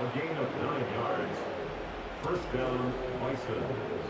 A gain of 9 yards. First down, Bison.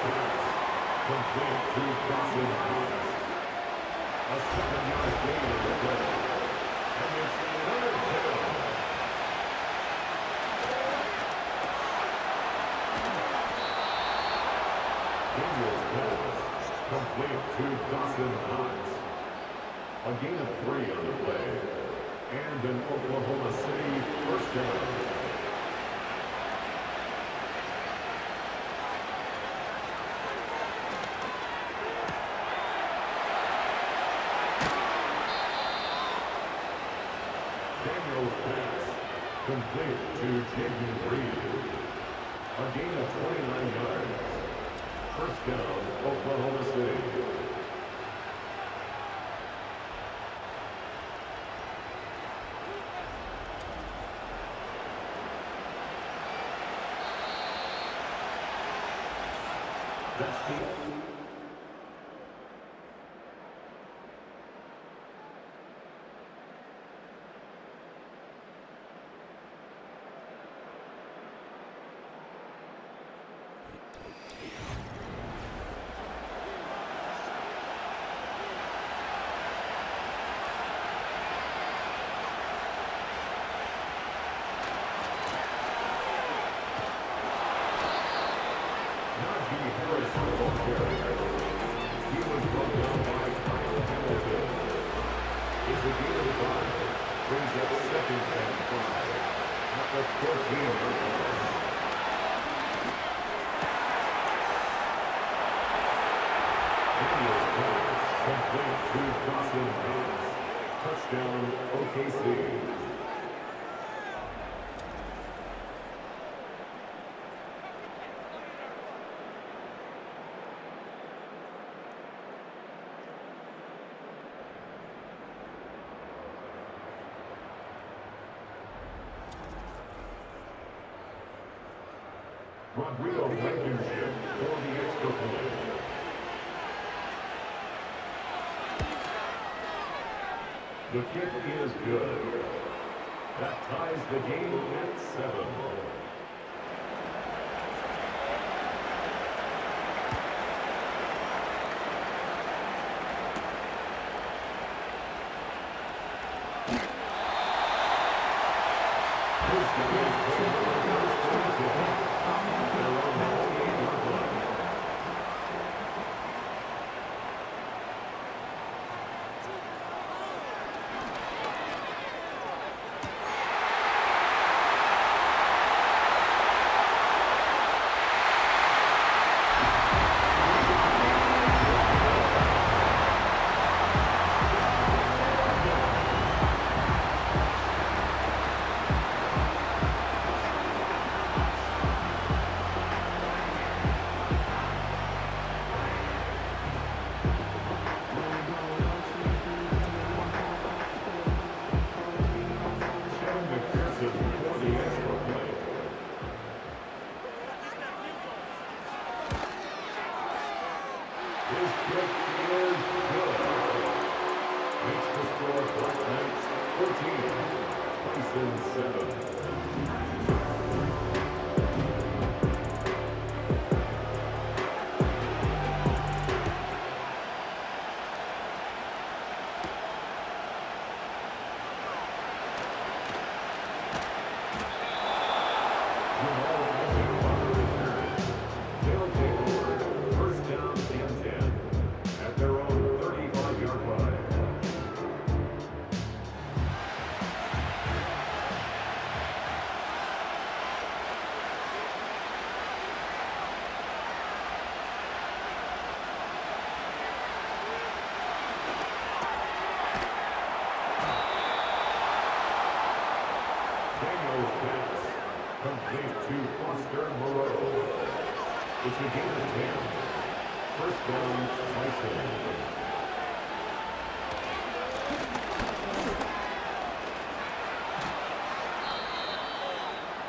complete to Dawson Knox. A 7-yard gain on the play. And it's another down. Daniels pass, complete to Dawson Knox. A gain of 3 on the play. And an Oklahoma City first down. Daniels pass, complete to Jaden Reed. A gain of 29 yards. First down, Oklahoma City. That's the He was brought down by Kyle Hamilton. It's a gain of 5. Brings up second and 5. At the 14-yard line. Daniels pass, complete to Dawson Knox. Touchdown, OKC. Rodrigo Blankenship for the extra point. The kick is good. That ties the game at 7. It's a gain of 10. First down, Tyson.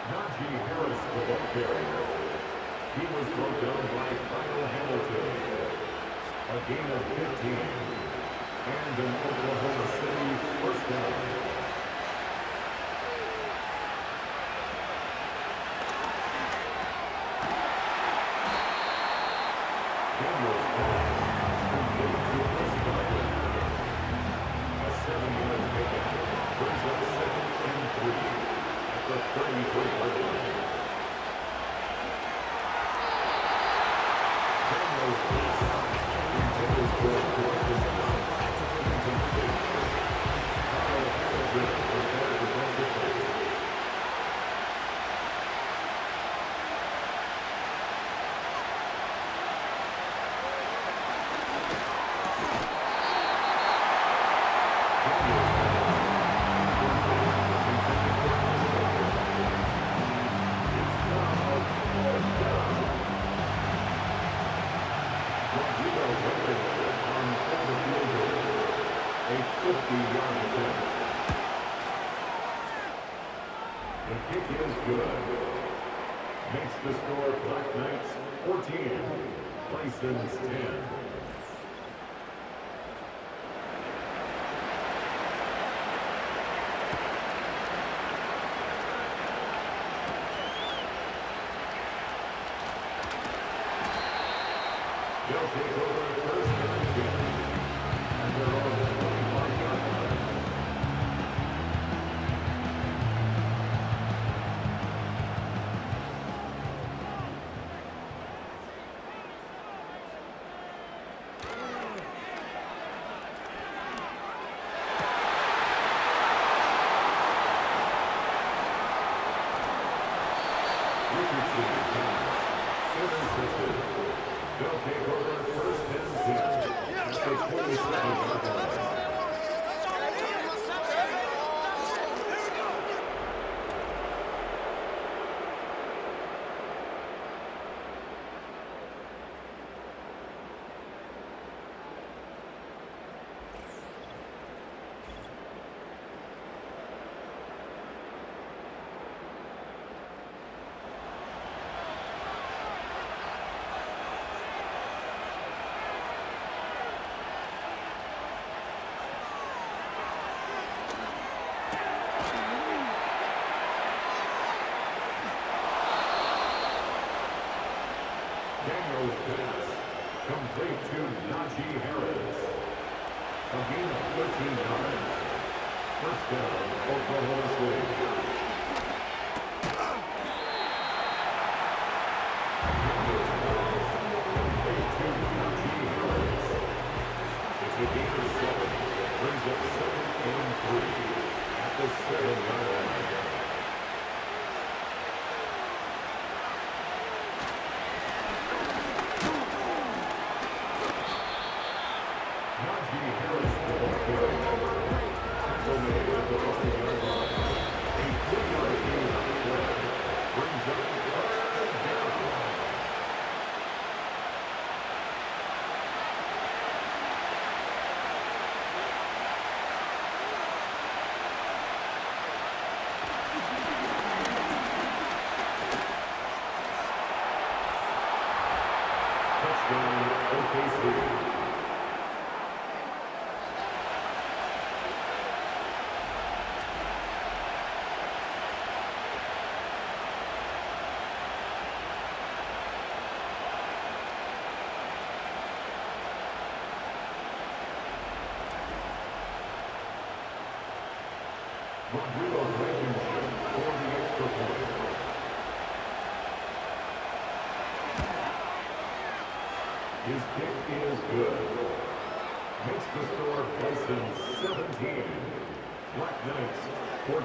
Najee Harris, the ball carrier. He was brought down by Kyle Hamilton. A gain of 15. And an Oklahoma City first down. Daniel's pass complete to Chris Carter. A 7-yard pickup brings up 2nd and 3 at the 33-yard line. Daniel's pass intended for a fourth down. Incomplete. Kyle Hamilton prepared to pass it back. A 50-yard attempt. The kick is good. Makes the score Black Knights 14, Bisons 10. They'll take over first and 10. And they're on the 25-yard line. Richardson pass intercepted. They'll take over first and 10 at the 27-yard line. Daniel's pass complete to Najee Harris. A gain of 13 yards. First down, Oklahoma City. Daniel's pass complete to Najee Harris. It's a gain of 7. Brings up 2nd and 3 at the 7-yard line. Touchdown, OKC. Rodrigo Blankenship for the extra point. His kick is good. Makes the score Bisons 17, Black Knights 14.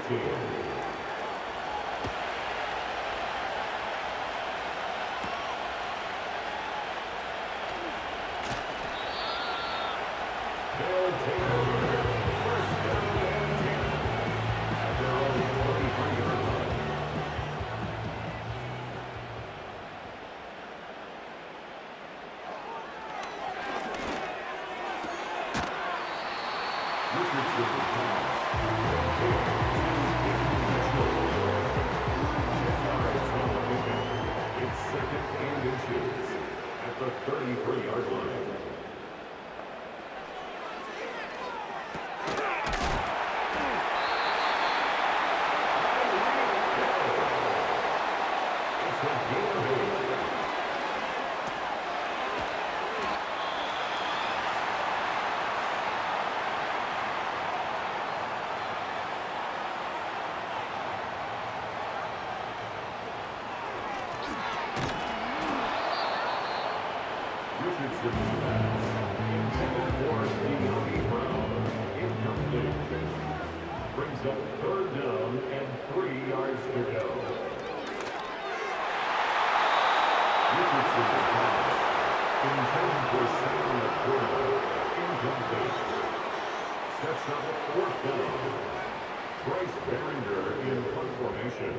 They'll take over. First down and 10 at their own 23-yard line. Richardson pass. It's 2nd and inches at the 33-yard line. Richardson's pass, intended for De'Ami Brown, incomplete. Brings up third down and 3 yards to go. Richardson's pass, intended for Sam McCoy, incomplete. Sets up fourth down. Bryce Behringer in punt formation.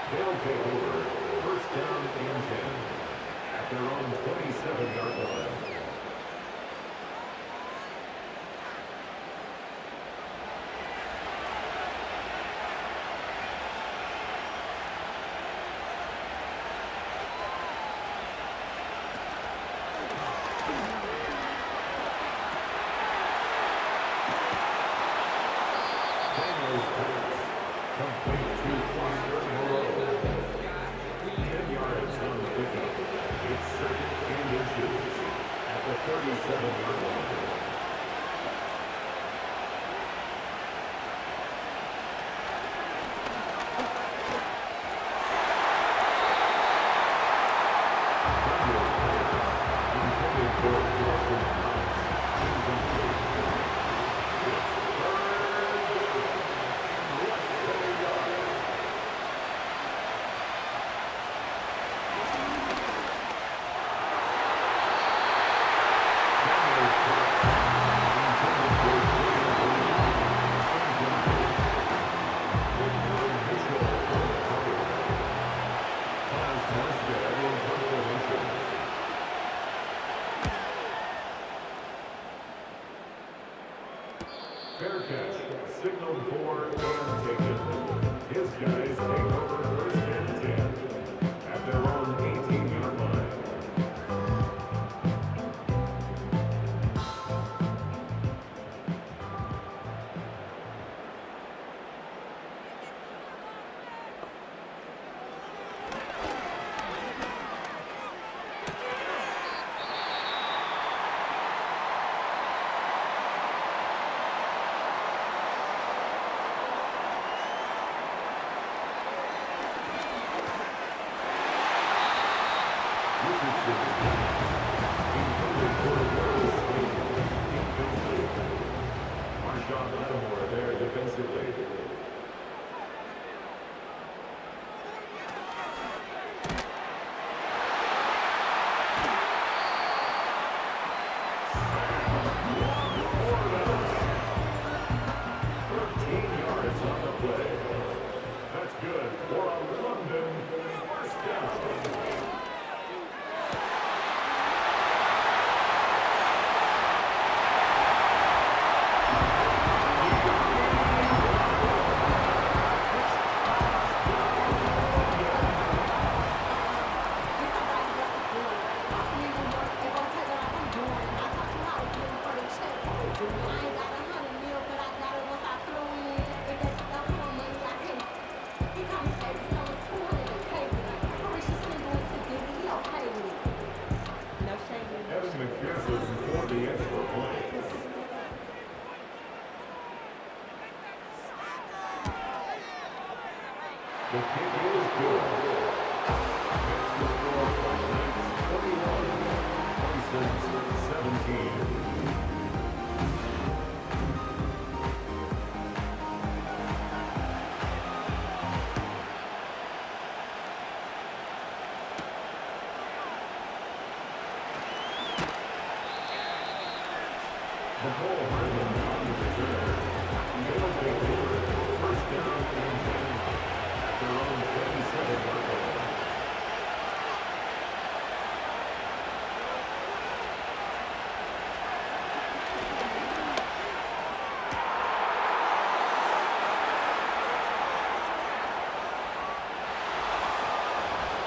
They'll take over. First down and 10 at their own 27-yard line. Daniels pass, complete to Foster Moreau. 10 yards on the pickup. It's second and inches at the 37-yard line. Daniels pass, intended for Justin Knox, incomplete. It's third down and less than a yard. Fair catch, signaled for and taken. His guys take over first and 10 at their own 18-yard line. Richardson's pass, intended for Will Smith, incomplete. Marshawn Lattimore there defensively. More balance. 13 yards on the play. That's good for a London first down. McPherson for the extra point. The kick is good. Extra score for the Knights, 21, 26-17. Nicole Hartman on the return. They'll take over. First down and 10 at their own 37-yard line.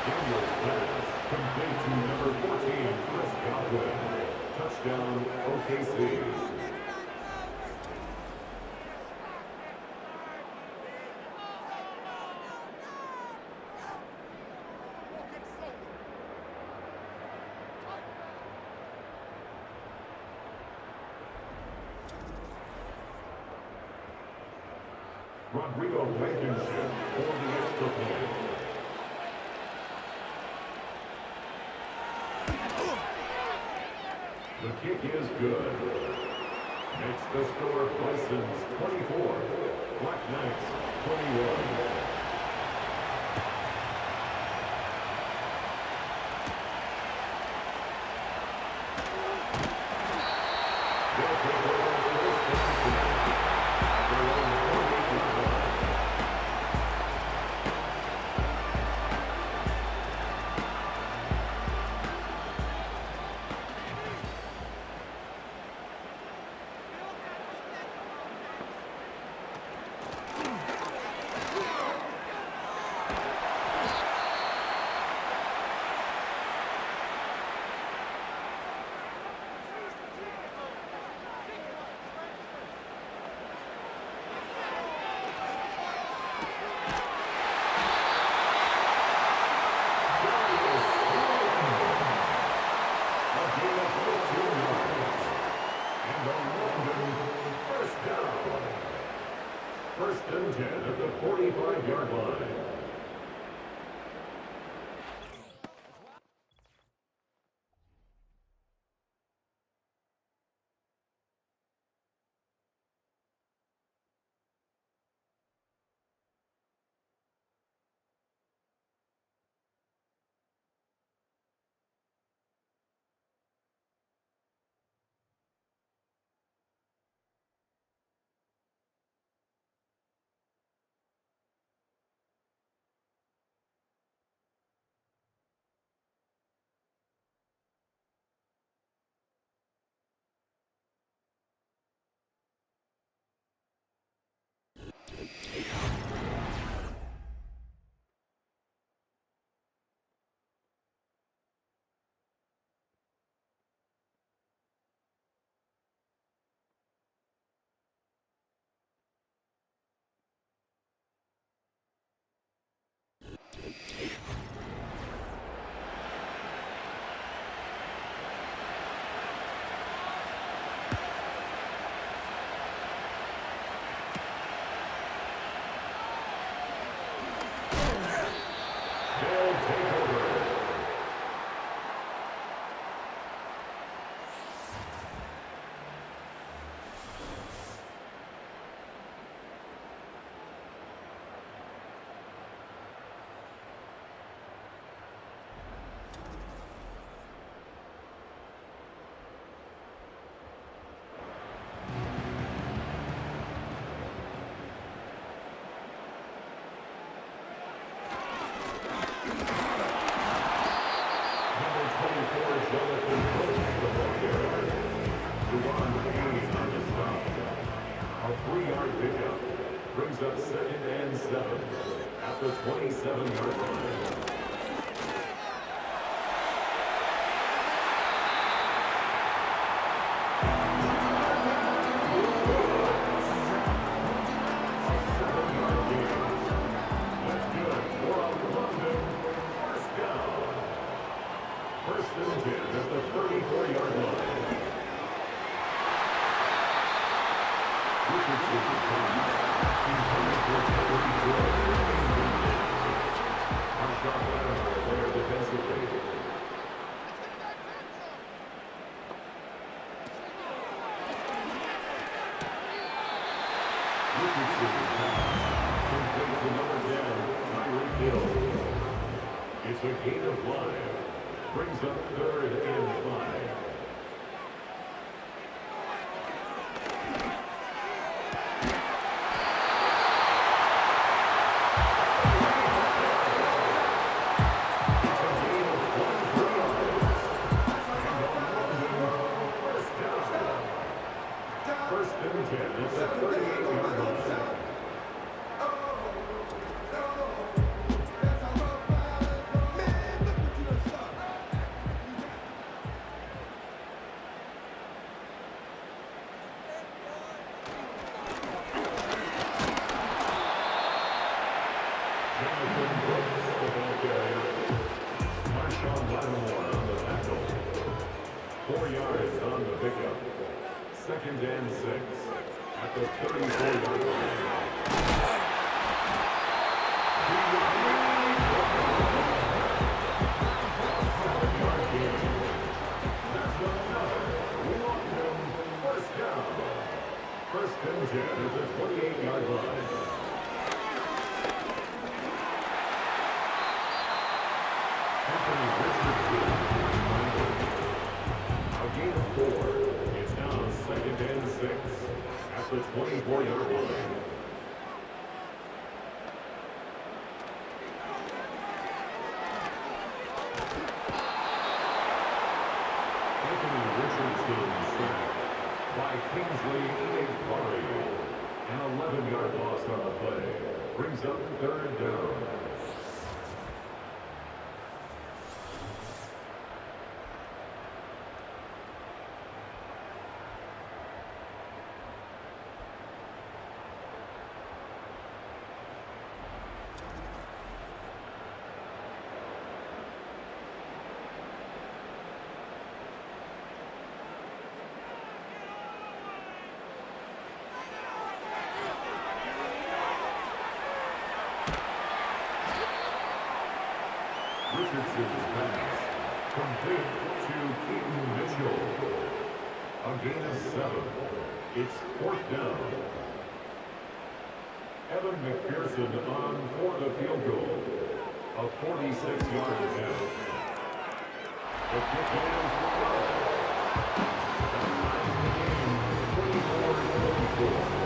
Daniels pass, complete to number 14, Chris Godwin. Touchdown, OKC. Blankenship for the extra point. The kick is good. Makes the score Bisons 24, Black Knights 21. First and 10 at the 45-yard line. A 3-yard pickup brings up 2nd and 7 at the 27-yard line. First and 10 at the 34-yard line. It's a gain of 5. Brings up 3rd and 5. First and 10 at the 38-yard line. On the pickup. 2nd and 6 at the 34-yard line. 24-yard line. Anthony Richardson sacked by Kingsley Enagbari. An 11-yard loss on the play. Brings up 3rd down. Richardson's pass complete to Keaton Mitchell. A gain of 7. It's 4th down. Evan McPherson on for the field goal. A 46-yard attempt. The kick is good. That ties the game 24-24.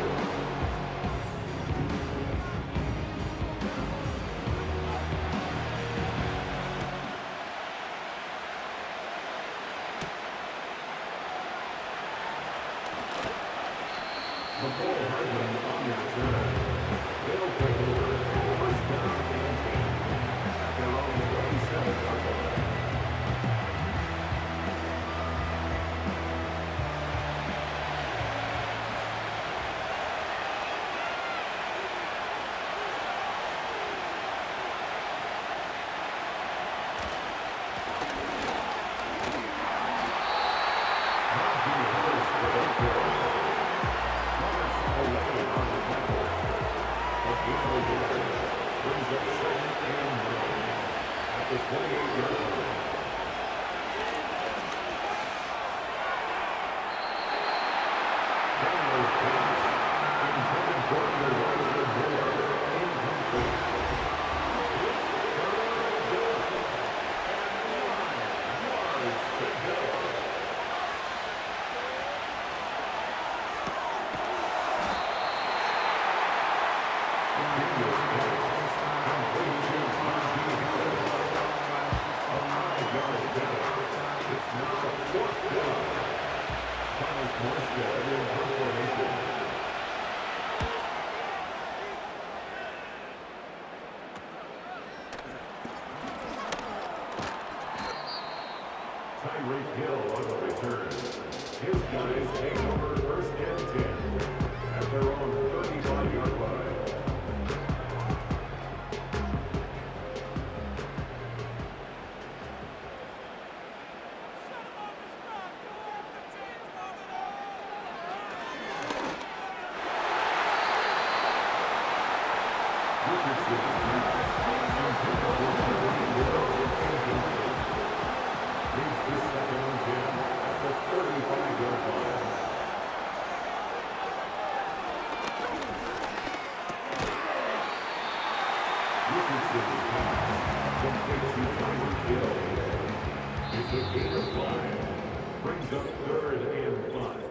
Tyreek Hill on the return. His guys take over 1st and 10 at their own 35-yard line. Brings up 3rd and 5.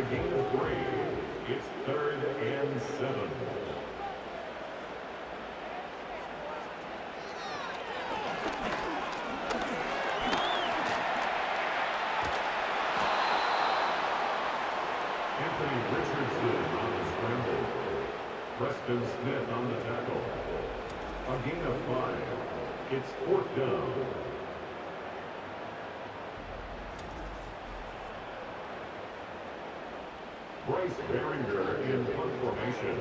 a gain of 3. It's 3rd and 7. Anthony Richardson on the scramble. Preston Smith on the tackle. A gain of 5. It's 4th down. Bryce Behringer in punt formation.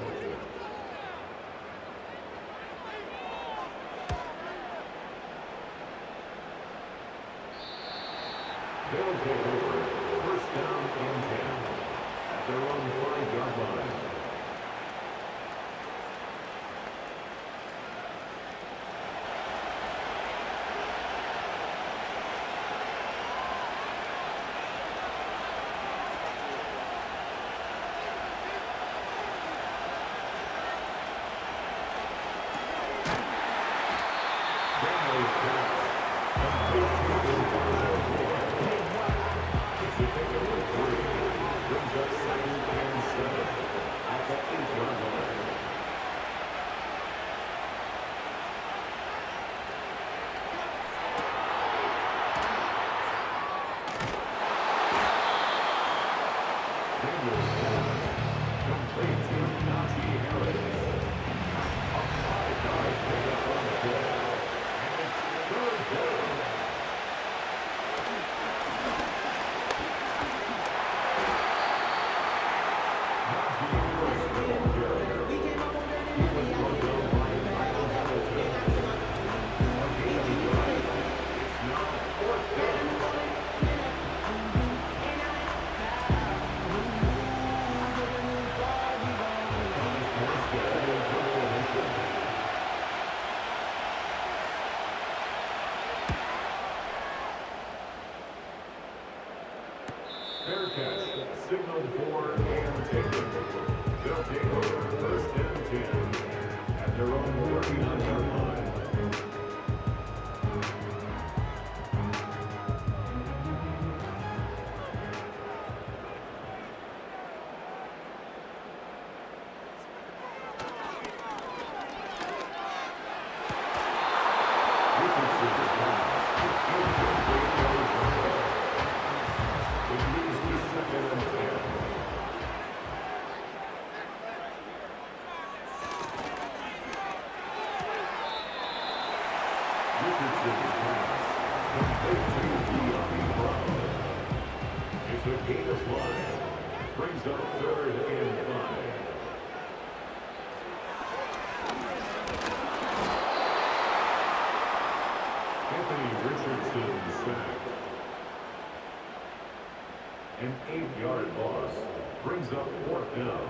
They'll take over. 1st down and 10. At their own 5-yard line. Fair catch, signaled for and taken. They'll take over 1st and 10 at their own 39-yard line. It's a gain of 5. Brings up 3rd and 5. Anthony Richardson sacked. An 8-yard loss. Brings up 4th down.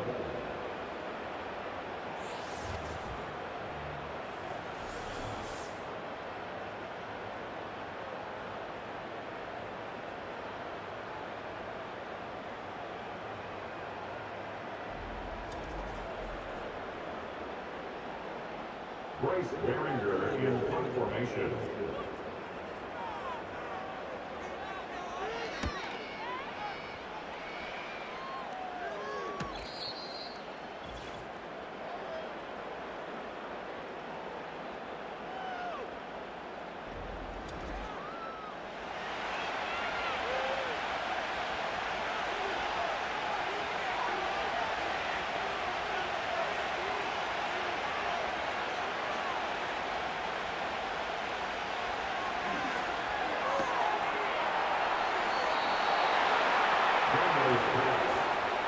Bryce Behringer in punt formation.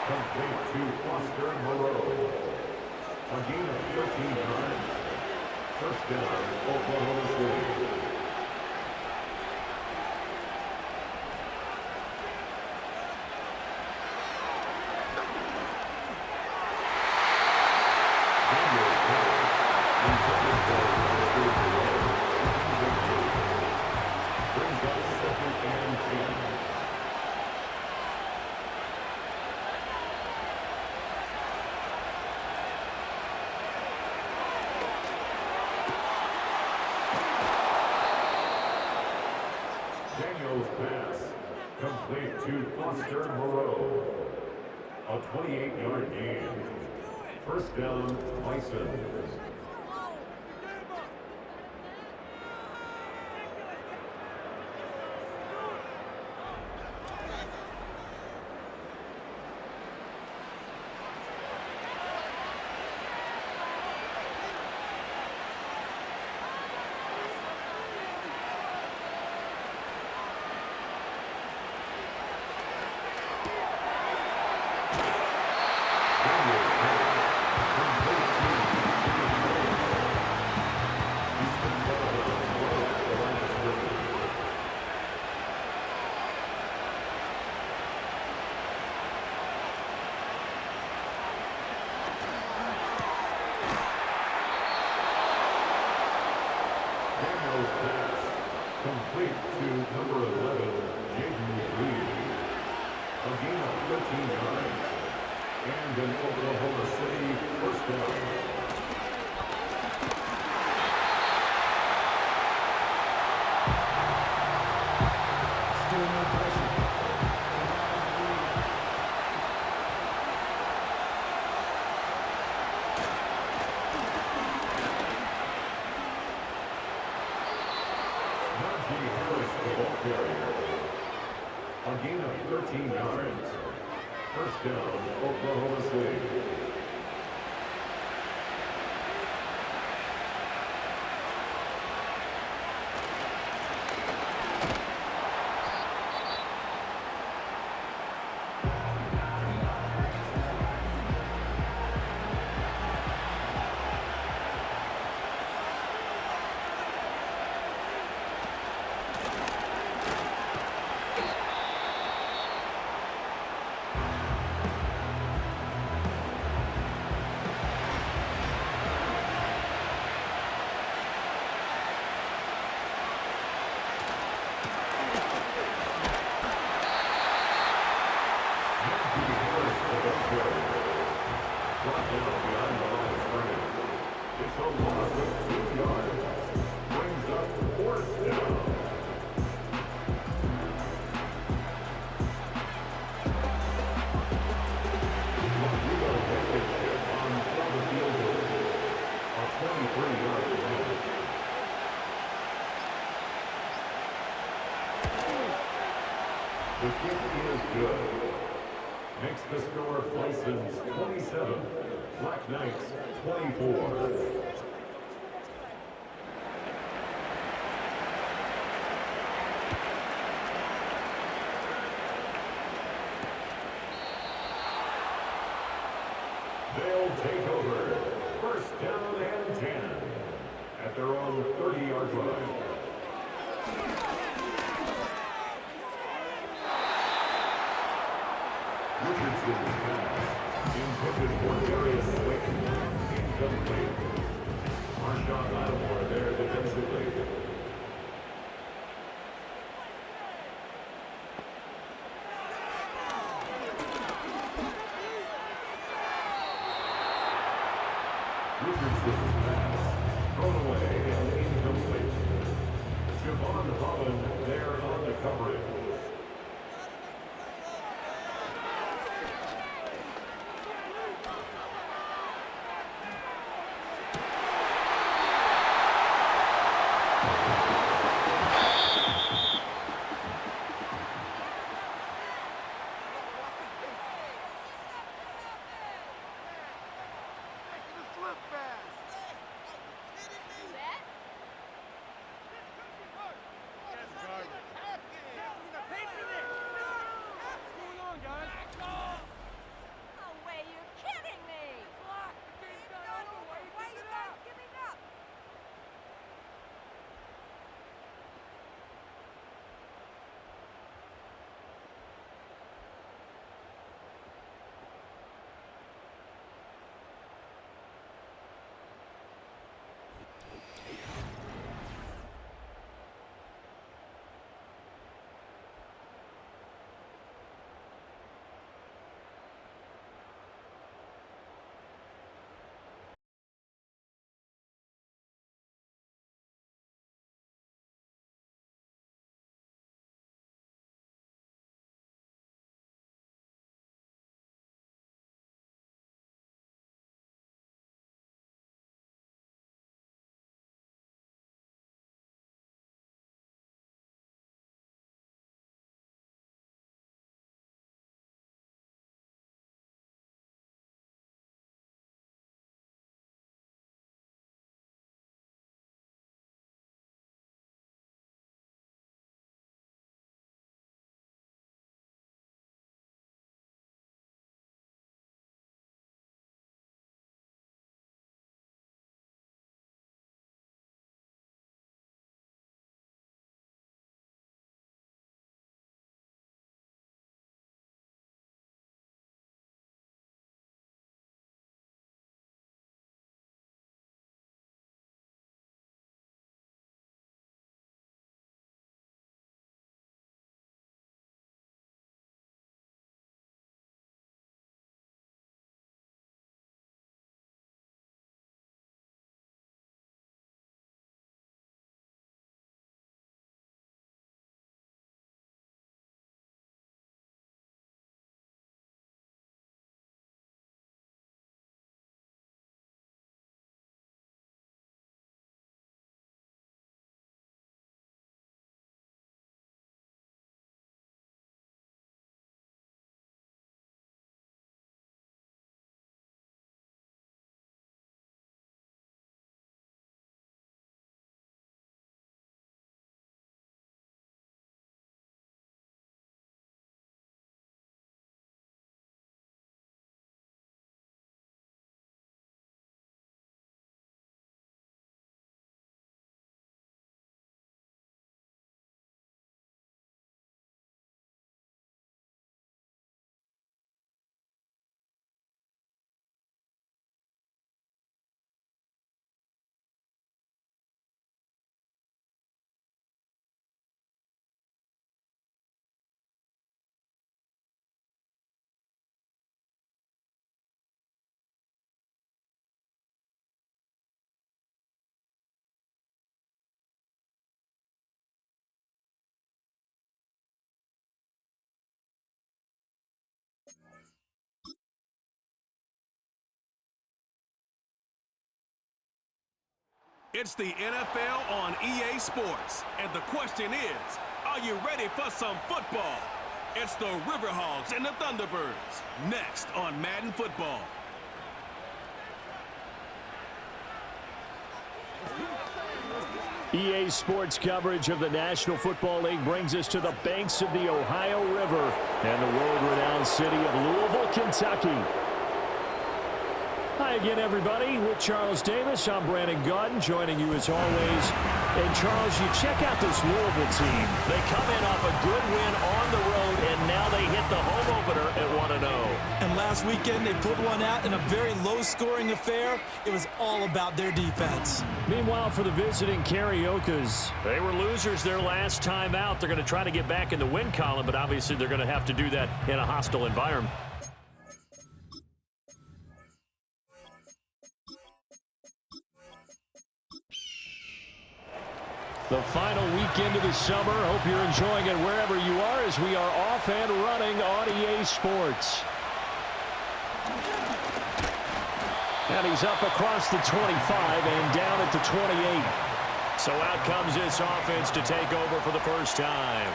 Complete to Foster Moreau. A gain of 13 yards. 1st down, Oklahoma City. Brings up 2nd and 10. Daniel's pass, complete to Foster Moreau. A 28-yard gain. First down, Bison. Complete to number 11, Jaden Reed. A gain of 13 yards. And an Oklahoma City first down. Still no pressure. A gain of 13 yards. First down, Oklahoma City. It's a loss of 2 yards. Brings up fourth down. Relocated on the field goal. A 23-yard gain. The kick is good. Makes the score Bison's 27, Black Knights 24. They'll take over. First down and 10 at their own 30-yard line. Richardson's pass, intended for Darius Slayton, incomplete. Marshawn Lattimore there defensively. Richardson's pass, thrown away and incomplete. Javon Holland there on the coverage. It's the NFL on EA Sports, and the question is, are you ready for some football? It's the Riverhawks and the Thunderbirds, next on Madden Football. EA Sports coverage of the National Football League brings us to the banks of the Ohio River and the world-renowned city of Louisville, Kentucky. Hi again, everybody. With Charles Davis, I'm Brandon Gaudin, joining you as always. And Charles, you check out this Louisville team. They come in off a good win on the road, and now they hit the home opener at 1-0. And last weekend, they pulled one out in a very low-scoring affair. It was all about their defense. Meanwhile, for the visiting Cariokas, they were losers their last time out. They're going to try to get back in the win column, but obviously they're going to have to do that in a hostile environment. The final weekend of the summer. Hope you're enjoying it wherever you are as we are off and running on EA Sports. And he's up across the 25 and down at the 28. So out comes this offense to take over for the first time.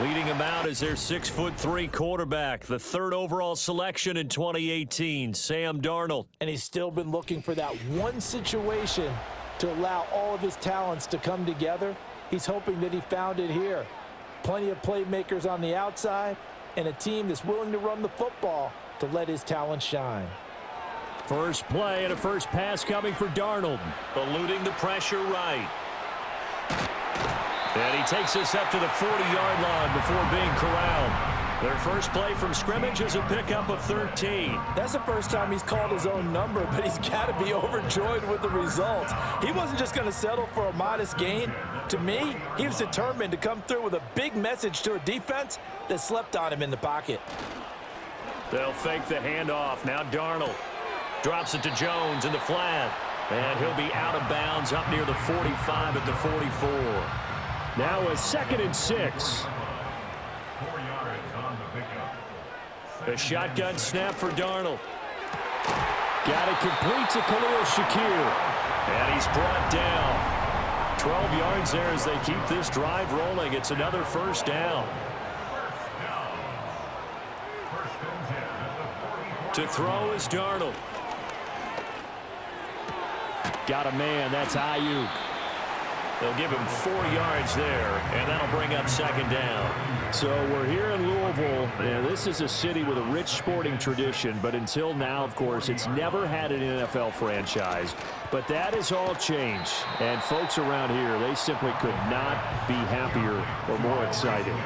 Leading him out is their 6'3" quarterback, the third overall selection in 2018, Sam Darnold. And he's still been looking for that one situation to allow all of his talents to come together. He's hoping that he found it here. Plenty of playmakers on the outside and a team that's willing to run the football to let his talent shine. First play and a first pass coming for Darnold, eluding the pressure right. And he takes us up to the 40-yard line before being corralled. Their first play from scrimmage is a pickup of 13. That's the first time he's called his own number, but he's got to be overjoyed with the results. He wasn't just going to settle for a modest gain. To me, he was determined to come through with a big message to a defense that slept on him in the pocket. They'll fake the handoff. Now Darnold drops it to Jones in the flat. And he'll be out of bounds up near the 45 at the 44. Now a 2nd and 6. 4 yards on the pickup. A shotgun snap for Darnold. Got it complete to Khalil Shakir. And he's brought down. 12 yards there as they keep this drive rolling. It's another first down. To throw is Darnold. Got a man. That's Ayuk. They'll give him 4 yards there, and that'll bring up 2nd down. So we're here in Louisville, and this is a city with a rich sporting tradition, but until now, of course, it's never had an NFL franchise. But that has all changed, and folks around here, they simply could not be happier or more excited.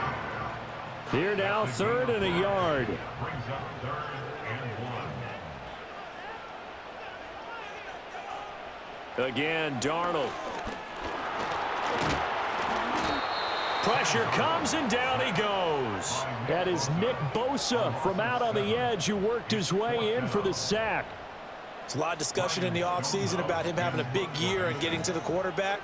Here now, 3rd and a yard. Brings up 3rd and 1. Again, Darnold. Pressure comes, and down he goes. That is Nick Bosa from out on the edge who worked his way in for the sack. There's a lot of discussion in the offseason about him having a big year and getting to the quarterback.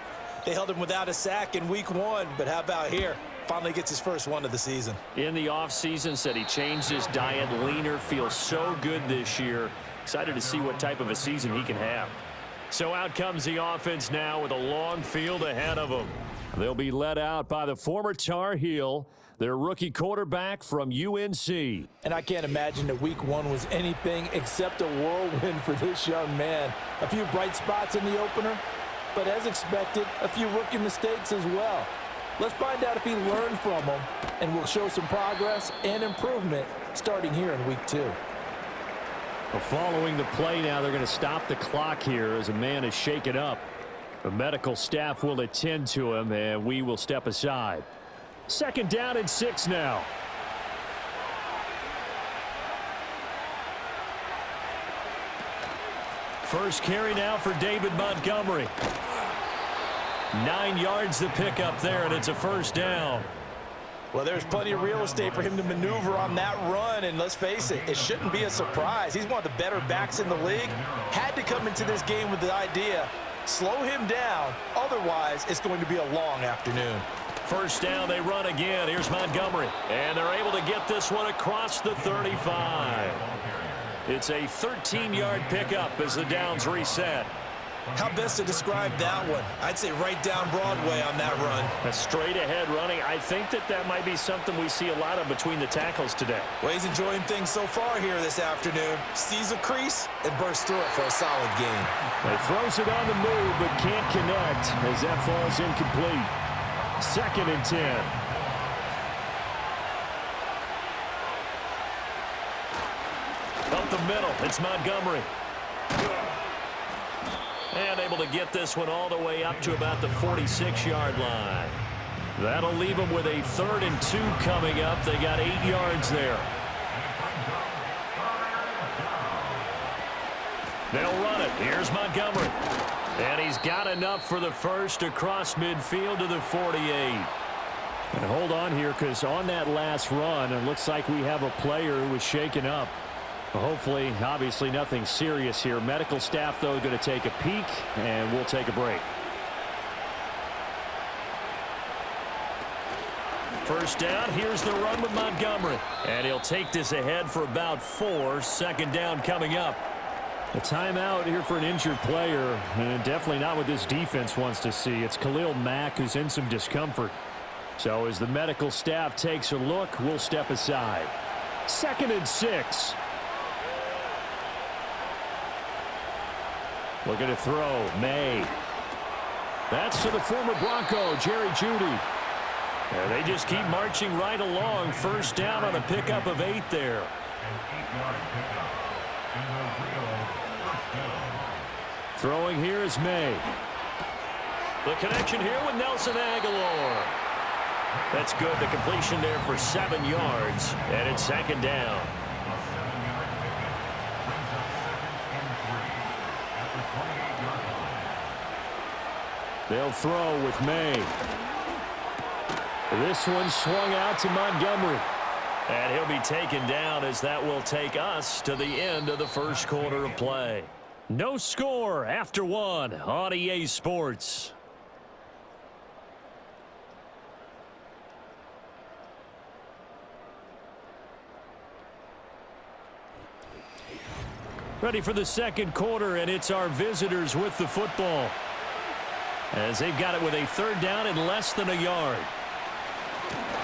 They held him without a sack in week 1, but how about here? Finally gets his first one of the season. In the offseason, said he changed his diet, leaner, feels so good this year. Excited to see what type of a season he can have. So out comes the offense now with a long field ahead of them. They'll be led out by the former Tar Heel, their rookie quarterback from UNC. And I can't imagine that week 1 was anything except a whirlwind for this young man. A few bright spots in the opener, but as expected, a few rookie mistakes as well. Let's find out if he learned from them, and we'll show some progress and improvement starting here in week 2. Well, following the play now, they're going to stop the clock here as a man is shaken up. The medical staff will attend to him, and we will step aside. 2nd down and 6 now. First carry now for David Montgomery. 9 yards to pick up there, and it's a first down. Well, there's plenty of real estate for him to maneuver on that run, and let's face it, it shouldn't be a surprise. He's one of the better backs in the league. Had to come into this game with the idea, slow him down, otherwise it's going to be a long afternoon. First down, they run again. Here's Montgomery, and they're able to get this one across the 35. It's a 13-yard pickup as the downs reset. How best to describe that one? I'd say right down Broadway on that run. A straight-ahead running. I think that might be something we see a lot of between the tackles today. Well, he's enjoying things so far here this afternoon. Sees a crease and bursts through it for a solid gain. He throws it on the move but can't connect as that falls incomplete. 2nd and 10. Up the middle, it's Montgomery. And able to get this one all the way up to about the 46-yard line. That'll leave them with a 3rd and 2 coming up. They got 8 yards there. They'll run it. Here's Montgomery. And he's got enough for the first across midfield to the 48. And hold on here, because on that last run, it looks like we have a player who was shaken up. Hopefully, obviously nothing serious here. Medical staff, though, going to take a peek, and we'll take a break. First down, here's the run with Montgomery. And he'll take this ahead for about 4. 2nd down coming up. A timeout here for an injured player, and definitely not what this defense wants to see. It's Khalil Mack who's in some discomfort. So as the medical staff takes a look, we'll step aside. 2nd and 6. Looking to throw, May. That's to the former Bronco, Jerry Jeudy. And they just keep marching right along. First down on a pickup of 8 there. Throwing here is May. The connection here with Nelson Aguilar. That's good. The completion there for 7 yards. And it's 2nd down. They'll throw with May. This one swung out to Montgomery. And he'll be taken down as that will take us to the end of the first quarter of play. No score after 1 on EA Sports. Ready for the second quarter, and it's our visitors with the football. As they've got it with a 3rd down and less than a yard.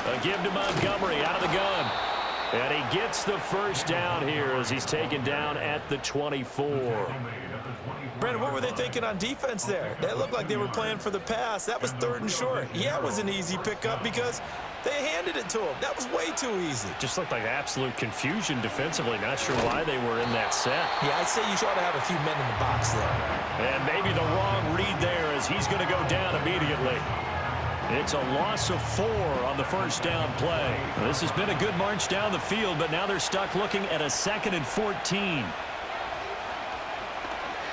A give to Montgomery out of the gun. And he gets the first down here as he's taken down at the 24. Brandon, what were they thinking on defense there? They looked like they were playing for the pass. That was 3rd and short. Yeah, it was an easy pickup because they handed it to him. That was way too easy. Just looked like absolute confusion defensively. Not sure why they were in that set. Yeah, I'd say you ought to have a few men in the box there. And maybe the wrong read there as he's going to go down immediately. It's a loss of 4 on the first down play. This has been a good march down the field, but now they're stuck looking at a 2nd and 14.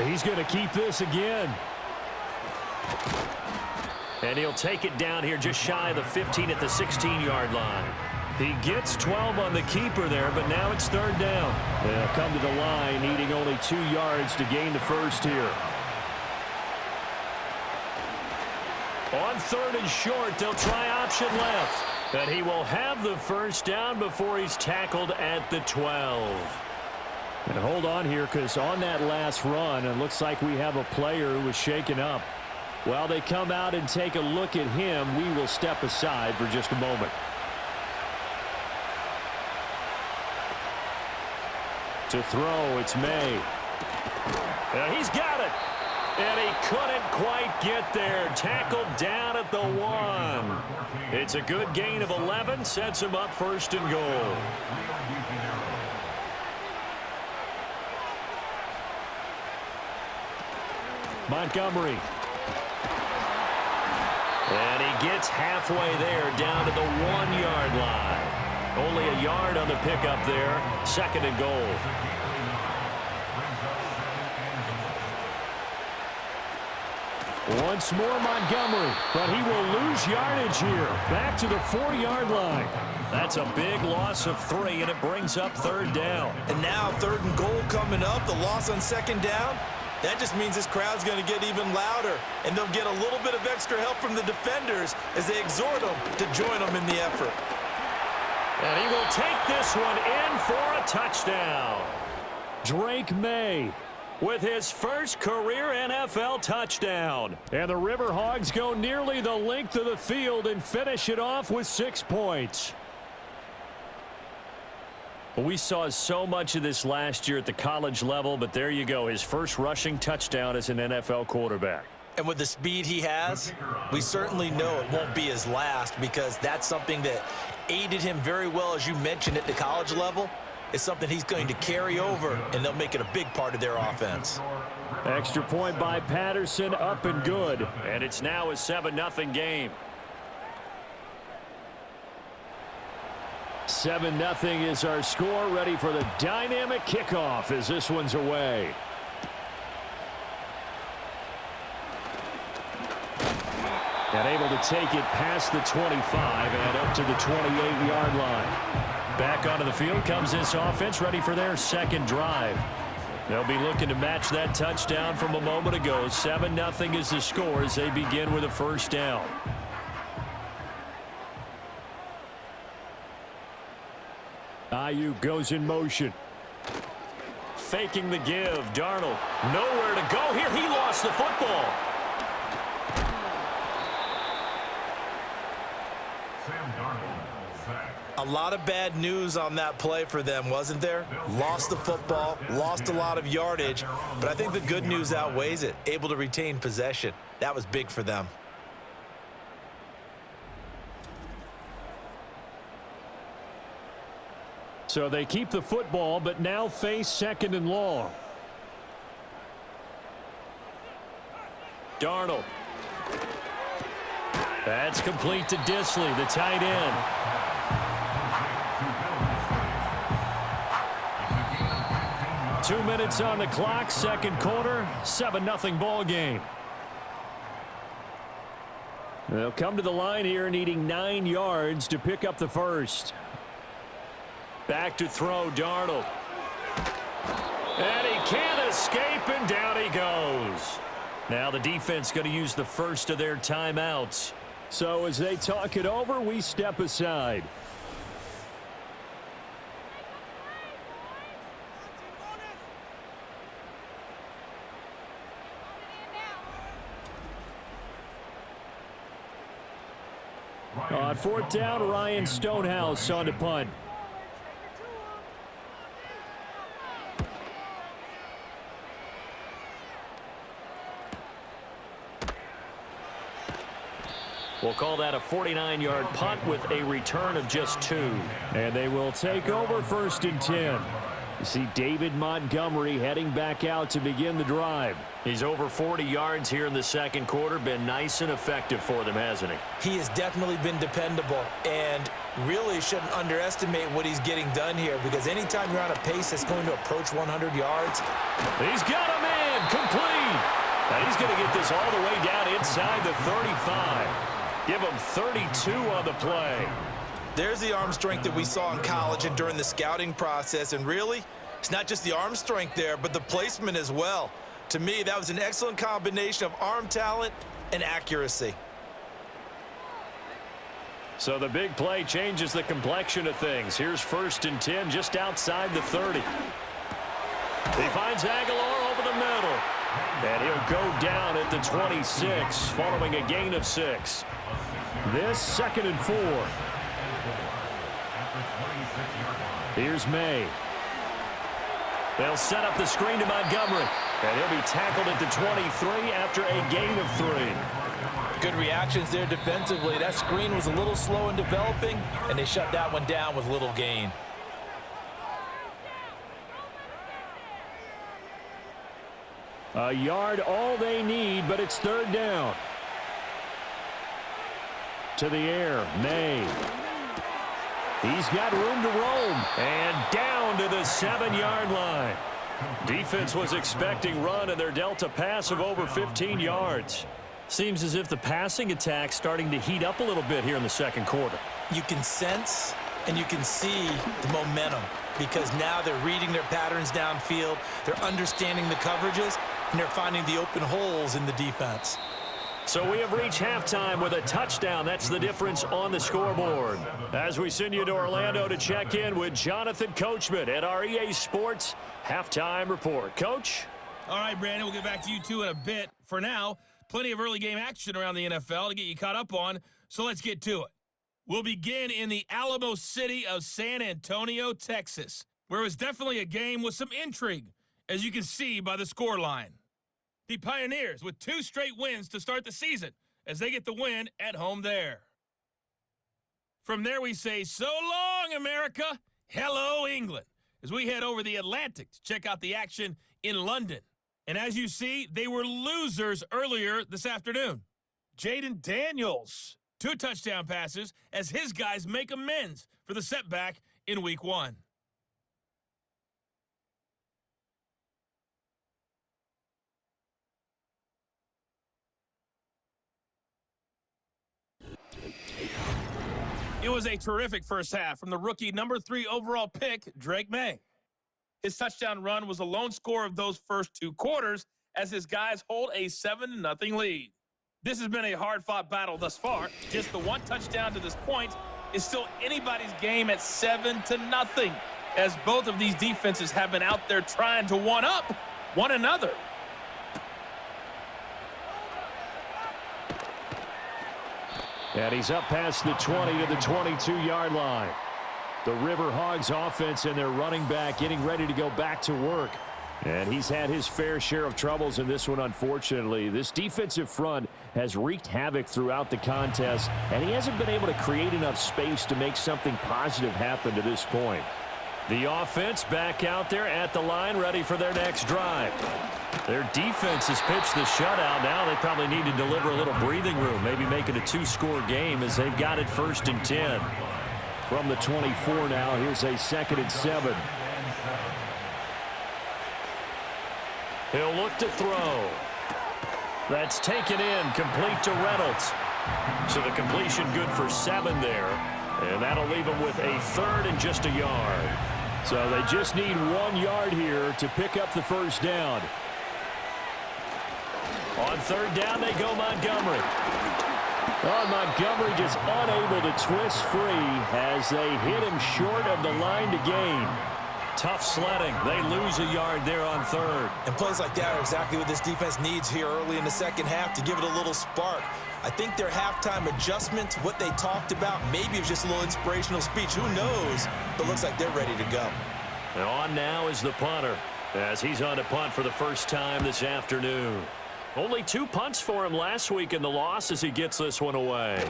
He's going to keep this again. And he'll take it down here just shy of the 15 at the 16-yard line. He gets 12 on the keeper there, but now it's 3rd down. They'll come to the line, needing only 2 yards to gain the first here. On 3rd and short, they'll try option left. And he will have the first down before he's tackled at the 12. And hold on here, because on that last run, it looks like we have a player who was shaken up. While they come out and take a look at him, we will step aside for just a moment. To throw, it's May. And he's got it. And he couldn't quite get there. Tackled down at the 1. It's a good gain of 11. Sets him up 1st and goal. Montgomery. And he gets halfway there down to the 1-yard line. Only a yard on the pickup there. 2nd and goal. Once more Montgomery, but he will lose yardage here. Back to the 4-yard line. That's a big loss of 3, and it brings up 3rd down. And now 3rd and goal coming up. The loss on 2nd down. That just means this crowd's going to get even louder, and they'll get a little bit of extra help from the defenders as they exhort them to join them in the effort. And he will take this one in for a touchdown. Drake May. with his first career NFL touchdown. And the Riverhogs go nearly the length of the field and finish it off with 6 points. We saw so much of this last year at the college level, but there you go, his first rushing touchdown as an NFL quarterback. And with the speed he has, we certainly know it won't be his last, because that's something that aided him very well, as you mentioned, at the college level. It's something he's going to carry over, and they'll make it a big part of their offense. Extra point by Patterson, up and good. And it's now a 7-0 game. 7-0 is our score, ready for the dynamic kickoff as this one's away. And able to take it past the 25 and up to the 28-yard line. Back onto the field comes this offense, ready for their second drive. They'll be looking to match that touchdown from a moment ago. 7-0 is the score as they begin with a first down. Ayuk goes in motion. Faking the give. Darnold nowhere to go here. He lost the football. A lot of bad news on that play for them, wasn't there? Lost the football, lost a lot of yardage, but I think the good news outweighs it. Able to retain possession. That was big for them. So they keep the football, but now face 2nd and long. Darnold. That's complete to Disley, the tight end. Two minutes on the clock, second quarter, 7-0 ball game. They'll come to the line here needing 9 yards to pick up the first. Back to throw, Darnold. And he can't escape, and down he goes. Now the defense going to use the first of their timeouts. So as they talk it over, we step aside. On 4th down, Ryan Stonehouse on to punt. We'll call that a 49-yard punt with a return of just 2. And they will take over 1st and 10. You see David Montgomery heading back out to begin the drive. He's over 40 yards here in the second quarter. Been nice and effective for them, hasn't he? He has definitely been dependable, and really shouldn't underestimate what he's getting done here, because anytime you're on a pace that's going to approach 100 yards. He's got a man complete. And he's going to get this all the way down inside the 35. Give him 32 on the play. There's the arm strength that we saw in college and during the scouting process. And really, it's not just the arm strength there, but the placement as well. To me, that was an excellent combination of arm talent and accuracy. So the big play changes the complexion of things. Here's 1st and 10 just outside the 30. He finds Aguilar over the middle. And he'll go down at the 26 following a gain of 6. This 2nd and 4. Here's May. They'll set up the screen to Montgomery. And he'll be tackled at the 23 after a gain of 3. Good reactions there defensively. That screen was a little slow in developing, and they shut that one down with little gain. A yard all they need, but it's 3rd down. To the air, May. He's got room to roam. And down to the 7-yard line. Defense was expecting run, and they're dealt a pass of over 15 yards. Seems as if the passing attack's starting to heat up a little bit here in the second quarter. You can sense and you can see the momentum, because now they're reading their patterns downfield, they're understanding the coverages, and they're finding the open holes in the defense. So we have reached halftime with a touchdown. That's the difference on the scoreboard. As we send you to Orlando to check in with Jonathan Coachman at our EA Sports Halftime Report. Coach? All right, Brandon, we'll get back to you two in a bit. For now, plenty of early game action around the NFL to get you caught up on, so let's get to it. We'll begin in the Alamo city of San Antonio, Texas, where it was definitely a game with some intrigue, as you can see by the scoreline. The Pioneers with 2 straight wins to start the season as they get the win at home there. From there we say, so long, America, hello, England, as we head over the Atlantic to check out the action in London. And as you see, they were losers earlier this afternoon. Jaden Daniels, 2 touchdown passes as his guys make amends for the setback in Week 1. It was a terrific first half from the rookie number 3 overall pick, Drake May. His touchdown run was the lone score of those first 2 quarters as his guys hold a 7-0 lead. This has been a hard-fought battle thus far. Just the 1 touchdown to this point is still anybody's game at 7-0, as both of these defenses have been out there trying to one-up one another. And he's up past the 20 to the 22-yard line. The River Hogs offense and their running back getting ready to go back to work. And he's had his fair share of troubles in this one, unfortunately. This defensive front has wreaked havoc throughout the contest, and he hasn't been able to create enough space to make something positive happen to this point. The offense back out there at the line, ready for their next drive. Their defense has pitched the shutout. Now they probably need to deliver a little breathing room, maybe make it a 2-score game as they've got it 1st and 10. From the 24 now, here's a 2nd and 7. He'll look to throw. That's taken in, complete to Reynolds. So the completion good for 7 there. And that'll leave him with a 3rd and just a yard. So they just need 1 yard here to pick up the first down. On 3rd down, they go Montgomery. Montgomery just unable to twist free as they hit him short of the line to gain. Tough sledding. They lose a yard there on 3rd. And plays like that are exactly what this defense needs here early in the second half to give it a little spark. I think their halftime adjustment, what they talked about, maybe it was just a little inspirational speech. Who knows? But looks like they're ready to go. And on now is the punter as he's on to punt for the first time this afternoon. Only 2 punts for him last week in the loss as he gets this one away.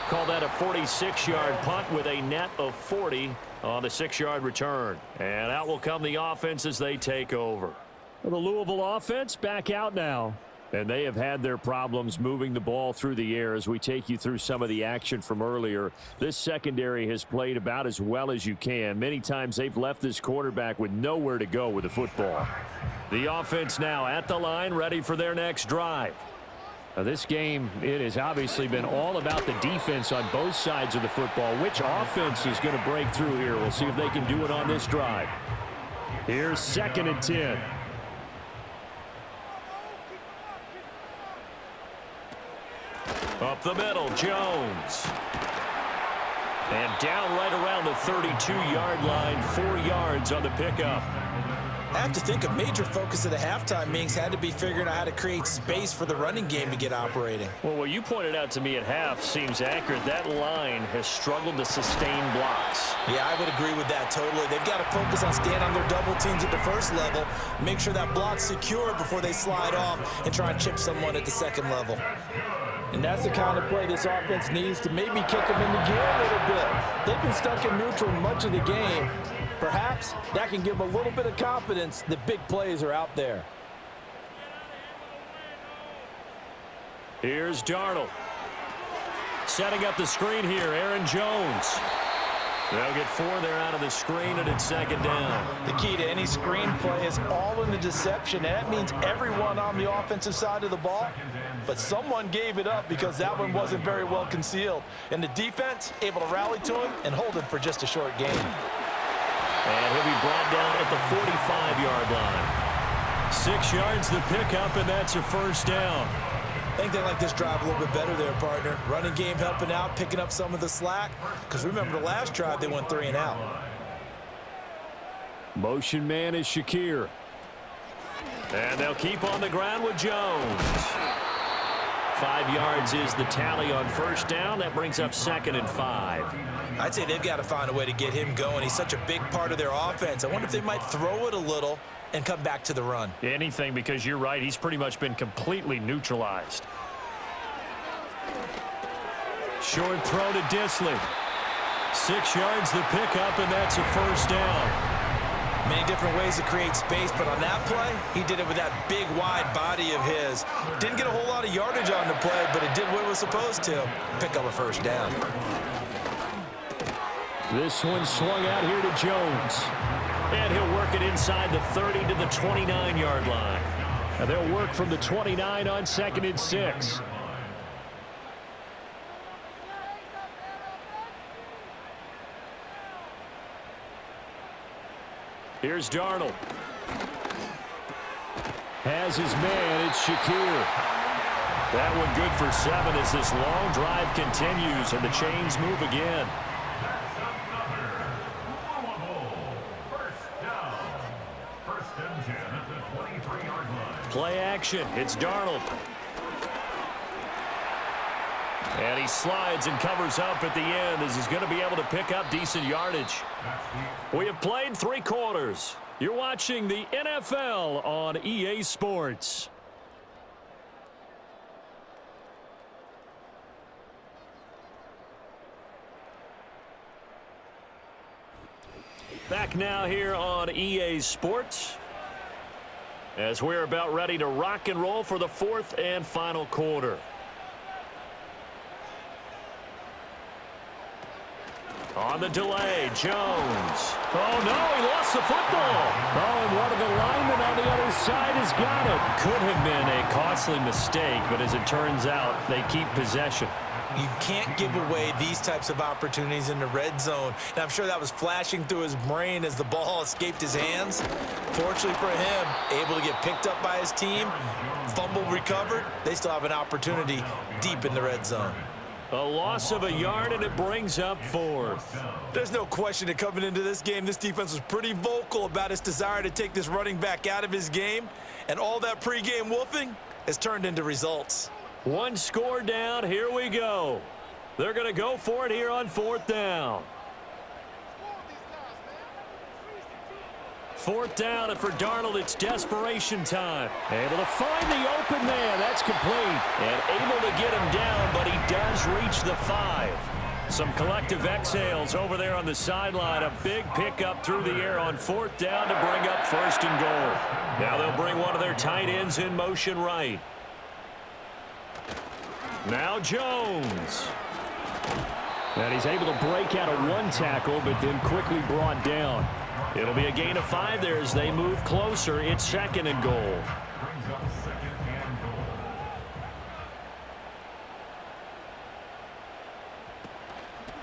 Call that a 46-yard punt with a net of 40 on the 6-yard return. And out will come the offense as they take over. Well, the Louisville offense back out now. And they have had their problems moving the ball through the air as we take you through some of the action from earlier. This secondary has played about as well as you can. Many times they've left this quarterback with nowhere to go with the football. The offense now at the line, ready for their next drive. Now this game, it has obviously been all about the defense on both sides of the football. Which offense is going to break through here? We'll see if they can do it on this drive. Here's 2nd and 10. Up the middle, Jones. And down right around the 32-yard line, 4 yards on the pickup. I have to think a major focus of the halftime meetings had to be figuring out how to create space for the running game to get operating. Well, what you pointed out to me at half seems accurate. That line has struggled to sustain blocks. Yeah, I would agree with that totally. They've got to focus on staying on their double teams at the first level, make sure that block's secure before they slide off and try and chip someone at the second level. And that's the kind of play this offense needs to maybe kick them into gear a little bit. They've been stuck in neutral much of the game. Perhaps that can give them a little bit of confidence that big plays are out there. Here's Darnold. Setting up the screen here, Aaron Jones. They'll get 4 there out of the screen, and it's 2nd down. The key to any screen play is all in the deception, and that means everyone on the offensive side of the ball. But someone gave it up because that one wasn't very well concealed. And the defense able to rally to him and hold him for just a short game. And he'll be brought down at the 45-yard line. 6 yards the pickup, and that's a 1st down. I think they like this drive a little bit better there, partner. Running game helping out, picking up some of the slack. Because remember the last drive, they went 3 and out. Motion man is Shakir. And they'll keep on the ground with Jones. 5 yards is the tally on first down. That brings up 2nd and 5. I'd say they've got to find a way to get him going. He's such a big part of their offense. I wonder if they might throw it a little and come back to the run. Anything, because you're right. He's pretty much been completely neutralized. Short throw to Disley. 6 yards the pickup, and that's a first down. Many different ways to create space, but on that play, he did it with that big, wide body of his. Didn't get a whole lot of yardage on the play, but it did what it was supposed to. Pick up a first down. This one swung out here to Jones. And he'll work it inside the 30 to the 29-yard line. And they'll work from the 29 on 2nd and 6. Here's Darnold. Has his man. It's Shakir. That one good for 7 as this long drive continues and the chains move again. Play action. It's Darnold. And he slides and covers up at the end as he's going to be able to pick up decent yardage. We have played 3 quarters. You're watching the NFL on EA Sports. Back now here on EA Sports, as we're about ready to rock and roll for the 4th and final quarter. On the delay, Jones. Oh, no, he lost the football. Oh, and one of the linemen on the other side has got it. Could have been a costly mistake, but as it turns out, they keep possession. You can't give away these types of opportunities in the red zone. And I'm sure that was flashing through his brain as the ball escaped his hands. Fortunately for him, able to get picked up by his team, fumble recovered. They still have an opportunity deep in the red zone. A loss of a yard, and it brings up 4th. There's no question that coming into this game, this defense was pretty vocal about its desire to take this running back out of his game. And all that pregame wolfing has turned into results. 1 score down. Here we go. They're going to go for it here on 4th down. 4th down, and for Darnold, it's desperation time. Able to find the open man. That's complete. And able to get him down, but he does reach the 5. Some collective exhales over there on the sideline. A big pickup through the air on 4th down to bring up 1st and goal. Now they'll bring one of their tight ends in motion right. Now Jones. And he's able to break out of 1 tackle, but then quickly brought down. It'll be a gain of 5 there as they move closer. It's 2nd and goal.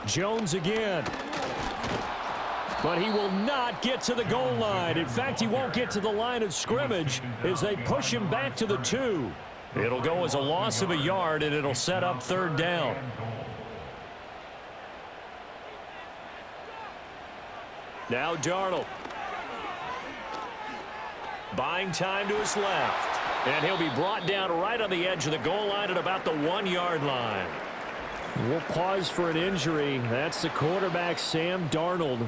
Jones again. But he will not get to the goal line. In fact, he won't get to the line of scrimmage as they push him back to the 2. It'll go as a loss of a yard, and it'll set up 3rd down. Now Darnold. Buying time to his left. And he'll be brought down right on the edge of the goal line at about the 1-yard line. We'll pause for an injury. That's the quarterback, Sam Darnold,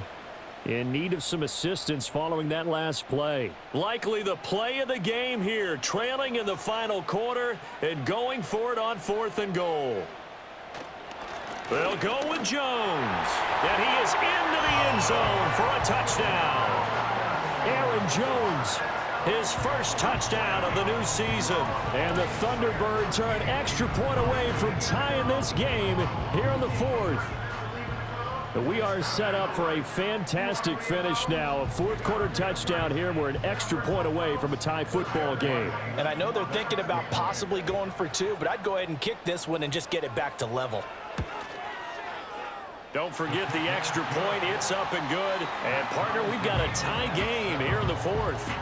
in need of some assistance following that last play. Likely the play of the game here, trailing in the final quarter and going for it on 4th and goal. They'll go with Jones, and he is into the end zone for a touchdown. Aaron Jones, his first touchdown of the new season. And the Thunderbirds are an extra point away from tying this game here in the 4th. We are set up for a fantastic finish now. A 4th quarter touchdown here. We're an extra point away from a tie football game. And I know they're thinking about possibly going for 2, but I'd go ahead and kick this one and just get it back to level. Don't forget the extra point. It's up and good. And, partner, we've got a tie game here in the 4th.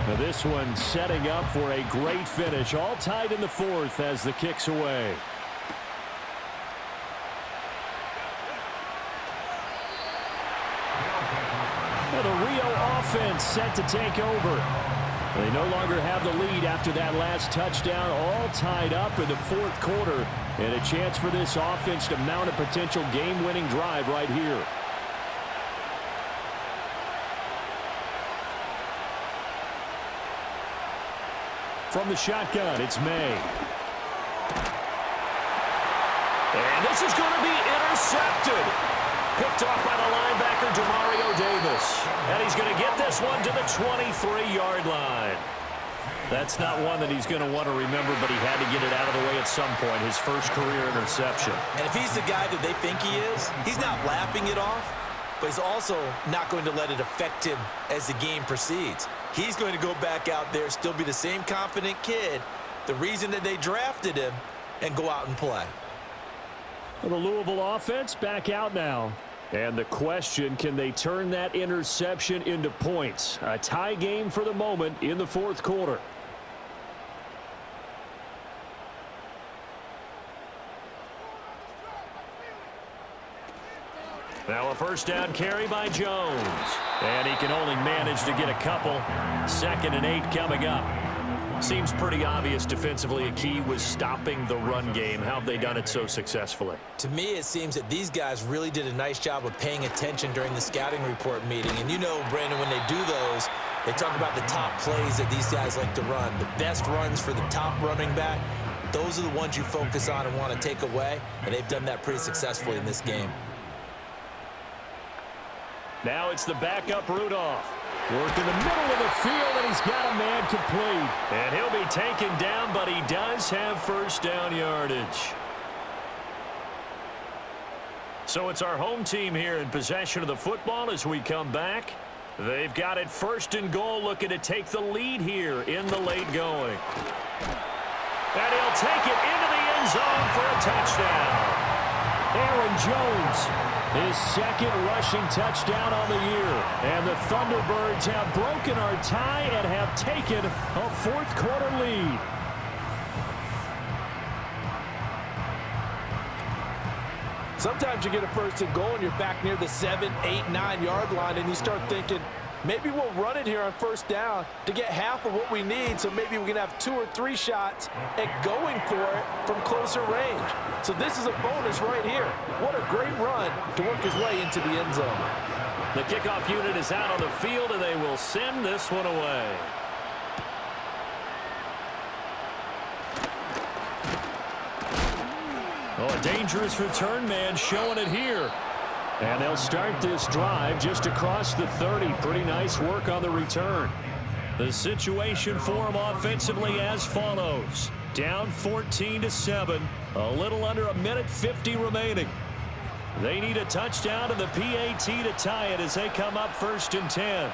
Now this one setting up for a great finish. All tied in the 4th as the kick's away. The Rio offense set to take over. They no longer have the lead after that last touchdown, all tied up in the fourth quarter, and a chance for this offense to mount a potential game-winning drive right here. From the shotgun, it's May. And this is going to be intercepted. Picked off by the linebacker, Demario Davis. And he's going to get this one to the 23-yard line. That's not one that he's going to want to remember, but he had to get it out of the way at some point, his first career interception. And if he's the guy that they think he is, he's not laughing it off, but he's also not going to let it affect him as the game proceeds. He's going to go back out there, still be the same confident kid, the reason that they drafted him, and go out and play. Well, the Louisville offense back out now. And the question, can they turn that interception into points? A tie game for the moment in the fourth quarter. Now a first down carry by Jones. And he can only manage to get a couple. 2nd and 8 coming up. Seems pretty obvious defensively a key was stopping the run game. How have they done it so successfully? To me, it seems that these guys really did a nice job of paying attention during the scouting report meeting. And you know, Brandon, when they do those, they talk about the top plays that these guys like to run. The best runs for the top running back, those are the ones you focus on and want to take away. And they've done that pretty successfully in this game. Now it's the backup Rudolph. Work in the middle of the field, and he's got a man complete. And he'll be taken down, but he does have first down yardage. So it's our home team here in possession of the football as we come back. They've got it 1st and goal, looking to take the lead here in the late going. And he'll take it into the end zone for a touchdown. Aaron Jones, his 2nd rushing touchdown on the year. And the Thunderbirds have broken our tie and have taken a fourth quarter lead. Sometimes you get a 1st and goal and you're back near the 7, 8, 9 yard line and you start thinking, maybe we'll run it here on 1st down to get half of what we need, so maybe we can have 2 or 3 shots at going for it from closer range. So this is a bonus right here. What a great run to work his way into the end zone. The kickoff unit is out on the field, and they will send this one away. Oh, a dangerous return man showing it here. And they'll start this drive just across the 30. Pretty nice work on the return. The situation for them offensively as follows. Down 14-7. A little under a minute 50 remaining. They need a touchdown and the PAT to tie it as they come up 1st and 10.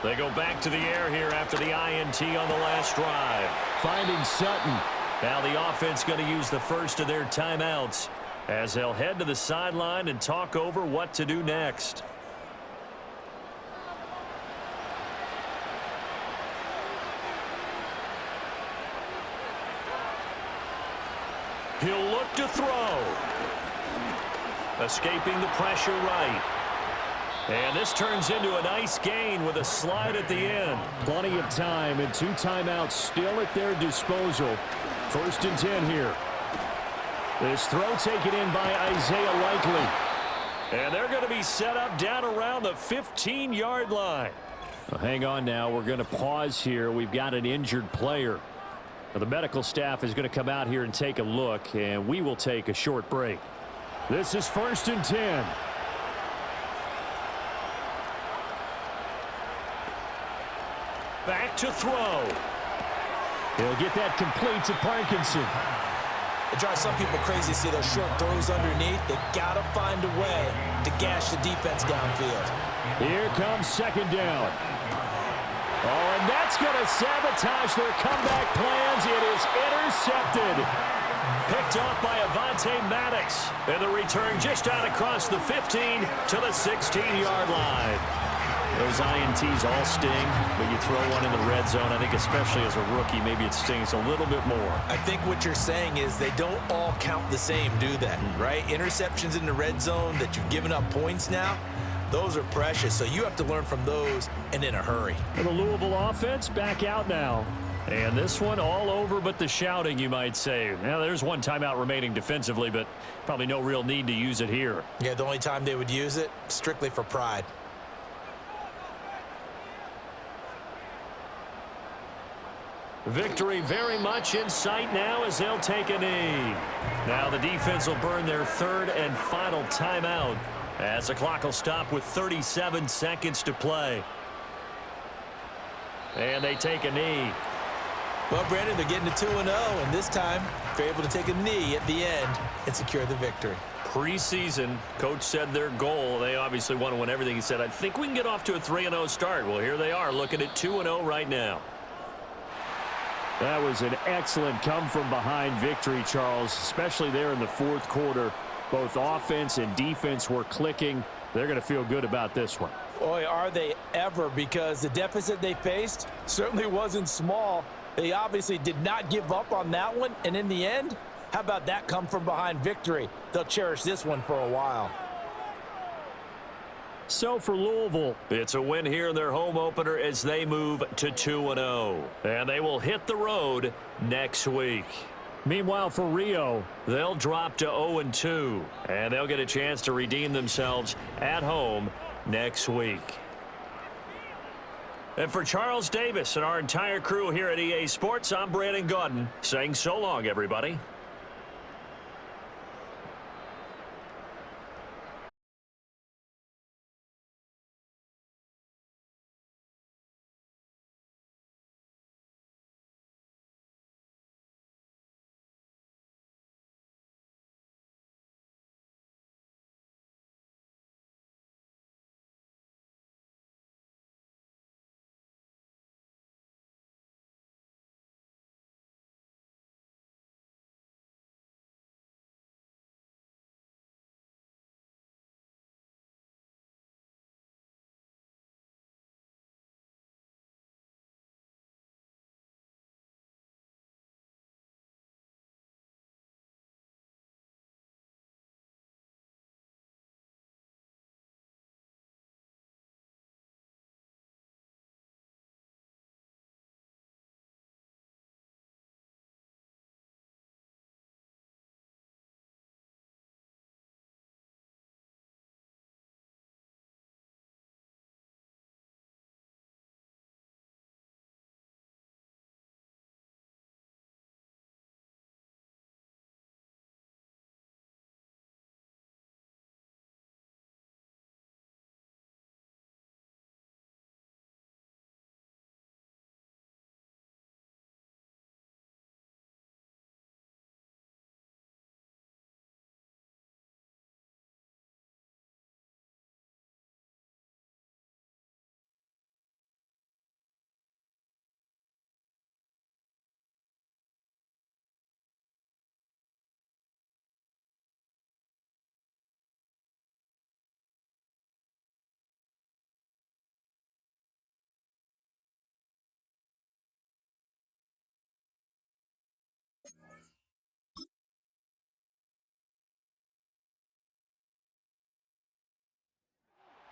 They go back to the air here after the INT on the last drive. Finding Sutton. Now the offense going to use the first of their timeouts as they'll head to the sideline and talk over what to do next. He'll look to throw. Escaping the pressure right. And this turns into a nice gain with a slide at the end. Plenty of time and 2 timeouts still at their disposal. 1st and 10 here. This throw taken in by Isaiah Likely. And they're going to be set up down around the 15-yard line. Well, hang on now. We're going to pause here. We've got an injured player. Now, the medical staff is going to come out here and take a look, and we will take a short break. This is 1st and 10. Back to throw. He'll get that complete to Parkinson. It drives some people crazy to see those short throws underneath. They got to find a way to gash the defense downfield. Here comes 2nd down. Oh, and that's going to sabotage their comeback plans. It is intercepted. Picked off by Avonte Maddox. And the return just out across the 15 to the 16-yard line. Those INTs all sting, but you throw one in the red zone, I think especially as a rookie, maybe it stings a little bit more. I think what you're saying is they don't all count the same, do they? Right? Interceptions in the red zone that you've given up points now, those are precious, so you have to learn from those and in a hurry. And the Louisville offense back out now. And this one all over but the shouting, you might say. Now, there's one timeout remaining defensively, but probably no real need to use it here. Yeah, the only time they would use it, strictly for pride. Victory very much in sight now as they'll take a knee. Now the defense will burn their third and final timeout as the clock will stop with 37 seconds to play. And they take a knee. Well, Brandon, they're getting to 2-0, and this time they're able to take a knee at the end and secure the victory. Preseason, coach said their goal, they obviously want to win everything. He said, I think we can get off to a 3-0 start. Well, here they are looking at 2-0 right now. That was an excellent come-from-behind victory, Charles, especially there in the fourth quarter. Both offense and defense were clicking. They're going to feel good about this one. Boy, are they ever, because the deficit they faced certainly wasn't small. They obviously did not give up on that one, and in the end, how about that come-from-behind victory? They'll cherish this one for a while. So for Louisville, it's a win here in their home opener as they move to 2-0. And they will hit the road next week. Meanwhile, for Rio, they'll drop to 0-2. And they'll get a chance to redeem themselves at home next week. And for Charles Davis and our entire crew here at EA Sports, I'm Brandon Gaudin saying so long, everybody.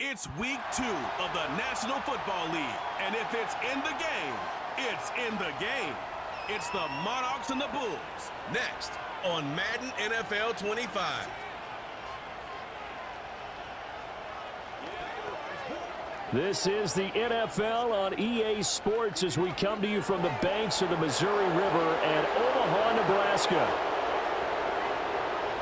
It's week 2 of the National Football League, and if it's in the game, it's in the game. It's the Monarchs and the Bulls, next on Madden NFL 25. This is the NFL on EA Sports as we come to you from the banks of the Missouri River at Omaha, Nebraska.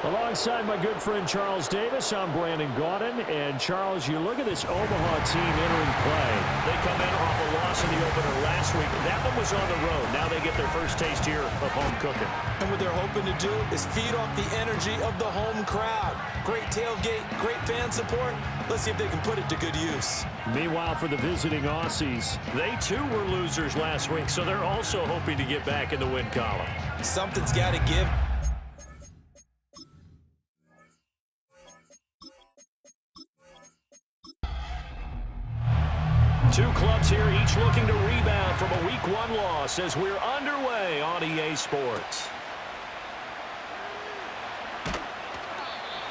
Alongside my good friend Charles Davis, I'm Brandon Gaudin. And Charles, you look at this Omaha team entering play. They come in off a loss in the opener last week. That one was on the road. Now they get their first taste here of home cooking. And what they're hoping to do is feed off the energy of the home crowd. Great tailgate, great fan support. Let's see if they can put it to good use. Meanwhile, for the visiting Aussies, they too were losers last week, so they're also hoping to get back in the win column. Something's got to give. two clubs here, each looking to rebound from a Week 1 loss as we're underway on EA Sports.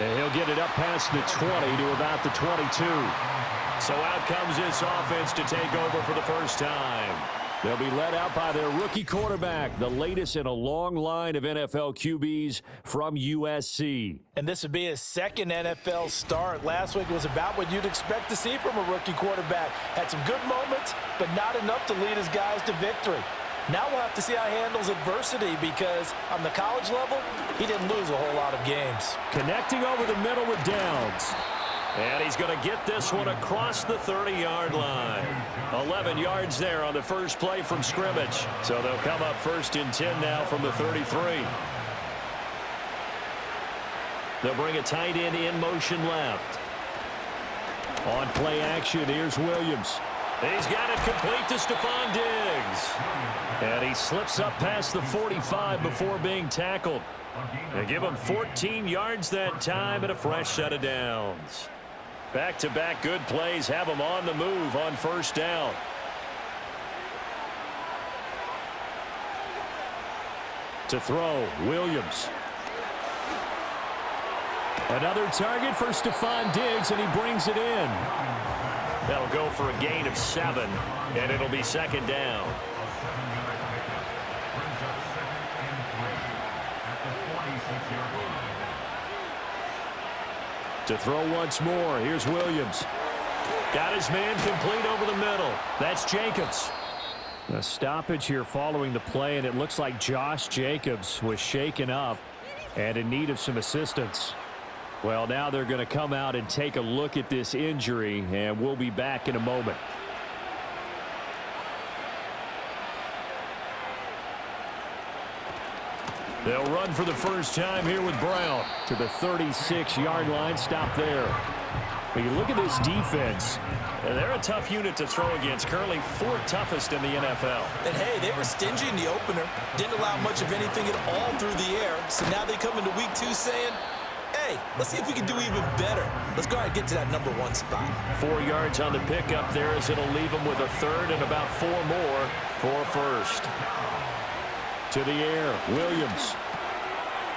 And he'll get it up past the 20 to about the 22. So out comes this offense to take over for the first time. They'll be led out by their rookie quarterback, the latest in a long line of NFL QBs from USC. And this would be his second NFL start. Last week was about what you'd expect to see from a rookie quarterback. Had some good moments, but not enough to lead his guys to victory. Now we'll have to see how he handles adversity because on the college level, he didn't lose a whole lot of games. Connecting over the middle with Downs. And he's going to get this one across the 30-yard line. 11 yards there on the first play from scrimmage. So they'll come up 1st and 10 now from the 33. They'll bring a tight end in motion left. On play action, here's Williams. He's got it complete to Stephon Diggs. And he slips up past the 45 before being tackled. They give him 14 yards that time and a fresh set of downs. Back-to-back good plays have him on the move on first down. To throw, Williams. Another target for Stephon Diggs, and he brings it in. That'll go for a gain of 7, and it'll be 2nd down. To throw once more, here's Williams. Got his man complete over the middle. That's Jacobs. A stoppage here following the play, and it looks like Josh Jacobs was shaken up and in need of some assistance. Well, now they're going to come out and take a look at this injury, and we'll be back in a moment. They'll run for the first time here with Brown to the 36-yard line. Stop there. When you look at this defense, they're a tough unit to throw against. Currently 4th toughest in the NFL. And, hey, they were stingy in the opener. Didn't allow much of anything at all through the air. So now they come into Week 2 saying, hey, let's see if we can do even better. Let's go ahead and get to that number 1 spot. 4 yards on the pickup there as it'll leave them with a 3rd and about 4 more for first. To the air, Williams.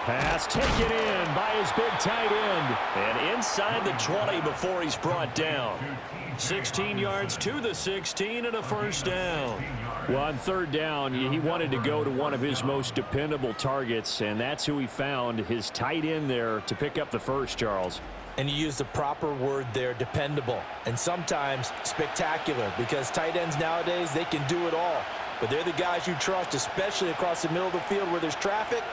Pass taken in by his big tight end. And inside the 20 before he's brought down. 16 yards to the 16 and a first down. Well, on 3rd down, he wanted to go to one of his most dependable targets, and that's who he found, his tight end there to pick up the first, Charles. And you use the proper word there, dependable. And sometimes spectacular, because tight ends nowadays, they can do it all. But they're the guys you trust, especially across the middle of the field where there's traffic.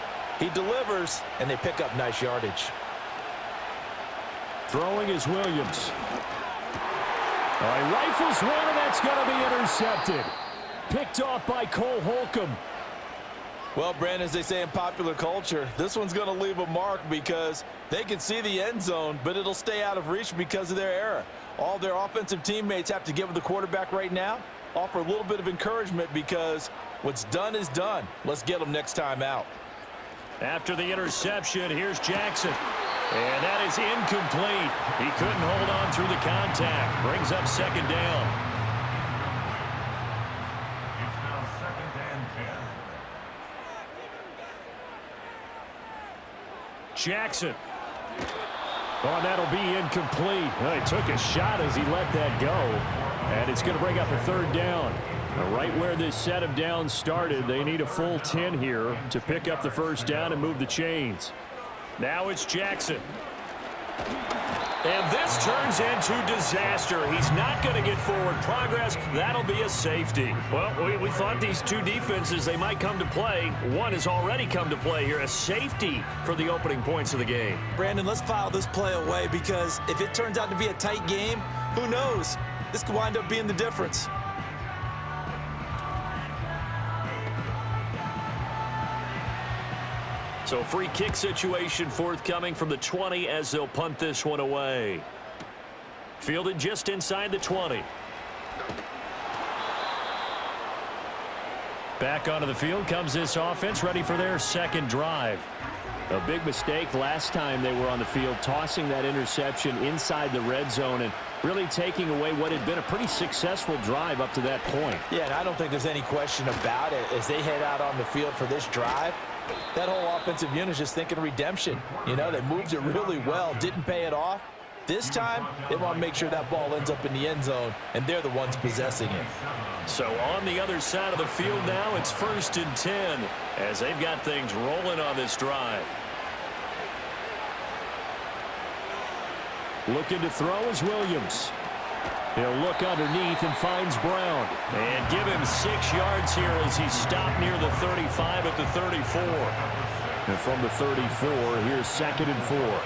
He delivers, and they pick up nice yardage. Throwing is Williams. All right, rifles one, and that's going to be intercepted. Picked off by Cole Holcomb. Well, Brandon, as they say in popular culture, this one's going to leave a mark because they can see the end zone, but it'll stay out of reach because of their error. All their offensive teammates have to give the quarterback right now, offer a little bit of encouragement because what's done is done. Let's get them next time out. After the interception, here's Jackson. And that is incomplete. He couldn't hold on through the contact. Brings up 2nd down. It's now 2nd and 10. Jackson. Oh, that'll be incomplete. Well, he took a shot as he let that go. And it's going to bring up a 3rd down. Right where this set of downs started, they need a full 10 here to pick up the first down and move the chains. Now it's Jackson. And this turns into disaster. He's not going to get forward progress. That'll be a safety. Well, we thought these two defenses, they might come to play. One has already come to play here. A safety for the opening points of the game. Brandon, let's file this play away because if it turns out to be a tight game, who knows? This could wind up being the difference. So free kick situation forthcoming from the 20 as they'll punt this one away. Fielded just inside the 20. Back onto the field comes this offense, ready for their 2nd drive. A big mistake last time they were on the field, tossing that interception inside the red zone, and really taking away what had been a pretty successful drive up to that point. Yeah, and I don't think there's any question about it. As they head out on the field for this drive, that whole offensive unit is just thinking redemption. You know, they moved it really well, didn't pay it off. This time, they want to make sure that ball ends up in the end zone, and they're the ones possessing it. So on the other side of the field now, it's 1st and 10 as they've got things rolling on this drive. Looking to throw is Williams. He'll look underneath and finds Brown. And give him 6 yards here as he stopped near the 35 at the 34. And from the 34, here's 2nd and 4.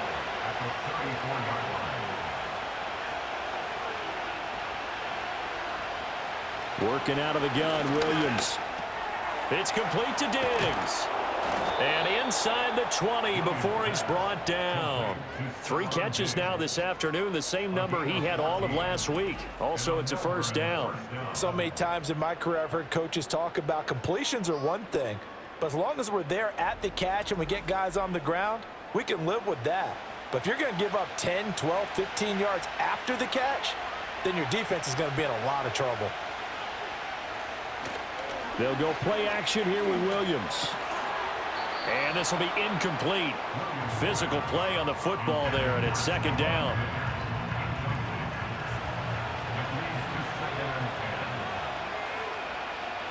Working out of the gun, Williams. It's complete to Diggs. And inside the 20 before he's brought down. 3 catches now this afternoon, the same number he had all of last week. Also, it's a 1st down. So many times in my career, I've heard coaches talk about completions are one thing, but as long as we're there at the catch and we get guys on the ground, we can live with that. But if you're going to give up 10, 12, 15 yards after the catch, then your defense is going to be in a lot of trouble. They'll go play action here with Williams. And this will be incomplete. Physical play on the football there, and it's 2nd down.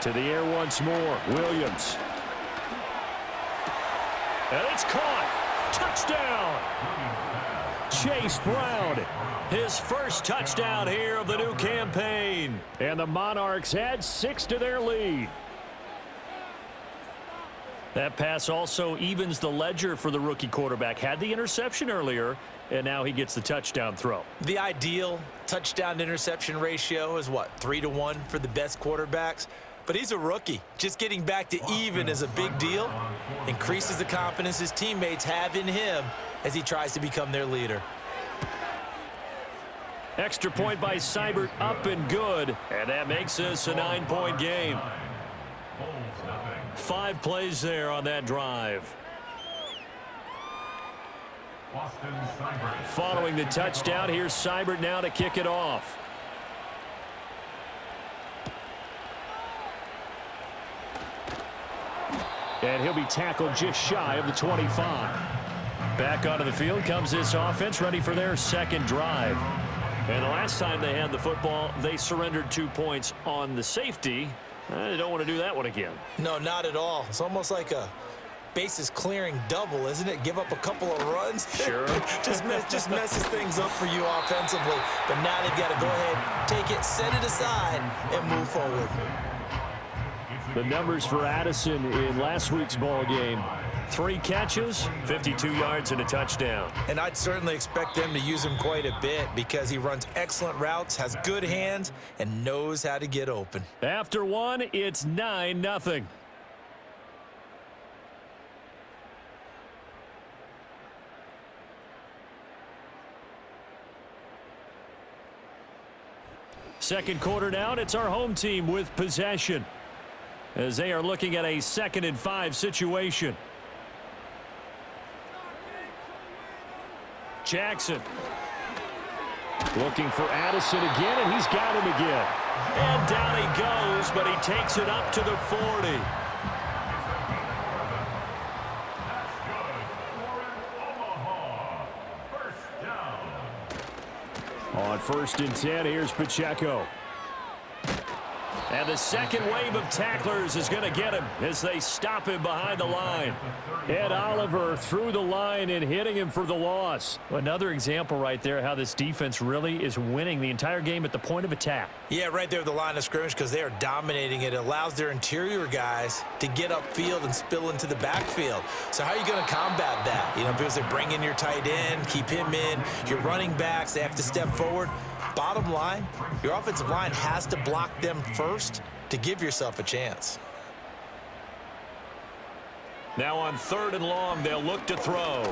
To the air once more, Williams. And it's caught. Touchdown. Chase Brown, his first touchdown here of the new campaign. And the Monarchs add 6 to their lead. That pass also evens the ledger for the rookie quarterback. Had the interception earlier, and now he gets the touchdown throw. The ideal touchdown-interception ratio is, what, 3-to-1 for the best quarterbacks? But he's a rookie. Just getting back to even is a big deal. Increases the confidence his teammates have in him as he tries to become their leader. Extra point by Seibert, up and good. And that makes this a 9-point game. 5 plays there on that drive. Following the touchdown, here's Seibert now to kick it off. And he'll be tackled just shy of the 25. Back onto the field comes this offense, ready for their 2nd drive. And the last time they had the football, they surrendered 2 points on the safety. They don't want to do that one again. No, not at all. It's almost like a bases clearing double, isn't it? Give up a couple of runs. Sure. just messes things up for you offensively. But now they've got to go ahead, take it, set it aside, and move forward. The numbers for Addison in last week's ball game. 3 catches, 52 yards, and a touchdown. And I'd certainly expect them to use him quite a bit because he runs excellent routes, has good hands, and knows how to get open. After 1, it's 9-0. Second quarter down, it's our home team with possession as they are looking at a 2nd and 5 situation. Jackson looking for Addison again, and he's got him again. And down he goes, but he takes it up to the 40. On 1st and 10, here's Pacheco. And the second wave of tacklers is going to get him as they stop him behind the line. Ed Oliver through the line and hitting him for the loss. Another example right there how this defense really is winning the entire game at the point of attack. Yeah, right there at the line of scrimmage because they are dominating it. It allows their interior guys to get upfield and spill into the backfield. So how are you going to combat that? You know, because they bring in your tight end, keep him in. Your running backs, they have to step forward. Bottom line, your offensive line has to block them first to give yourself a chance. Now on 3rd and long, they'll look to throw.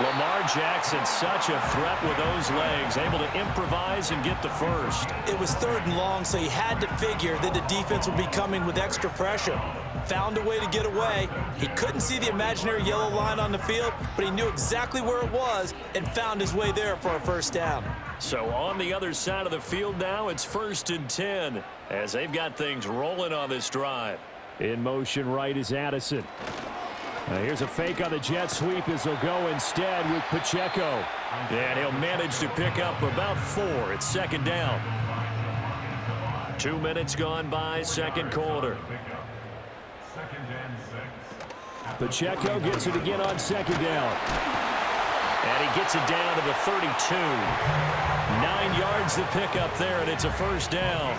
Lamar Jackson, such a threat with those legs, able to improvise and get the first. It was 3rd and long, so he had to figure that the defense would be coming with extra pressure. Found a way to get away. He couldn't see the imaginary yellow line on the field, but he knew exactly where it was and found his way there for a first down. So on the other side of the field now, it's 1st and 10 as they've got things rolling on this drive. In motion right is Addison. Now here's a fake on the jet sweep as they'll go instead with Pacheco. And he'll manage to pick up about 4. It's 2nd down. 2 minutes gone by, 2nd quarter. Pacheco gets it again on 2nd down. And he gets it down to the 32. 9 yards to pick up there, and it's a 1st down.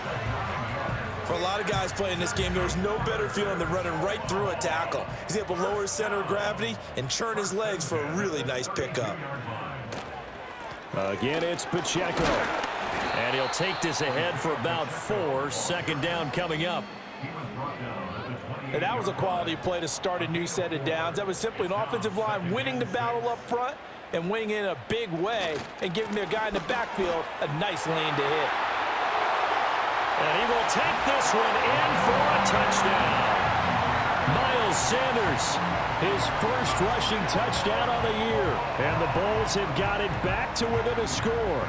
For a lot of guys playing this game, there's no better feeling than running right through a tackle. He's able to lower his center of gravity and churn his legs for a really nice pickup. Again, it's Pacheco. And he'll take this ahead for about 4. 2nd down coming up. And that was a quality play to start a new set of downs. That was simply an offensive line winning the battle up front and winning in a big way and giving their guy in the backfield a nice lane to hit. And he will take this one in for a touchdown. Miles Sanders, his first rushing touchdown on the year. And the Bulls have got it back to within a score.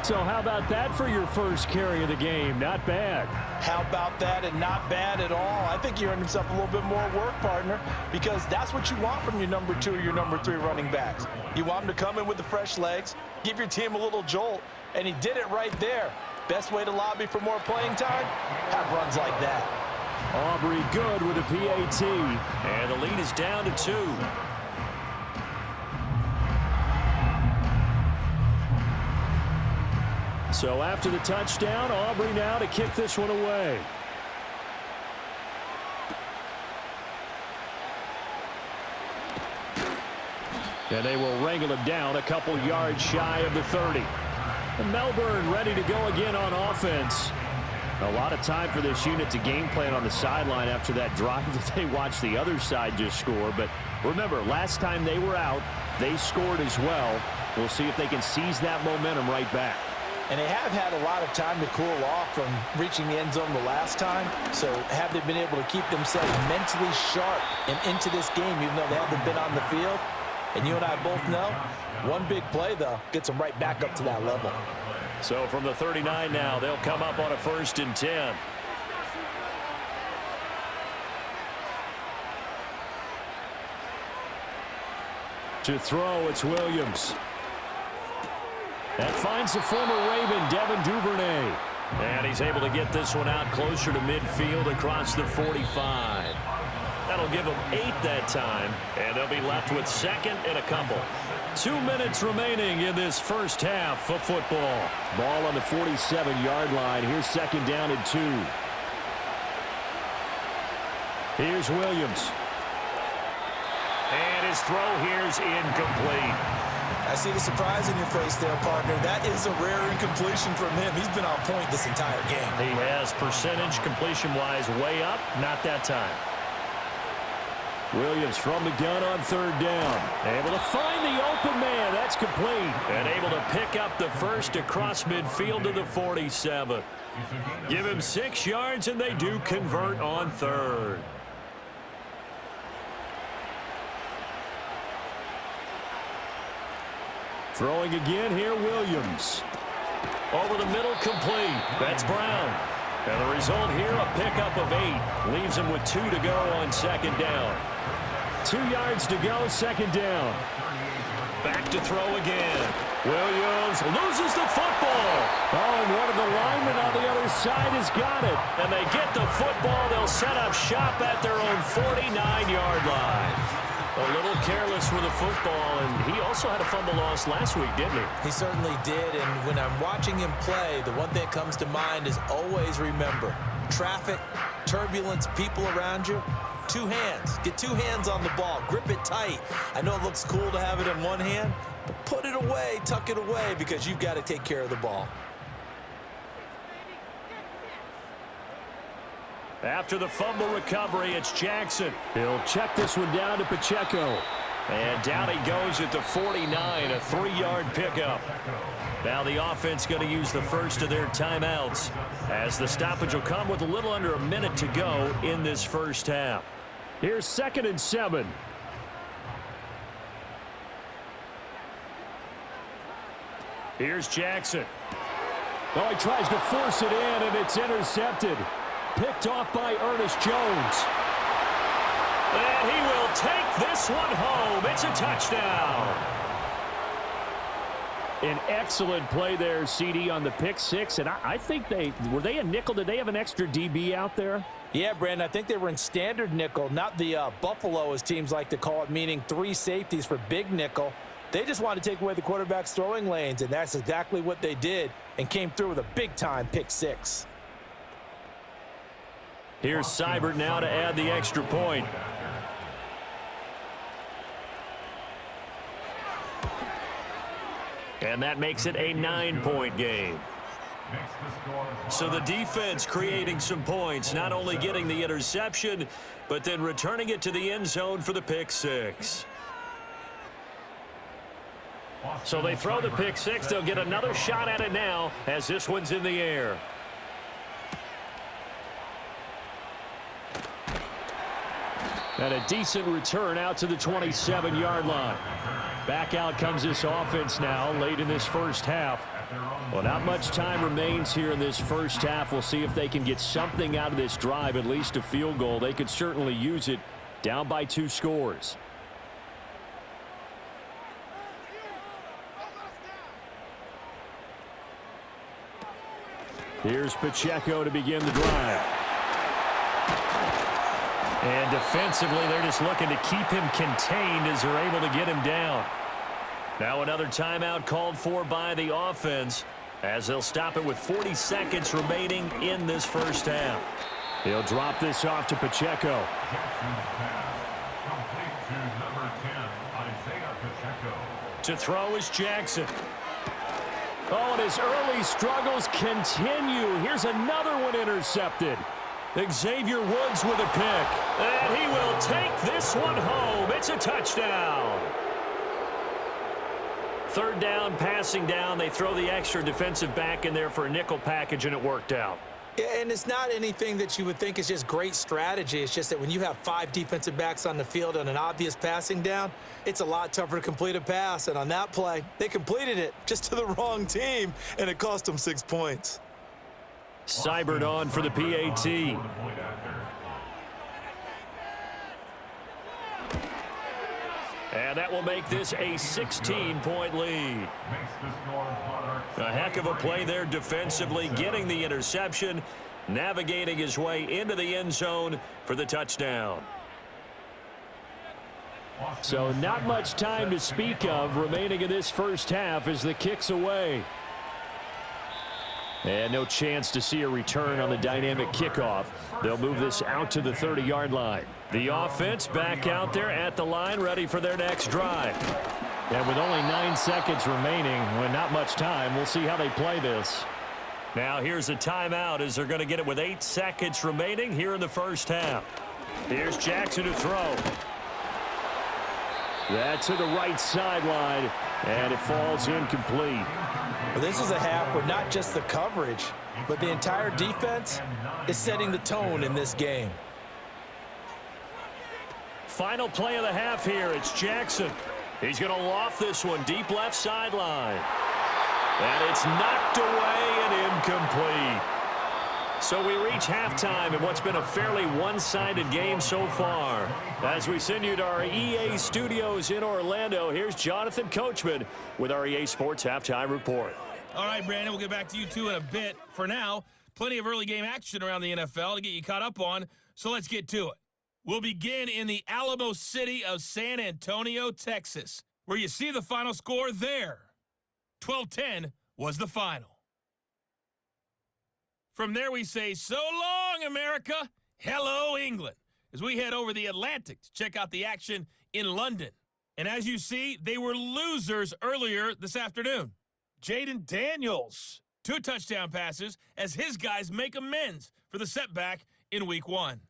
So how about that for your first carry of the game? Not bad. How about that, and not bad at all. I think he earned himself a little bit more work, partner, because that's what you want from your number 2 or your number 3 running backs. You want him to come in with the fresh legs, give your team a little jolt, and he did it right there. Best way to lobby for more playing time? Have runs like that. Aubrey good with a PAT. And the lead is down to 2. So after the touchdown, Aubrey now to kick this one away. And they will wrangle him down a couple yards shy of the 30. And Melbourne ready to go again on offense. A lot of time for this unit to game plan on the sideline after that drive that they watched the other side just score. But remember, last time they were out, they scored as well. We'll see if they can seize that momentum right back. And they have had a lot of time to cool off from reaching the end zone the last time. So have they been able to keep themselves mentally sharp and into this game, even though they haven't been on the field? And you and I both know, one big play, though, gets them right back up to that level. So from the 39 now, they'll come up on a 1st and 10. To throw, it's Williams. That finds the former Raven, Devin Duvernay. And he's able to get this one out closer to midfield across the 45. That'll give them 8 that time, and they'll be left with 2nd and a couple. 2 minutes remaining in this first half of football. Ball on the 47-yard line. Here's 2nd down and 2. Here's Williams. And his throw here's incomplete. I see the surprise in your face there, partner. That is a rare incompletion from him. He's been on point this entire game. He has percentage completion-wise way up. Not that time. Williams from the gun on 3rd down. Able to find the open man. That's complete. And able to pick up the first across midfield to the 47. Give him 6 yards, and they do convert on 3rd. Throwing again here, Williams. Over the middle, complete. That's Brown. And the result here, a pickup of 8. Leaves him with 2 to go on 2nd down. 2 yards to go, 2nd down. Back to throw again. Williams loses the football. Oh, and one of the linemen on the other side has got it. And they get the football. They'll set up shop at their own 49-yard line. A little careless with the football, and he also had a fumble loss last week, didn't he? He certainly did, and when I'm watching him play, the one thing that comes to mind is always remember, traffic, turbulence, people around you, 2 hands. Get 2 hands on the ball. Grip it tight. I know it looks cool to have it in one hand, but put it away, tuck it away, because you've got to take care of the ball. After the fumble recovery, it's Jackson. He'll check this one down to Pacheco. And down he goes at the 49, a 3-yard pickup. Now the offense going to use the first of their timeouts as the stoppage will come with a little under a minute to go in this first half. Here's 2nd and 7. Here's Jackson. Oh, he tries to force it in, and it's intercepted. Picked off by Ernest Jones. And he will take this one home. It's a touchdown. An excellent play there, CD, on the pick six. And I think were they a nickel? Did they have an extra DB out there? Yeah, Brandon, I think they were in standard nickel, not the Buffalo, as teams like to call it, meaning 3 safeties for big nickel. They just wanted to take away the quarterback's throwing lanes, and that's exactly what they did and came through with a big-time pick six. Here's Seibert now to add the extra point. And that makes it a 9-point game. So the defense creating some points, not only getting the interception, but then returning it to the end zone for the pick six. So they throw the pick six. They'll get another shot at it now as this one's in the air. And a decent return out to the 27-yard line. Back out comes this offense now late in this first half. Well, not much time remains here in this first half. We'll see if they can get something out of this drive, at least a field goal. They could certainly use it, down by 2 scores. Here's Pacheco to begin the drive. And defensively, they're just looking to keep him contained as they're able to get him down. Now another timeout called for by the offense as they'll stop it with 40 seconds remaining in this first half. He'll drop this off to Pacheco. To throw is Jackson. Oh, and his early struggles continue. Here's another one intercepted. Xavier Woods with a pick. And he will take this one home. It's a touchdown. 3rd down, passing down. They throw the extra defensive back in there for a nickel package, and it worked out. Yeah, and it's not anything that you would think is just great strategy. It's just that when you have 5 defensive backs on the field on an obvious passing down, it's a lot tougher to complete a pass. And on that play, they completed it just to the wrong team, and it cost them 6 points. Seibert on for the PAT. And that will make this a 16-point lead. A heck of a play there defensively, getting the interception, navigating his way into the end zone for the touchdown. So not much time to speak of remaining in this first half as the kick's away. And no chance to see a return on the dynamic kickoff. They'll move this out to the 30-yard line. The offense back out there at the line, ready for their next drive. And with only 9 seconds remaining, when not much time, we'll see how they play this. Now here's a timeout as they're going to get it with 8 seconds remaining here in the first half. Here's Jackson to throw. That's to the right sideline, and it falls incomplete. Well, this is a half where not just the coverage, but the entire defense is setting the tone in this game. Final play of the half here. It's Jackson. He's going to loft this one deep left sideline. And it's knocked away and incomplete. So we reach halftime in what's been a fairly one-sided game so far. As we send you to our EA studios in Orlando, here's Jonathan Coachman with our EA Sports Halftime Report. All right, Brandon, we'll get back to you two in a bit. For now, plenty of early game action around the NFL to get you caught up on, so let's get to it. We'll begin in the Alamo City of San Antonio, Texas, where you see the final score there. 12-10 was the final. From there, we say, so long, America. Hello, England, as we head over the Atlantic to check out the action in London. And as you see, they were losers earlier this afternoon. Jaden Daniels, 2 touchdown passes as his guys make amends for the setback in Week 1.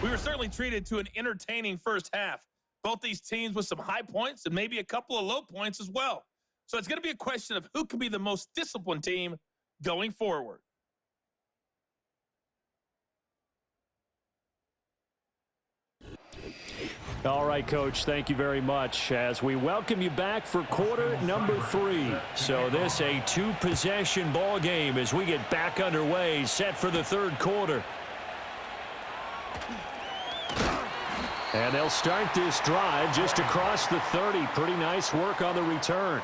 We were certainly treated to an entertaining first half. Both these teams with some high points and maybe a couple of low points as well. So it's going to be a question of who can be the most disciplined team going forward. All right, Coach, thank you very much as we welcome you back for quarter number 3. So this a 2-possession ball game as we get back underway, set for the third quarter. And they'll start this drive just across the 30. Pretty nice work on the return.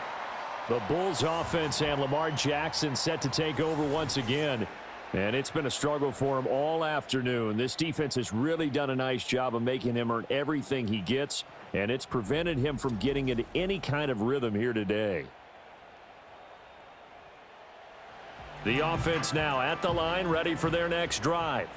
The Bulls offense and Lamar Jackson set to take over once again. And it's been a struggle for him all afternoon. This defense has really done a nice job of making him earn everything he gets, and it's prevented him from getting into any kind of rhythm here today. The offense now at the line, ready for their next drive.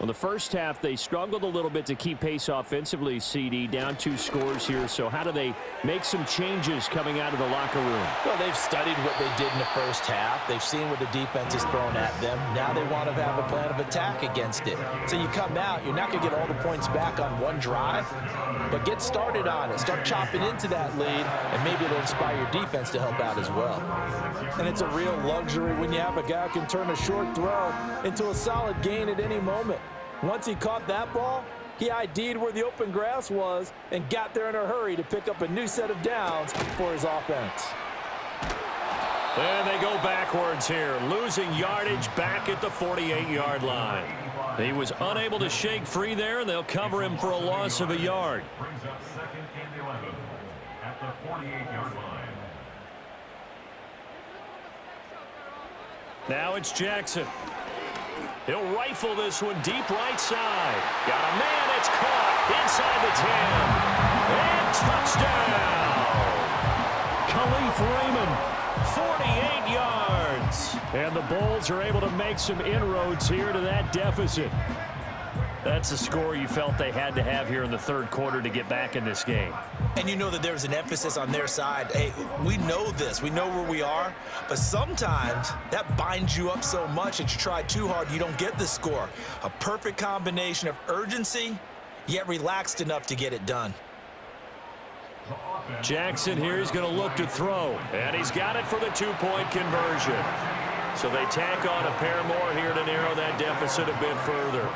Well, the first half, they struggled a little bit to keep pace offensively, CD, down 2 scores here. So how do they make some changes coming out of the locker room? Well, they've studied what they did in the first half. They've seen what the defense is throwing at them. Now they want to have a plan of attack against it. So you come out, you're not going to get all the points back on one drive, but get started on it. Start chopping into that lead, and maybe it'll inspire your defense to help out as well. And it's a real luxury when you have a guy who can turn a short throw into a solid gain at any moment. Once he caught that ball, he ID'd where the open grass was and got there in a hurry to pick up a new set of downs for his offense. And they go backwards here, losing yardage back at the 48-yard line. He was unable to shake free there, and they'll cover him for a loss of a yard. Brings up 2nd and 11 at the 48-yard line. Now it's Jackson. He'll rifle this one deep right side. Got a man, it's caught inside the 10. And touchdown! Khalif Raymond, 48 yards. And the Bulls are able to make some inroads here to that deficit. That's a score you felt they had to have here in the third quarter to get back in this game. And you know that there's an emphasis on their side. Hey, we know this. We know where we are. But sometimes that binds you up so much that you try too hard, you don't get the score. A perfect combination of urgency, yet relaxed enough to get it done. Jackson here is going to look to throw. And he's got it for the 2-point conversion. So they tack on a pair more here to narrow that deficit a bit further.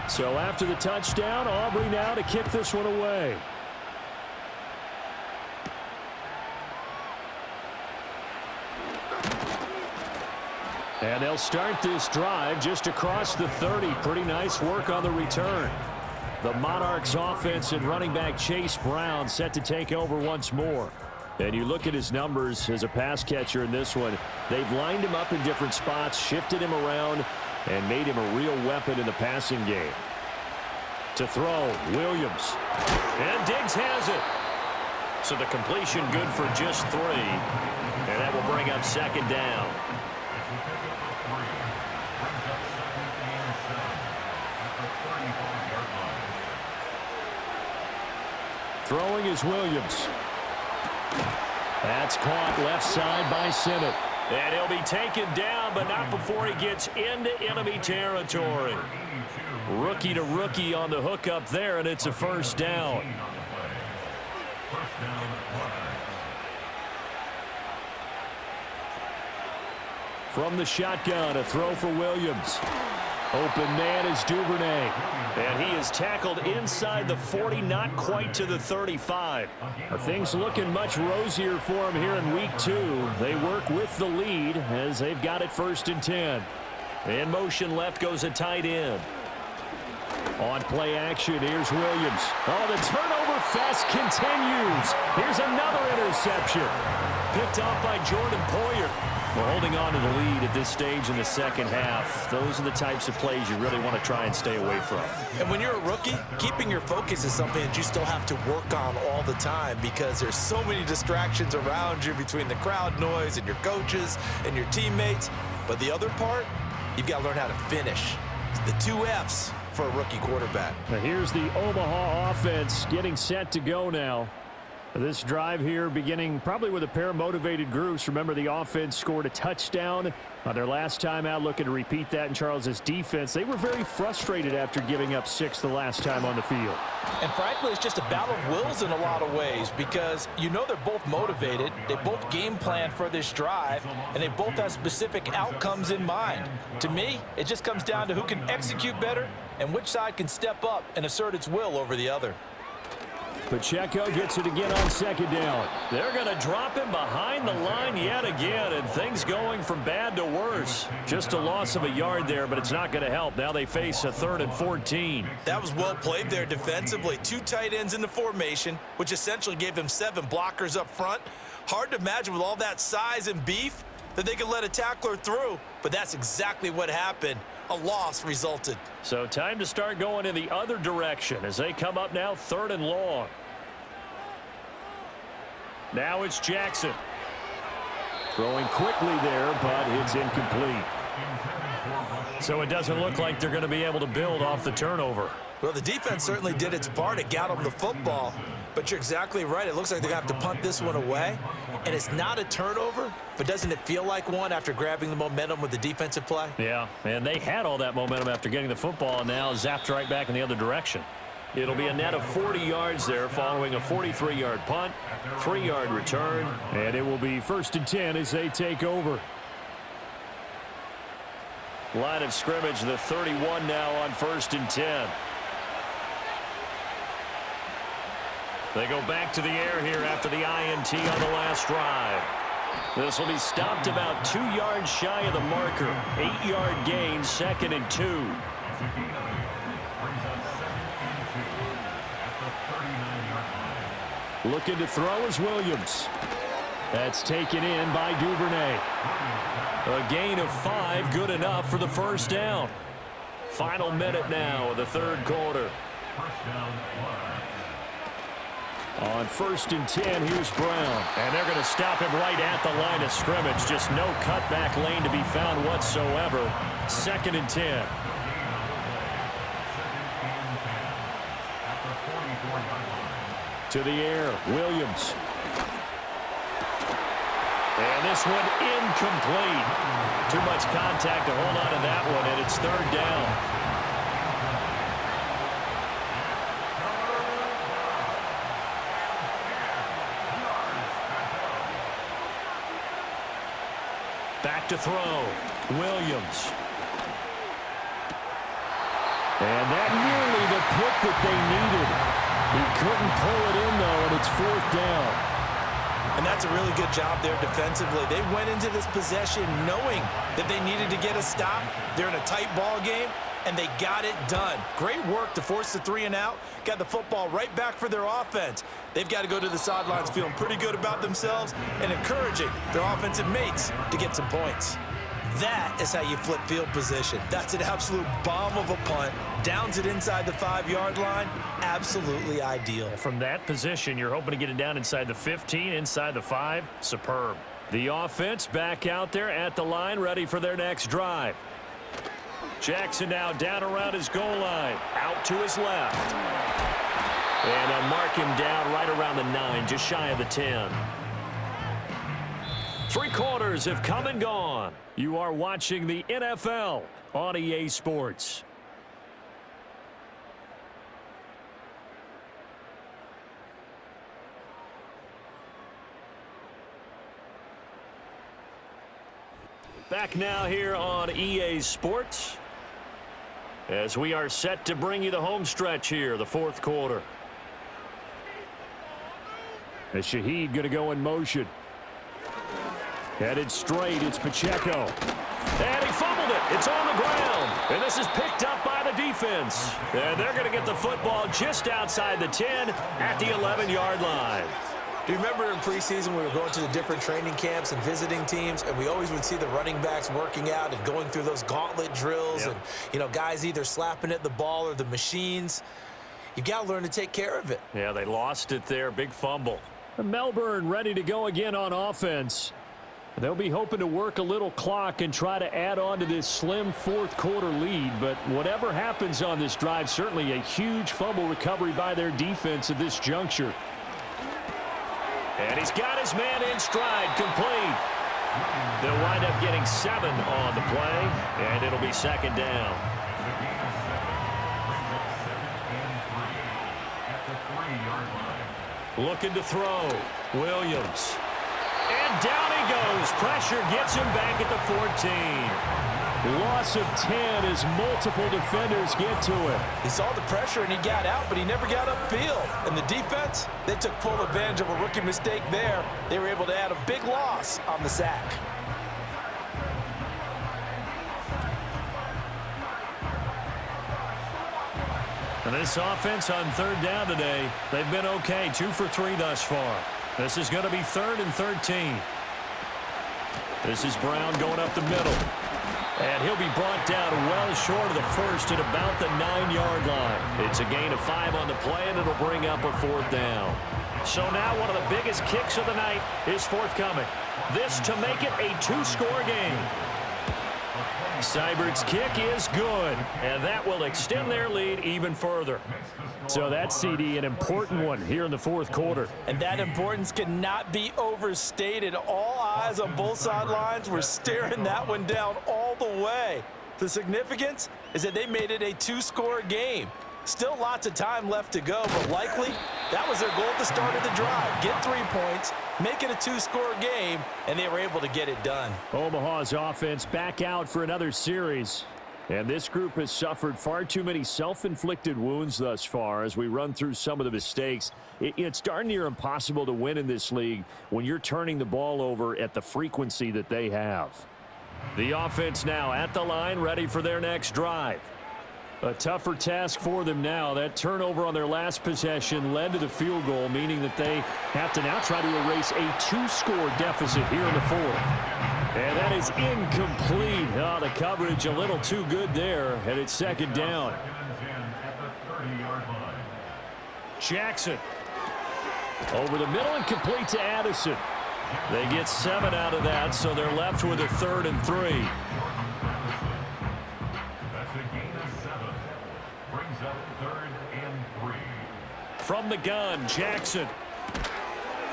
So after the touchdown, Aubrey now to kick this one away. And they'll start this drive just across the 30. Pretty nice work on the return. The Monarchs offense and running back Chase Brown set to take over once more. And you look at his numbers as a pass catcher in this one. They've lined him up in different spots, shifted him around, and made him a real weapon in the passing game. To throw, Williams. And Diggs has it. So the completion good for just 3. And that will bring up 2nd down. Throwing is Williams. That's caught left side by Sinnott. And he'll be taken down, but not before he gets into enemy territory. Rookie to rookie on the hookup there, and it's a first down. From the shotgun, a throw for Williams. Open man is Duvernay. And he is tackled inside the 40, not quite to the 35. Things looking much rosier for him here in week 2. They work with the lead as they've got it 1st and 10. In motion left goes a tight end. On play action, here's Williams. Oh, the turnover fest continues. Here's another interception. picked off by Jordan Poyer. Well, holding on to the lead at this stage in the second half, those are the types of plays you really want to try and stay away from. And when you're a rookie, keeping your focus is something that you still have to work on all the time because there's so many distractions around you between the crowd noise and your coaches and your teammates. But the other part, you've got to learn how to finish. It's the 2 F's for a rookie quarterback. Now here's the Omaha offense getting set to go now. This drive here beginning probably with a pair of motivated groups. Remember, the offense scored a touchdown on their last time out, looking to repeat that in Charles's defense. They were very frustrated after giving up 6 the last time on the field. And frankly, it's just a battle of wills in a lot of ways because you know they're both motivated. They both game plan for this drive, and they both have specific outcomes in mind. To me, it just comes down to who can execute better and which side can step up and assert its will over the other. Pacheco gets it again on second down. They're going to drop him behind the line yet again, and things going from bad to worse. Just a loss of a yard there, but it's not going to help. Now they face a 3rd and 14. That was well played there defensively. 2 tight ends in the formation, which essentially gave them 7 blockers up front. Hard to imagine with all that size and beef that they could let a tackler through, but that's exactly what happened. A loss resulted. So time to start going in the other direction as they come up now 3rd and long. Now it's Jackson. Throwing quickly there, but it's incomplete. So it doesn't look like they're going to be able to build off the turnover. Well, the defense certainly did its part to get them the football, but you're exactly right. It looks like they're going to have to punt this one away, and it's not a turnover, but doesn't it feel like one after grabbing the momentum with the defensive play? Yeah, and they had all that momentum after getting the football, and now zapped right back in the other direction. It'll be a net of 40 yards there following a 43-yard punt, 3-yard return, and it will be 1st and 10 as they take over. Line of scrimmage, the 31 now on 1st and 10. They go back to the air here after the INT on the last drive. This will be stopped about 2 yards shy of the marker. 8-yard gain, 2nd and 2. Looking to throw is Williams. That's taken in by Duvernay. A gain of 5, good enough for the 1st down. Final minute now of the 3rd quarter. On 1st and 10, here's Brown. And they're going to stop him right at the line of scrimmage. Just no cutback lane to be found whatsoever. 2nd and 10. To the air, Williams. And this one incomplete. Too much contact to hold on to that one, and it's 3rd down. Back to throw, Williams. And that nearly the pick that they needed. He couldn't pull it in, though, and it's 4th down. And that's a really good job there defensively. They went into this possession knowing that they needed to get a stop. They're in a tight ball game, and they got it done. Great work to force the 3 and out. Got the football right back for their offense. They've got to go to the sidelines feeling pretty good about themselves and encouraging their offensive mates to get some points. That is how you flip field position. That's an absolute bomb of a punt. Downs it inside the 5-yard line. Absolutely ideal. From that position, you're hoping to get it down inside the 15, inside the 5. Superb. The offense back out there at the line, ready for their next drive. Jackson now down around his goal line. Out to his left. And they'll mark him down right around the 9, just shy of the 10. 3 quarters have come and gone. You are watching the NFL on EA Sports. Back now here on EA Sports as we are set to bring you the home stretch here, the 4th quarter. As Shaheed going to go in motion. Headed straight, it's Pacheco. And he fumbled it. It's on the ground. And this is picked up by the defense. And they're going to get the football just outside the 10 at the 11-yard line. Do you remember in preseason we were going to the different training camps and visiting teams, and we always would see the running backs working out and going through those gauntlet drills and, you know, guys either slapping at the ball or the machines. You've got to learn to take care of it. Yeah, they lost it there. Big fumble. Melbourne ready to go again on offense. They'll be hoping to work a little clock and try to add on to this slim fourth quarter lead. But whatever happens on this drive, certainly a huge fumble recovery by their defense at this juncture. And he's got his man in stride, complete. They'll wind up getting 7 on the play, and it'll be second down. Looking to throw. Williams. And down he goes. Pressure gets him back at the 14. Loss of 10 as multiple defenders get to him. He saw the pressure and he got out, but he never got upfield. And the defense, they took full advantage of a rookie mistake there. They were able to add a big loss on the sack. And this offense on third down today, they've been okay. 2 for 3 thus far. This is going to be 3rd and 13. This is Brown going up the middle. And he'll be brought down well short of the first at about the 9-yard line. It's a gain of 5 on the play, and it'll bring up a 4th down. So now one of the biggest kicks of the night is forthcoming. This to make it a 2-score game. Seibert's kick is good, and that will extend their lead even further. So that's, CD, an important one here in the fourth quarter. And that importance cannot be overstated. All eyes on both sidelines were staring that one down all the way. The significance is that they made it a 2-score game. Still lots of time left to go, but likely that was their goal at the start of the drive. Get 3 points, make it a 2-score game, and they were able to get it done. Omaha's offense back out for another series. And this group has suffered far too many self-inflicted wounds thus far as we run through some of the mistakes. It's darn near impossible to win in this league when you're turning the ball over at the frequency that they have. The offense now at the line, ready for their next drive. A tougher task for them now. That turnover on their last possession led to the field goal, meaning that they have to now try to erase a 2-score deficit here in the fourth. And that is incomplete. Oh, the coverage a little too good there, and it's second down. Jackson. Over the middle and complete to Addison. They get 7 out of that, so they're left with a 3rd and 3. From the gun, Jackson.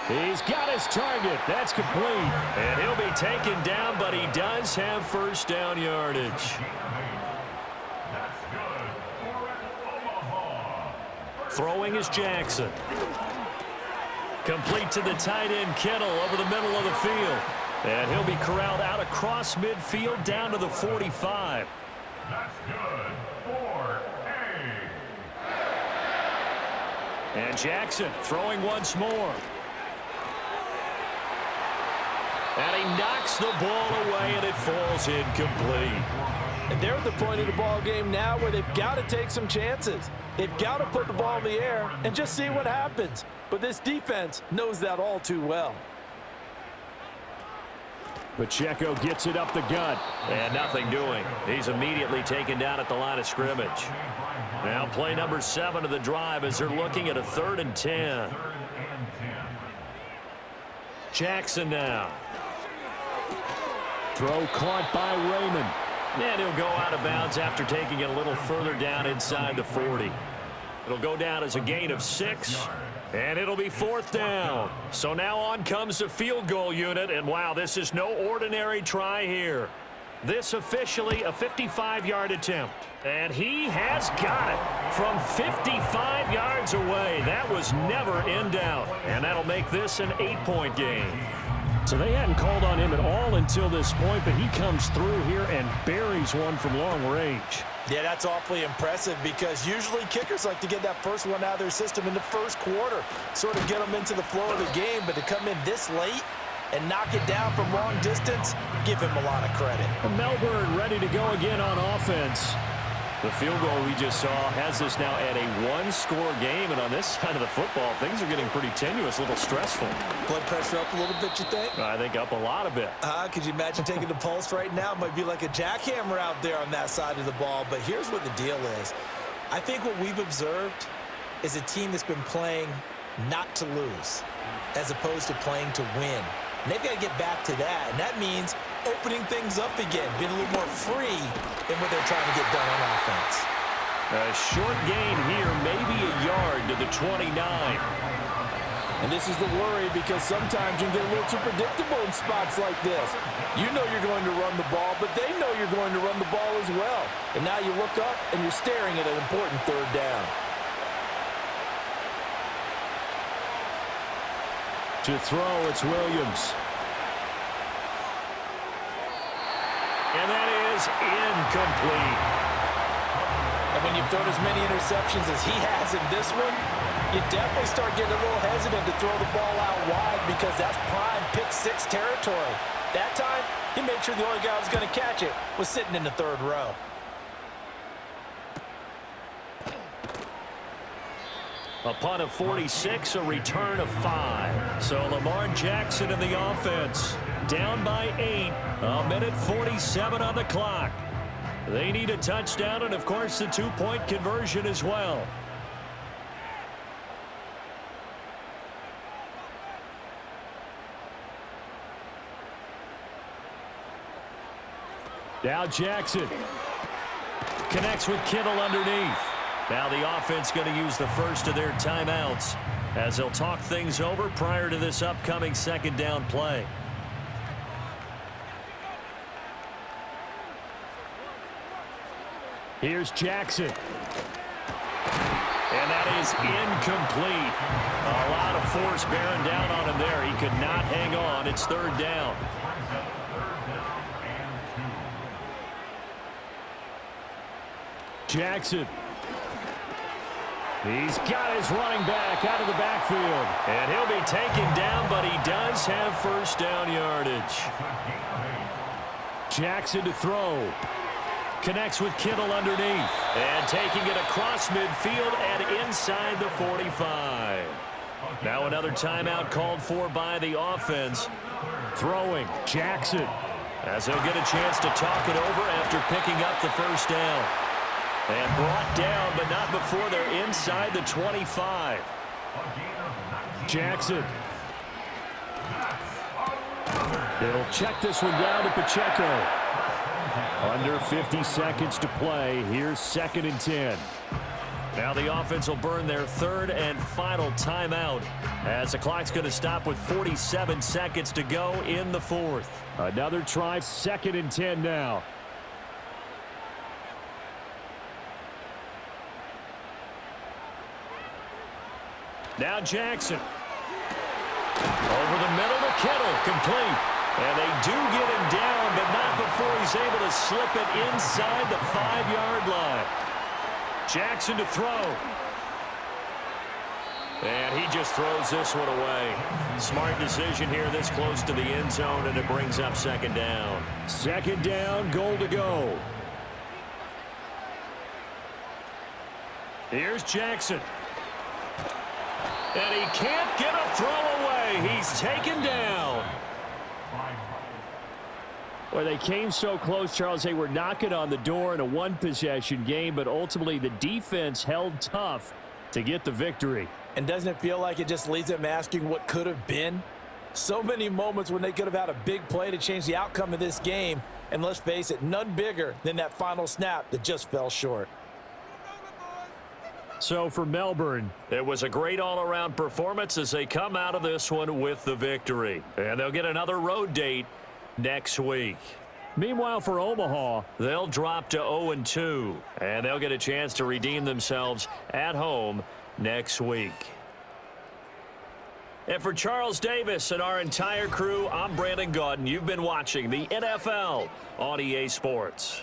He's got his target. That's complete. And he'll be taken down, but he does have first down yardage. Throwing is Jackson. Complete to the tight end, Kittle, over the middle of the field. And he'll be corralled out across midfield down to the 45. That's good for A. And Jackson throwing once more. And he knocks the ball away, and it falls incomplete. And they're at the point of the ball game now where they've got to take some chances. They've got to put the ball in the air and just see what happens. But this defense knows that all too well. Pacheco gets it up the gut. And nothing doing. He's immediately taken down at the line of scrimmage. Now play number 7 of the drive as they're looking at a 3rd and 10. Jackson now. Throw caught by Raymond. And he'll go out of bounds after taking it a little further down inside the 40. It'll go down as a gain of 6. And it'll be 4th down. So now on comes the field goal unit. And wow, this is no ordinary try here. This officially a 55-yard attempt. And he has got it from 55 yards away. That was never in doubt. And that'll make this an 8-point game. So they hadn't called on him at all until this point, but he comes through here and buries one from long range. Yeah, that's awfully impressive because usually kickers like to get that first one out of their system in the first quarter, sort of get them into the flow of the game, but to come in this late and knock it down from long distance, give him a lot of credit. Melbourne ready to go again on offense. The field goal we just saw has us now at a one-score game, and on this side of the football, things are getting pretty tenuous, a little stressful. Blood pressure up a little bit, you think? I think up a lot of it. Could you imagine taking the pulse right now? It might be like a jackhammer out there on that side of the ball, but here's what the deal is. I think what we've observed is a team that's been playing not to lose as opposed to playing to win. And they've got to get back to that, and that means opening things up again, being a little more free in what they're trying to get done on offense. A short gain here, maybe a yard to the 29. And this is the worry because sometimes you can get a little too predictable in spots like this. You know you're going to run the ball, but they know you're going to run the ball as well. And now you look up and you're staring at an important third down. To throw, it's Williams. And that is incomplete. And when you've thrown as many interceptions as he has in this one, you definitely start getting a little hesitant to throw the ball out wide because that's prime pick-6 territory. That time, he made sure the only guy who was going to catch it was sitting in the third row. A punt of 46, a return of 5. So Lamar Jackson in the offense. Down by 8. A minute 47 on the clock. They need a touchdown and, of course, the 2-point conversion as well. Now Jackson connects with Kittle underneath. Now the offense going to use the first of their timeouts as they'll talk things over prior to this upcoming second down play. Here's Jackson. And that is incomplete. A lot of force bearing down on him there. He could not hang on. It's third down. Jackson. He's got his running back out of the backfield. And he'll be taken down, but he does have first down yardage. Jackson to throw. Connects with Kittle underneath. And taking it across midfield and inside the 45. Now another timeout called for by the offense. Throwing. Jackson. As they'll get a chance to talk it over after picking up the first down. And brought down, but not before they're inside the 25. Jackson. They'll check this one down to Pacheco. Under 50 seconds to play. Here's 2nd and 10. Now the offense will burn their third and final timeout as the clock's going to stop with 47 seconds to go in the fourth. Another try, 2nd and 10 now. Now Jackson. Over the middle to Kittle. Complete. And they do get him down, but not before he's able to slip it inside the 5-yard line. Jackson to throw. And he just throws this one away. Smart decision here this close to the end zone, and it brings up 2nd down. 2nd down, goal to go. Here's Jackson. And he can't get a throw away. He's taken down. Well, they came so close, Charles. They were knocking on the door in a one-possession game, but ultimately the defense held tough to get the victory. And doesn't it feel like it just leaves them asking what could have been? So many moments when they could have had a big play to change the outcome of this game. And let's face it, none bigger than that final snap that just fell short. So for Melbourne, it was a great all-around performance as they come out of this one with the victory. And they'll get another road date next week. Meanwhile, for Omaha, they'll drop to 0-2, and they'll get a chance to redeem themselves at home next week. And for Charles Davis and our entire crew, I'm Brandon Gaudin. You've been watching the NFL on EA Sports.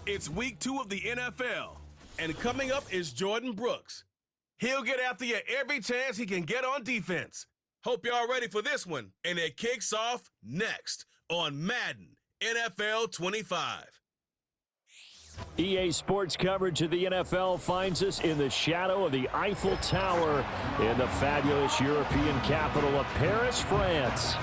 It's week 2 of the NFL, and coming up is Jordan Brooks. He'll get after you every chance he can get on defense. Hope y'all ready for this one, and it kicks off next on Madden NFL 25. EA Sports coverage of the NFL finds us in the shadow of the Eiffel Tower in the fabulous European capital of Paris, France.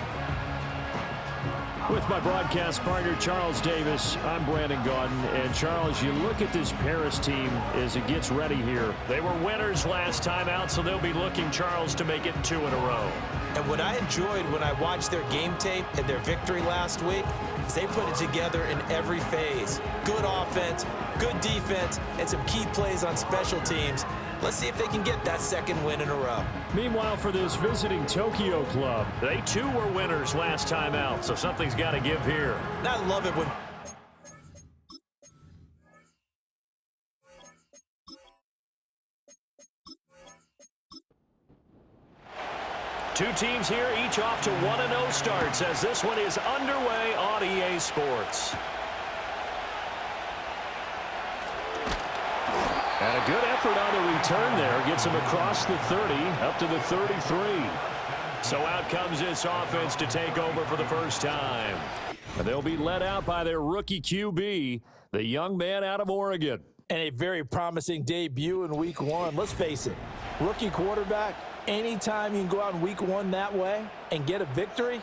With my broadcast partner, Charles Davis, I'm Brandon Gaudin. And, Charles, you look at this Paris team as it gets ready here. They were winners last time out, so they'll be looking, Charles, to make it 2 in a row. And what I enjoyed when I watched their game tape and their victory last week is they put it together in every phase. Good offense, good defense, and some key plays on special teams. Let's see if they can get that 2nd win in a row. Meanwhile, for this visiting Tokyo club, they too were winners last time out, so something's got to give here. And I love it when... Two teams here, each off to 1-0 starts as this one is underway on EA Sports. And a good effort on the return there. Gets him across the 30, up to the 33. So out comes this offense to take over for the first time. And they'll be led out by their rookie QB, the young man out of Oregon. And a very promising debut in week 1. Let's face it, rookie quarterback, anytime you can go out in week 1 that way and get a victory,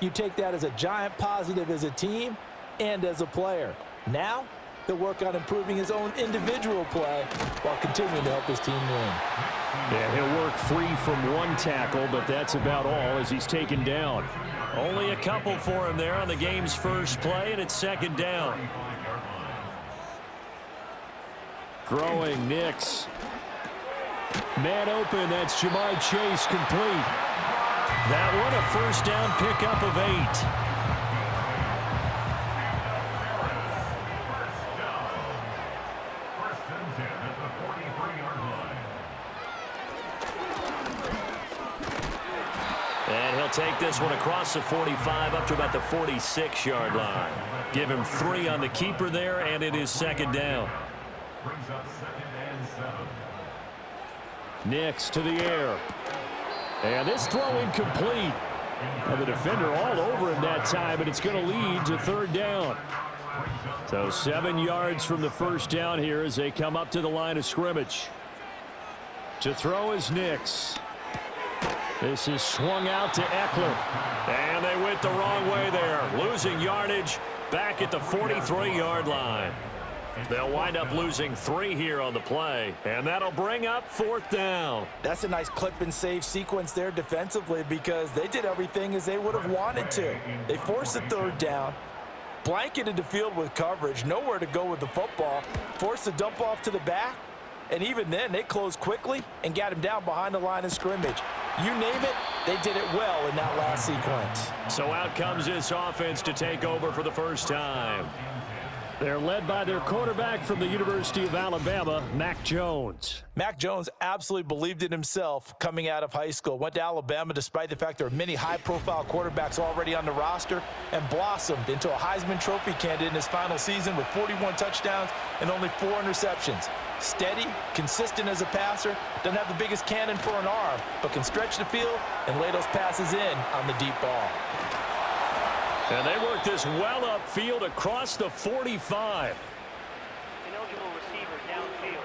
you take that as a giant positive as a team and as a player. Now, he'll work on improving his own individual play while continuing to help his team win. Yeah, he'll work free from 1 tackle, but that's about all as he's taken down. Only a couple for him there on the game's first play, and it's 2nd down. Throwing, Nix. Man open, that's Jamar Chase complete. That one a first down pickup of 8. And he'll take this one across the 45 up to about the 46-yard line. Give him 3 on the keeper there, and it is 2nd down. Brings up 2nd and 7. Nix to the air. And this throw incomplete. And the defender all over him that time, and it's going to lead to 3rd down. So 7 yards from the first down here as they come up to the line of scrimmage. To throw is Nix. This is swung out to Eckler. And they went the wrong way there. Losing yardage back at the 43-yard line. They'll wind up losing 3 here on the play, and that'll bring up 4th down. That's a nice clip and save sequence there defensively because they did everything as they would have wanted to. They forced the 3rd down, blanketed the field with coverage, nowhere to go with the football, forced the dump off to the back, and even then they closed quickly and got him down behind the line of scrimmage. You name it, they did it well in that last sequence. So out comes this offense to take over for the first time. They're led by their quarterback from the University of Alabama, Mac Jones. Mac Jones absolutely believed in himself coming out of high school. Went to Alabama despite the fact there are many high-profile quarterbacks already on the roster and blossomed into a Heisman Trophy candidate in his final season with 41 touchdowns and only 4 interceptions. Steady, consistent as a passer, doesn't have the biggest cannon for an arm, but can stretch the field and lay those passes in on the deep ball. And they work this well upfield across the 45. Ineligible receiver downfield.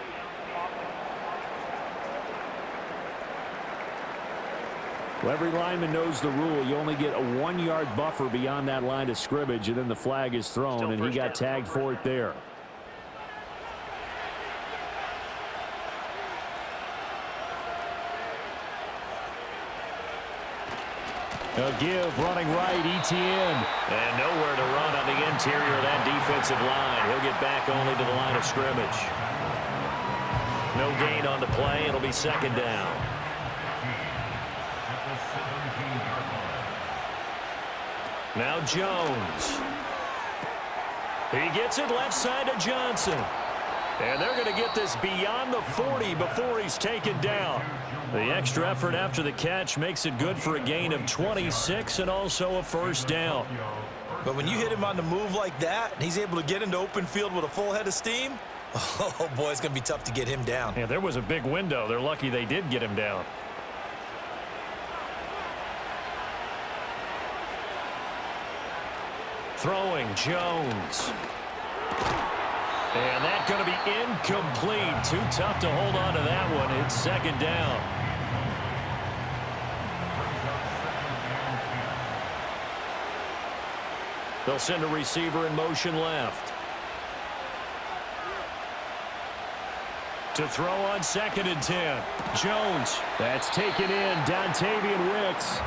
Well, every lineman knows the rule. You only get a 1-yard buffer beyond that line of scrimmage, and then the flag is thrown, and he got tagged for it there. A give, running right, Etienne. And nowhere to run on the interior of that defensive line. He'll get back only to the line of scrimmage. No gain on the play. It'll be 2nd down. Now Jones. He gets it left side to Johnson. And they're going to get this beyond the 40 before he's taken down. The extra effort after the catch makes it good for a gain of 26 and also a first down. But when you hit him on the move like that, and he's able to get into open field with a full head of steam, oh, boy, it's going to be tough to get him down. Yeah, there was a big window. They're lucky they did get him down. Throwing, Jones. And that's going to be incomplete. Too tough to hold on to that one. It's second down. They'll send a receiver in motion left. To throw on 2nd and 10. Jones. That's taken in. Dontavian Wicks.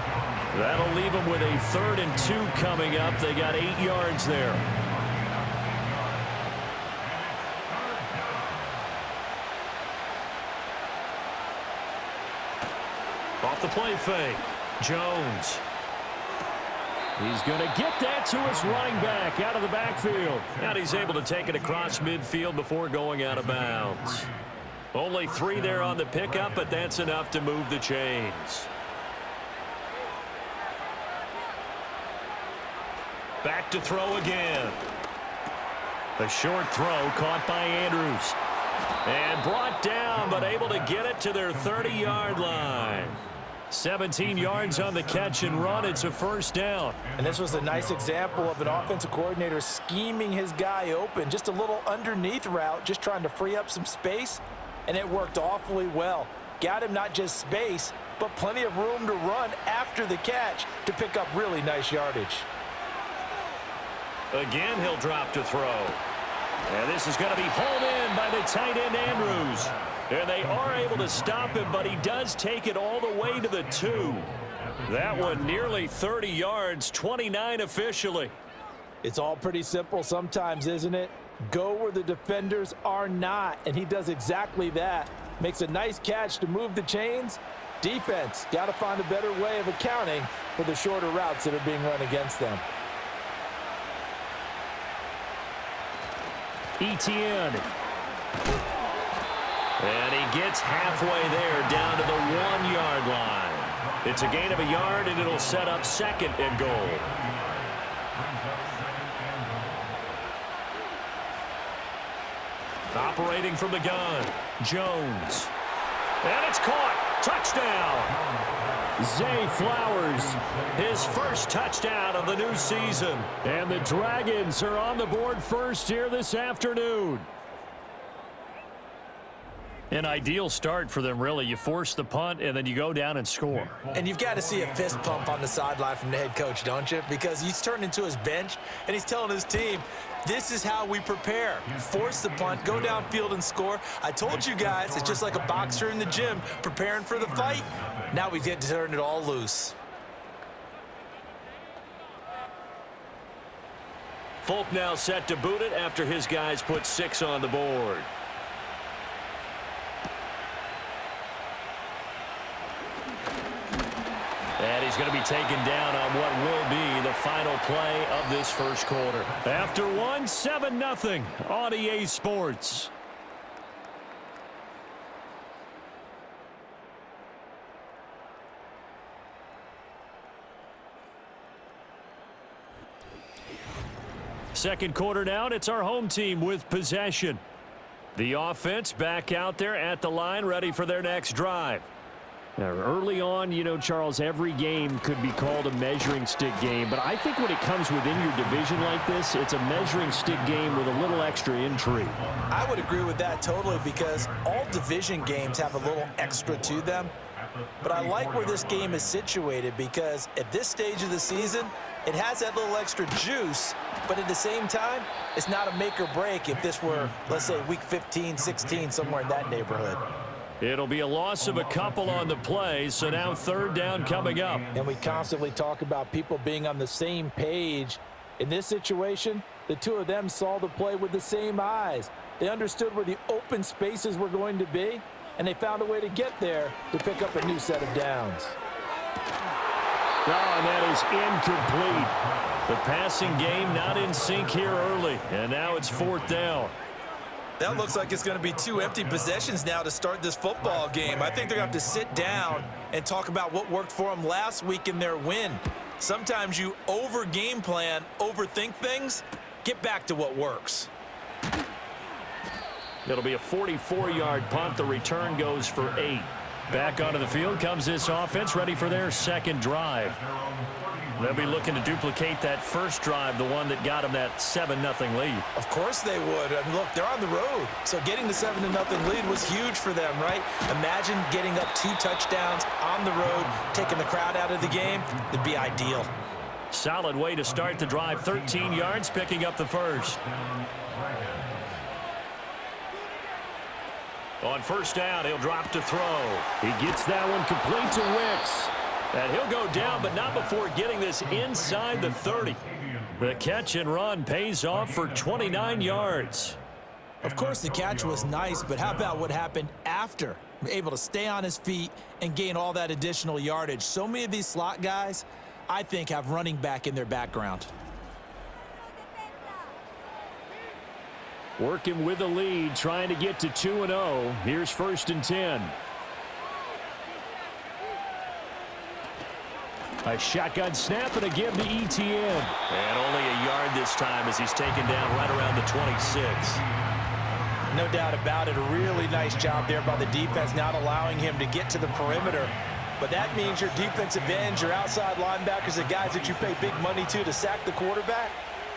That'll leave them with a 3rd and 2 coming up. They got 8 yards there. Off the play fake. Jones. He's going to get that to his running back out of the backfield. And he's able to take it across midfield before going out of bounds. Only 3 there on the pickup, but that's enough to move the chains. Back to throw again. A short throw caught by Andrews. And brought down, but able to get it to their 30-yard line. 17 yards on the catch and run. It's a first down. And this was a nice example of an offensive coordinator scheming his guy open. Just a little underneath route, just trying to free up some space. And it worked awfully well. Got him not just space, but plenty of room to run after the catch to pick up really nice yardage. Again, he'll drop to throw. And this is going to be hauled in by the tight end, Andrews. And they are able to stop him, but he does take it all the way to the 2. That one nearly 30 yards, 29 officially. It's all pretty simple sometimes, isn't it? Go where the defenders are not, and he does exactly that. Makes a nice catch to move the chains. Defense, got to find a better way of accounting for the shorter routes that are being run against them. Etienne. And he gets halfway there down to the 1-yard line. It's a gain of a yard, and it'll set up 2nd and goal. Operating from the gun, Jones. And it's caught. Touchdown. Zay Flowers, his first touchdown of the new season. And the Dragons are on the board first here this afternoon. An ideal start for them, really. You force the punt, and then you go down and score. And you've got to see a fist pump on the sideline from the head coach, don't you? Because he's turned into his bench, and he's telling his team, this is how we prepare. Force the punt, go downfield and score. I told you guys, it's just like a boxer in the gym preparing for the fight. Now we get to turn it all loose. Folk now set to boot it after his guys put 6 on the board. And he's going to be taken down on what will be the final play of this first quarter. After 7-0 on EA Sports. Second quarter now, it's our home team with possession. The offense back out there at the line, ready for their next drive. Now, early on, you know, Charles, every game could be called a measuring stick game. But I think when it comes within your division like this, it's a measuring stick game with a little extra intrigue. I would agree with that totally because all division games have a little extra to them. But I like where this game is situated because at this stage of the season, it has that little extra juice. But at the same time, it's not a make or break if this were, let's say, week 15, 16, somewhere in that neighborhood. It'll be a loss of a couple on the play, so now 3rd down coming up. And we constantly talk about people being on the same page. In this situation, the two of them saw the play with the same eyes. They understood where the open spaces were going to be, and they found a way to get there to pick up a new set of downs. Oh, and that is incomplete. The passing game not in sync here early, and now it's 4th down. That looks like it's going to be 2 empty possessions now to start this football game. I think they're going to have to sit down and talk about what worked for them last week in their win. Sometimes you over-game plan, overthink things. Get back to what works. It'll be a 44-yard punt. The return goes for 8. Back onto the field comes this offense, ready for their second drive. They'll be looking to duplicate that first drive, the one that got them that 7-0 lead. Of course they would. And look, they're on the road. So getting the 7-0 lead was huge for them, right? Imagine getting up 2 touchdowns on the road, taking the crowd out of the game. It'd be ideal. Solid way to start the drive. 13 yards, picking up the first. On first down, he'll drop to throw. He gets that one complete to Wicks. And he'll go down, but not before getting this inside the 30. The catch and run pays off for 29 yards. Of course, the catch was nice, but how about what happened after? Able to stay on his feet and gain all that additional yardage. So many of these slot guys, I think, have running back in their background. Working with the lead, trying to get to 2-0. Here's 1st and 10. A shotgun snap and a give to ETN. And only a yard this time as he's taken down right around the 26. No doubt about it. A really nice job there by the defense, not allowing him to get to the perimeter. But that means your defensive ends, your outside linebackers, the guys that you pay big money to sack the quarterback,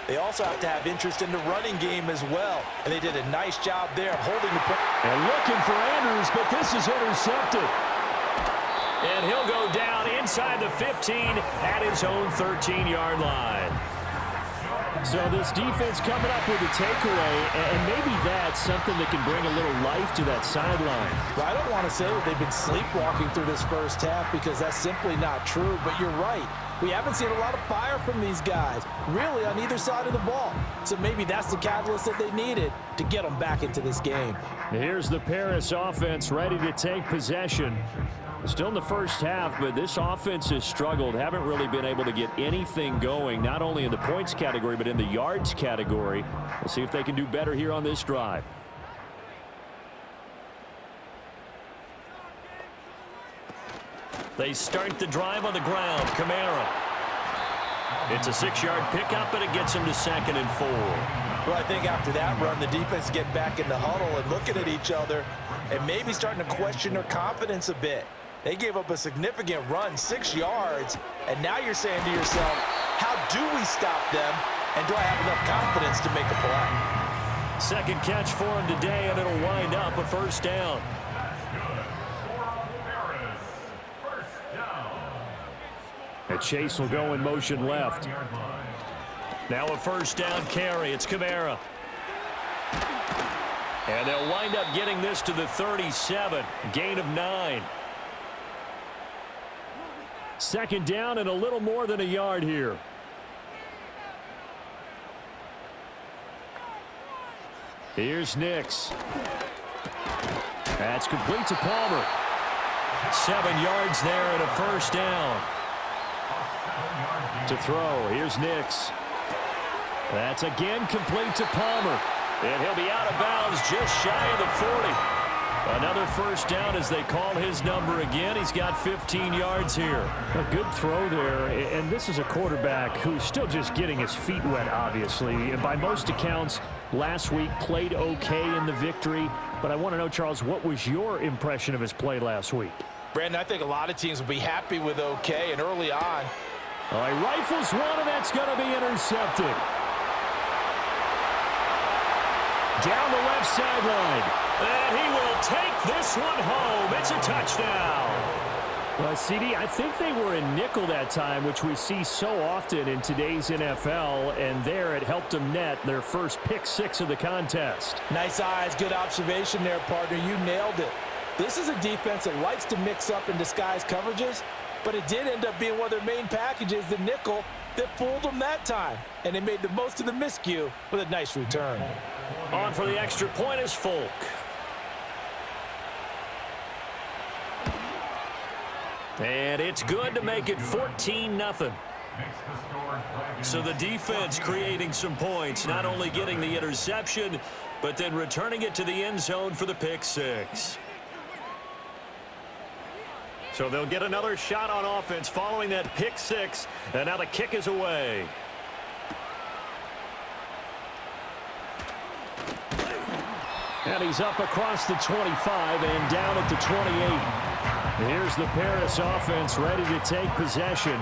they also have to have interest in the running game as well. And they did a nice job there of holding the point. And looking for Andrews, but this is intercepted. And he'll go down inside the 15 at his own 13-yard line. So this defense coming up with a takeaway, and maybe that's something that can bring a little life to that sideline. Well, I don't want to say that they've been sleepwalking through this first half because that's simply not true, but you're right. We haven't seen a lot of fire from these guys, really, on either side of the ball. So maybe that's the catalyst that they needed to get them back into this game. Here's the Paris offense ready to take possession. Still in the first half, but this offense has struggled. Haven't really been able to get anything going, not only in the points category, but in the yards category. We'll see if they can do better here on this drive. They start the drive on the ground. Kamara. It's a 6-yard pickup, but it gets him to 2nd and 4. Well, I think after that run, the defense get back in the huddle and looking at each other and maybe starting to question their confidence a bit. They gave up a significant run, 6 yards, and now you're saying to yourself, how do we stop them, and do I have enough confidence to make a play? Second catch for him today, and it'll wind up a first down. And Chase will go in motion left. Now a first down carry. It's Kamara. And they'll wind up getting this to the 37. Gain of 9. Second down and a little more than a yard here. Here's Nix. That's complete to Palmer. 7 yards there and a first down. To throw. Here's Nix. That's again complete to Palmer. And he'll be out of bounds just shy of the 40. Another first down as they call his number again. He's got 15 yards here. A good throw there. And this is a quarterback who's still just getting his feet wet, obviously. And by most accounts, last week played okay in the victory. But I want to know, Charles, what was your impression of his play last week? Brandon, I think a lot of teams will be happy with okay, and early on. All right, rifles one, and that's going to be intercepted. Down the left sideline. And he will take this one home. It's a touchdown. Well, CD, I think they were in nickel that time, which we see so often in today's NFL, and there it helped them net their first pick 6 of the contest. Nice eyes, good observation there, partner. You nailed it. This is a defense that likes to mix up and disguise coverages, but it did end up being one of their main packages, the nickel, that fooled them that time. And they made the most of the miscue with a nice return. On for the extra point is Folk. And it's good to make it 14-0. So the defense creating some points, not only getting the interception, but then returning it to the end zone for the pick 6. So they'll get another shot on offense following that pick six, and now the kick is away. And he's up across the 25 and down at the 28. Here's the Paris offense ready to take possession.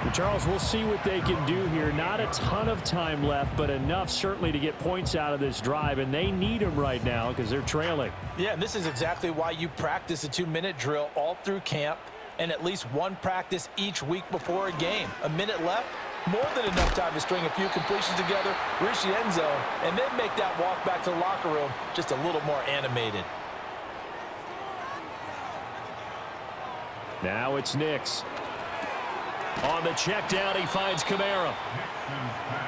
And Charles, we'll see what they can do here. Not a ton of time left, but enough certainly to get points out of this drive, and they need them right now because they're trailing. Yeah, and this is exactly why you practice a 2-minute drill all through camp and at least one practice each week before a game. A minute left, more than enough time to string a few completions together, reach the end zone, and then make that walk back to the locker room just a little more animated. Now it's Nix. On the check down, he finds Kamara.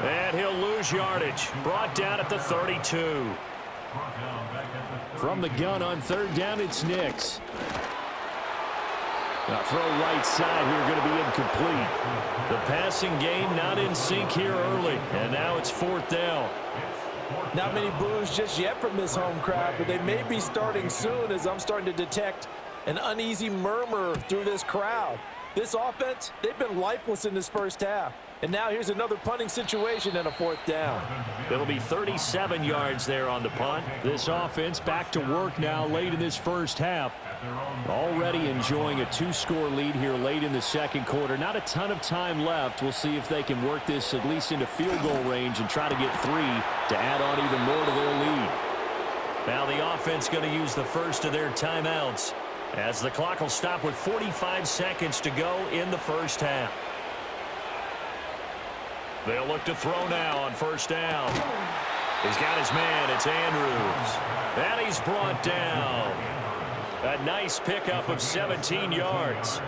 And he'll lose yardage. Brought down at the 32. From the gun on third down, it's Nix. Now throw right side here, going to be incomplete. The passing game not in sync here early. And now it's fourth down. Not many boos just yet from this home crowd, but they may be starting soon as I'm starting to detect an uneasy murmur through this crowd. This offense, they've been lifeless in this first half. And now here's another punting situation and a fourth down. It'll be 37 yards there on the punt. This offense back to work now late in this first half. Already enjoying a 2-score lead here late in the second quarter. Not a ton of time left. We'll see if they can work this at least into field goal range and try to get 3 to add on even more to their lead. Now the offense going to use the first of their timeouts, as the clock will stop with 45 seconds to go in the first half. They'll look to throw now on first down. He's got his man. It's Andrews. And he's brought down. A nice pickup of 17 yards.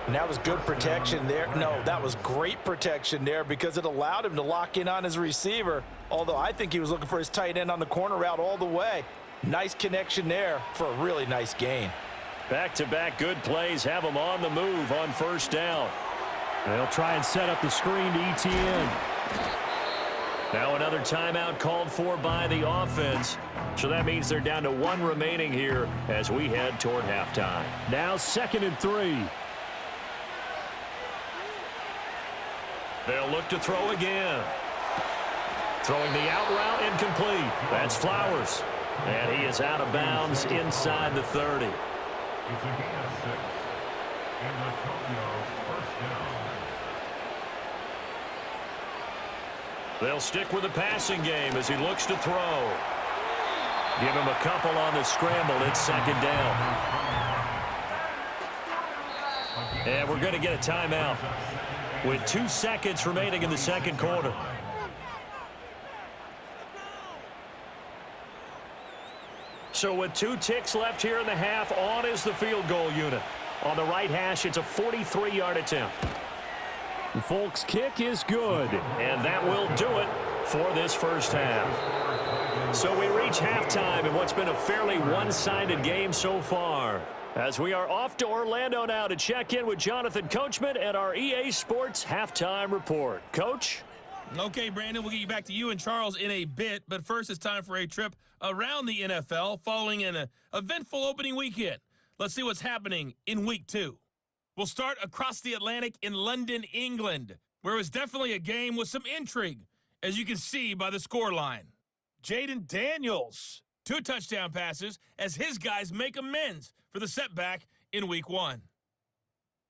And that was good protection there. No, that was great protection there because it allowed him to lock in on his receiver, although I think he was looking for his tight end on the corner route all the way. Nice connection there for a really nice gain. Back-to-back good plays have them on the move on first down. They'll try and set up the screen to ETN. Now another timeout called for by the offense. So that means they're down to 1 remaining here as we head toward halftime. Now 2nd and 3. They'll look to throw again. Throwing the out route incomplete. That's Flowers. And he is out of bounds inside the 30. It's a gain of 6. And Antonio, first down. They'll stick with the passing game as he looks to throw. Give him a couple on the scramble. It's 2nd down. And we're going to get a timeout with 2 seconds remaining in the second quarter. So with 2 ticks left here in the half, on is the field goal unit. On the right hash, it's a 43-yard attempt. Folks, kick is good, and that will do it for this first half. So we reach halftime in what's been a fairly one-sided game so far, as we are off to Orlando now to check in with Jonathan Coachman and our EA Sports Halftime Report. Coach? Okay, Brandon, we'll get you back to you and Charles in a bit, but first it's time for a trip around the NFL following an eventful opening weekend. Let's see what's happening in Week 2. We'll start across the Atlantic in London, England, where it was definitely a game with some intrigue, as you can see by the scoreline. Jaden Daniels, 2 touchdown passes as his guys make amends for the setback in Week 1.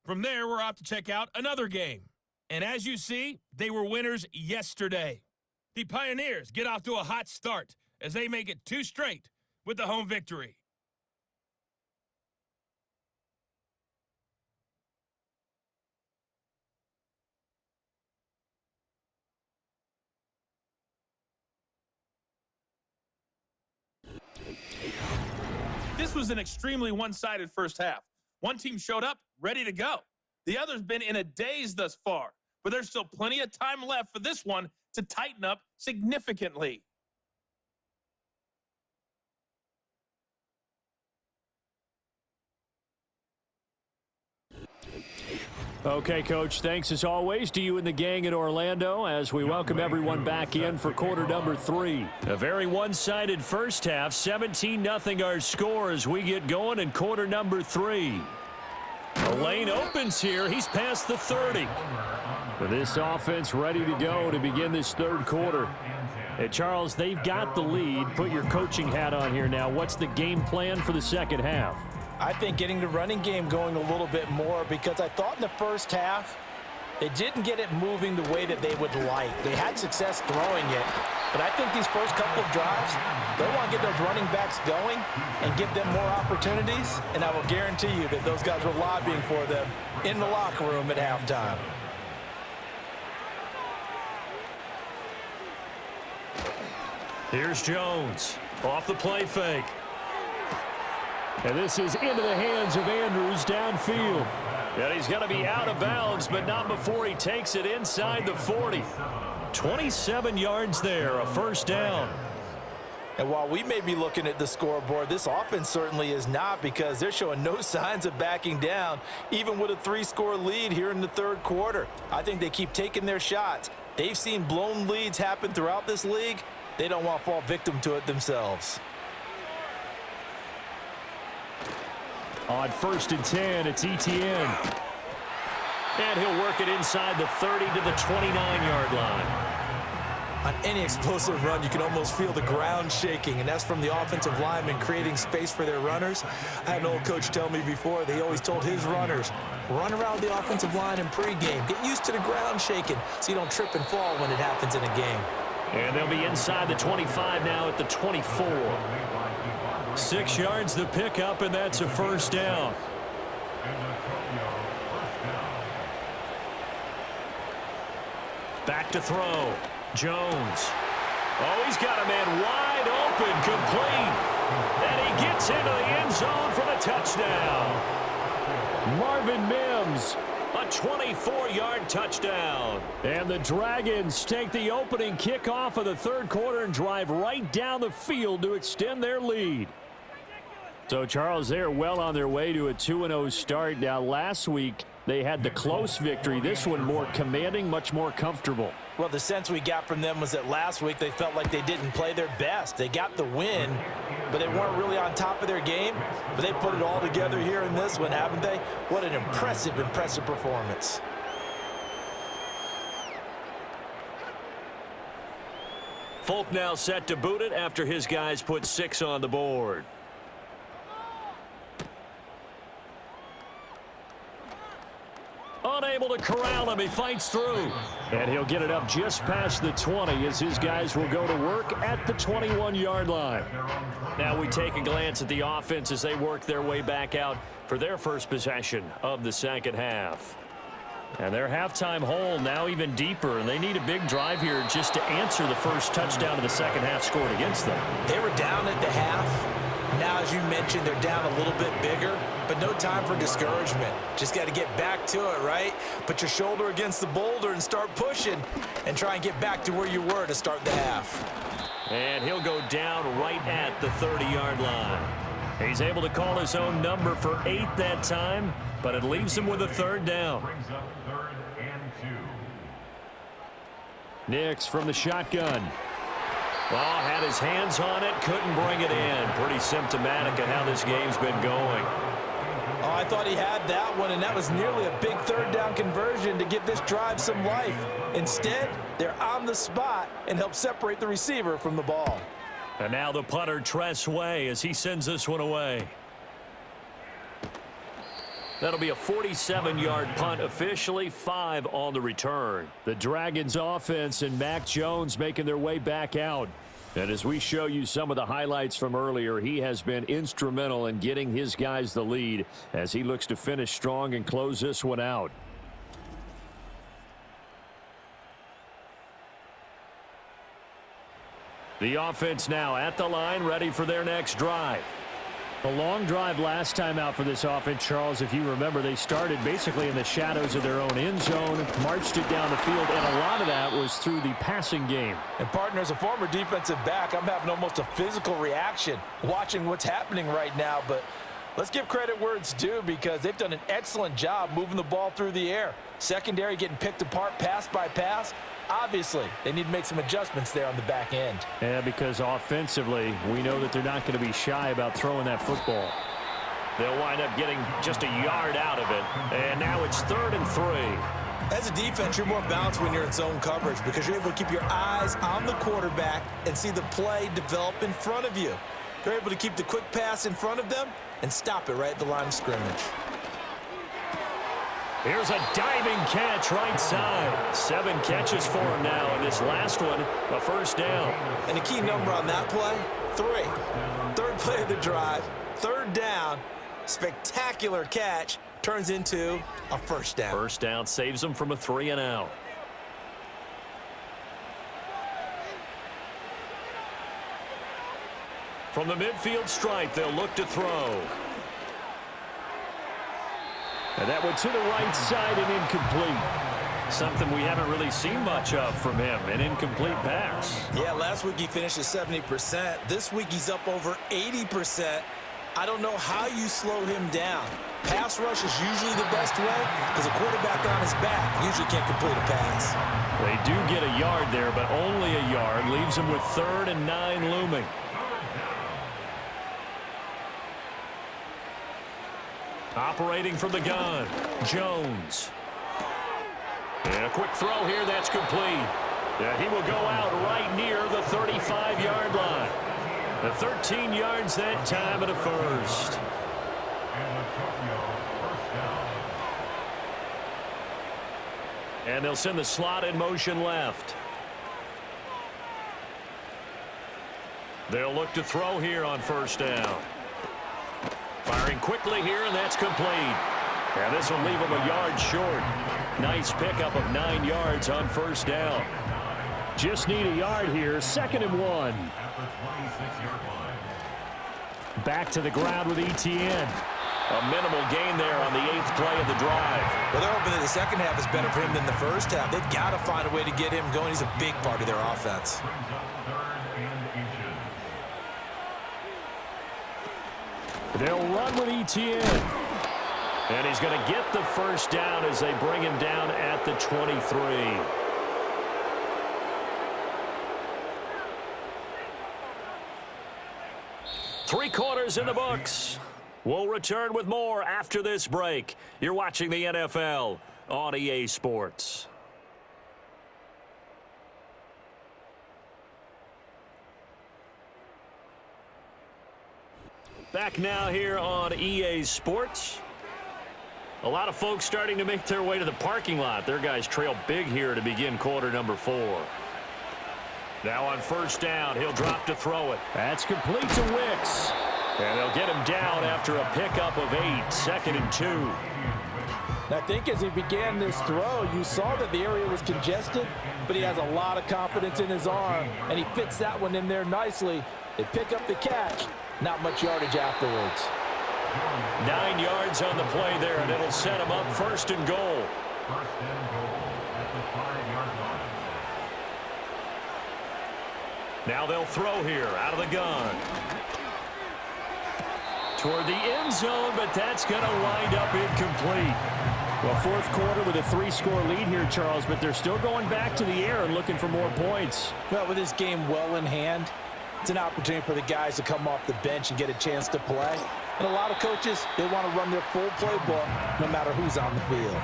From there, we're off to check out another game. And as you see, they were winners yesterday. The Pioneers get off to a hot start as they make it 2 straight with the home victory. This was an extremely one-sided first half. One team showed up ready to go. The other's been in a daze thus far, but there's still plenty of time left for this one to tighten up significantly. Okay, Coach, thanks as always to you and the gang in Orlando as we welcome everyone back in for quarter number 3. A very one-sided first half, 17-0 our score as we get going in quarter number 3. The lane opens here. He's past the 30. For this offense ready to go to begin this third quarter. Hey, Charles, they've got the lead. Put your coaching hat on here now. What's the game plan for the second half? I think getting the running game going a little bit more, because I thought in the first half they didn't get it moving the way that they would like. They had success throwing it, but I think these first couple of drives, they want to get those running backs going and give them more opportunities, and I will guarantee you that those guys were lobbying for them in the locker room at halftime. Here's Jones off the play fake. And this is into the hands of Andrews downfield. And he's going to be out of bounds, but not before he takes it inside the 40. 27 yards there, a first down. And while we may be looking at the scoreboard, this offense certainly is not, because they're showing no signs of backing down, even with a 3-score lead here in the third quarter. I think they keep taking their shots. They've seen blown leads happen throughout this league. They don't want to fall victim to it themselves. On 1st and 10, it's Etienne. And he'll work it inside the 30 to the 29-yard line. On any explosive run, you can almost feel the ground shaking, and that's from the offensive linemen creating space for their runners. I had an old coach tell me before, they always told his runners, run around the offensive line in pregame. Get used to the ground shaking so you don't trip and fall when it happens in a game. And they'll be inside the 25 now at the 24. 6 yards the pickup, and that's a first down. Back to throw. Jones. Oh, he's got a man wide open, complete. And he gets into the end zone for the touchdown. Marvin Mims. A 24-yard touchdown. And the Dragons take the opening kickoff of the third quarter and drive right down the field to extend their lead. So, Charles, they are well on their way to a 2-0 start. Now, last week, they had the close victory. This one more commanding, much more comfortable. Well, the sense we got from them was that last week they felt like they didn't play their best. They got the win, but they weren't really on top of their game. But they put it all together here in this one, haven't they? What an impressive, impressive performance. Folk now set to boot it after his guys put 6 on the board. Unable to corral him. He fights through. And he'll get it up just past the 20 as his guys will go to work at the 21-yard line. Now we take a glance at the offense as they work their way back out for their first possession of the second half. And their halftime hole now even deeper, and they need a big drive here just to answer the first touchdown of the second half scored against them. They were down at the half. Now, as you mentioned, they're down a little bit bigger, but no time for discouragement. Just got to get back to it, right? Put your shoulder against the boulder and start pushing and try and get back to where you were to start the half. And he'll go down right at the 30-yard line. He's able to call his own number for 8 that time, but it leaves him with a third down. Brings up 3rd and 2. Nix from the shotgun. Well, had his hands on it, couldn't bring it in. Pretty symptomatic of how this game's been going. Oh, I thought he had that one, and that was nearly a big third down conversion to give this drive some life. Instead, they're on the spot and help separate the receiver from the ball. And now the punter, Tress Way, as he sends this one away. That'll be a 47-yard punt, officially 5 on the return. The Dragons offense and Mac Jones making their way back out. And as we show you some of the highlights from earlier, he has been instrumental in getting his guys the lead as he looks to finish strong and close this one out. The offense now at the line, ready for their next drive. A long drive last time out for this offense, Charles. If you remember, they started basically in the shadows of their own end zone, marched it down the field, and a lot of that was through the passing game. And, partner, as a former defensive back, I'm having almost a physical reaction watching what's happening right now. But let's give credit where it's due, because they've done an excellent job moving the ball through the air. Secondary getting picked apart pass by pass. Obviously, they need to make some adjustments there on the back end. Yeah, because offensively, we know that they're not going to be shy about throwing that football. They'll wind up getting just a yard out of it. And now it's 3rd and 3. As a defense, you're more balanced when you're in zone coverage because you're able to keep your eyes on the quarterback and see the play develop in front of you. You're able to keep the quick pass in front of them and stop it right at the line of scrimmage. Here's a diving catch right side. 7 catches for him now, and this last one, a first down. And the key number on that play, 3. 3rd play of the drive, 3rd down, spectacular catch, turns into a first down. First down saves them from a 3 and out. From the midfield stripe, they'll look to throw. And that went to the right side and incomplete. Something we haven't really seen much of from him, an incomplete pass. Yeah, last week he finished at 70%. This week he's up over 80%. I don't know how you slow him down. Pass rush is usually the best way because a quarterback on his back usually can't complete a pass. They do get a yard there, but only a yard. Leaves him with 3rd and 9 looming. Operating from the gun, Jones. And a quick throw here, that's complete. He will go out right near the 35-yard line. The 13 yards that time and a first. And they'll send the slot in motion left. They'll look to throw here on first down. Firing quickly here, and that's complete. And this will leave him a yard short. Nice pickup of 9 yards on first down. Just need a yard here, 2nd and 1. Back to the ground with Etienne. A minimal gain there on the 8th play of the drive. Well, they're hoping that the second half is better for him than the first half. They've got to find a way to get him going. He's a big part of their offense. They'll run with Etienne. And he's going to get the first down as they bring him down at the 23. Three quarters in the books. We'll return with more after this break. You're watching the NFL on EA Sports. Back now here on EA Sports. A lot of folks starting to make their way to the parking lot. Their guys trail big here to begin quarter number 4. Now on first down, he'll drop to throw it. That's complete to Wicks. And they'll get him down after a pickup of 8, 2nd and 2. I think as he began this throw, you saw that the area was congested, but he has a lot of confidence in his arm, and he fits that one in there nicely. They pick up the catch. Not much yardage afterwards. 9 yards on the play there, and it'll set him up 1st and goal. First and goal at the 5-yard line. Now they'll throw here out of the gun. Toward the end zone, but that's going to wind up incomplete. Well, 4th quarter with a 3-score lead here, Charles, but they're still going back to the air and looking for more points. Well, with this game well in hand, it's an opportunity for the guys to come off the bench and get a chance to play. And a lot of coaches, they want to run their full playbook no matter who's on the field.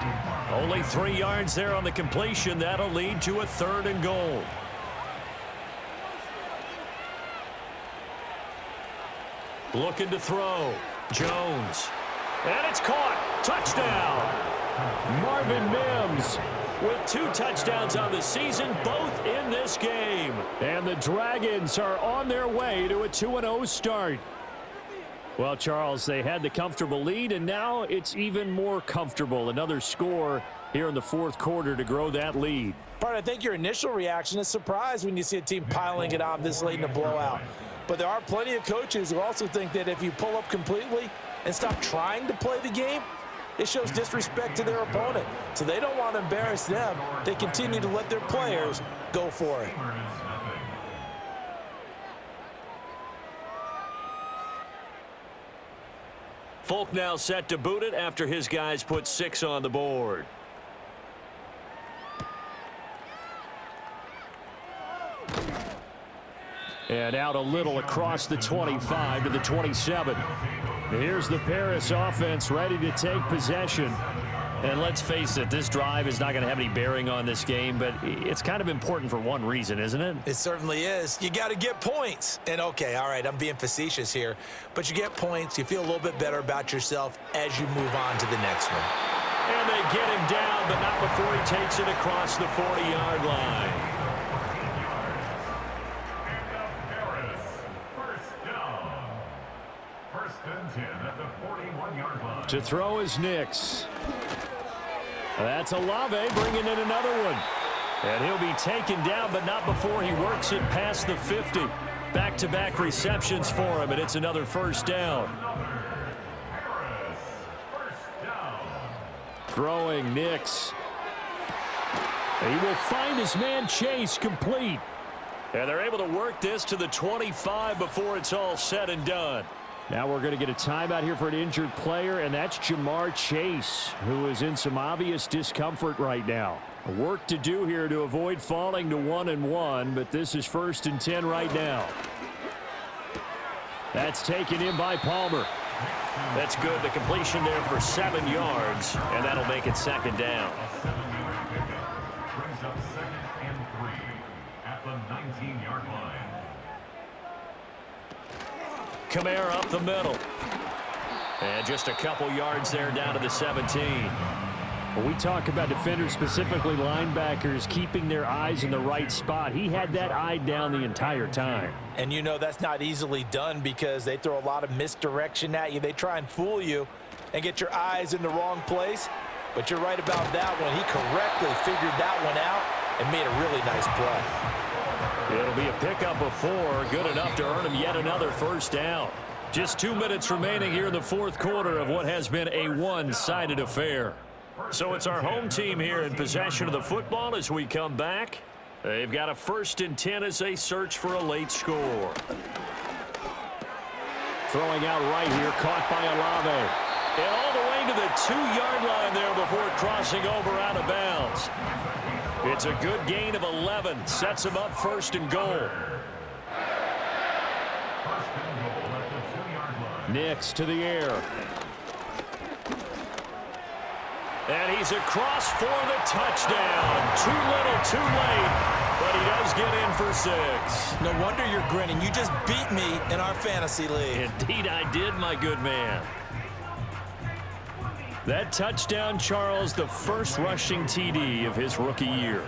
Only 3 yards there on the completion. That'll lead to a 3rd and goal. Looking to throw. Jones. And it's caught. Touchdown. Marvin Mims with 2 touchdowns on the season, both in this game. And the Dragons are on their way to a 2-0 start. Well, Charles, they had the comfortable lead, and now it's even more comfortable. Another score here in the 4th quarter to grow that lead. Bart, I think your initial reaction is surprise when you see a team piling it on this late in a blowout. But there are plenty of coaches who also think that if you pull up completely and stop trying to play the game, it shows disrespect to their opponent. So they don't want to embarrass them. They continue to let their players go for it. Folk now set to boot it after his guys put 6 on the board. And out a little across the 25 to the 27. Here's the Paris offense ready to take possession. And let's face it, this drive is not going to have any bearing on this game, but it's kind of important for one reason, isn't it? It certainly is. You got to get points. And, okay, all right, I'm being facetious here, but you get points, you feel a little bit better about yourself as you move on to the next one. And they get him down, but not before he takes it across the 40-yard line. To throw is Nix. That's Olave bringing in another one. And he'll be taken down, but not before he works it past the 50. Back-to-back receptions for him, and it's another first down. Throwing Nix. He will find his man Chase complete. And they're able to work this to the 25 before it's all said and done. Now we're going to get a timeout here for an injured player, and that's Jamar Chase, who is in some obvious discomfort right now. Work to do here to avoid falling to 1-1, but this is 1st and 10 right now. That's taken in by Palmer. That's good. The completion there for 7 yards, and that'll make it 2nd down. Brings up 2nd and 3 at the 19-yard line. Kamara up the middle. And just a couple yards there down to the 17. When we talk about defenders, specifically linebackers, keeping their eyes in the right spot, he had that eye down the entire time. And you know that's not easily done because they throw a lot of misdirection at you. They try and fool you and get your eyes in the wrong place. But you're right about that one. He correctly figured that one out and made a really nice play. It'll be a pickup of 4, good enough to earn him yet another first down. Just 2 minutes remaining here in the 4th quarter of what has been a one-sided affair. So it's our home team here in possession of the football as we come back. They've got a 1st and 10 as they search for a late score. Throwing out right here, caught by Olave. And all the way to the 2-yard line there before crossing over out of bounds. It's a good gain of 11. Sets him up 1st and goal. Nix to the air. And he's across for the touchdown. Too little, too late. But he does get in for 6. No wonder you're grinning. You just beat me in our fantasy league. Indeed I did, my good man. That touchdown, Charles, the first rushing TD of his rookie year.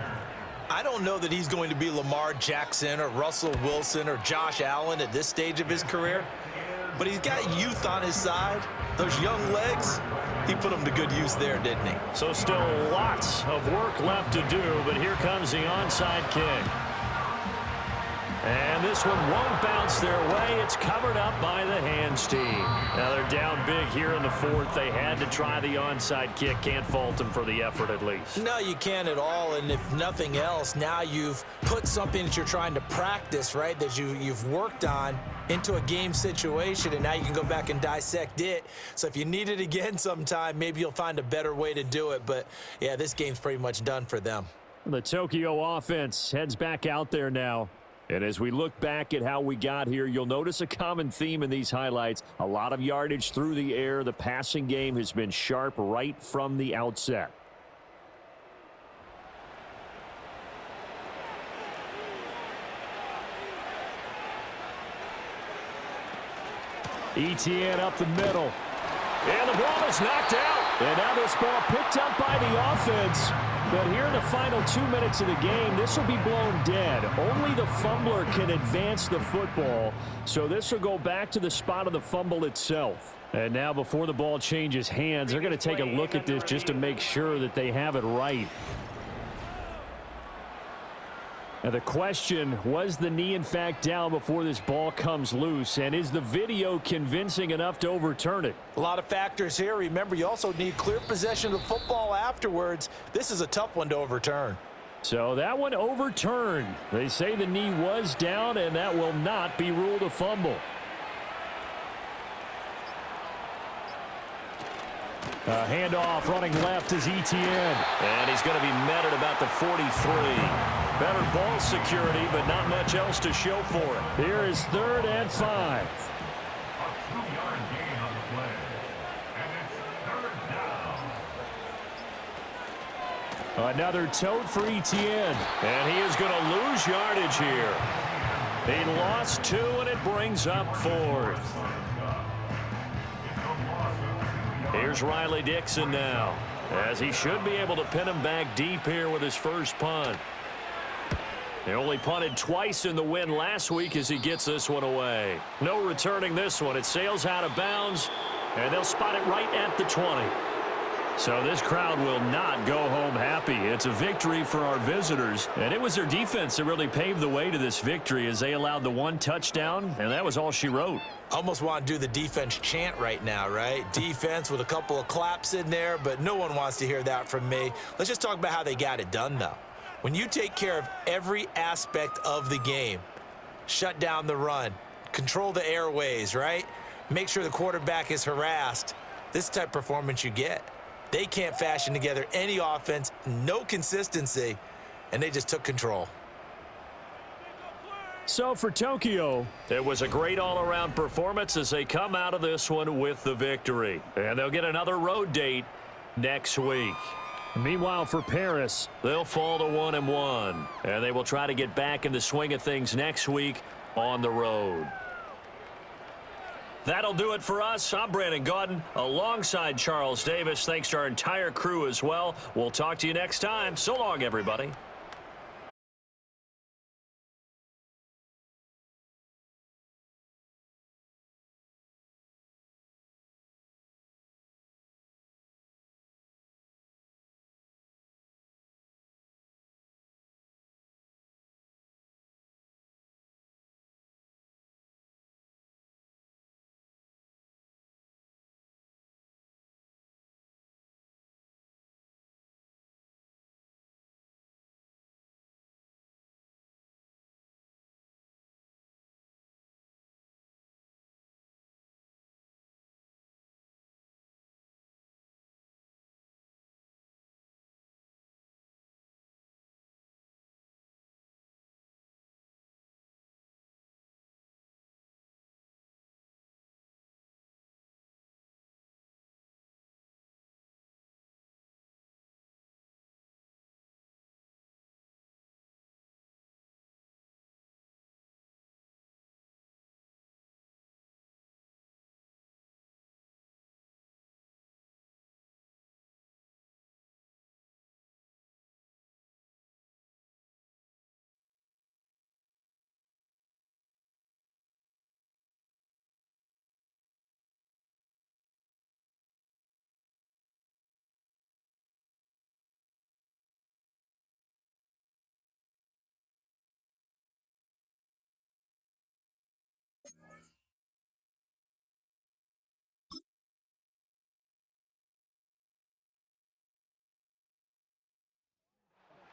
I don't know that he's going to be Lamar Jackson or Russell Wilson or Josh Allen at this stage of his career, but he's got youth on his side. Those young legs, he put them to good use there, didn't he? So still lots of work left to do, but here comes the onside kick. And this one won't bounce their way. It's covered up by the hands team. Now they're down big here in the 4th. They had to try the onside kick. Can't fault them for the effort at least. No, you can't at all. And if nothing else, now you've put something that you're trying to practice, right, that you've worked on into a game situation, and now you can go back and dissect it. So if you need it again sometime, maybe you'll find a better way to do it. But, yeah, this game's pretty much done for them. The Tokyo offense heads back out there now. And as we look back at how we got here, you'll notice a common theme in these highlights. A lot of yardage through the air. The passing game has been sharp right from the outset. Etienne up the middle. And the ball is knocked out. And now this ball picked up by the offense. But here in the final 2 minutes of the game, this will be blown dead. Only the fumbler can advance the football. So this will go back to the spot of the fumble itself. And now before the ball changes hands, they're going to take a look at this just to make sure that they have it right. Now the question, was the knee in fact down before this ball comes loose? And is the video convincing enough to overturn it? A lot of factors here. Remember, you also need clear possession of the football afterwards. This is a tough one to overturn. So that one overturned. They say the knee was down, and that will not be ruled a fumble. A handoff running left is Etienne. And he's going to be met at about the 43. Better ball security, but not much else to show for it. Here is 3rd and 5. A 2-yard gain on the play. And it's 3rd down. Another tote for Etienne. And he is going to lose yardage here. He lost 2, and it brings up 4th. Here's Riley Dixon now, as he should be able to pin him back deep here with his first punt. He only punted twice in the win last week as he gets this one away. No returning this one. It sails out of bounds, and they'll spot it right at the 20. So this crowd will not go home happy. It's a victory for our visitors, and it was their defense that really paved the way to this victory as they allowed the 1 touchdown, and that was all she wrote. Almost want to do the defense chant right now, right? Defense with a couple of claps in there, but no one wants to hear that from me. Let's just talk about how they got it done, though. When you take care of every aspect of the game, shut down the run, control the airways, right? Make sure the quarterback is harassed. This type of performance you get. They can't fashion together any offense, no consistency, and they just took control. So for Tokyo, it was a great all-around performance as they come out of this one with the victory. And they'll get another road date next week. Meanwhile, for Paris, they'll fall to 1-1, and they will try to get back in the swing of things next week on the road. That'll do it for us. I'm Brandon Gaudin alongside Charles Davis. Thanks to our entire crew as well. We'll talk to you next time. So long, everybody.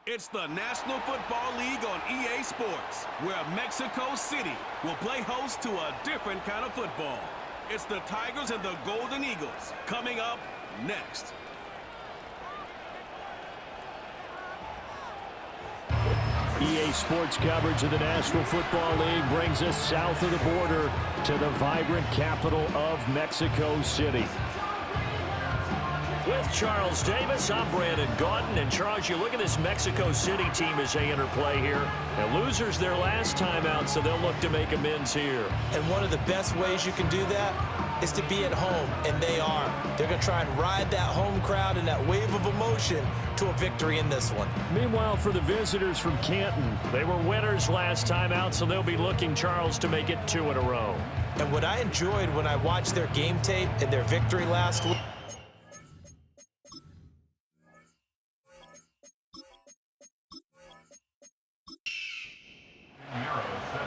It's the National Football League on EA Sports, where Mexico City will play host to a different kind of football. It's the Tigers and the Golden Eagles coming up next. EA Sports coverage of the National Football League brings us south of the border to the vibrant capital of Mexico City. With Charles Davis, I'm Brandon Gaudin. And Charles, you look at this Mexico City team as they enter play here. And losers their last time out, so they'll look to make amends here. And one of the best ways you can do that is to be at home, and they are. They're going to try and ride that home crowd and that wave of emotion to a victory in this one. Meanwhile, for the visitors from Canton, they were winners last time out, so they'll be looking, Charles, to make it 2 in a row. And what I enjoyed when I watched their game tape and their victory last week,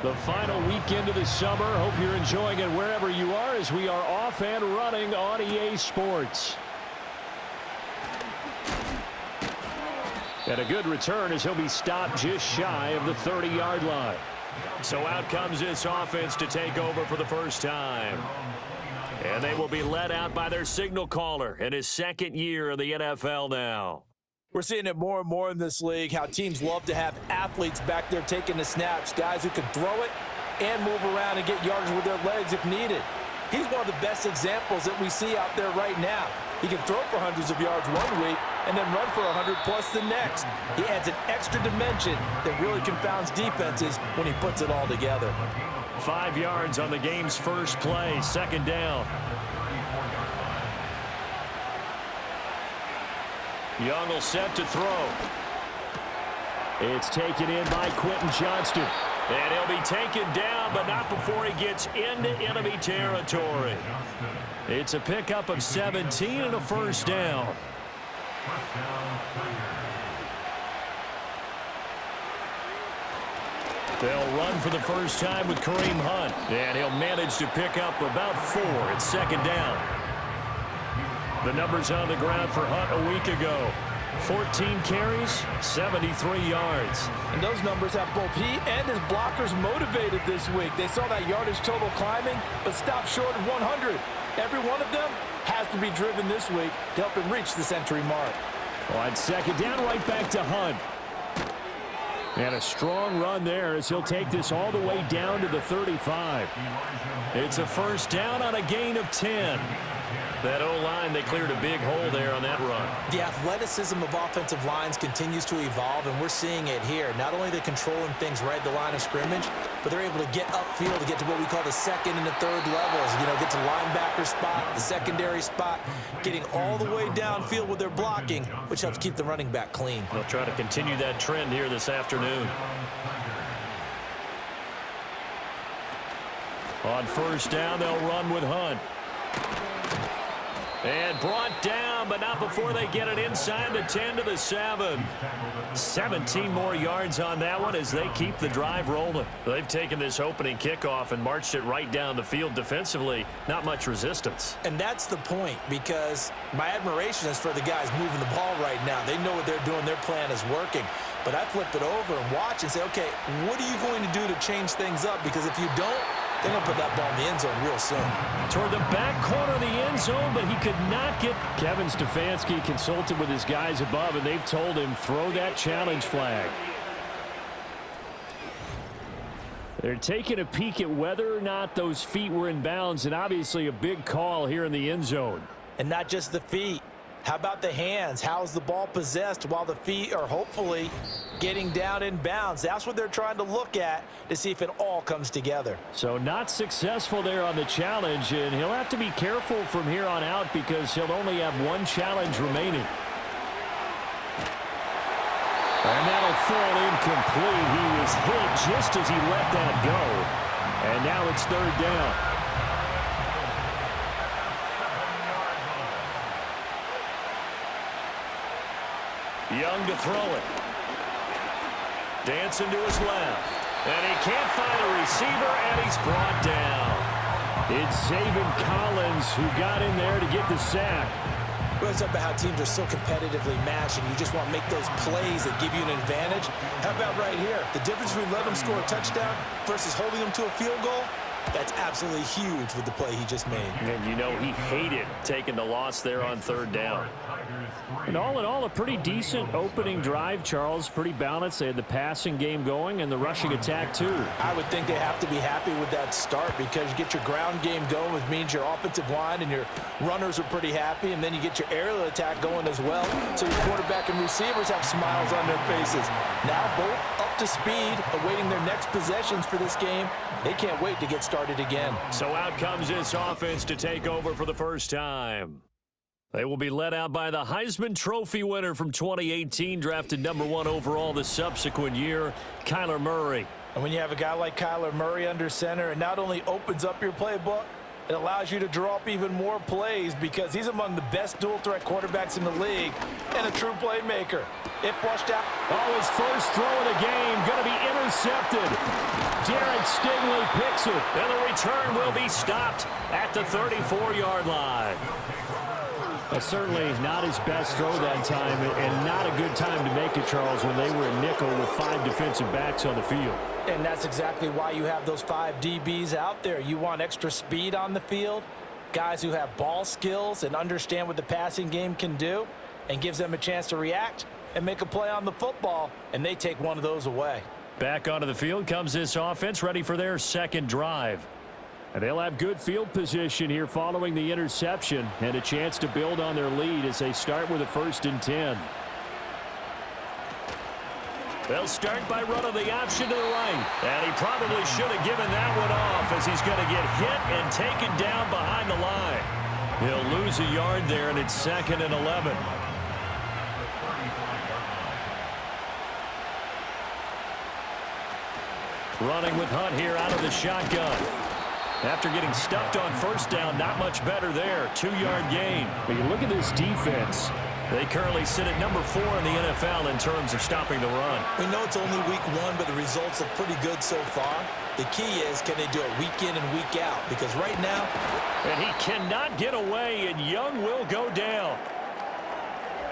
the final weekend of the summer. Hope you're enjoying it wherever you are as we are off and running on EA Sports. And a good return as he'll be stopped just shy of the 30-yard line. So out comes this offense to take over for the first time. And they will be led out by their signal caller in his second year of the NFL now. We're seeing it more and more in this league, how teams love to have athletes back there taking the snaps, guys who can throw it and move around and get yards with their legs if needed. He's one of the best examples that we see out there right now. He can throw for hundreds of yards one week and then run for 100+ the next. He adds an extra dimension that really confounds defenses when he puts it all together. 5 yards on the game's first play, second down. Young will set to throw. It's taken in by Quentin Johnston. And he'll be taken down, but not before he gets into enemy territory. It's a pickup of 17 and a first down. They'll run for the first time with Kareem Hunt. And he'll manage to pick up about 4 at second down. The numbers on the ground for Hunt a week ago. 14 carries, 73 yards. And those numbers have both he and his blockers motivated this week. They saw that yardage total climbing, but stopped short of 100. Every one of them has to be driven this week to help him reach the century mark. On second down, right back to Hunt. And a strong run there as he'll take this all the way down to the 35. It's a first down on a gain of 10. That O-line, they cleared a big hole there on that run. The athleticism of offensive lines continues to evolve, and we're seeing it here. Not only are they controlling things right at the line of scrimmage, but they're able to get upfield to get to what we call the second and the third levels. You know, get to linebacker spot, the secondary spot, getting all the way downfield with their blocking, which helps keep the running back clean. They'll try to continue that trend here this afternoon. On first down, they'll run with Hunt. And brought down, but not before they get it inside the 10 to the 7. 17 more yards on that one as they keep the drive rolling. They've taken this opening kickoff and marched it right down the field defensively. Not much resistance. And that's the point, because my admiration is for the guys moving the ball right now. They know what they're doing. Their plan is working. But I flip it over and watch and say, okay, what are you going to do to change things up? Because if you don't, they're going to put that ball in the end zone real soon. Toward the back corner of the end zone, but he could not get. Kevin Stefanski consulted with his guys above, and they've told him, throw that challenge flag. They're taking a peek at whether or not those feet were in bounds, and obviously a big call here in the end zone. And not just the feet. How about the hands? How's the ball possessed while the feet are hopefully getting down in bounds? That's what they're trying to look at to see if it all comes together. So not successful there on the challenge, and he'll have to be careful from here on out because he'll only have one challenge remaining. And that'll fall incomplete. He was hit just as he let that go. And now it's third down. Young to throw it. Dancing to his left. And he can't find a receiver, and he's brought down. It's Zaven Collins who got in there to get the sack. We always talk about how teams are so competitively matched, and you just want to make those plays that give you an advantage. How about right here? The difference between letting them score a touchdown versus holding them to a field goal, that's absolutely huge with the play he just made. And you know he hated taking the loss there on third down. And all in all, a pretty decent opening drive, Charles. Pretty balanced. They had the passing game going and the rushing attack, too. I would think they have to be happy with that start because you get your ground game going, which means your offensive line and your runners are pretty happy, and then you get your aerial attack going as well. So your quarterback and receivers have smiles on their faces. Now both up to speed, awaiting their next possessions for this game. They can't wait to get started again. So out comes this offense to take over for the first time. They will be led out by the Heisman Trophy winner from 2018, drafted #1 overall the subsequent year, Kyler Murray. And when you have a guy like Kyler Murray under center, it not only opens up your playbook, it allows you to draw up even more plays because he's among the best dual-threat quarterbacks in the league and a true playmaker. If flushed out. Oh, his first throw of the game going to be intercepted. Derek Stingley picks it, and the return will be stopped at the 34-yard line. Certainly not his best throw that time, and not a good time to make it, Charles, when they were in nickel with 5 defensive backs on the field. And that's exactly why you have those 5 DBs out there. You want extra speed on the field. Guys who have ball skills and understand what the passing game can do, and gives them a chance to react and make a play on the football, and they take one of those away. Back onto the field comes this offense, ready for their second drive. And they'll have good field position here following the interception and a chance to build on their lead as they start with a 1st and 10. They'll start by running the option to the right. And he probably should have given that one off as he's going to get hit and taken down behind the line. He'll lose a yard there, and it's 2nd and 11. Running with Hunt here out of the shotgun. After getting stuffed on 1st down, not much better there. 2-yard gain. But you look at this defense. They currently sit at number 4 in the NFL in terms of stopping the run. We know it's only week 1, but the results are pretty good so far. The key is, can they do it week in and week out? Because right now... And he cannot get away, and Young will go down.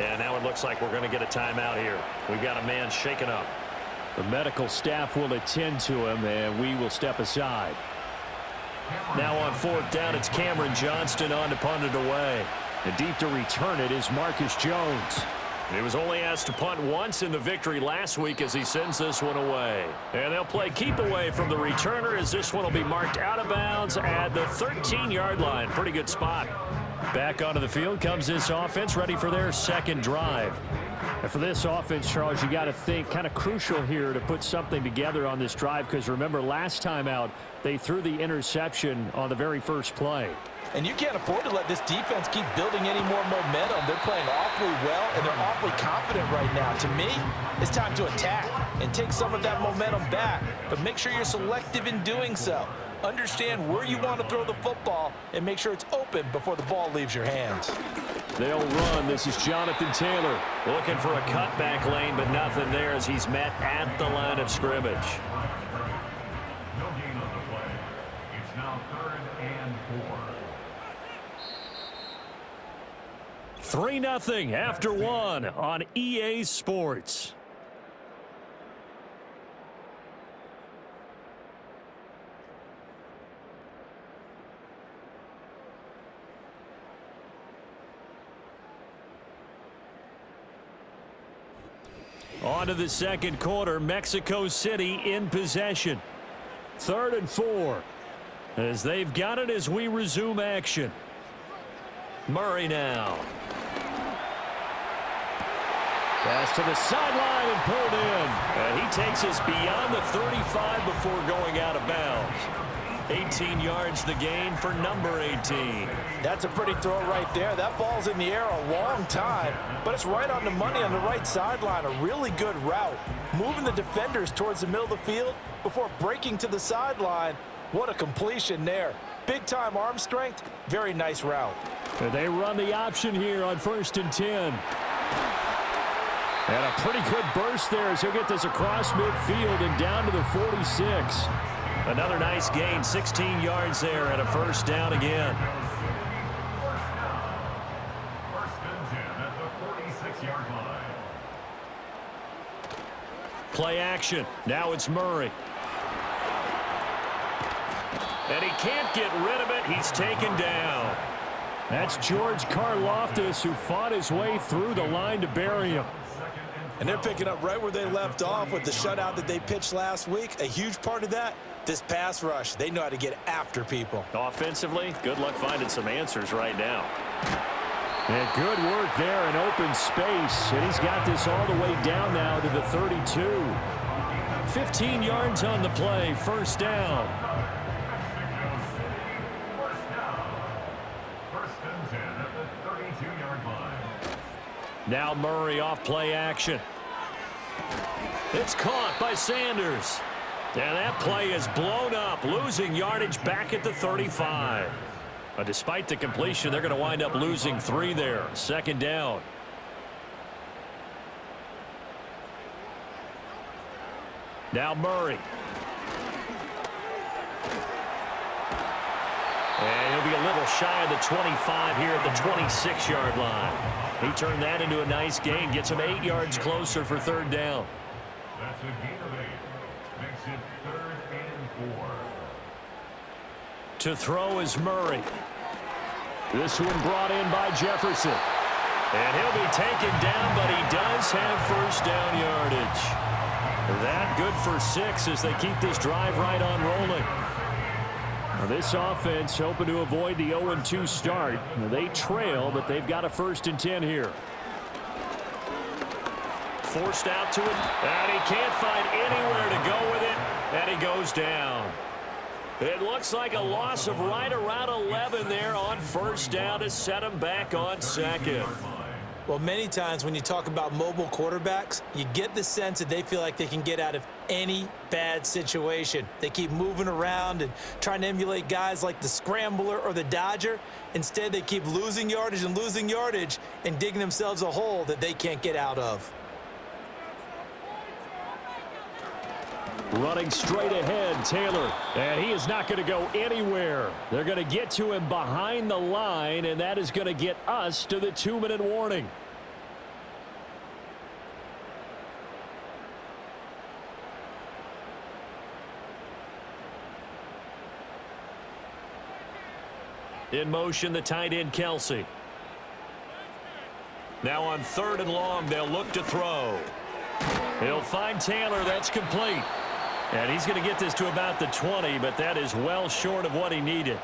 And now it looks like we're going to get a timeout here. We've got a man shaken up. The medical staff will attend to him, and we will step aside. Now on 4th down, it's Cameron Johnston on to punt it away. And deep to return it is Marcus Jones. He was only asked to punt once in the victory last week as he sends this one away. And they'll play keep away from the returner as this one will be marked out of bounds at the 13-yard line. Pretty good spot. Back onto the field comes this offense, ready for their second drive. And for this offense, Charles, you got to think kind of crucial here to put something together on this drive, because remember last time out they threw the interception on the very first play. And you can't afford to let this defense keep building any more momentum. They're playing awfully well, and they're awfully confident right now. To me, it's time to attack and take some of that momentum back, but make sure you're selective in doing so. Understand where you want to throw the football and make sure it's open before the ball leaves your hands. They'll run. This is Jonathan Taylor looking for a cutback lane, but nothing there as he's met at the line of scrimmage. No gain on the play. It's now 3rd and 4. 3-0 after 1 on EA Sports. On to the second quarter. Mexico City in possession. 3rd and 4 as they've got it as we resume action. Murray now. Pass to the sideline and pulled in. And he takes us beyond the 35 before going out of bounds. 18 yards the gain for number 18. That's a pretty throw right there. That ball's in the air a long time, but it's right on the money on the right sideline. A really good route. Moving the defenders towards the middle of the field before breaking to the sideline. What a completion there. Big-time arm strength. Very nice route. And they run the option here on 1st and 10. And a pretty good burst there as he'll get this across midfield and down to the 46. Another nice gain, 16 yards there and a 1st down again. 1st and 10 at the 46-yard line. Play action. Now it's Murray. And he can't get rid of it. He's taken down. That's George Karlaftis, who fought his way through the line to bury him. And they're picking up right where they left off with the shutout that they pitched last week. A huge part of that, this pass rush. They know how to get after people. Offensively, good luck finding some answers right now. And good work there in open space. And he's got this all the way down now to the 32. 15 yards on the play, 1st down. 1st and 10 at the 32-yard line. Now Murray off play action. It's caught by Sanders. And that play is blown up, losing yardage back at the 35. But despite the completion, they're going to wind up losing 3 there. 2nd down. Now Murray. And he'll be a little shy of the 25 here at the 26-yard line. He turned that into a nice gain, gets him 8 yards closer for 3rd down. That's a gain of 8. Makes it 3rd and 4. To throw is Murray. This one brought in by Jefferson. And he'll be taken down, but he does have first down yardage. That good for 6 as they keep this drive right on rolling. Now this offense hoping to avoid the 0-2 start. Now they trail, but they've got a 1st and 10 here. Forced out to him, and he can't find anywhere to go with it, and he goes down. It looks like a loss of right around 11 there on 1st down to set him back on 2nd. Well, many times when you talk about mobile quarterbacks, you get the sense that they feel like they can get out of any bad situation. They keep moving around and trying to emulate guys like the Scrambler or the Dodger. Instead, they keep losing yardage and digging themselves a hole that they can't get out of. Running straight ahead, Taylor. And he is not going to go anywhere. They're going to get to him behind the line, and that is going to get us to the 2-minute warning. In motion, the tight end, Kelsey. Now on 3rd and long, they'll look to throw. He'll find Taylor. That's complete. And he's going to get this to about the 20, but that is well short of what he needed.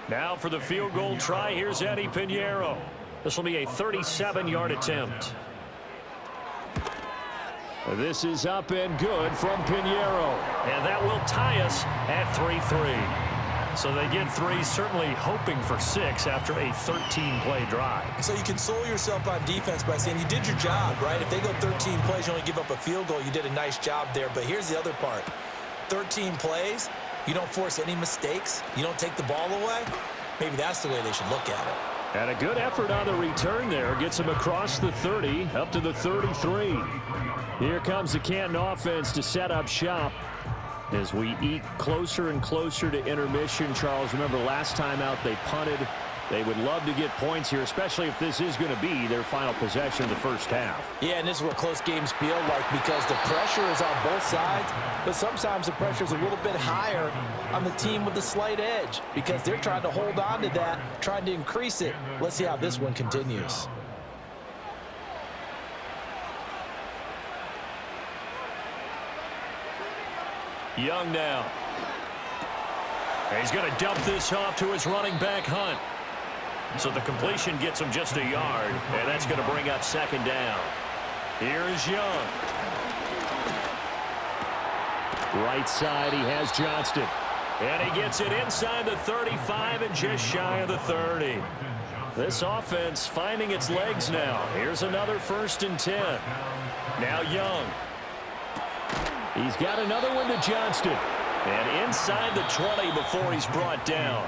Now for the field goal try, here's Eddie Pinheiro. This will be a 37-yard attempt. This is up and good from Pinheiro. And that will tie us at 3-3. So they get 3, certainly hoping for 6 after a 13-play drive. So you console yourself on defense by saying you did your job, right? If they go 13 plays, you only give up a field goal, you did a nice job there. But here's the other part. 13 plays, you don't force any mistakes, you don't take the ball away. Maybe that's the way they should look at it. And a good effort on the return there. Gets him across the 30, up to the 33. Here comes the Canton offense to set up shop. As we eat closer and closer to intermission, Charles, remember last time out they punted. They would love to get points here, especially if this is going to be their final possession of the first half. Yeah, and this is what close games feel like because the pressure is on both sides, but sometimes the pressure is a little bit higher on the team with the slight edge because they're trying to hold on to that, trying to increase it. Let's see how this one continues. Young now. He's going to dump this off to his running back, Hunt. So the completion gets him just a yard, and that's going to bring up 2nd down. Here is Young. Right side, he has Johnston. And he gets it inside the 35 and just shy of the 30. This offense finding its legs now. Here's another 1st and 10. Now Young. He's got another one to Johnston. And inside the 20 before he's brought down.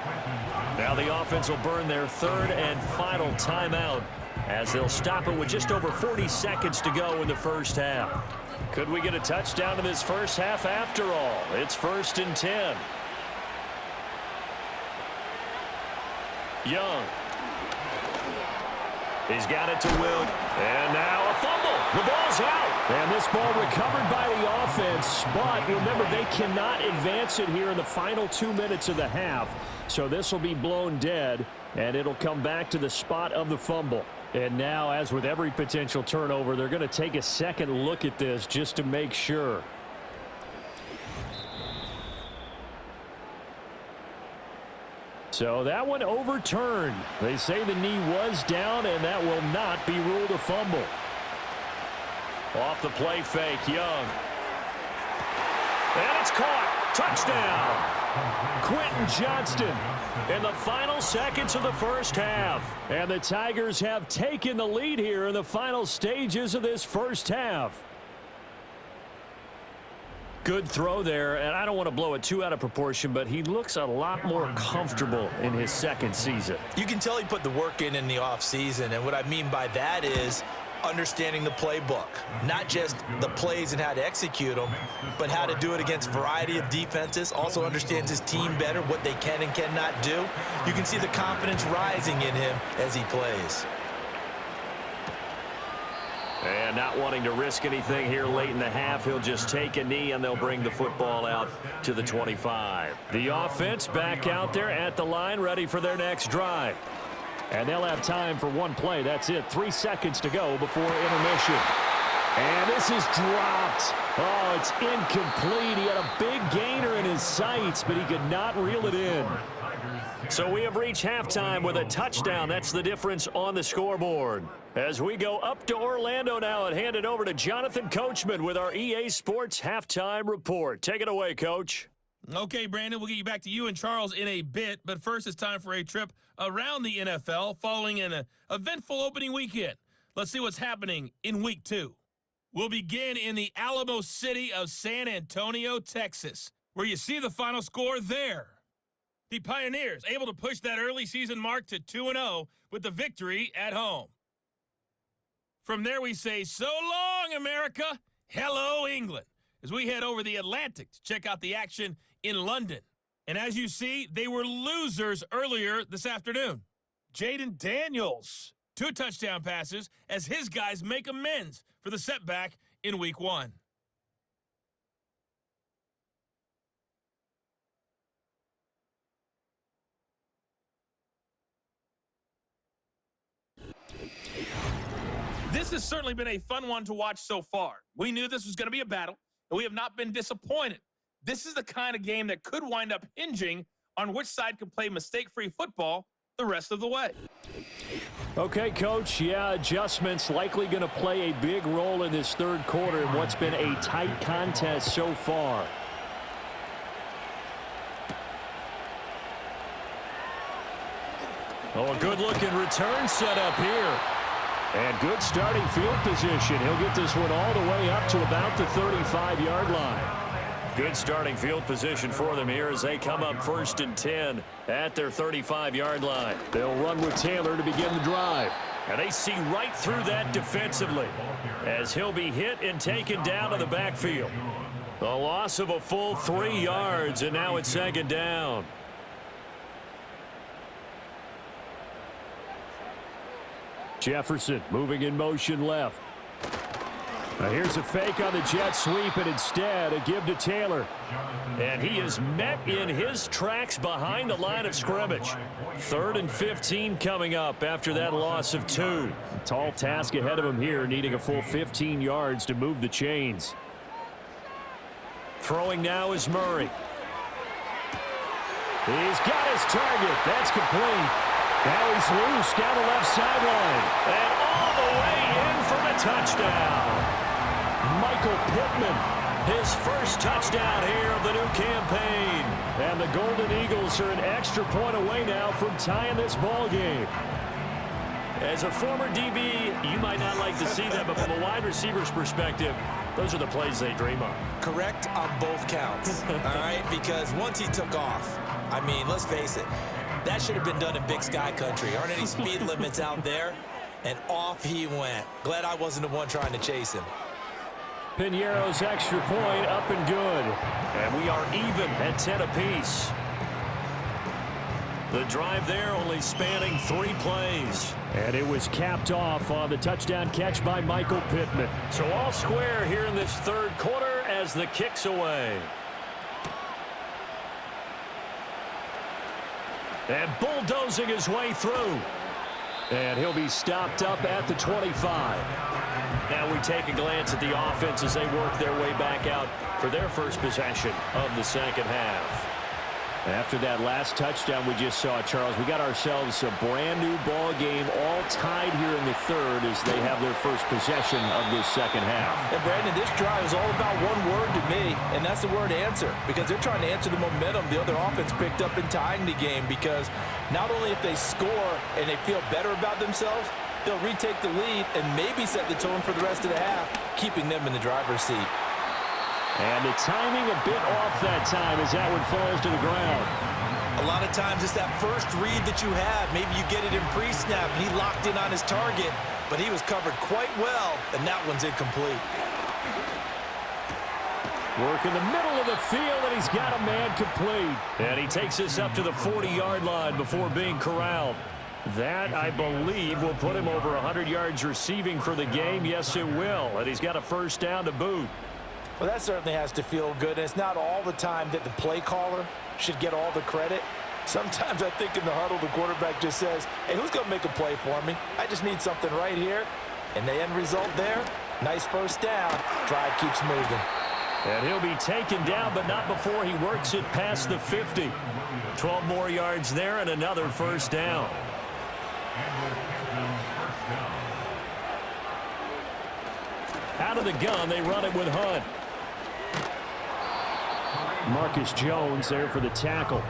Now the offense will burn their 3rd and final timeout as they'll stop it with just over 40 seconds to go in the first half. Could we get a touchdown in this first half after all? It's 1st and 10. Young. He's got it to Wilt. And now a fumble. The ball's out. And this ball recovered by the offense. But remember, they cannot advance it here in the final 2 minutes of the half. So this will be blown dead. And it'll come back to the spot of the fumble. And now, as with every potential turnover, they're going to take a second look at this just to make sure. So that one overturned. They say the knee was down, and that will not be ruled a fumble. Off the play fake, Young. And it's caught. Touchdown. Quentin Johnston in the final seconds of the first half. And the Tigers have taken the lead here in the final stages of this first half. Good throw there, and I don't want to blow it too out of proportion, but he looks a lot more comfortable in his second season. You can tell he put the work in the offseason, and what I mean by that is understanding the playbook. Not just the plays and how to execute them, but how to do it against a variety of defenses. Also understands his team better, what they can and cannot do. You can see the confidence rising in him as he plays. And not wanting to risk anything here late in the half, he'll just take a knee, and they'll bring the football out to the 25. The offense back out there at the line, ready for their next drive. And they'll have time for one play. That's it. 3 seconds to go before intermission. And this is dropped. Oh, it's incomplete. He had a big gainer in his sights, but he could not reel it in. So we have reached halftime with a touchdown. That's the difference on the scoreboard. As we go up to Orlando now and hand it over to Jonathan Coachman with our EA Sports Halftime Report. Take it away, Coach. Okay, Brandon, we'll get you back to you and Charles in a bit, but first it's time for a trip around the NFL following an eventful opening weekend. Let's see what's happening in Week 2. We'll begin in the Alamo city of San Antonio, Texas, where you see the final score there. The Pioneers able to push that early season mark to 2-0 with the victory at home. From there we say, so long, America, hello, England, as we head over the Atlantic to check out the action in London. And as you see, they were losers earlier this afternoon. Jaden Daniels, 2 touchdown passes as his guys make amends for the setback in Week 1. This has certainly been a fun one to watch so far. We knew this was going to be a battle, and we have not been disappointed. This is the kind of game that could wind up hinging on which side can play mistake-free football the rest of the way. Okay, Coach, adjustments likely going to play a big role in this third quarter in what's been a tight contest so far. Oh, a good-looking return set up here. And good starting field position. He'll get this one all the way up to about the 35-yard line. Good starting field position for them here as they come up 1st and 10 at their 35-yard line. They'll run with Taylor to begin the drive. And they see right through that defensively as he'll be hit and taken down to the backfield. A loss of a full 3 yards, and now it's 2nd down. Jefferson moving in motion left. Now here's a fake on the jet sweep, and instead a give to Taylor. And he is met in his tracks behind the line of scrimmage. 3rd and 15 coming up after that loss of 2. A tall task ahead of him here, needing a full 15 yards to move the chains. Throwing now is Murray. He's got his target. That's complete. Now he's loose down the left sideline. And all the way in for the touchdown. Michael Pittman, his first touchdown here of the new campaign. And the Golden Eagles are an extra point away now from tying this ball game. As a former DB, you might not like to see that, but from a wide receiver's perspective, those are the plays they dream of. Correct on both counts, all right? Because once he took off, I mean, let's face it, that should have been done in Big Sky country. Aren't any speed limits out there? And off he went. Glad I wasn't the one trying to chase him. Piñeiro's extra point up and good. And we are even at 10 apiece. The drive there only spanning 3 plays. And it was capped off on the touchdown catch by Michael Pittman. So all square here in this third quarter as the kick's away. And bulldozing his way through. And he'll be stopped up at the 25. Now we take a glance at the offense as they work their way back out for their first possession of the second half. After that last touchdown we just saw, Charles, we got ourselves a brand new ball game, all tied here in the third as they have their first possession of this second half. And Brandon, this drive is all about one word to me, and that's the word answer, because they're trying to answer the momentum the other offense picked up in tying the game, because not only if they score and they feel better about themselves, they'll retake the lead and maybe set the tone for the rest of the half, keeping them in the driver's seat. And the timing a bit off that time as that one falls to the ground. A lot of times it's that first read that you have. Maybe you get it in pre-snap and he locked in on his target, but he was covered quite well, and that one's incomplete. Work in the middle of the field, and he's got a man complete. And he takes this up to the 40-yard line before being corralled. That, I believe, will put him over 100 yards receiving for the game. Yes, it will. And he's got a first down to boot. Well, that certainly has to feel good. And it's not all the time that the play caller should get all the credit. Sometimes I think in the huddle, the quarterback just says, hey, who's going to make a play for me? I just need something right here. And the end result there, nice first down. Drive keeps moving. And he'll be taken down, but not before he works it past the 50. 12 more yards there and another first down. Out of the gun, they run it with Hunt. Marcus Jones there for the tackle.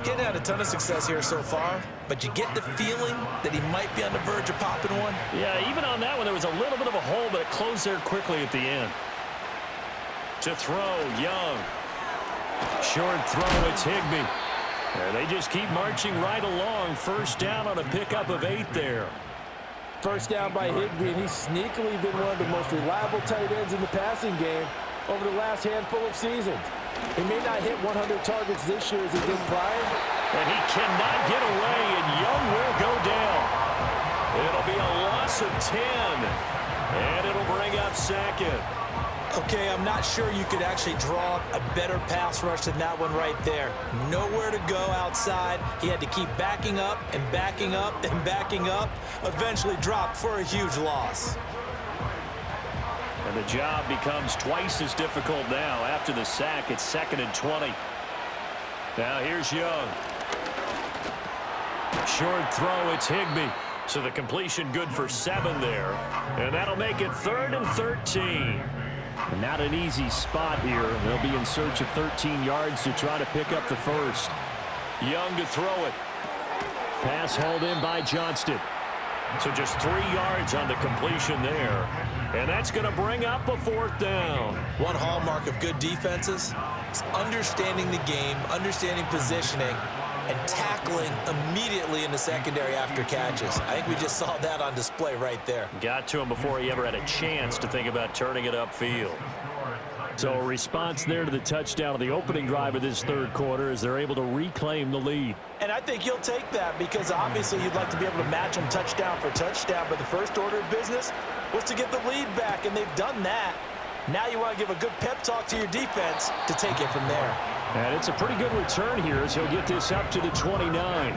Getting had a ton of success here so far, but you get the feeling that he might be on the verge of popping one. Yeah, even on that one, there was a little bit of a hole, but it closed there quickly at the end. To throw, Young. Short throw, it's Higbee. And they just keep marching right along. First down on a pickup of 8 there. First down by Higbee, and he's sneakily been one of the most reliable tight ends in the passing game over the last handful of seasons. He may not hit 100 targets this year as he did prior. And he cannot get away, and Young will go down. It'll be a loss of 10, and it'll bring up second. Okay, I'm not sure you could actually draw a better pass rush than that one right there. Nowhere to go outside. He had to keep backing up and backing up and backing up. Eventually dropped for a huge loss. And the job becomes twice as difficult now. After the sack, it's 2nd and 20. Now here's Young. Short throw, it's Higbee. So the completion good for 7 there. And that'll make it 3rd and 13. And not an easy spot here. They'll be in search of 13 yards to try to pick up the first. Young to throw it. Pass hauled in by Johnston. So just 3 yards on the completion there. And that's going to bring up a 4th down. One hallmark of good defenses is understanding the game, understanding positioning, and tackling immediately in the secondary after catches. I think we just saw that on display right there. Got to him before he ever had a chance to think about turning it upfield. So a response there to the touchdown of the opening drive of this 3rd quarter as they're able to reclaim the lead. And I think you'll take that because obviously you'd like to be able to match them touchdown for touchdown, but the first order of business was to get the lead back, and they've done that. Now you want to give a good pep talk to your defense to take it from there. And it's a pretty good return here as he'll get this up to the 29.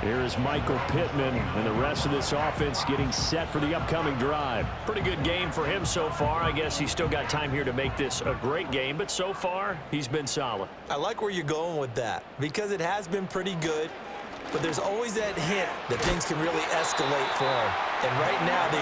Here's Michael Pittman and the rest of this offense getting set for the upcoming drive. Pretty good game for him so far. I guess he's still got time here to make this a great game, but so far he's been solid. I like where you're going with that because it has been pretty good, but there's always that hint that things can really escalate for him. And right now they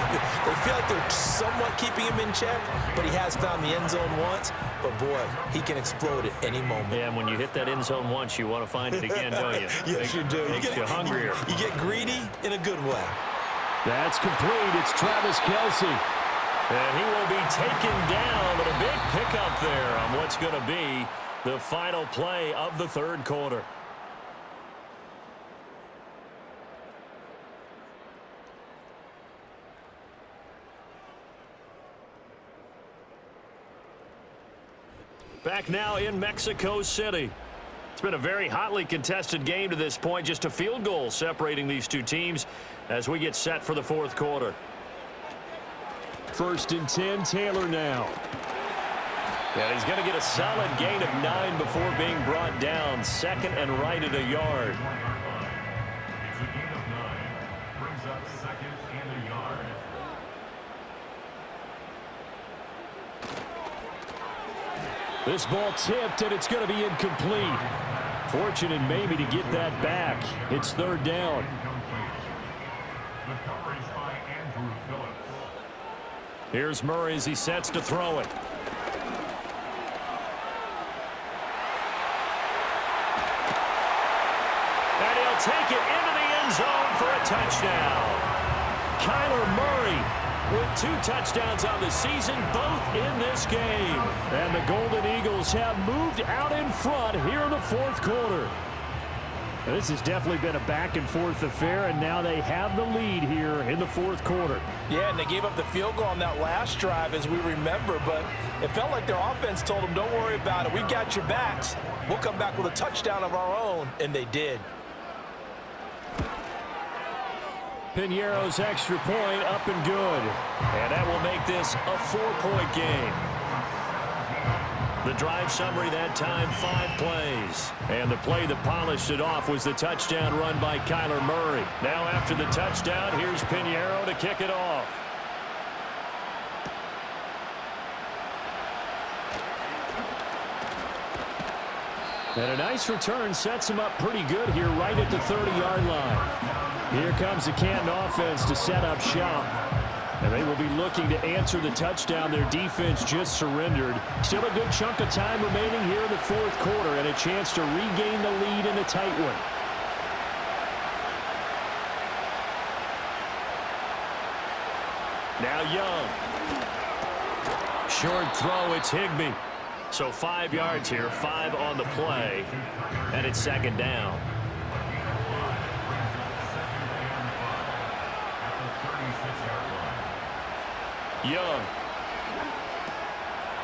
feel like they're somewhat keeping him in check, but he has found the end zone once. But, boy, he can explode at any moment. Yeah, and when you hit that end zone once, you want to find it again, don't you? Yes, you do. Makes you hungrier. You get greedy in a good way. That's complete. It's Travis Kelce. And he will be taken down, but a big pickup there on what's going to be the final play of the 3rd quarter. Back now in Mexico City. It's been a very hotly contested game to this point. Just a field goal separating these two teams as we get set for the 4th quarter. 1st and 10, Taylor now. And he's going to get a solid gain of 9 before being brought down. 2nd and right at a yard. It's a gain of 9. Brings up 2nd and a yard. This ball tipped, and it's going to be incomplete. Fortunate maybe to get that back. It's 3rd down. The coverage by Andrew Phillips. Here's Murray as he sets to throw it. And he'll take it into the end zone for a touchdown. Kyler Murray with 2 touchdowns on the season, both in this game. And the Golden Eagles have moved out in front here in the 4th quarter. Now, this has definitely been a back-and-forth affair, and now they have the lead here in the 4th quarter. Yeah, and they gave up the field goal on that last drive, as we remember, but it felt like their offense told them, don't worry about it. We've got your backs. We'll come back with a touchdown of our own, and they did. Piñeiro's extra point up and good. And that will make this a 4-point game. The drive summary that time, 5 plays. And the play that polished it off was the touchdown run by Kyler Murray. Now after the touchdown, here's Piñeiro to kick it off. And a nice return sets him up pretty good here right at the 30-yard line. Here comes the Canton offense to set up shop. And they will be looking to answer the touchdown their defense just surrendered. Still a good chunk of time remaining here in the fourth quarter and a chance to regain the lead in a tight one. Now Young. Short throw, it's Higbee. So 5 yards here, 5 on the play, and it's second down. Young.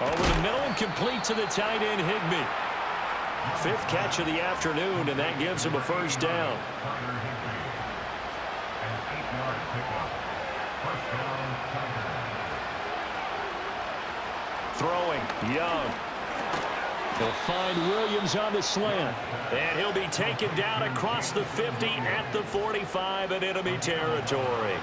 Over the middle and complete to the tight end, Higbee. 5th catch of the afternoon, and that gives him a first down. Throwing, Young. He'll find Williams on the slant. And he'll be taken down across the 50 at the 45 in enemy territory.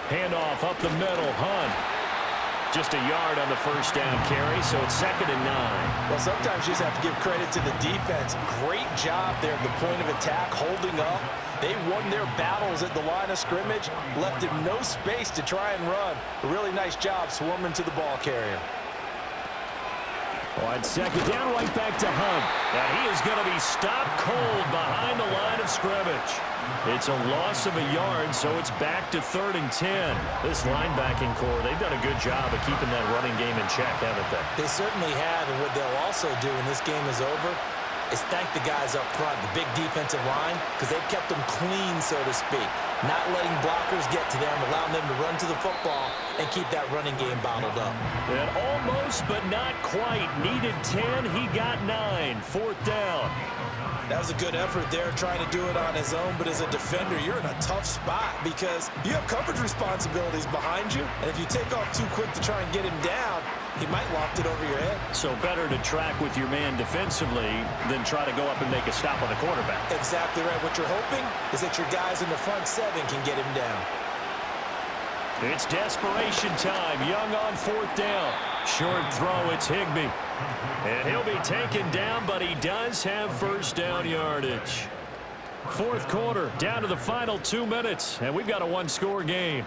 Handoff up the middle, Hunt. Just a yard on the first down carry, so it's 2nd and 9. Well, sometimes you just have to give credit to the defense. Great job there at the point of attack, holding up. They won their battles at the line of scrimmage, left him no space to try and run. A really nice job swarming to the ball carrier. On 2nd down, right back to Hunt. Now he is going to be stopped cold behind the line of scrimmage. It's a loss of a yard, so it's back to 3rd and 10. This linebacking core, they've done a good job of keeping that running game in check, haven't they? They certainly have, and what they'll also do when this game is over is thank the guys up front, the big defensive line, because they've kept them clean, so to speak. Not letting blockers get to them, allowing them to run to the football and keep that running game bottled up. And almost, but not quite. Needed 10, he got 9. 4th down. That was a good effort there, trying to do it on his own, but as a defender, you're in a tough spot because you have coverage responsibilities behind you, and if you take off too quick to try and get him down, he might loft it over your head. So better to track with your man defensively than try to go up and make a stop on the quarterback. Exactly right. What you're hoping is that your guys in the front 7 can get him down. It's desperation time. Young on 4th down. Short throw, it's Higbee. And he'll be taken down, but he does have first down yardage. Fourth quarter, down to the final 2 minutes, and we've got a 1-score game.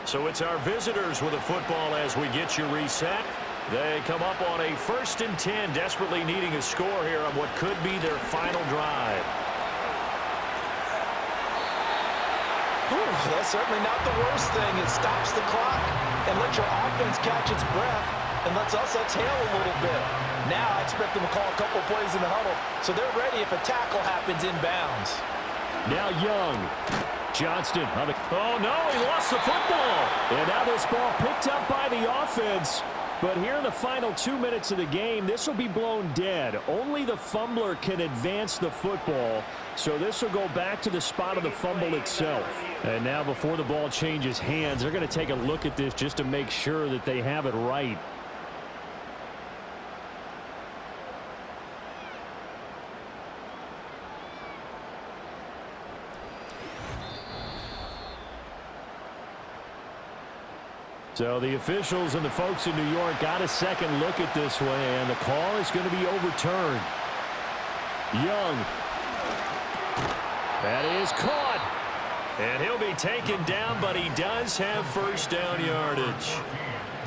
So it's our visitors with the football as we get you reset. They come up on a 1st and 10, desperately needing a score here on what could be their final drive. That's certainly not the worst thing. It stops the clock and lets your offense catch its breath and lets us exhale a little bit. Now I expect them to call a couple plays in the huddle, so they're ready if a tackle happens inbounds. Now Young. Johnston. Oh, no, he lost the football. And now this ball picked up by the offense. But here in the final 2 minutes of the game, this will be blown dead. Only the fumbler can advance the football. So this will go back to the spot of the fumble itself. And now before the ball changes hands, they're going to take a look at this just to make sure that they have it right. So the officials and the folks in New York got a second look at this one, and the call is going to be overturned. Young. That is caught. And he'll be taken down, but he does have first down yardage.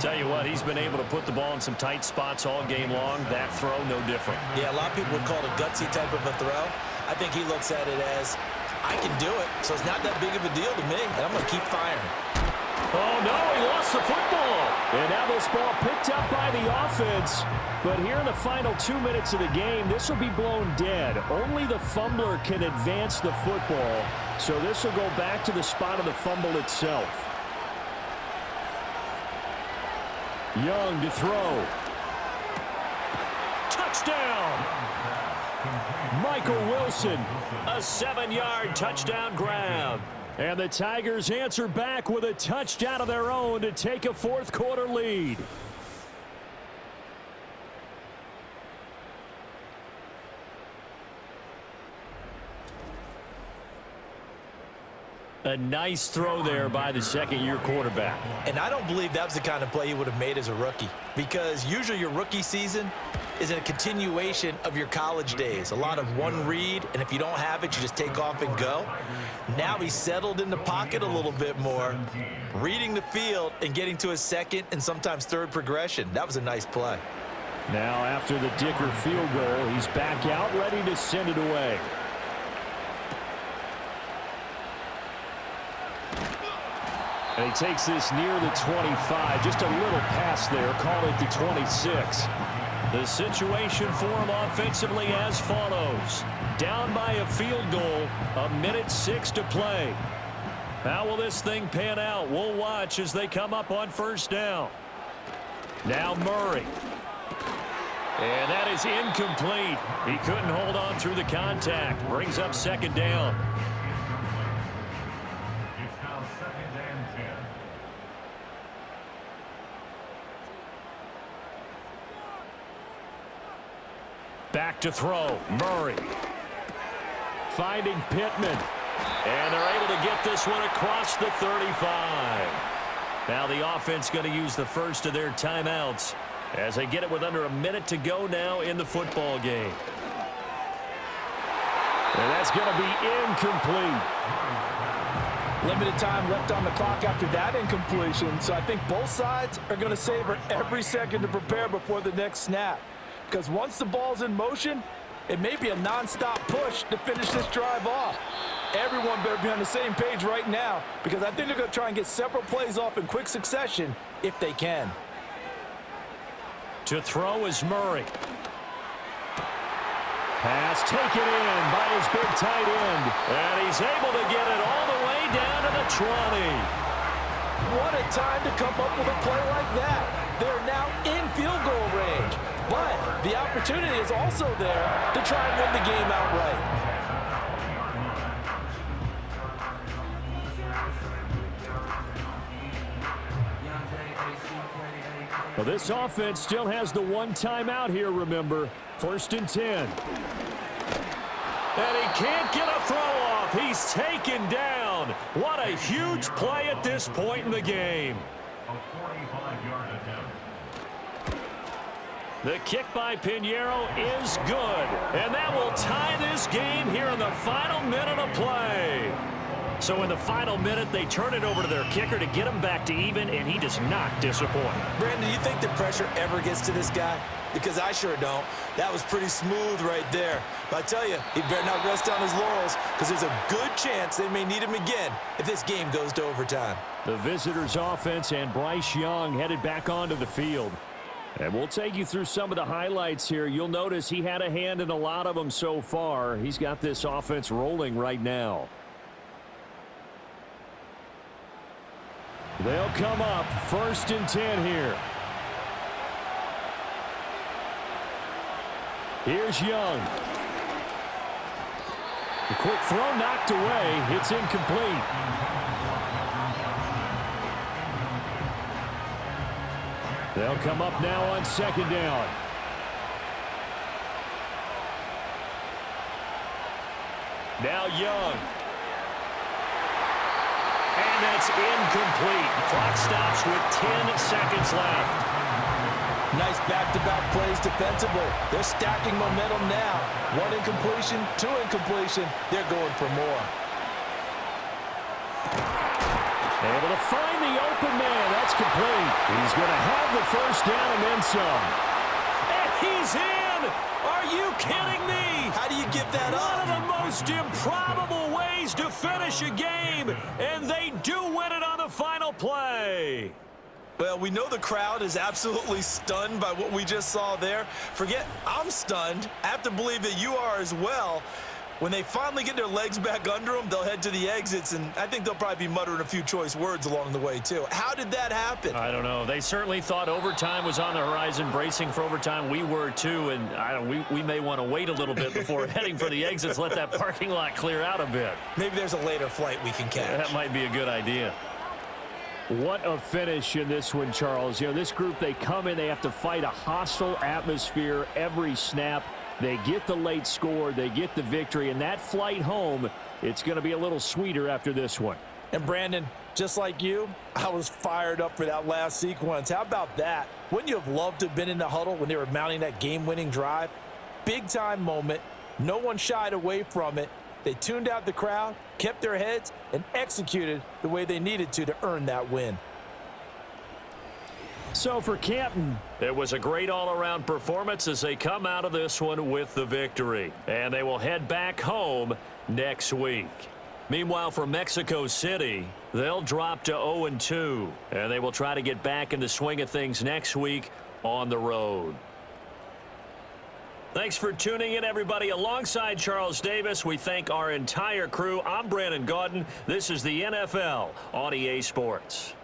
Tell you what, he's been able to put the ball in some tight spots all game long. That throw, no different. Yeah, a lot of people would call it a gutsy type of a throw. I think he looks at it as, I can do it, so it's not that big of a deal to me, and I'm going to keep firing. Oh, no, he lost the football. And now this ball picked up by the offense. But here in the final 2 minutes of the game, this will be blown dead. Only the fumbler can advance the football. So this will go back to the spot of the fumble itself. Young to throw. Touchdown! Michael Wilson, a 7-yard touchdown grab. And the Tigers answer back with a touchdown of their own to take a fourth-quarter lead. A nice throw there by the second-year quarterback. And I don't believe that was the kind of play he would have made as a rookie, because usually your rookie season is a continuation of your college days. A lot of one read, and if you don't have it, you just take off and go. Now he's settled in the pocket a little bit more, reading the field and getting to his second and sometimes third progression. That was a nice play. Now after the Dicker field goal, he's back out ready to send it away. And he takes this near the 25. Just a little pass there. Call it the 26. The situation for him offensively as follows. Down by a field goal. 1:06 to play. How will this thing pan out? We'll watch as they come up on first down. Now Murray. And that is incomplete. He couldn't hold on through the contact. Brings up second down. Back to throw. Murray. Finding Pittman. And they're able to get this one across the 35. Now the offense going to use the first of their timeouts as they get it with under a minute to go now in the football game. And that's going to be incomplete. Limited time left on the clock after that incompletion, so I think both sides are going to savor every second to prepare before the next snap. Because once the ball's in motion, it may be a nonstop push to finish this drive off. Everyone better be on the same page right now, because I think they're going to try and get several plays off in quick succession if they can. To throw is Murray. Pass taken in by his big tight end. And he's able to get it all the way down to the 20. What a time to come up with a play like that. They're now in field goal range. But the opportunity is also there to try and win the game outright. Well, this offense still has the one timeout here, remember. 1st and 10. And he can't get a throw off. He's taken down. What a huge play at this point in the game. A 45-yard attempt. The kick by Pinheiro is good. And that will tie this game here in the final minute of play. So in the final minute, they turn it over to their kicker to get him back to even, and he does not disappoint. Brandon, do you think the pressure ever gets to this guy? Because I sure don't. That was pretty smooth right there. But I tell you, he better not rest on his laurels, because there's a good chance they may need him again if this game goes to overtime. The visitors' offense and Bryce Young headed back onto the field. And we'll take you through some of the highlights here. You'll notice he had a hand in a lot of them so far. He's got this offense rolling right now. They'll come up 1st and 10 here. Here's Young. The quick throw knocked away. It's incomplete. They'll come up now on 2nd down. Now Young. And that's incomplete. Clock stops with 10 seconds left. Nice back-to-back plays defensively. They're stacking momentum now. 1 incompletion, 2 incompletion. They're going for more. Able to find the open man. That's complete. He's going to have the first down and then some. And he's in! Are you kidding me? How do you give that up? One of the most improbable ways to finish a game, and they do win it on the final play. Well, we know the crowd is absolutely stunned by what we just saw there. Forget I'm stunned. I have to believe that you are as well. When they finally get their legs back under them, they'll head to the exits, and I think they'll probably be muttering a few choice words along the way, too. How did that happen? I don't know. They certainly thought overtime was on the horizon, bracing for overtime. We were, too, and we may want to wait a little bit before heading for the exits, let that parking lot clear out a bit. Maybe there's a later flight we can catch. That might be a good idea. What a finish in this one, Charles. You know, this group, they come in, they have to fight a hostile atmosphere every snap. They get the late score, they get the victory, and that flight home, it's going to be a little sweeter after this one. And Brandon, just like you, I was fired up for that last sequence. How about that? Wouldn't you have loved to have been in the huddle when they were mounting that game-winning drive? Big-time moment. No one shied away from it. They tuned out the crowd, kept their heads, and executed the way they needed to earn that win. So for Canton, it was a great all-around performance as they come out of this one with the victory. And they will head back home next week. Meanwhile, for Mexico City, they'll drop to 0-2. And they will try to get back in the swing of things next week on the road. Thanks for tuning in, everybody. Alongside Charles Davis, we thank our entire crew. I'm Brandon Gaudin. This is the NFL on EA Sports.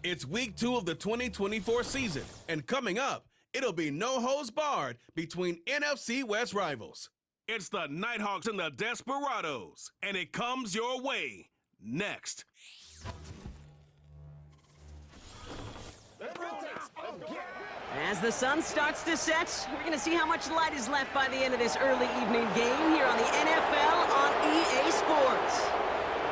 It's week 2 of the 2024 season, and coming up, it'll be no holds barred between NFC West rivals. It's the Nighthawks and the Desperados, and it comes your way next. As the sun starts to set, we're going to see how much light is left by the end of this early evening game here on the NFL on EA Sports.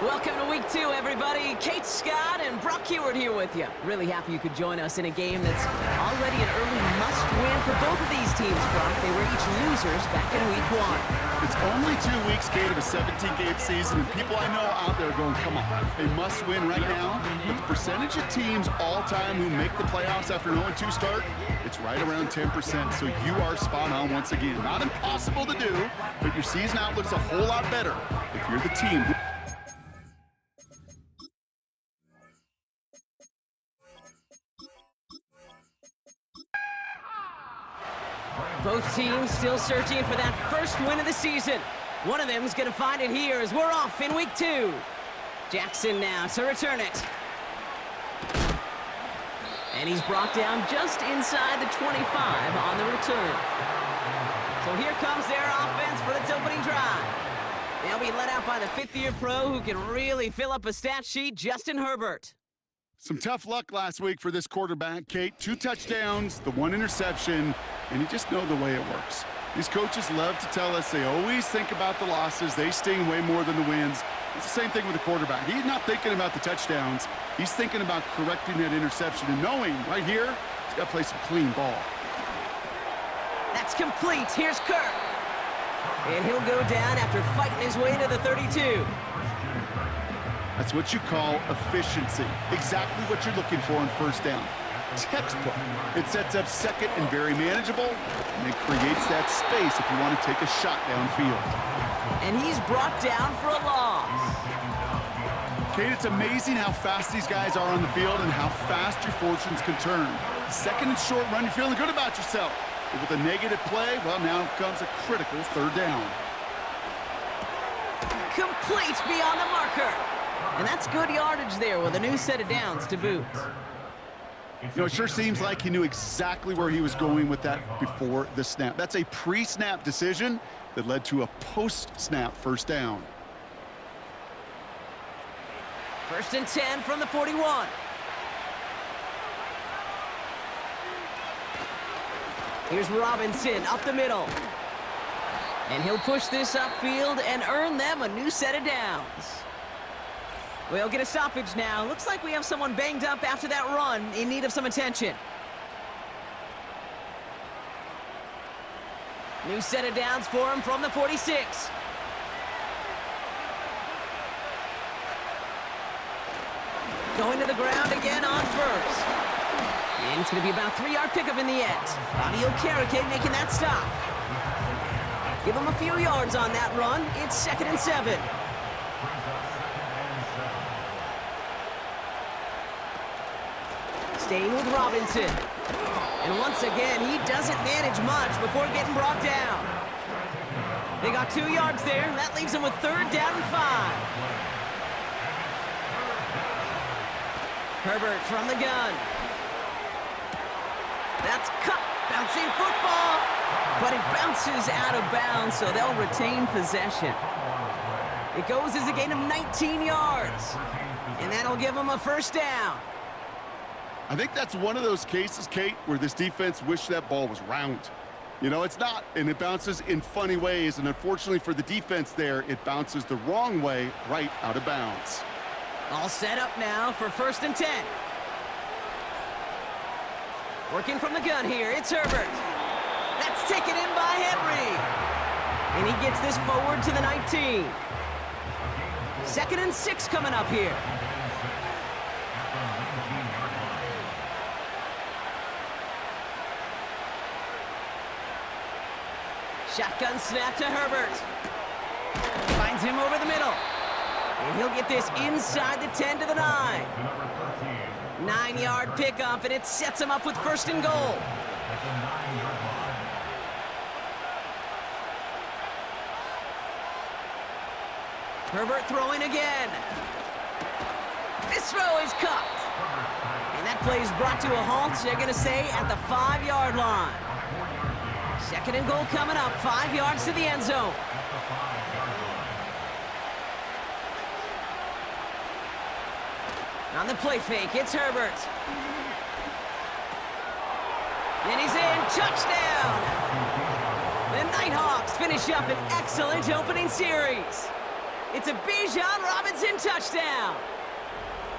Welcome to week 2, everybody. Kate Scott and Brock Heward here with you. Really happy you could join us in a game that's already an early must-win for both of these teams, Brock. They were each losers back in week 1. It's only 2 weeks, Kate, of a 17-game season, and people I know out there are going, come on, they must win right now. But the percentage of teams all-time who make the playoffs after an 0-2 start, it's right around 10%, so you are spot on once again. Not impossible to do, but your season outlook's a whole lot better if you're the team. Both teams still searching for that first win of the season. One of them is going to find it here as we're off in week 2. Jackson now to return it. And he's brought down just inside the 25 on the return. So here comes their offense for its opening drive. They'll be led out by the fifth-year pro who can really fill up a stat sheet, Justin Herbert. Some tough luck last week for this quarterback, Kate. 2 touchdowns, the 1 interception, and you just know the way it works. These coaches love to tell us they always think about the losses. They sting way more than the wins. It's the same thing with the quarterback. He's not thinking about the touchdowns. He's thinking about correcting that interception and knowing right here, he's got to play some clean ball. That's complete. Here's Kirk. And he'll go down after fighting his way to the 32. That's what you call efficiency. Exactly what you're looking for on first down. Textbook. It sets up second and very manageable, and it creates that space if you want to take a shot downfield. And he's brought down for a loss. Kate, it's amazing how fast these guys are on the field and how fast your fortunes can turn. Second and short run, you're feeling good about yourself. But with a negative play, well, now comes a critical third down. Complete beyond the marker. And that's good yardage there with a new set of downs to boot. You know, it sure seems like he knew exactly where he was going with that before the snap. That's a pre-snap decision that led to a post-snap first down. 1st and 10 from the 41. Here's Robinson up the middle. And he'll push this upfield and earn them a new set of downs. We'll get a stoppage now. Looks like we have someone banged up after that run in need of some attention. New set of downs for him from the 46. Going to the ground again on first. And it's going to be about a 3-yard pickup in the end. Bobby Okereke making that stop. Give him a few yards on that run. It's 2nd and 7. Staying with Robinson. And once again, he doesn't manage much before getting brought down. They got 2 yards there. That leaves them with 3rd down and 5. Herbert from the gun. That's cut. Bouncing football. But it bounces out of bounds, so they'll retain possession. It goes as a gain of 19 yards. And that'll give them a first down. I think that's one of those cases, Kate, where this defense wished that ball was round. You know, it's not, and it bounces in funny ways, and unfortunately for the defense there, it bounces the wrong way right out of bounds. All set up now for 1st and 10. Working from the gun here, it's Herbert. That's taken in by Henry. And he gets this forward to the 19. 2nd and 6 coming up here. Shotgun snap to Herbert. Finds him over the middle. And he'll get this inside the 10 to the 9. 9-yard pickup, and it sets him up with 1st and goal. Herbert throwing again. This throw is cut. And that play is brought to a halt, they're going to say, at the 5-yard line. 2nd and goal coming up, 5 yards to the end zone. On the play fake, it's Herbert. And he's in, touchdown! The Nighthawks finish up an excellent opening series. It's a Bijan Robinson touchdown.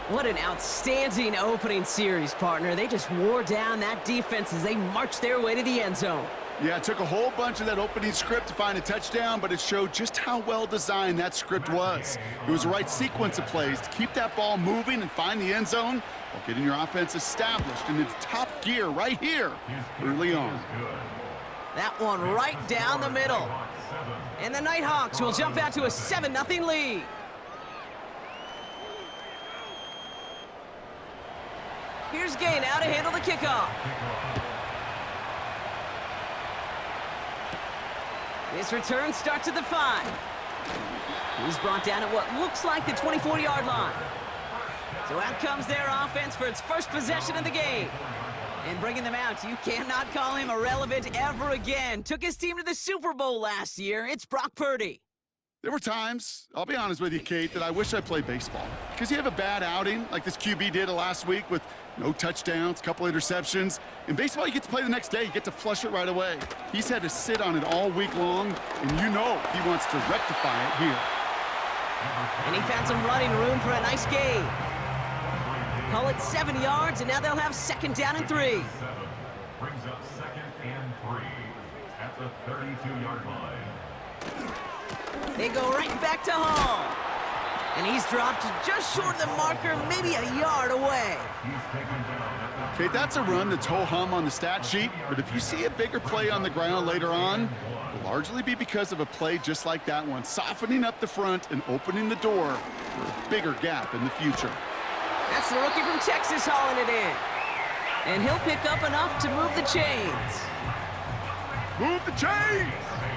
What an outstanding opening series, partner. They just wore down that defense as they marched their way to the end zone. Yeah, it took a whole bunch of that opening script to find a touchdown, but it showed just how well designed that script was. It was the right sequence of plays to keep that ball moving and find the end zone while getting your offense established and into top gear right here early on. That one right down the middle. And the Nighthawks will jump out to a 7-0 lead. Here's Gay now to handle the kickoff. This return starts at the 5. He's brought down at what looks like the 24-yard line. So out comes their offense for its first possession of the game. And bringing them out, you cannot call him irrelevant ever again. Took his team to the Super Bowl last year. It's Brock Purdy. There were times, I'll be honest with you, Kate, that I wish I played baseball. Because you have a bad outing, like this QB did last week with no touchdowns, a couple interceptions. In baseball, you get to play the next day. You get to flush it right away. He's had to sit on it all week long, and you know he wants to rectify it here. And he found some running room for a nice gain. Call it 7 yards, and now they'll have 2nd down and 3. Brings up 2nd and 3 at the 32-yard line. They go right back to Hall. And he's dropped just short of the marker, maybe a yard away. Okay, that's a run that's ho-hum on the stat sheet, but if you see a bigger play on the ground later on, it'll largely be because of a play just like that one, softening up the front and opening the door for a bigger gap in the future. That's the rookie from Texas hauling it in. And he'll pick up enough to move the chains. Move the chains!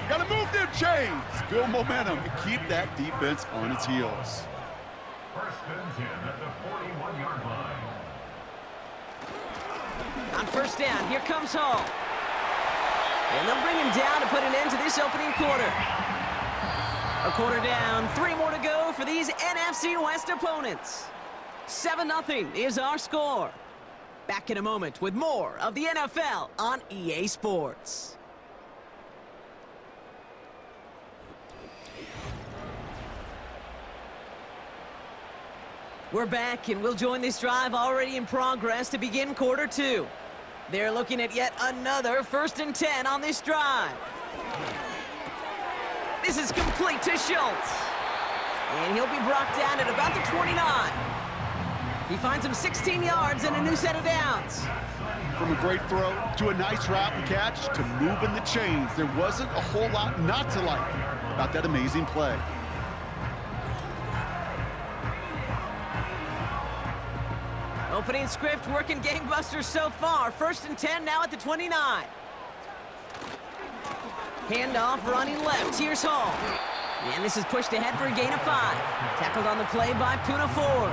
Gotta move them chains! Build momentum and keep that defense on its heels. 1st and 10 at the 41-yard line. On 1st down, here comes Hall. And they'll bring him down to put an end to this opening quarter. A quarter down, 3 more to go for these NFC West opponents. 7-0 is our score. Back in a moment with more of the NFL on EA Sports. We're back, and we'll join this drive already in progress to begin quarter 2. They're looking at yet another 1st and 10 on this drive. This is complete to Schultz. And he'll be brought down at about the 29. He finds him 16 yards and a new set of downs. From a great throw to a nice route and catch to moving the chains, there wasn't a whole lot not to like about that amazing play. Opening script working gangbusters so far. 1st and 10 now at the 29. Handoff running left. Here's Hall. And this is pushed ahead for a gain of 5. Tackled on the play by Puna Ford.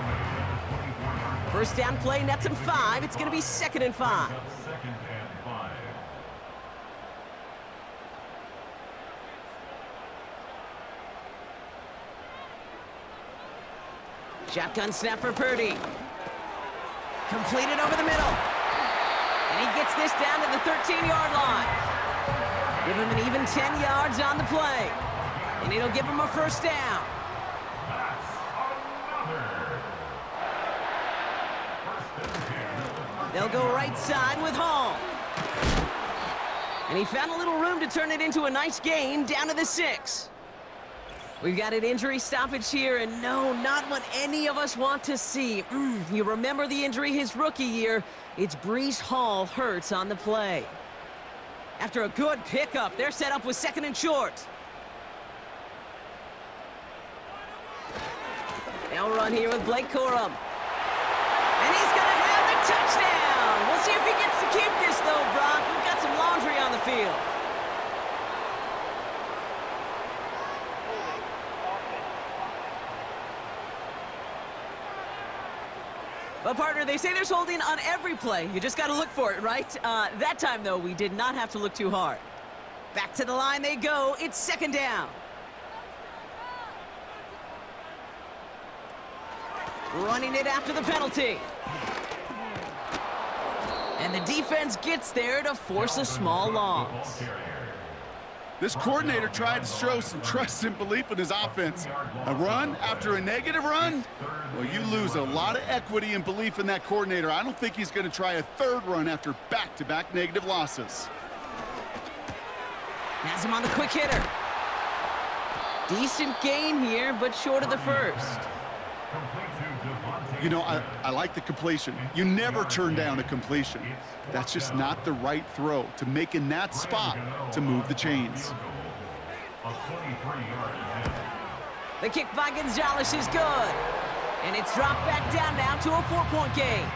1st down play nets him 5. It's going to be 2nd and 5. 2nd and 5. Shotgun snap for Purdy. Completed over the middle. And he gets this down to the 13-yard line. Give him an even 10 yards on the play. And it'll give him a 1st down. They'll go right side with Hall. And he found a little room to turn it into a nice gain down to the 6. We've got an injury stoppage here, and no, not what any of us want to see. You remember the injury his rookie year. It's Breece Hall hurts on the play. After a good pickup, they're set up with 2nd and short. They'll run here with Blake Corum. And he's going to have the touchdown. We'll see if he gets to keep this, though, Brock. We've got some laundry on the field. But, partner, they say there's holding on every play. You just got to look for it, right? That time, though, we did not have to look too hard. Back to the line they go. It's 2nd down. Running it after the penalty. And the defense gets there to force a small loss. This coordinator tried to show some trust and belief in his offense. A run after a negative run? Well, you lose a lot of equity and belief in that coordinator. I don't think he's going to try a third run after back-to-back negative losses. Has him on the quick hitter. Decent gain here, but short of the first. You know, I like the completion. You never turn down a completion. That's just not the right throw to make in that spot to move the chains. The kick by Gonzalez is good. And it's dropped back down now to a 4-point game.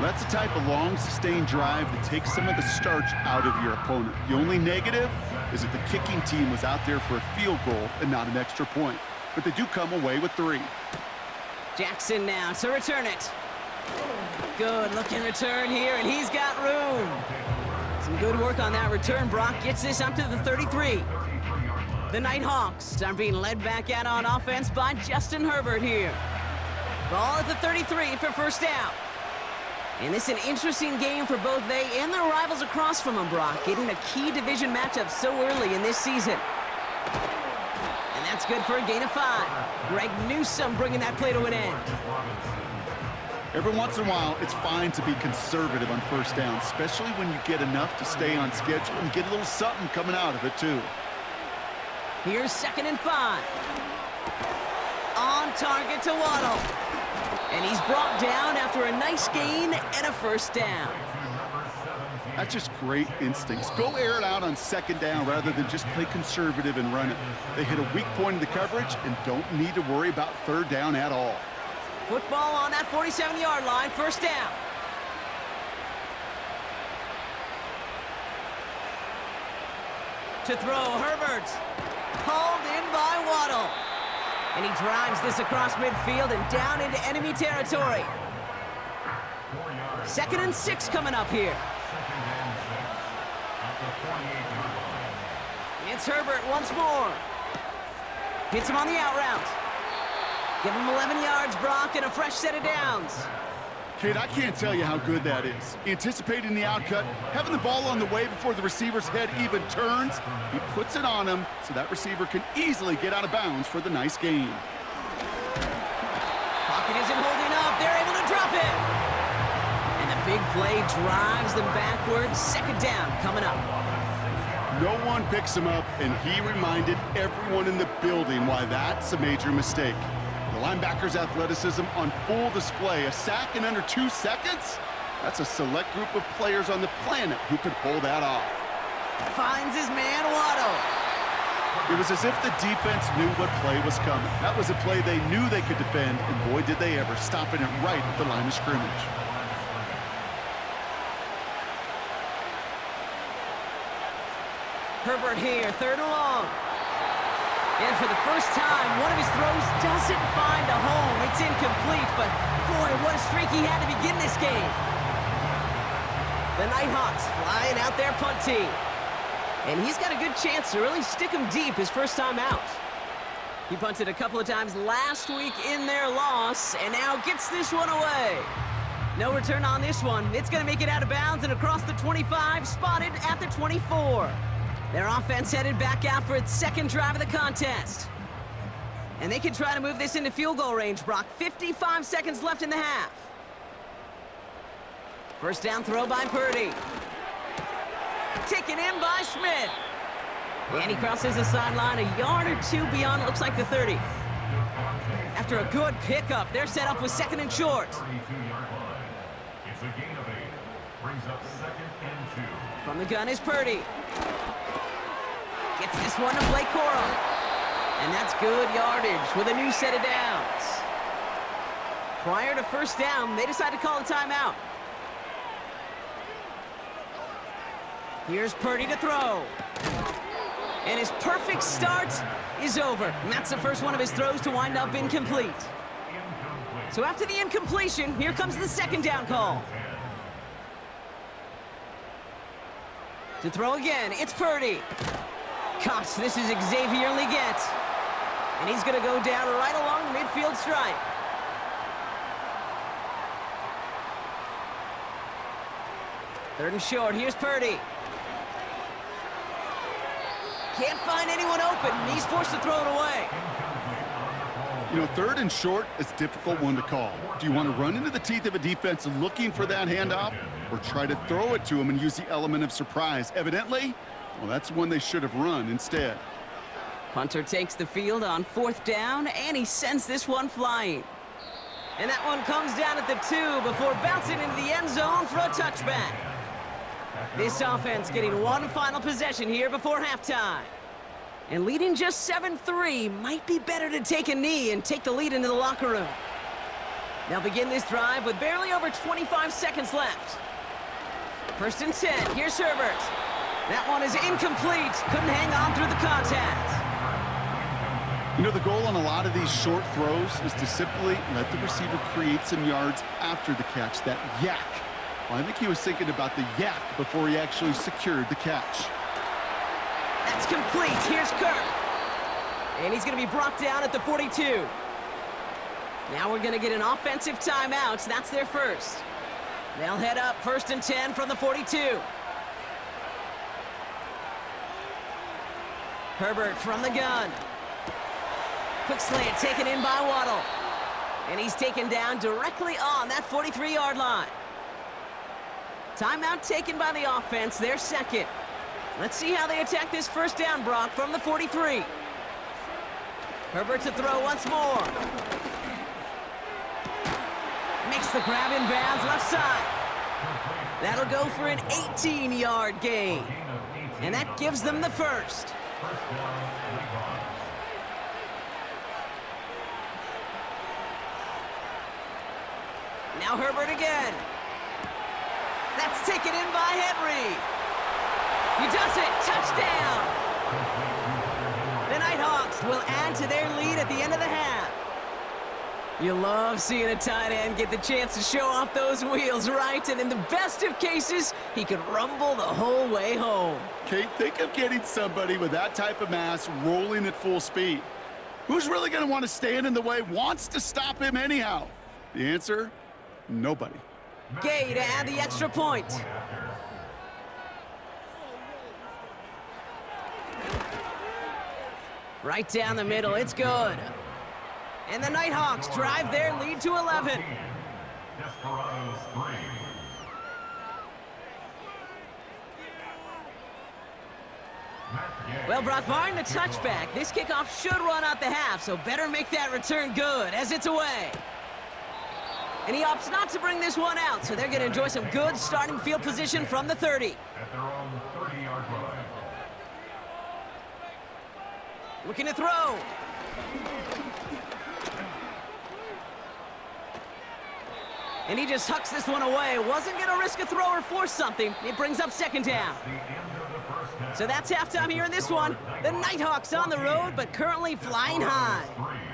That's the type of long, sustained drive that takes some of the starch out of your opponent. The only negative is that the kicking team was out there for a field goal and not an extra point. But they do come away with 3. Jackson now to return it. Good looking return here, and he's got room. Some good work on that return. Brock gets this up to the 33. The Nighthawks are being led back out on offense by Justin Herbert here. Ball at the 33 for first down. And this is an interesting game for both they and their rivals across from them, Brock, getting a key division matchup so early in this season. And that's good for a gain of 5. Greg Newsome bringing that play to an end. Every once in a while, it's fine to be conservative on first down, especially when you get enough to stay on schedule and get a little something coming out of it, too. Here's 2nd and 5. On target to Waddle. And he's brought down after a nice gain and a first down. That's just great instincts. Go air it out on 2nd down rather than just play conservative and run it. They hit a weak point in the coverage and don't need to worry about 3rd down at all. Football on that 47-yard line, first down. To throw, Herbert. Hauled in by Waddle. And he drives this across midfield and down into enemy territory. 2nd and 6 coming up here. It's Herbert once more. Hits him on the out route. Give him 11 yards, Brock, and a fresh set of downs. Kid, I can't tell you how good that is. Anticipating the outcut, having the ball on the way before the receiver's head even turns, he puts it on him so that receiver can easily get out of bounds for the nice gain. Pocket isn't holding up. They're able to drop it. And the big play drives them backwards. 2nd down coming up. No one picks him up, and he reminded everyone in the building why that's a major mistake. The linebacker's athleticism on full display. A sack in under 2 seconds? That's a select group of players on the planet who could pull that off. Finds his man, Waddle. It was as if the defense knew what play was coming. That was a play they knew they could defend, and boy, did they ever, stopping it right at the line of scrimmage. Herbert here, 3rd and long. And for the first time, one of his throws doesn't find a home. It's incomplete, but boy, what a streak he had to begin this game. The Nighthawks flying out their punt team. And he's got a good chance to really stick him deep his first time out. He punted a couple of times last week in their loss, and now gets this one away. No return on this one. It's going to make it out of bounds and across the 25, spotted at the 24. Their offense headed back out for its 2nd drive of the contest. And they can try to move this into field goal range, Brock. 55 seconds left in the half. First down throw by Purdy. Taken in by Smith. And he crosses the sideline a yard or 2 beyond, it looks like the 30. After a good pickup, they're set up with 2nd and short. It's a gain of 8. Brings up 2nd and 2. From the gun is Purdy. Gets this one to Blake Corum. And that's good yardage with a new set of downs. Prior to first down, they decide to call a timeout. Here's Purdy to throw. And his perfect start is over. And that's the first one of his throws to wind up incomplete. So after the incompletion, here comes the 2nd down call. To throw again, it's Purdy. Gosh, this is Xavier Leggett. And he's going to go down right along the midfield stripe. Third and short, here's Purdy. Can't find anyone open, and he's forced to throw it away. You know, third and short is a difficult one to call. Do you want to run into the teeth of a defense looking for that handoff, or try to throw it to him and use the element of surprise? Evidently, well, that's one they should have run instead. Punter takes the field on 4th down, and he sends this one flying. And that one comes down at the 2 before bouncing into the end zone for a touchback. This offense getting one final possession here before halftime. And leading just 7-3, might be better to take a knee and take the lead into the locker room. They'll begin this drive with barely over 25 seconds left. 1st and 10, here's Herbert. That one is incomplete, couldn't hang on through the contact. You know, the goal on a lot of these short throws is to simply let the receiver create some yards after the catch, that yak. Well, I think he was thinking about the yak before he actually secured the catch. That's complete. Here's Kirk. And he's going to be brought down at the 42. Now we're going to get an offensive timeout. That's their first. They'll head up 1st and 10 from the 42. Herbert from the gun. Quick slant taken in by Waddle. And he's taken down directly on that 43-yard line. Timeout taken by the offense, their second. Let's see how they attack this 1st down, Brock, from the 43. Herbert to throw once more. Makes the grab in bounds left side. That'll go for an 18-yard gain. And that gives them the first. Now Herbert again. That's taken in by Henry. He does it. Touchdown. The Nighthawks will add to their lead at the end of the half. You love seeing a tight end get the chance to show off those wheels, right? And in the best of cases, he could rumble the whole way home. Kate, think of getting somebody with that type of mass rolling at full speed. Who's really going to want to stand in the way, wants to stop him anyhow? The answer? Nobody. Gay to add the extra point. Right down the middle, it's good. And the Nighthawks drive their lead to 11. Desperados 3. Well, Brock, barring the touchback, this kickoff should run out the half, so better make that return good as it's away. And he opts not to bring this one out, so they're going to enjoy some good starting field position from the 30. At their own 30-yard line. Looking to throw. And he just hucks this one away. Wasn't going to risk a throw or force something. It brings up 2nd down. So that's halftime here in this one. The Nighthawks on the road, but currently flying high.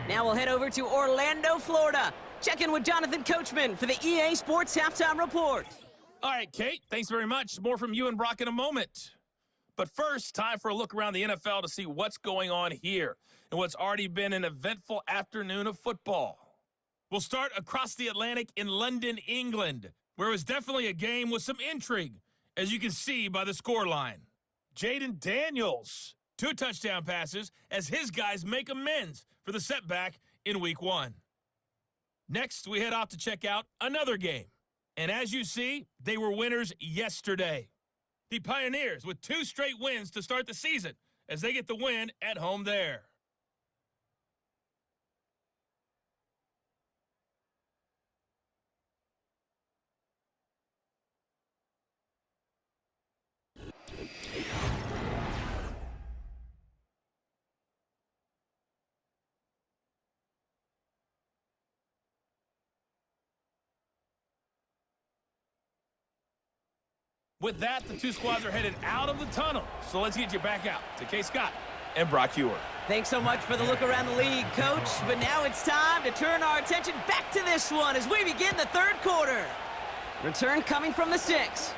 Now we'll head over to Orlando, Florida. Check in with Jonathan Coachman for the EA Sports Halftime Report. All right, Kate, thanks very much. More from you and Brock in a moment. But first, time for a look around the NFL to see what's going on here and what's already been an eventful afternoon of football. We'll start across the Atlantic in London, England, where it was definitely a game with some intrigue, as you can see by the scoreline. Jaden Daniels, 2 touchdown passes as his guys make amends for the setback in Week 1. Next, we head off to check out another game. And as you see, they were winners yesterday. The Pioneers with 2 straight wins to start the season as they get the win at home there. With that, the 2 squads are headed out of the tunnel. So let's get you back out to K. Scott and Brock Ewer. Thanks so much for the look around the league, Coach. But now it's time to turn our attention back to this one as we begin the 3rd quarter. Return coming from the 6.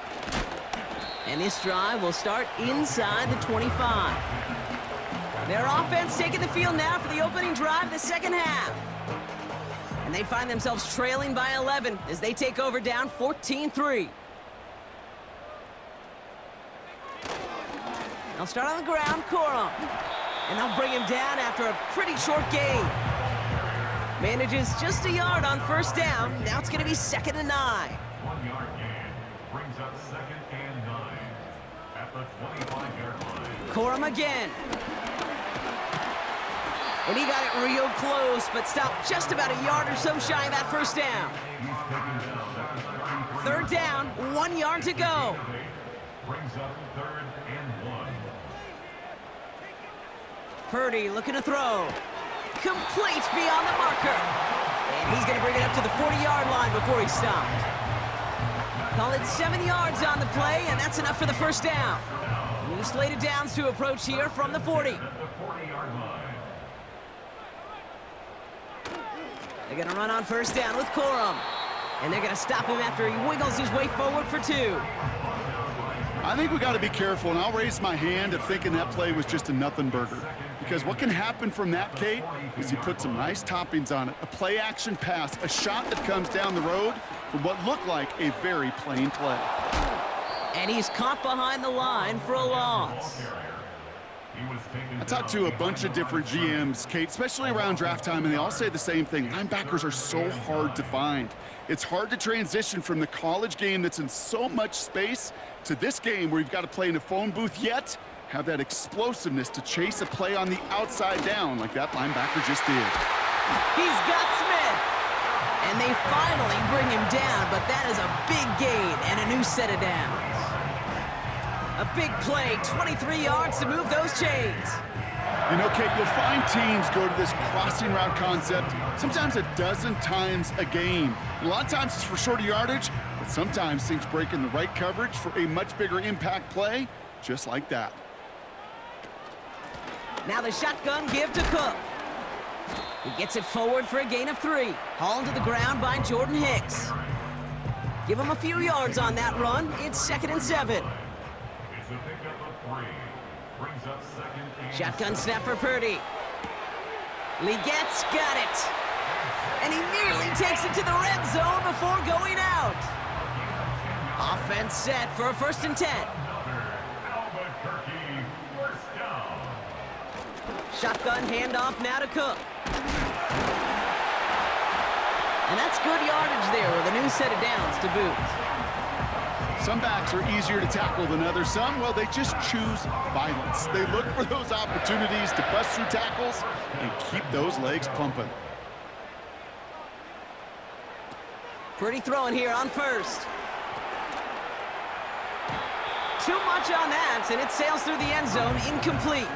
And this drive will start inside the 25. Their offense taking the field now for the opening drive of the 2nd half. And they find themselves trailing by 11 as they take over down 14-3. They'll start on the ground, Corum. And they'll bring him down after a pretty short gain. Manages just a yard on first down. Now it's going to be 2nd and 9. 1 yard gain brings up 2nd and 9 at the 25-yard line. Corum again. And he got it real close, but stopped just about a yard or so shy of that first down. 3rd down, 1 yard to go. Brings up 3rd and 1. Purdy looking to throw. Complete beyond the marker. And he's going to bring it up to the 40-yard line before he stopped. Call it 7 yards on the play, and that's enough for the first down. New slated downs to approach here from the 40. They're going to run on first down with Corum. And they're going to stop him after he wiggles his way forward for 2. I think we got to be careful, and I'll raise my hand of thinking that play was just a nothing burger. Because what can happen from that, Kate, is he put some nice toppings on it. A play-action pass, a shot that comes down the road for what looked like a very plain play. And he's caught behind the line for a loss. I talked to a bunch of different GMs, Kate, especially around draft time, and they all say the same thing. Linebackers are so hard to find. It's hard to transition from the college game that's in so much space to this game where you've got to play in a phone booth, yet have that explosiveness to chase a play on the outside down like that linebacker just did. He's got Smith. And they finally bring him down, but that is a big gain and a new set of downs. A big play, 23 yards to move those chains. You know, Kate, you'll find teams go to this crossing route concept sometimes a dozen times a game. A lot of times it's for shorter yardage, but sometimes things break in the right coverage for a much bigger impact play, just like that. Now the shotgun give to Cook. He gets it forward for a gain of 3. Hauled to the ground by Jordan Hicks. Give him a few yards on that run. It's 2nd and 7. It's a pickup of 3. Brings up 2nd and Shotgun snap for Purdy. Legette's got it. And he nearly takes it to the red zone before going out. Offense set for a 1st and 10. Shotgun handoff now to Cook. And that's good yardage there with a new set of downs to boot. Some backs are easier to tackle than others. Some, well, they just choose violence. They look for those opportunities to bust through tackles and keep those legs pumping. Pretty throwing here on first. Too much on that, and it sails through the end zone, incomplete.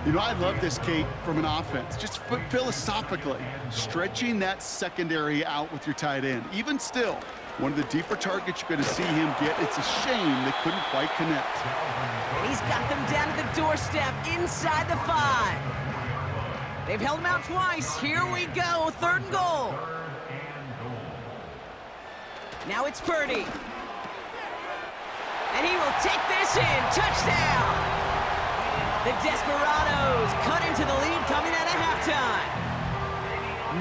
You know, I love this, Kate, from an offense. Just philosophically, stretching that secondary out with your tight end. Even still, one of the deeper targets you're going to see him get. It's a shame they couldn't quite connect. And he's got them down to the doorstep inside the 5. They've held him out twice. Here we go, 3rd and goal. Now it's Purdy. And he will take this in. Touchdown! The Desperados cut into the lead coming out of halftime.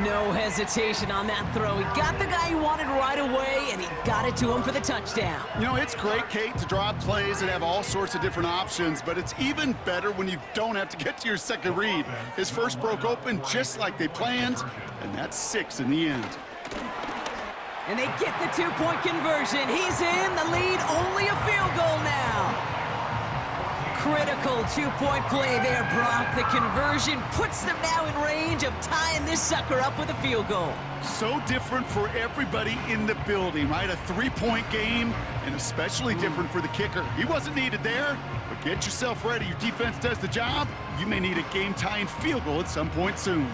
No hesitation on that throw. He got the guy he wanted right away, and he got it to him for the touchdown. You know, it's great, Kate, to draw up plays and have all sorts of different options, but it's even better when you don't have to get to your second read. His first broke open just like they planned, and that's 6 in the end. And they get the 2-point conversion. He's in the lead, only a field goal now. Critical 2-point play there, Brock. The conversion puts them now in range of tying this sucker up with a field goal. So different for everybody in the building, right? A 3-point game, and especially different for the kicker. He wasn't needed there, but get yourself ready. Your defense does the job. You may need a game-tying field goal at some point soon.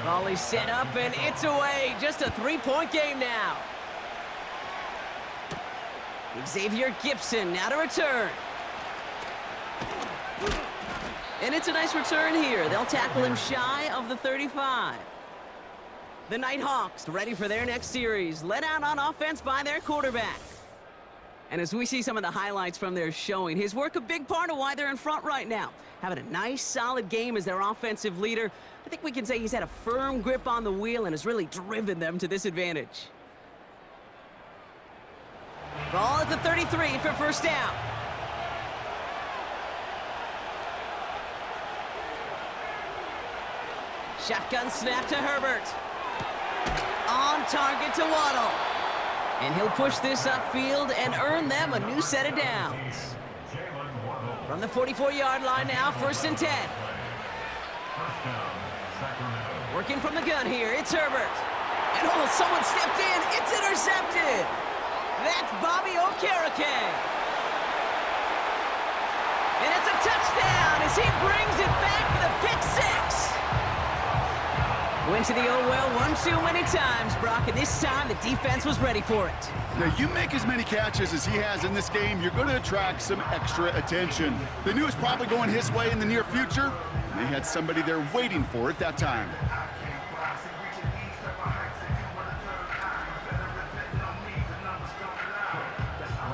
Volley set up, and it's away. Just a 3-point game now. Xavier Gibson now to return. And it's a nice return here. They'll tackle him shy of the 35. The Nighthawks ready for their next series, led out on offense by their quarterback. And as we see some of the highlights from their showing, his work a big part of why they're in front right now. Having a nice, solid game as their offensive leader. I think we can say he's had a firm grip on the wheel and has really driven them to this advantage. Ball at the 33 for first down. Shotgun snap to Herbert. On target to Waddle. And he'll push this upfield and earn them a new set of downs. From the 44-yard line now, 1st and 10. Working from the gun here, it's Herbert. And oh, someone stepped in, it's intercepted. That's Bobby Okereke. And it's a touchdown as he brings it back for the pick six. Went to the old well one too many times, Brock, and this time the defense was ready for it. Now, you make as many catches as he has in this game, you're going to attract some extra attention. They knew it was probably going his way in the near future, and they had somebody there waiting for it that time.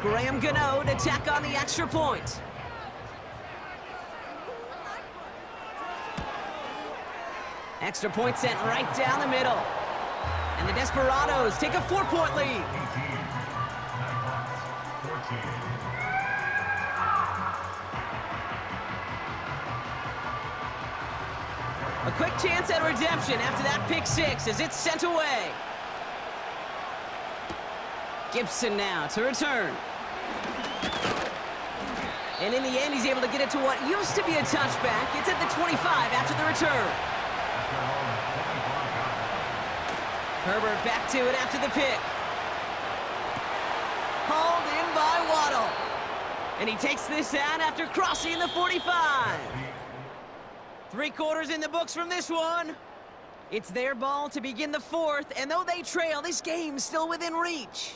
Graham Gano to tack on the extra point. Extra point sent right down the middle. And the Desperados take a 4-point lead. A quick chance at redemption after that pick six as it's sent away. Gibson now to return. And in the end, he's able to get it to what used to be a touchback. It's at the 25 after the return. Herbert back to it after the pick. Hauled in by Waddle. And he takes this out after crossing the 45. 3 quarters in the books from this one. It's their ball to begin the fourth, and though they trail, this game's still within reach.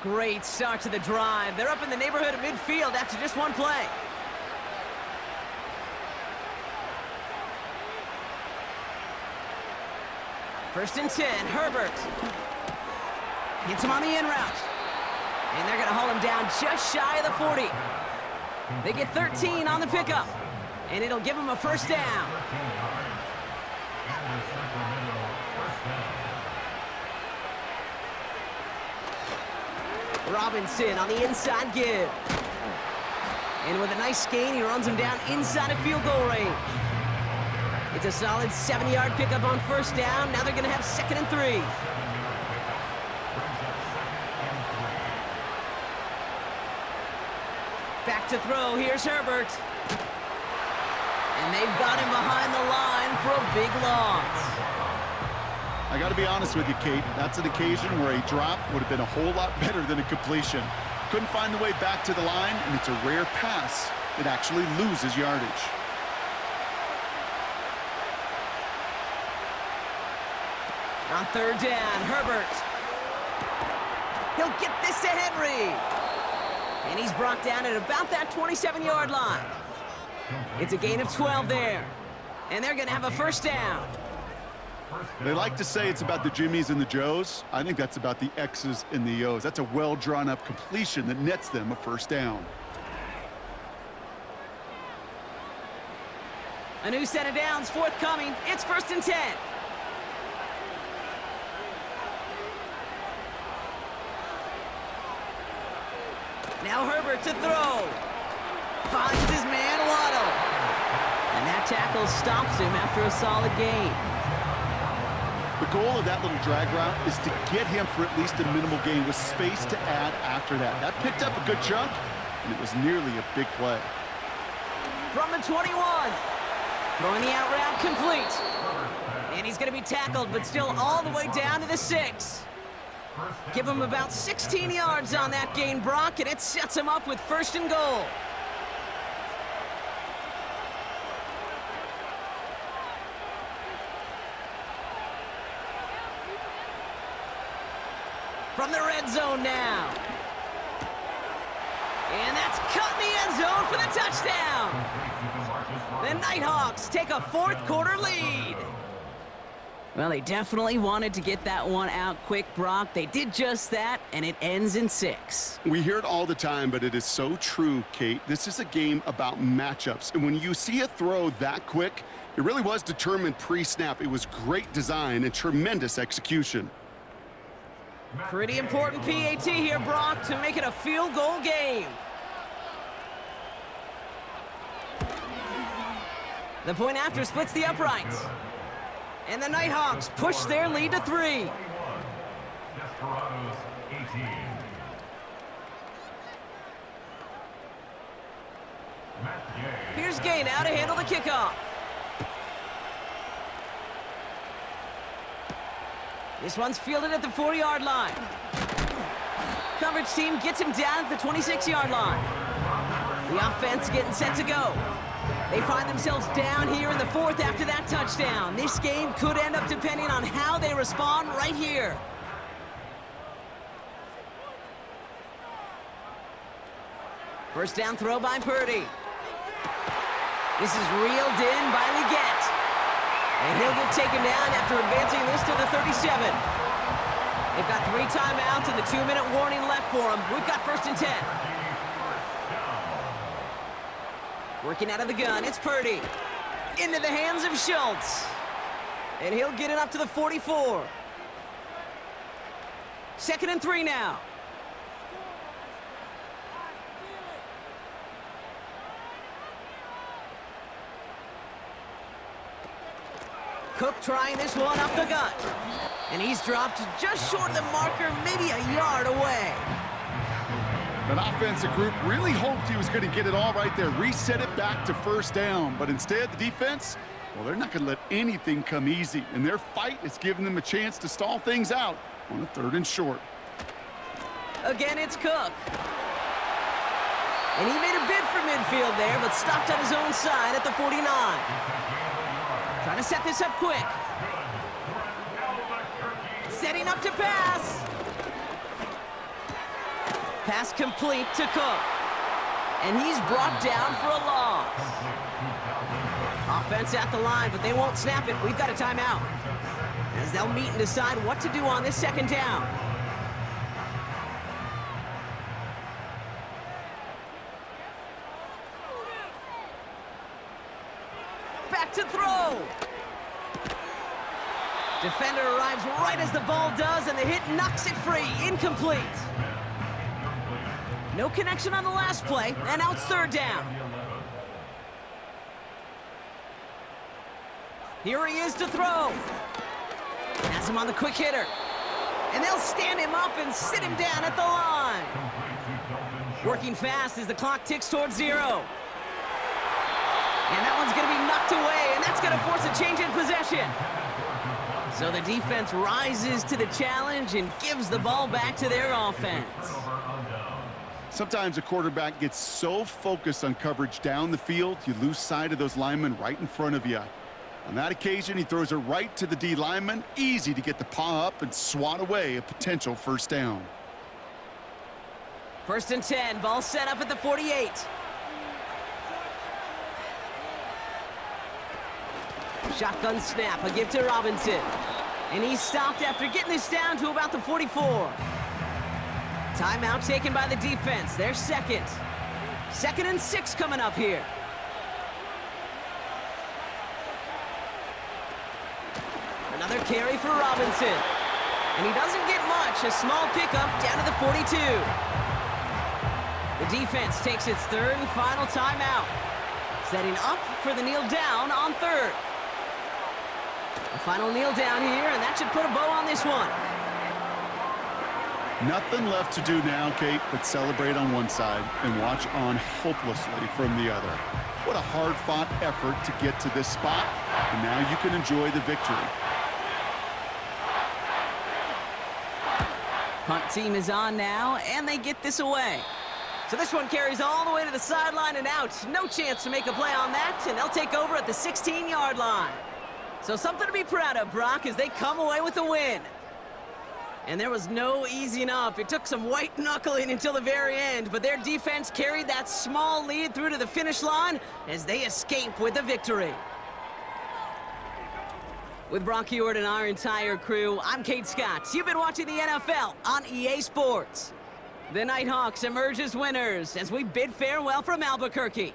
Great start to the drive. They're up in the neighborhood of midfield after just one play. First and 10, Herbert. Hits him on the in route. And they're going to haul him down just shy of the 40. They get 13 on the pickup. And it'll give them a first down. Robinson on the inside give. And with a nice gain, he runs him down inside of field goal range. It's a solid 7-yard pickup on first down. Now they're going to have 2nd and 3. Back to throw. Here's Herbert. And they've got him behind the line for a big loss. I got to be honest with you, Kate. That's an occasion where a drop would have been a whole lot better than a completion. Couldn't find the way back to the line, and it's a rare pass that actually loses yardage. On 3rd down, Herbert. He'll get this to Henry. And he's brought down at about that 27-yard line. It's a gain of 12 there. And they're going to have a first down. They like to say it's about the Jimmies and the Joes. I think that's about the X's and the O's. That's a well-drawn-up completion that nets them a first down. A new set of downs forthcoming. It's 1st and 10. Now Herbert to throw. Finds his man Waddle. And that tackle stops him after a solid gain. The goal of that little drag route is to get him for at least a minimal gain with space to add after that. That picked up a good chunk, and it was nearly a big play. From the 21. Throwing the out route complete. And he's going to be tackled, but still all the way down to the 6. Give him about 16 yards on that gain, Brock, and it sets him up with 1st and goal. From the red zone now. And that's cut in the end zone for the touchdown. The Nighthawks take a fourth-quarter lead. Well, they definitely wanted to get that one out quick, Brock. They did just that, and it ends in 6. We hear it all the time, but it is so true, Kate. This is a game about matchups. And when you see a throw that quick, it really was determined pre-snap. It was great design and tremendous execution. Pretty important PAT here, Brock, to make it a field goal game. The point after splits the uprights. And the Nighthawks push their lead to 3. Desperados 18. Here's Gay now to handle the kickoff. This one's fielded at the 40-yard line. Coverage team gets him down at the 26-yard line. The offense getting set to go. They find themselves down here in the 4th after that touchdown. This game could end up depending on how they respond right here. First down throw by Purdy. This is reeled in by Leggett. And he'll get taken down after advancing this to the 37. They've got 3 timeouts and the 2-minute warning left for them. We've got 1st and 10. Working out of the gun, it's Purdy. Into the hands of Schultz. And he'll get it up to the 44. 2nd and 3 now. Cook trying this one up the gut. And he's dropped just short of the marker, maybe a yard away. That offensive group really hoped he was going to get it all right there, reset it back to 1st down. But instead, the defense, well, they're not going to let anything come easy. And their fight is giving them a chance to stall things out on a 3rd and short. Again, it's Cook. And he made a bid for midfield there, but stopped on his own side at the 49. Trying to set this up quick. Setting up to pass. Pass complete to Cook. And he's brought down for a loss. Offense at the line, but they won't snap it. We've got a timeout. As they'll meet and decide what to do on this 2nd down. Back to throw. Defender arrives right as the ball does, and the hit knocks it free. Incomplete. No connection on the last play, and now it's 3rd down. Here he is to throw. Has him on the quick hitter. And they'll stand him up and sit him down at the line. Working fast as the clock ticks towards 0. And that one's going to be knocked away, and that's going to force a change in possession. So the defense rises to the challenge and gives the ball back to their offense. Sometimes a quarterback gets so focused on coverage down the field, you lose sight of those linemen right in front of you. On that occasion, he throws it right to the D lineman. Easy to get the paw up and swat away a potential 1st down. 1st and 10, ball set up at the 48. Shotgun snap, a give to Robinson. And he's stopped after getting this down to about the 44. Timeout taken by the defense, their 2nd. 2nd and 6 coming up here. Another carry for Robinson. And he doesn't get much, a small pickup down to the 42. The defense takes its 3rd and final timeout. Setting up for the kneel down on 3rd. A final kneel down here, and that should put a bow on this one. Nothing left to do now, Kate, but celebrate on one side and watch on hopelessly from the other. What a hard-fought effort to get to this spot, and now you can enjoy the victory. Punt team is on now, and they get this away. So this one carries all the way to the sideline and out. No chance to make a play on that, and they'll take over at the 16-yard line. So something to be proud of, Brock, as they come away with a win. And there was no easing up. It took some white knuckling until the very end, but their defense carried that small lead through to the finish line as they escape with the victory. With Brock Ewart and our entire crew, I'm Kate Scott. You've been watching the NFL on EA Sports. The Nighthawks emerge as winners as we bid farewell from Albuquerque.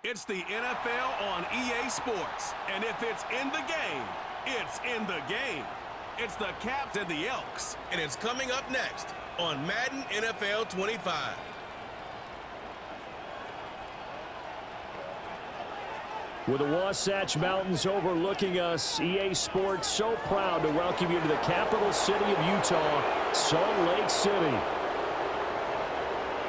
It's the NFL on EA Sports, and if it's in the game, it's in the game. It's the Caps and the Elks, and it's coming up next on Madden NFL 25. With the Wasatch Mountains overlooking us, EA Sports so proud to welcome you to the capital city of Utah, Salt Lake City.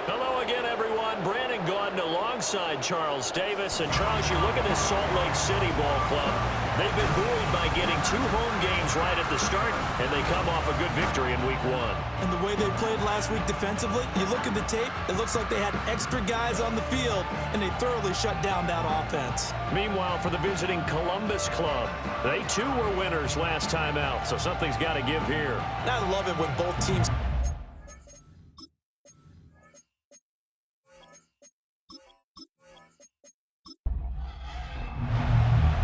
Hello again, everyone. Brandon Gaudin alongside Charles Davis. And Charles, you look at this Salt Lake City ball club. They've been buoyed by getting 2 home games right at the start, and they come off a good victory in week 1. And the way they played last week defensively, you look at the tape, it looks like they had extra guys on the field, and they thoroughly shut down that offense. Meanwhile, for the visiting Columbus club, they too were winners last time out, so something's got to give here. And I love it when both teams...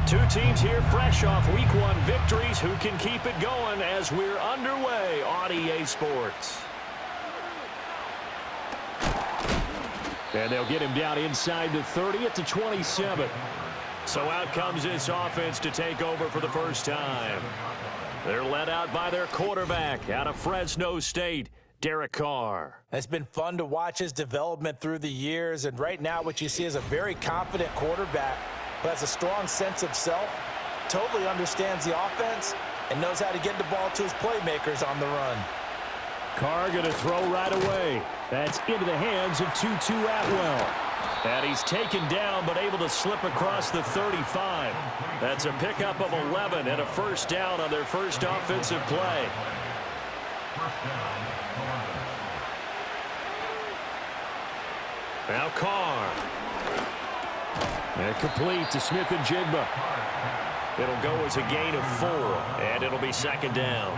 Two teams here fresh off week 1 victories. Who can keep it going as we're underway on EA Sports? And they'll get him down inside the 30 at the 27. So out comes this offense to take over for the first time. They're led out by their quarterback out of Fresno State, Derek Carr. It's been fun to watch his development through the years, and right now what you see is a very confident quarterback who has a strong sense of self, totally understands the offense, and knows how to get the ball to his playmakers on the run. Carr going to throw right away. That's into the hands of Tutu Atwell. And he's taken down, but able to slip across the 35. That's a pickup of 11 and a first down on their first offensive play. Now Carr. And complete to Smith and Jigba. It'll go as a gain of 4, and it'll be second down.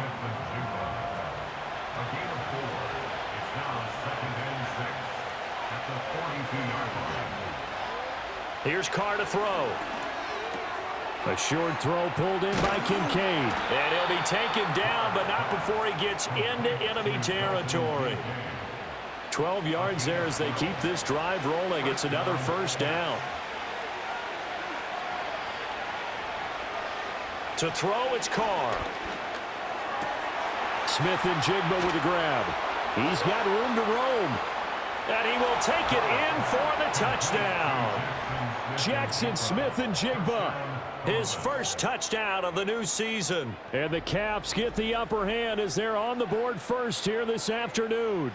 Here's Carr to throw. A short throw pulled in by Kincaid. And he'll be taken down, but not before he gets into enemy territory. 12 yards there as they keep this drive rolling. It's another first down. To throw, it's Carr. Smith and Jigba with a grab. He's got room to roam. And he will take it in for the touchdown. Jackson Smith and Jigba, his first touchdown of the new season. And the Caps get the upper hand as they're on the board first here this afternoon.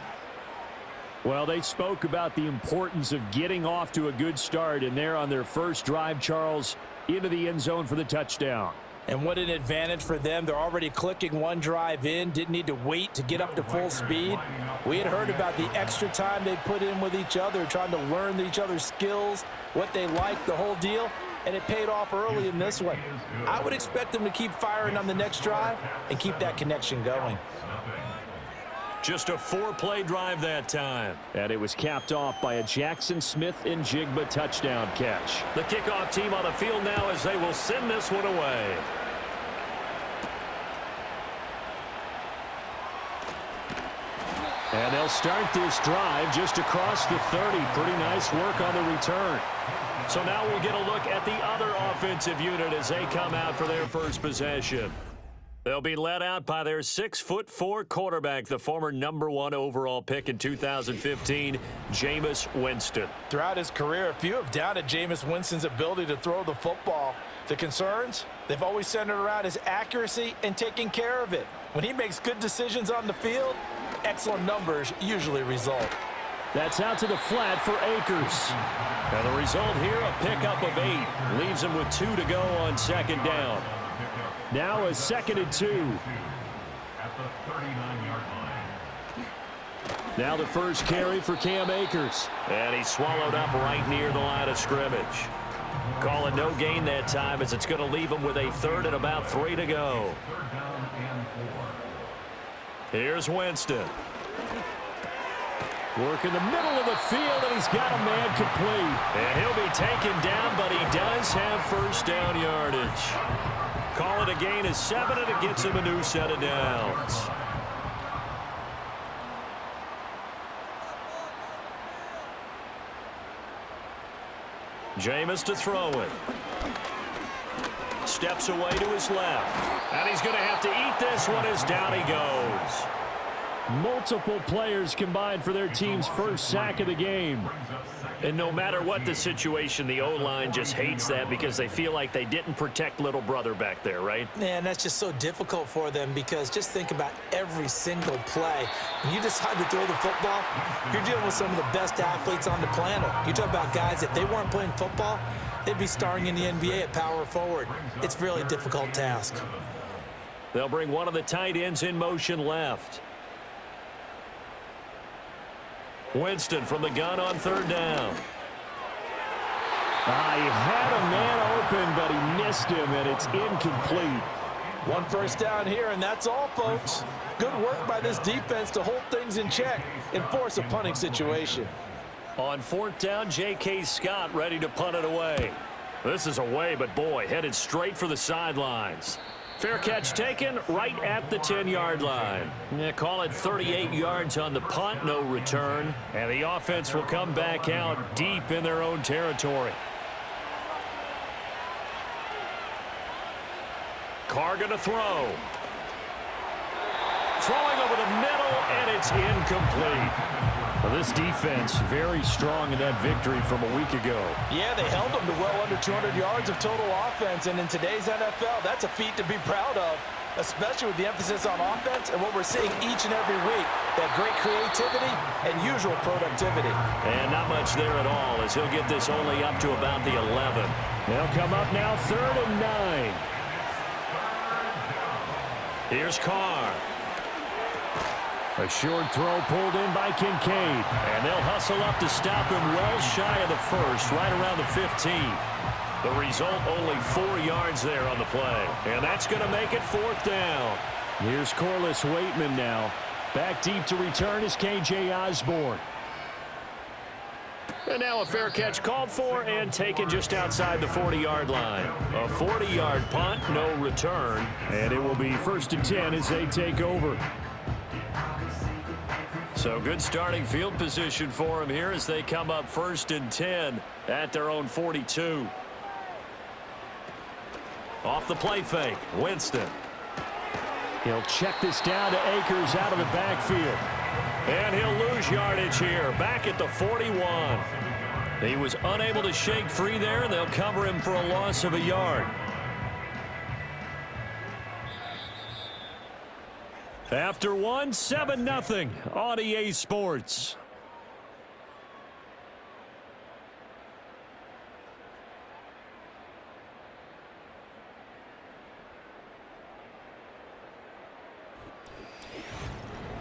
Well, they spoke about the importance of getting off to a good start, and they're on their first drive, Charles, into the end zone for the touchdown. And what an advantage for them. They're already clicking one drive in, didn't need to wait to get up to full speed. We had heard about the extra time they put in with each other, trying to learn each other's skills, what they like, the whole deal, and it paid off early in this one. I would expect them to keep firing on the next drive and keep that connection going. Just a 4-play drive that time. And it was capped off by a Jackson Smith and Jigba touchdown catch. The kickoff team on the field now as they will send this one away. And they'll start this drive just across the 30. Pretty nice work on the return. So now we'll get a look at the other offensive unit as they come out for their first possession. They'll be led out by their 6'4" quarterback, the former #1 overall pick in 2015, Jameis Winston. Throughout his career, a few have doubted Jameis Winston's ability to throw the football. The concerns? They've always centered around his accuracy and taking care of it. When he makes good decisions on the field, excellent numbers usually result. That's out to the flat for Akers. And the result here, a pickup of 8. Leaves him with 2 to go on second down. Now a 2nd and 2. At the 39-yard line. Now the first carry for Cam Akers. And he's swallowed up right near the line of scrimmage. Call it no gain that time as it's going to leave him with a 3rd and about 3 to go. Here's Winston. Work in the middle of the field, and he's got a man complete. And he'll be taken down, but he does have first down yardage. Call it a gain of 7, and it gets him a new set of downs. Jameis to throw it. Steps away to his left. And he's going to have to eat this one as down he goes. Multiple players combined for their team's first sack of the game. And no matter what the situation, the O-line just hates that because they feel like they didn't protect little brother back there, right? Man, that's just so difficult for them because just think about every single play. When you decide to throw the football, you're dealing with some of the best athletes on the planet. You talk about guys, if they weren't playing football, they'd be starring in the NBA at power forward. It's a really difficult task. They'll bring one of the tight ends in motion left. Winston from the gun on 3rd down. He had a man open, but he missed him, and it's incomplete. One first down here, and that's all, folks. Good work by this defense to hold things in check and force a punting situation. On 4th down, J.K. Scott ready to punt it away. This is away, but boy, headed straight for the sidelines. Fair catch taken right at the 10-yard line. Call it 38 yards on the punt, no return. And the offense will come back out deep in their own territory. Carr going to throw. Throwing over the middle, and it's incomplete. Well, this defense very strong in that victory from a week ago. Yeah, they held them to well under 200 yards of total offense, and in today's NFL, that's a feat to be proud of, especially with the emphasis on offense and what we're seeing each and every week, that great creativity and usual productivity. And not much there at all, as he'll get this only up to about the 11. They'll come up now 3rd and 9. Here's Carr. A short throw pulled in by Kincaid. And they'll hustle up to stop him well shy of the first, right around the 15. The result, only 4 yards there on the play. And that's going to make it 4th down. Here's Corliss Waitman now. Back deep to return is K.J. Osborne. And now a fair catch called for and taken just outside the 40-yard line. A 40-yard punt, no return. And it will be 1st and 10 as they take over. So good starting field position for them here as they come up 1st and 10 at their own 42. Off the play fake, Winston. He'll check this down to Akers out of the backfield. And he'll lose yardage here, back at the 41. He was unable to shake free there, and they'll cover him for a loss of a yard. After one, 7-0 on EA Sports.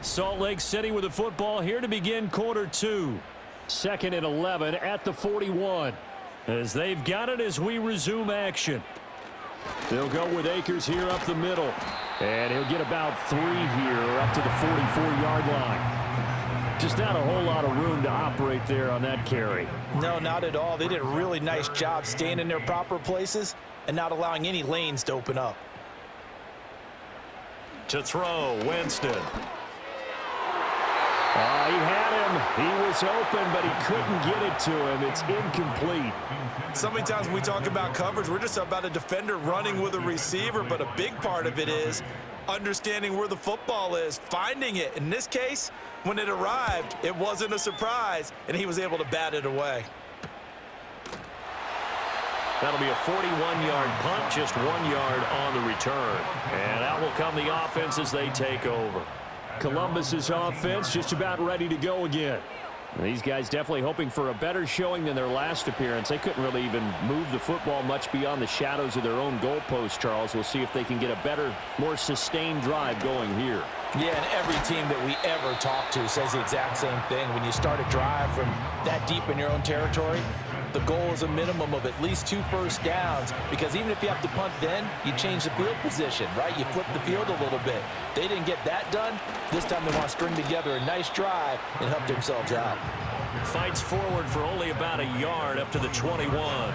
Salt Lake City with the football here to begin quarter 2. 2nd and 11 at the 41. As they've got it as we resume action. They'll go with Akers here up the middle. And he'll get about 3 here up to the 44-yard line. Just not a whole lot of room to operate there on that carry. No, not at all. They did a really nice job staying in their proper places and not allowing any lanes to open up. To throw, Winston. He had him. He was open, but he couldn't get it to him. It's incomplete. So many times when we talk about coverage, we're just about a defender running with a receiver, but a big part of it is understanding where the football is, finding it. In this case, when it arrived, it wasn't a surprise, and he was able to bat it away. That'll be a 41-yard punt, just 1 yard on the return. And out will come the offense as they take over. Columbus's offense just about ready to go again. These guys definitely hoping for a better showing than their last appearance. They couldn't really even move the football much beyond the shadows of their own goalpost, Charles. We'll see if they can get a better, more sustained drive going here. Yeah, and every team that we ever talk to says the exact same thing. When you start a drive from that deep in your own territory, the goal is a minimum of at least 2 first downs, because even if you have to punt then, you change the field position, right? You flip the field a little bit. They didn't get that done. This time they want to string together a nice drive and help themselves out. Fights forward for only about a yard up to the 21.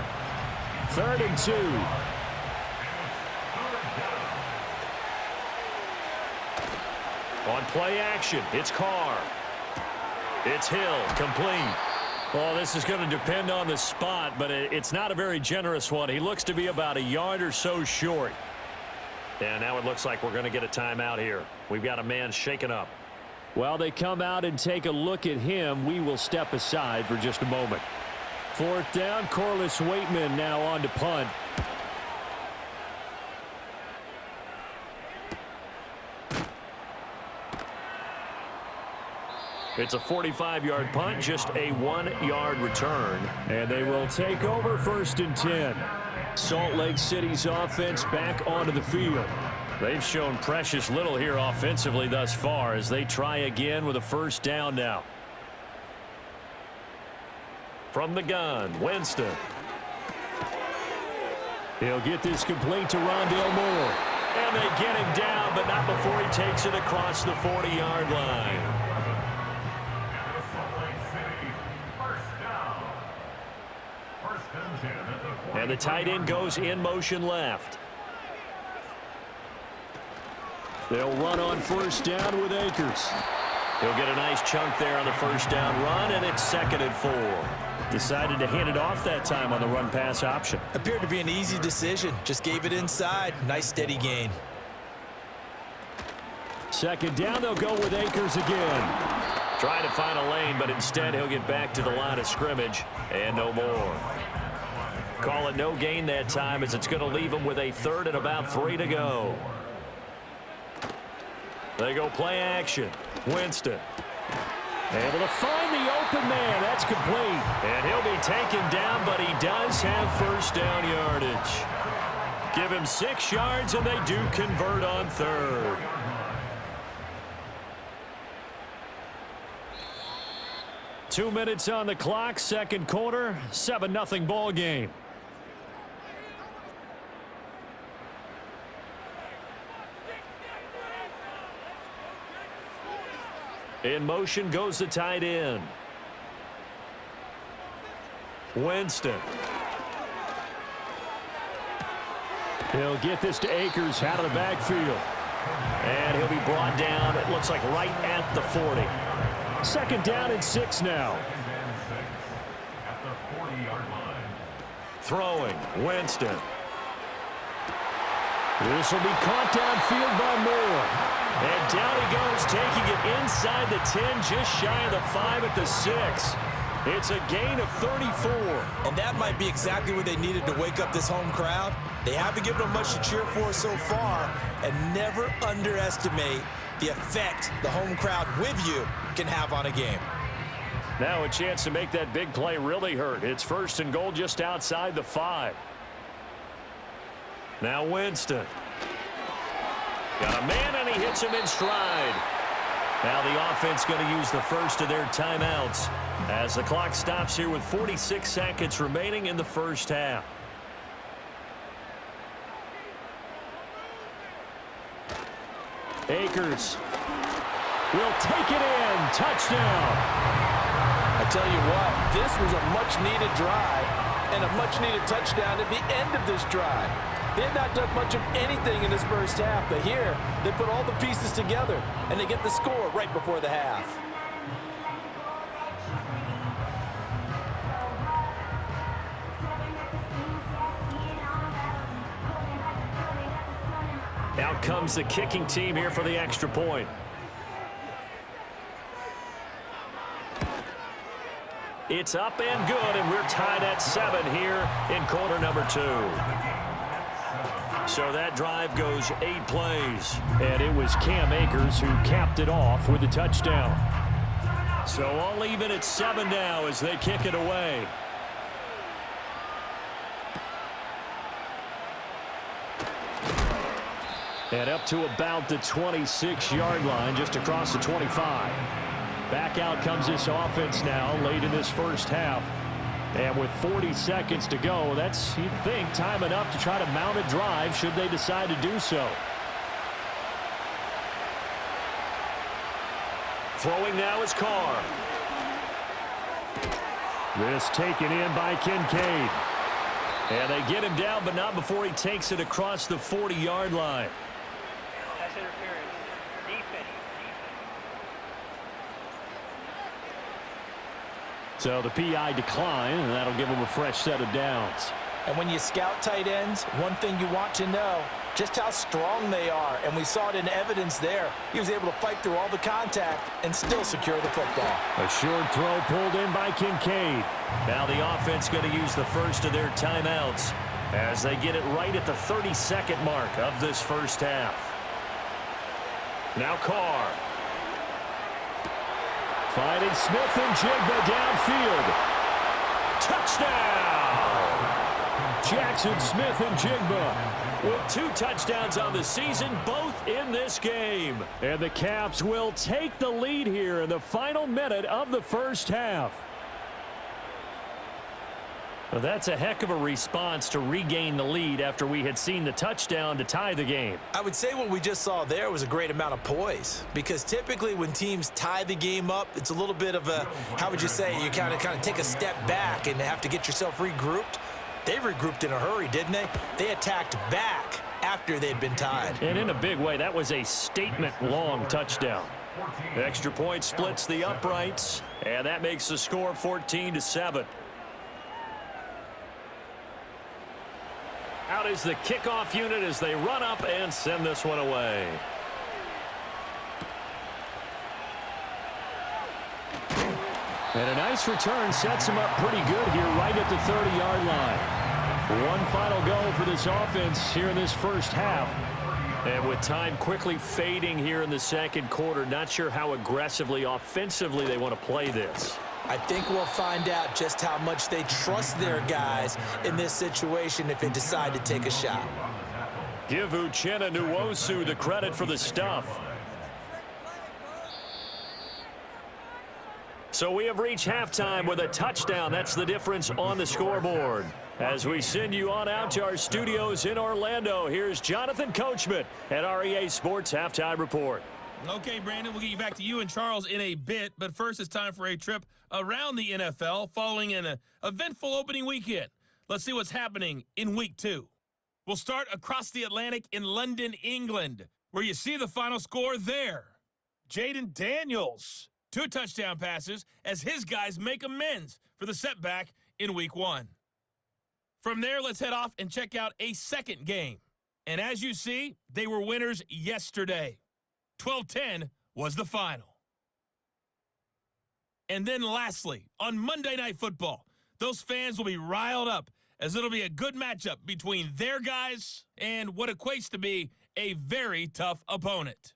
3rd and 2. On play action, it's Carr. It's Hill, complete. Well, this is going to depend on the spot, but it's not a very generous one. He looks to be about a yard or so short. And now it looks like we're going to get a timeout here. We've got a man shaken up. While they come out and take a look at him, we will step aside for just a moment. 4th down, Corliss Waitman now on to punt. It's a 45-yard punt, just a 1-yard return. And they will take over 1st and 10. Salt Lake City's offense back onto the field. They've shown precious little here offensively thus far as they try again with a 1st down now. From the gun, Winston. He'll get this complete to Rondale Moore. And they get him down, but not before he takes it across the 40-yard line. And the tight end goes in motion left. They'll run on 1st down with Akers. He'll get a nice chunk there on the 1st down run, and it's 2nd and 4. Decided to hand it off that time on the run-pass option. Appeared to be an easy decision. Just gave it inside. Nice steady gain. Second down, they'll go with Akers again. Trying to find a lane, but instead he'll get back to the line of scrimmage and no more. Call it no gain that time as it's going to leave him with a third and about 3 to go. They go play action. Winston. Able to find the open man. That's complete. And he'll be taken down, but he does have first down yardage. Give him 6 yards, and they do convert on third. Two minutes on the clock, second quarter, 7-0 ball game. In motion goes the tight end. Winston. He'll get this to Akers out of the backfield. And he'll be brought down, it looks like right at the 40. Second down and 6 now. Throwing, Winston. This will be caught downfield by Moore. And down he goes, taking it inside the 10, just shy of the 5 at the 6. It's a gain of 34. And that might be exactly what they needed to wake up this home crowd. They haven't given them much to cheer for so far, and never underestimate the effect the home crowd with you can have on a game. Now a chance to make that big play really hurt. It's first and goal just outside the 5. Now Winston. Got a man, and he hits him in stride. Now the offense going to use the first of their timeouts as the clock stops here with 46 seconds remaining in the first half. Akers will take it in. Touchdown. I tell you what, this was a much-needed drive and a much-needed touchdown at the end of this drive. They had not done much of anything in this first half, but here they put all the pieces together, and they get the score right before the half. Out comes the kicking team here for the extra point. It's up and good, and we're tied at 7 here in quarter number 2. So that drive goes 8 plays. And it was Cam Akers who capped it off with a touchdown. So all even at 7 now as they kick it away. And up to about the 26-yard line, just across the 25. Back out comes this offense now late in this first half. And with 40 seconds to go, that's, you'd think, time enough to try to mount a drive should they decide to do so. Throwing now is Carr. This taken in by Kincaid. And they get him down, but not before he takes it across the 40-yard line. That's interference. Defense. So the PI decline, and that'll give him a fresh set of downs. And when you scout tight ends, one thing you want to know, just how strong they are. And we saw it in evidence there. He was able to fight through all the contact and still secure the football. A short throw pulled in by Kincaid. Now the offense going to use the first of their timeouts as they get it right at the 30-second mark of this first half. Now Carr. Finding Smith and Jigba downfield. Touchdown! Jackson Smith and Jigba with 2 touchdowns on the season, both in this game. And the Caps will take the lead here in the final minute of the first half. Well, that's a heck of a response to regain the lead after we had seen the touchdown to tie the game. I would say what we just saw there was a great amount of poise, because typically when teams tie the game up, it's a little bit of a, how would you say, you kind of take a step back and have to get yourself regrouped. They regrouped in a hurry, didn't they? They attacked back after they'd been tied. And in a big way, that was a statement-long touchdown. The extra point splits the uprights, and that makes the score 14-7. Out is the kickoff unit as they run up and send this one away. And a nice return sets him up pretty good here right at the 30-yard line. One final go for this offense here in this first half. And with time quickly fading here in the second quarter, not sure how aggressively, offensively they want to play this. I think we'll find out just how much they trust their guys in this situation if they decide to take a shot. Give Uchenna Nwosu the credit for the stuff. So we have reached halftime with a touchdown. That's the difference on the scoreboard. As we send you on out to our studios in Orlando, here's Jonathan Coachman at REA Sports Halftime Report. Okay, Brandon, we'll get you back to you and Charles in a bit, but first it's time for a trip around the NFL following an eventful opening weekend. Let's see what's happening in Week 2. We'll start across the Atlantic in London, England, where you see the final score there. Jaden Daniels, 2 touchdown passes as his guys make amends for the setback in Week 1. From there, let's head off and check out a second game. And as you see, they were winners yesterday. 12-10 was the final. And then lastly, on Monday Night Football, those fans will be riled up as it'll be a good matchup between their guys and what equates to be a very tough opponent.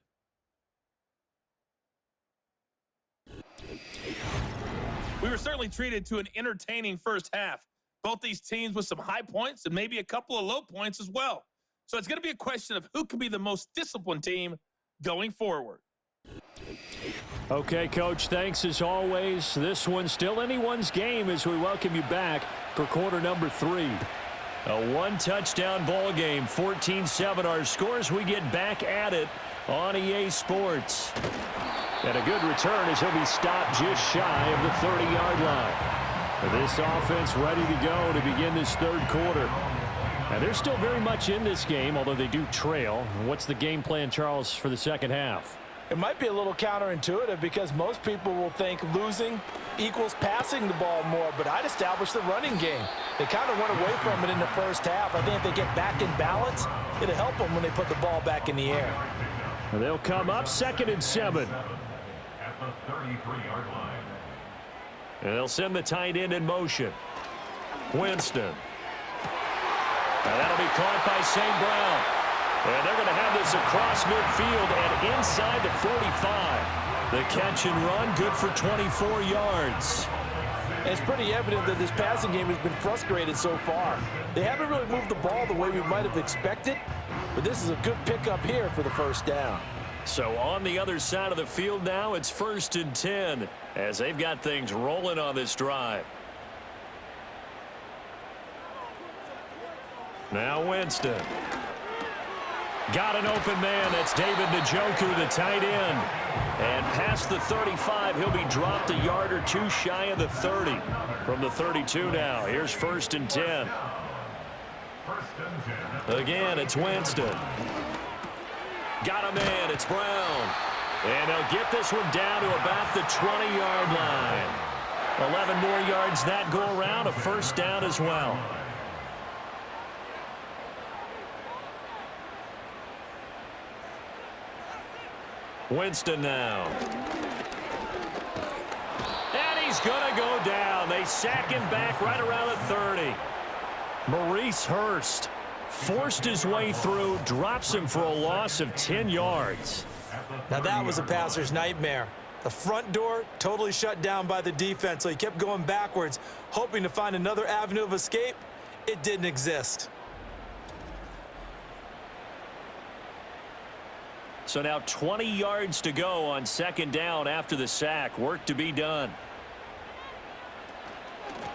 We were certainly treated to an entertaining first half. Both these teams with some high points and maybe a couple of low points as well. So it's going to be a question of who can be the most disciplined team going forward. Okay, Coach, thanks as always. This one's still anyone's game as we welcome you back for quarter number 3. A one-touchdown ball game, 14-7 our scores. We get back at it on EA Sports. And a good return as he'll be stopped just shy of the 30-yard line. This offense ready to go to begin this third quarter. And they're still very much in this game, although they do trail. What's the game plan, Charles, for the second half? It might be a little counterintuitive because most people will think losing equals passing the ball more, but I'd establish the running game. They kind of went away from it in the first half. I think if they get back in balance, it'll help them when they put the ball back in the air. And they'll come up 2nd and 7. At the 33-yard line. And they'll send the tight end in motion. Winston. And that'll be caught by St. Brown. And they're going to have this across midfield and inside the 45. The catch and run, good for 24 yards. And it's pretty evident that this passing game has been frustrated so far. They haven't really moved the ball the way we might have expected, but this is a good pickup here for the first down. So on the other side of the field now, it's 1st and 10 as they've got things rolling on this drive. Now Winston. Got an open man. That's David Njoku, the tight end. And past the 35, he'll be dropped a yard or two shy of the 30. From the 32 now, here's 1st and 10. Again, it's Winston. Got a man, it's Brown. And they'll get this one down to about the 20-yard line. 11 more yards that go around, a first down as well. Winston now. And he's going to go down. They sack him back right around the 30. Maurice Hurst forced his way through, drops him for a loss of 10 yards. Now that was a passer's nightmare. The front door totally shut down by the defense, so he kept going backwards, hoping to find another avenue of escape. It didn't exist. So now 20 yards to go on 2nd down after the sack. Work to be done.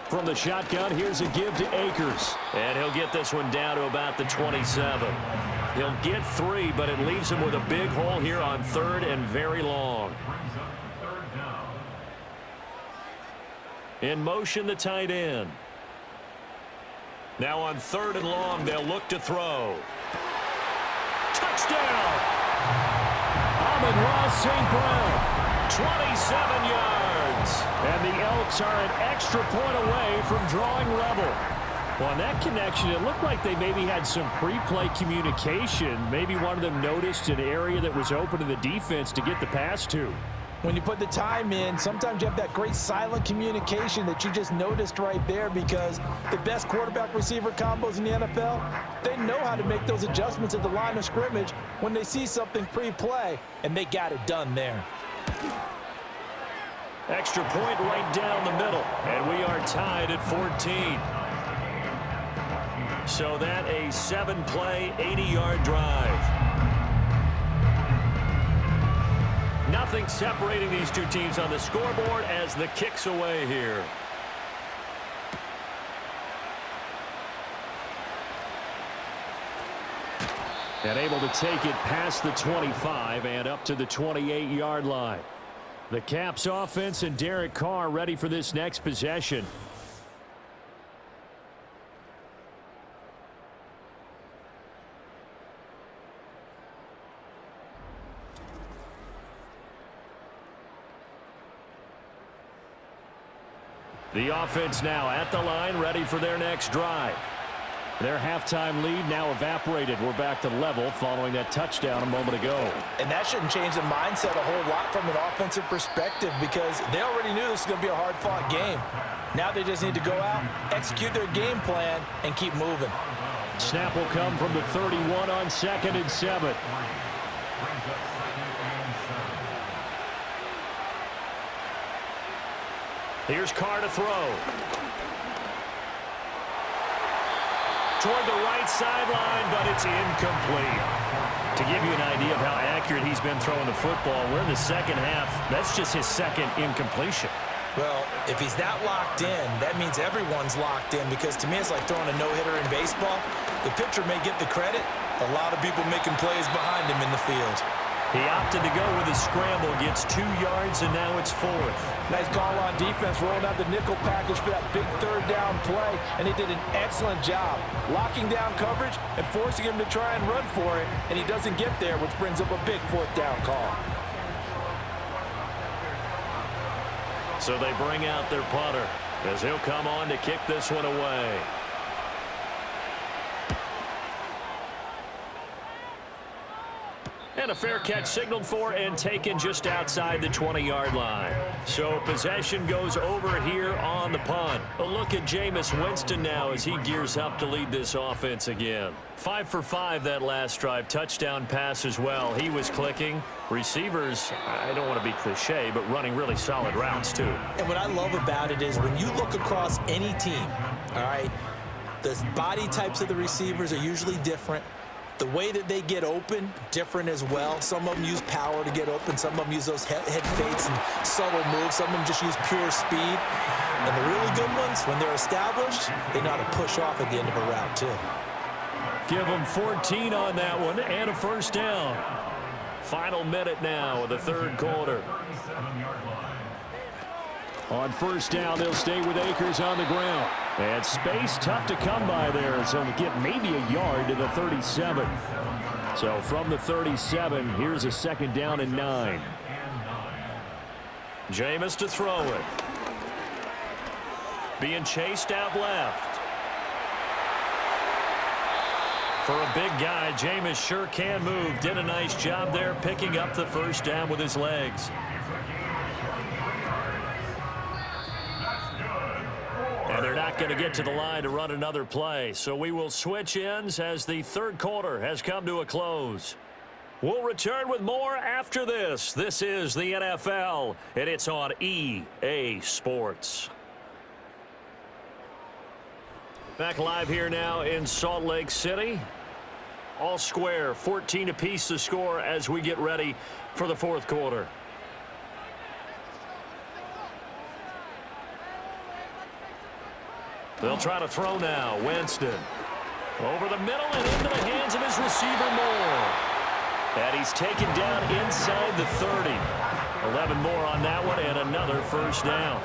From the shotgun, here's a give to Akers. And he'll get this one down to about the 27. He'll get 3, but it leaves him with a big hole here on 3rd and very long. In motion, the tight end. Now on 3rd and long, they'll look to throw. Touchdown! Amon-Ra St. Brown, 27 yards. And the Elks are an extra point away from drawing level. Well, on that connection, it looked like they maybe had some pre-play communication. Maybe one of them noticed an area that was open to the defense to get the pass to. When you put the time in, sometimes you have that great silent communication that you just noticed right there, because the best quarterback-receiver combos in the NFL, they know how to make those adjustments at the line of scrimmage when they see something pre-play, and they got it done there. Extra point right down the middle, and we are tied at 14. So that a 7-play, 80-yard drive. Nothing separating these two teams on the scoreboard as the kick's away here. And able to take it past the 25 and up to the 28-yard line. The Caps offense and Derek Carr ready for this next possession. The offense now at the line, ready for their next drive. Their halftime lead now evaporated. We're back to level following that touchdown a moment ago. And that shouldn't change the mindset a whole lot from an offensive perspective, because they already knew this was going to be a hard-fought game. Now they just need to go out, execute their game plan, and keep moving. Snap will come from the 31 on 2nd and 7. Here's Carr to throw. Toward the right sideline, but it's incomplete. To give you an idea of how accurate he's been throwing the football, we're in the second half. That's just his second incompletion. Well, if he's that locked in, that means everyone's locked in, because to me it's like throwing a no-hitter in baseball. The pitcher may get the credit, a lot of people making plays behind him in the field. He opted to go with a scramble, gets 2 yards, and now it's 4th. Nice call on defense, rolling out the nickel package for that big third down play, and he did an excellent job locking down coverage and forcing him to try and run for it, and he doesn't get there, which brings up a big 4th down call. So they bring out their punter as he'll come on to kick this one away. And a fair catch signaled for and taken just outside the 20-yard line. So possession goes over here on the punt. A look at Jameis Winston now as he gears up to lead this offense again. 5 for 5 that last drive. Touchdown pass as well. He was clicking. Receivers, I don't want to be cliche, but running really solid routes too. And what I love about it is when you look across any team, all right, the body types of the receivers are usually different. The way that they get open, different as well. Some of them use power to get open. Some of them use those head fakes and subtle moves. Some of them just use pure speed. And the really good ones, when they're established, they know how to push off at the end of a route, too. Give them 14 on that one and a first down. Final minute now of the third quarter. On first down, they'll stay with Akers on the ground. And space tough to come by there, so to get maybe a yard to the 37. So from the 37, here's a 2nd down and 9. Jameis to throw it. Being chased out left. For a big guy, Jameis sure can move. Did a nice job there picking up the first down with his legs. And they're not going to get to the line to run another play. So we will switch ends as the third quarter has come to a close. We'll return with more after this. This is the NFL, and it's on EA Sports. Back live here now in Salt Lake City. All square, 14 apiece to score as we get ready for the fourth quarter. They'll try to throw now. Winston. Over the middle and into the hands of his receiver Moore. And he's taken down inside the 30. 11 more on that one and another first down.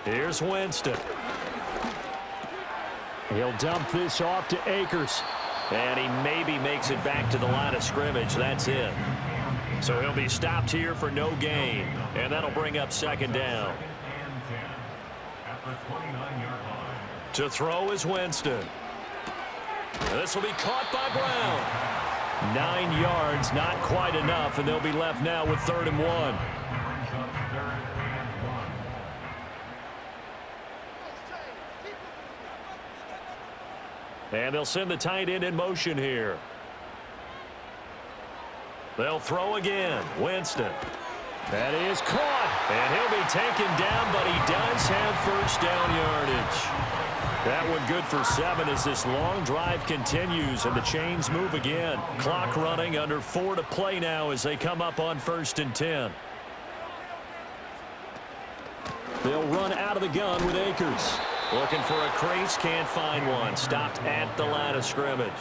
Here's Winston. He'll dump this off to Akers. And he maybe makes it back to the line of scrimmage. That's it. So he'll be stopped here for no gain. And that'll bring up 2nd down. To throw is Winston. This will be caught by Brown. 9 yards, not quite enough, and they'll be left now with 3rd and 1. And they'll send the tight end in motion here. They'll throw again. Winston. That is caught. And he'll be taken down, but he does have first down yardage. That one good for 7 as this long drive continues and the chains move again. Clock running, under 4 to play now as they come up on 1st and 10. They'll run out of the gun with Akers. Looking for a crease, can't find one. Stopped at the line of scrimmage.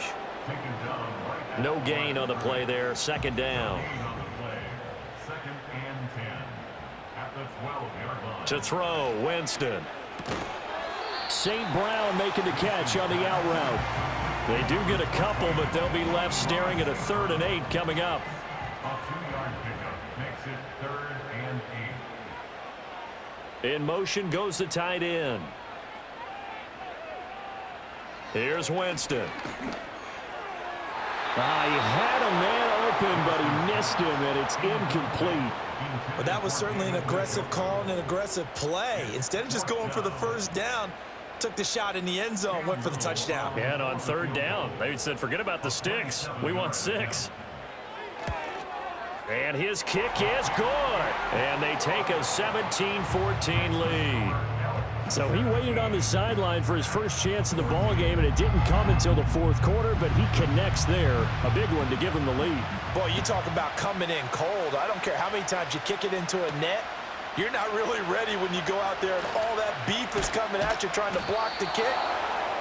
No gain on the play there. 2nd down. To throw, Winston. St. Brown making the catch on the out route. They do get a couple, but they'll be left staring at a 3rd and 8 coming up. A 2-yard pickup makes it 3rd and 8. In motion goes the tight end. Here's Winston. He had a man open, but he missed him, and it's incomplete. But that was certainly an aggressive call and an aggressive play. Instead of just going for the 1st down, took the shot in the end zone, went for the touchdown. And on 3rd down, they said, forget about the sticks. We want 6. And his kick is good. And they take a 17-14 lead. So he waited on the sideline for his first chance in the ball game, and it didn't come until the 4th quarter, but he connects there. A big one to give him the lead. Boy, you talk about coming in cold. I don't care how many times you kick it into a net. You're not really ready when you go out there and all that beef is coming at you trying to block the kick.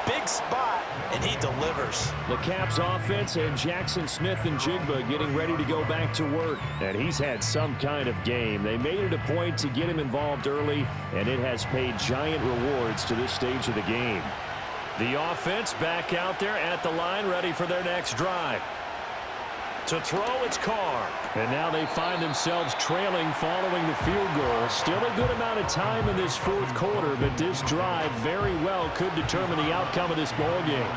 Big spot, and he delivers. The Caps offense and Jackson Smith and Jigba getting ready to go back to work. And he's had some kind of game. They made it a point to get him involved early, and it has paid giant rewards to this stage of the game. The offense back out there at the line, ready for their next drive. To throw, it's Carr. And now they find themselves trailing following the field goal. Still a good amount of time in this 4th quarter, but this drive very well could determine the outcome of this ball game.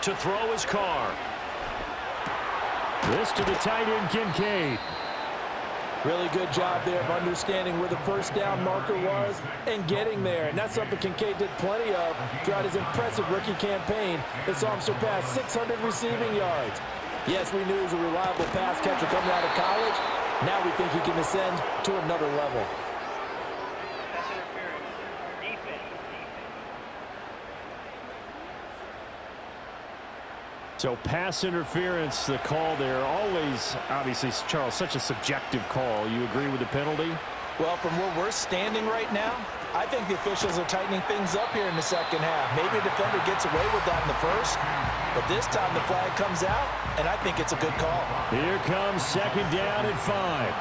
To throw is Carr. This to the tight end, Kincaid. Really good job there of understanding where the 1st down marker was and getting there. And that's something Kincaid did plenty of throughout his impressive rookie campaign that saw him surpass 600 receiving yards. Yes, we knew he was a reliable pass catcher coming out of college. Now we think he can ascend to another level. Pass interference. Defense. So pass interference, the call there. Always, obviously, Charles, such a subjective call. You agree with the penalty? Well, from where we're standing right now, I think the officials are tightening things up here in the 2nd half. Maybe a defender gets away with that in the 1st, but this time the flag comes out, and I think it's a good call. Here comes 2nd down and 5.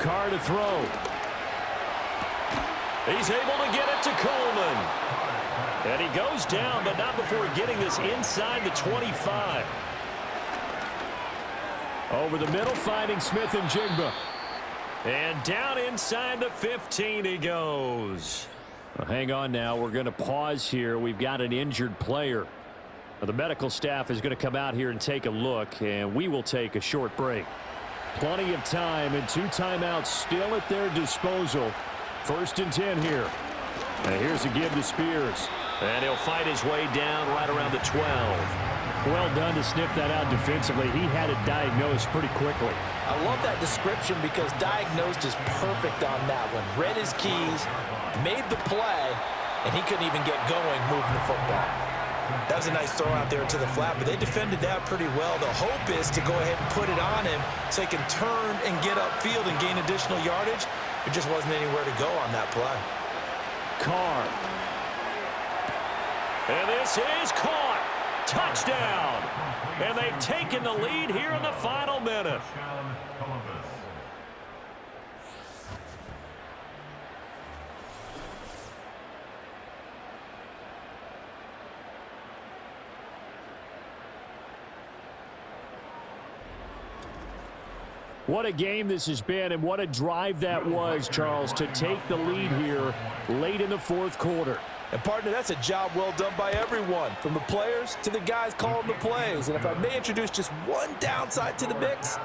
Carr to throw. He's able to get it to Coleman. And he goes down, but not before getting this inside the 25. Over the middle, finding Smith and Jigba. And down inside the 15 he goes. Well, hang on now. We're going to pause here. We've got an injured player. Well, the medical staff is going to come out here and take a look, and we will take a short break. Plenty of time and 2 timeouts still at their disposal. 1st and 10 here. And here's a give to Spears. And he'll fight his way down right around the 12. Well done to sniff that out defensively. He had it diagnosed pretty quickly. I love that description because diagnosed is perfect on that one. Read his keys, made the play, and he couldn't even get going moving the football. That was a nice throw out there to the flat, but they defended that pretty well. The hope is to go ahead and put it on him so he can turn and get upfield and gain additional yardage. There just wasn't anywhere to go on that play. Carr. And this is caught. Touchdown. And they've taken the lead here in the final minute. What a game this has been, and what a drive that was, Charles, to take the lead here late in the fourth quarter. And, partner, that's a job well done by everyone, from the players to the guys calling the plays. And if I may introduce just one downside to the mix,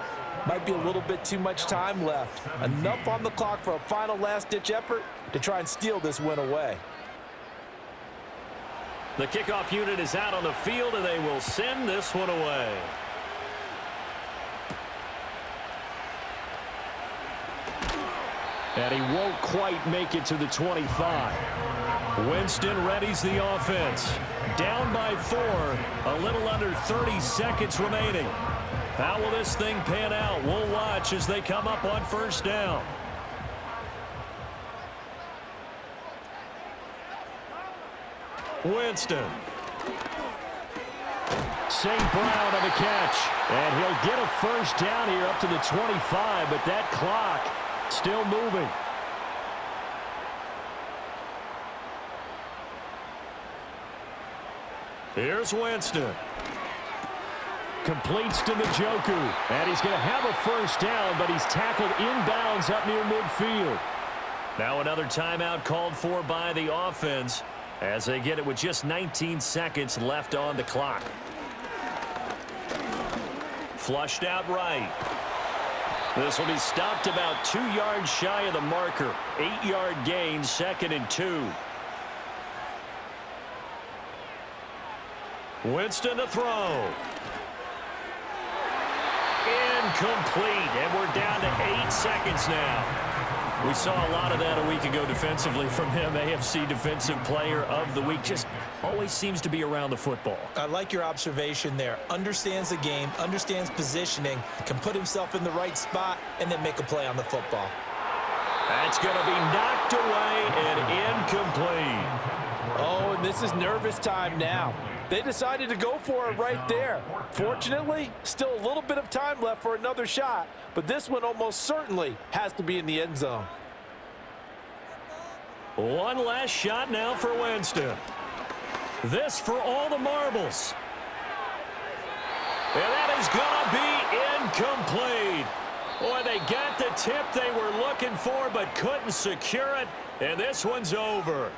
might be a little bit too much time left. Enough on the clock for a final last-ditch effort to try and steal this win away. The kickoff unit is out on the field, and they will send this one away. And he won't quite make it to the 25. Winston readies the offense. Down by 4, a little under 30 seconds remaining. How will this thing pan out? We'll watch as they come up on first down. Winston. St. Brown on the catch. And he'll get a first down here up to the 25, but that clock still moving. Here's Winston. Completes to Njoku. And he's going to have a first down, but he's tackled inbounds up near midfield. Now another timeout called for by the offense as they get it with just 19 seconds left on the clock. Flushed out right. This will be stopped about 2 yards shy of the marker. 8-yard gain, 2nd and 2. Winston to throw. Incomplete, and we're down to 8 seconds now. We saw a lot of that a week ago defensively from him. AFC Defensive Player of the Week. Just always seems to be around the football. I like your observation there. Understands the game, understands positioning, can put himself in the right spot, and then make a play on the football. That's going to be knocked away and incomplete. Oh, and this is nervous time now. They decided to go for it right there. Fortunately, still a little bit of time left for another shot, but this one almost certainly has to be in the end zone. One last shot now for Winston. This for all the marbles. And that is going to be incomplete. Boy, they got the tip they were looking for but couldn't secure it, and this one's over.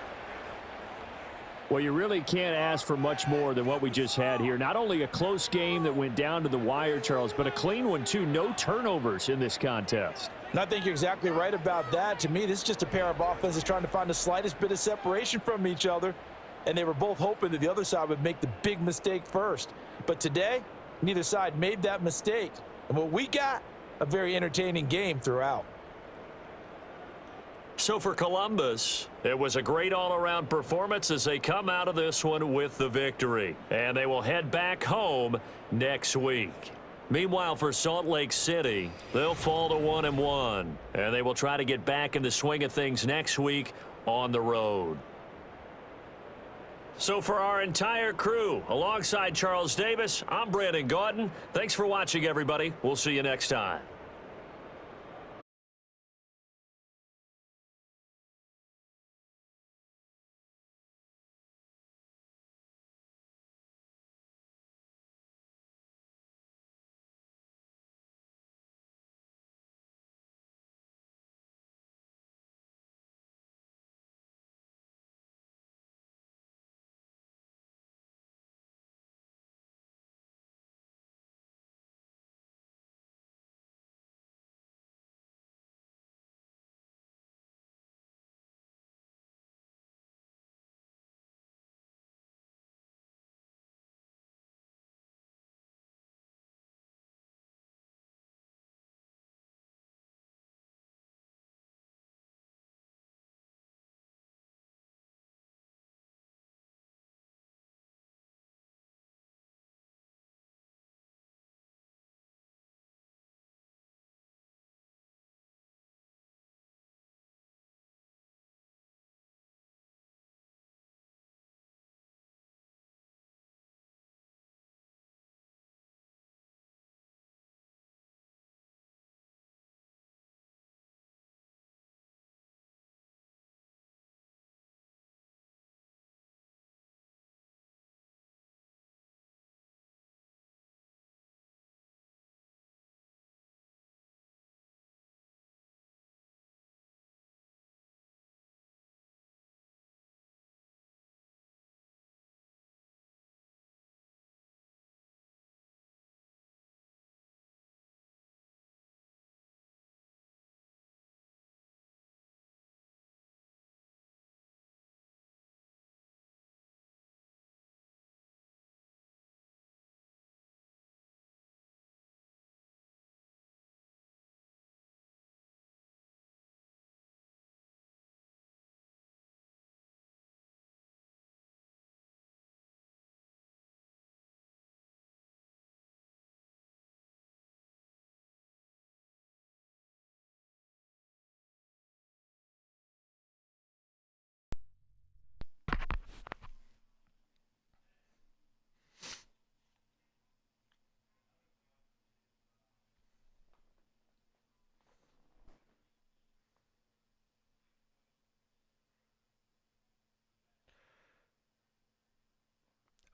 Well, you really can't ask for much more than what we just had here. Not only a close game that went down to the wire, Charles, but a clean one, too. No turnovers in this contest. And I think you're exactly right about that. To me, this is just a pair of offenses trying to find the slightest bit of separation from each other, and they were both hoping that the other side would make the big mistake first. But today, neither side made that mistake. And what we got, a very entertaining game throughout. So for Columbus, it was a great all-around performance as they come out of this one with the victory. And they will head back home next week. Meanwhile, for Salt Lake City, they'll fall to 1-1. And they will try to get back in the swing of things next week on the road. So for our entire crew, alongside Charles Davis, I'm Brandon Gaudin. Thanks for watching, everybody. We'll see you next time.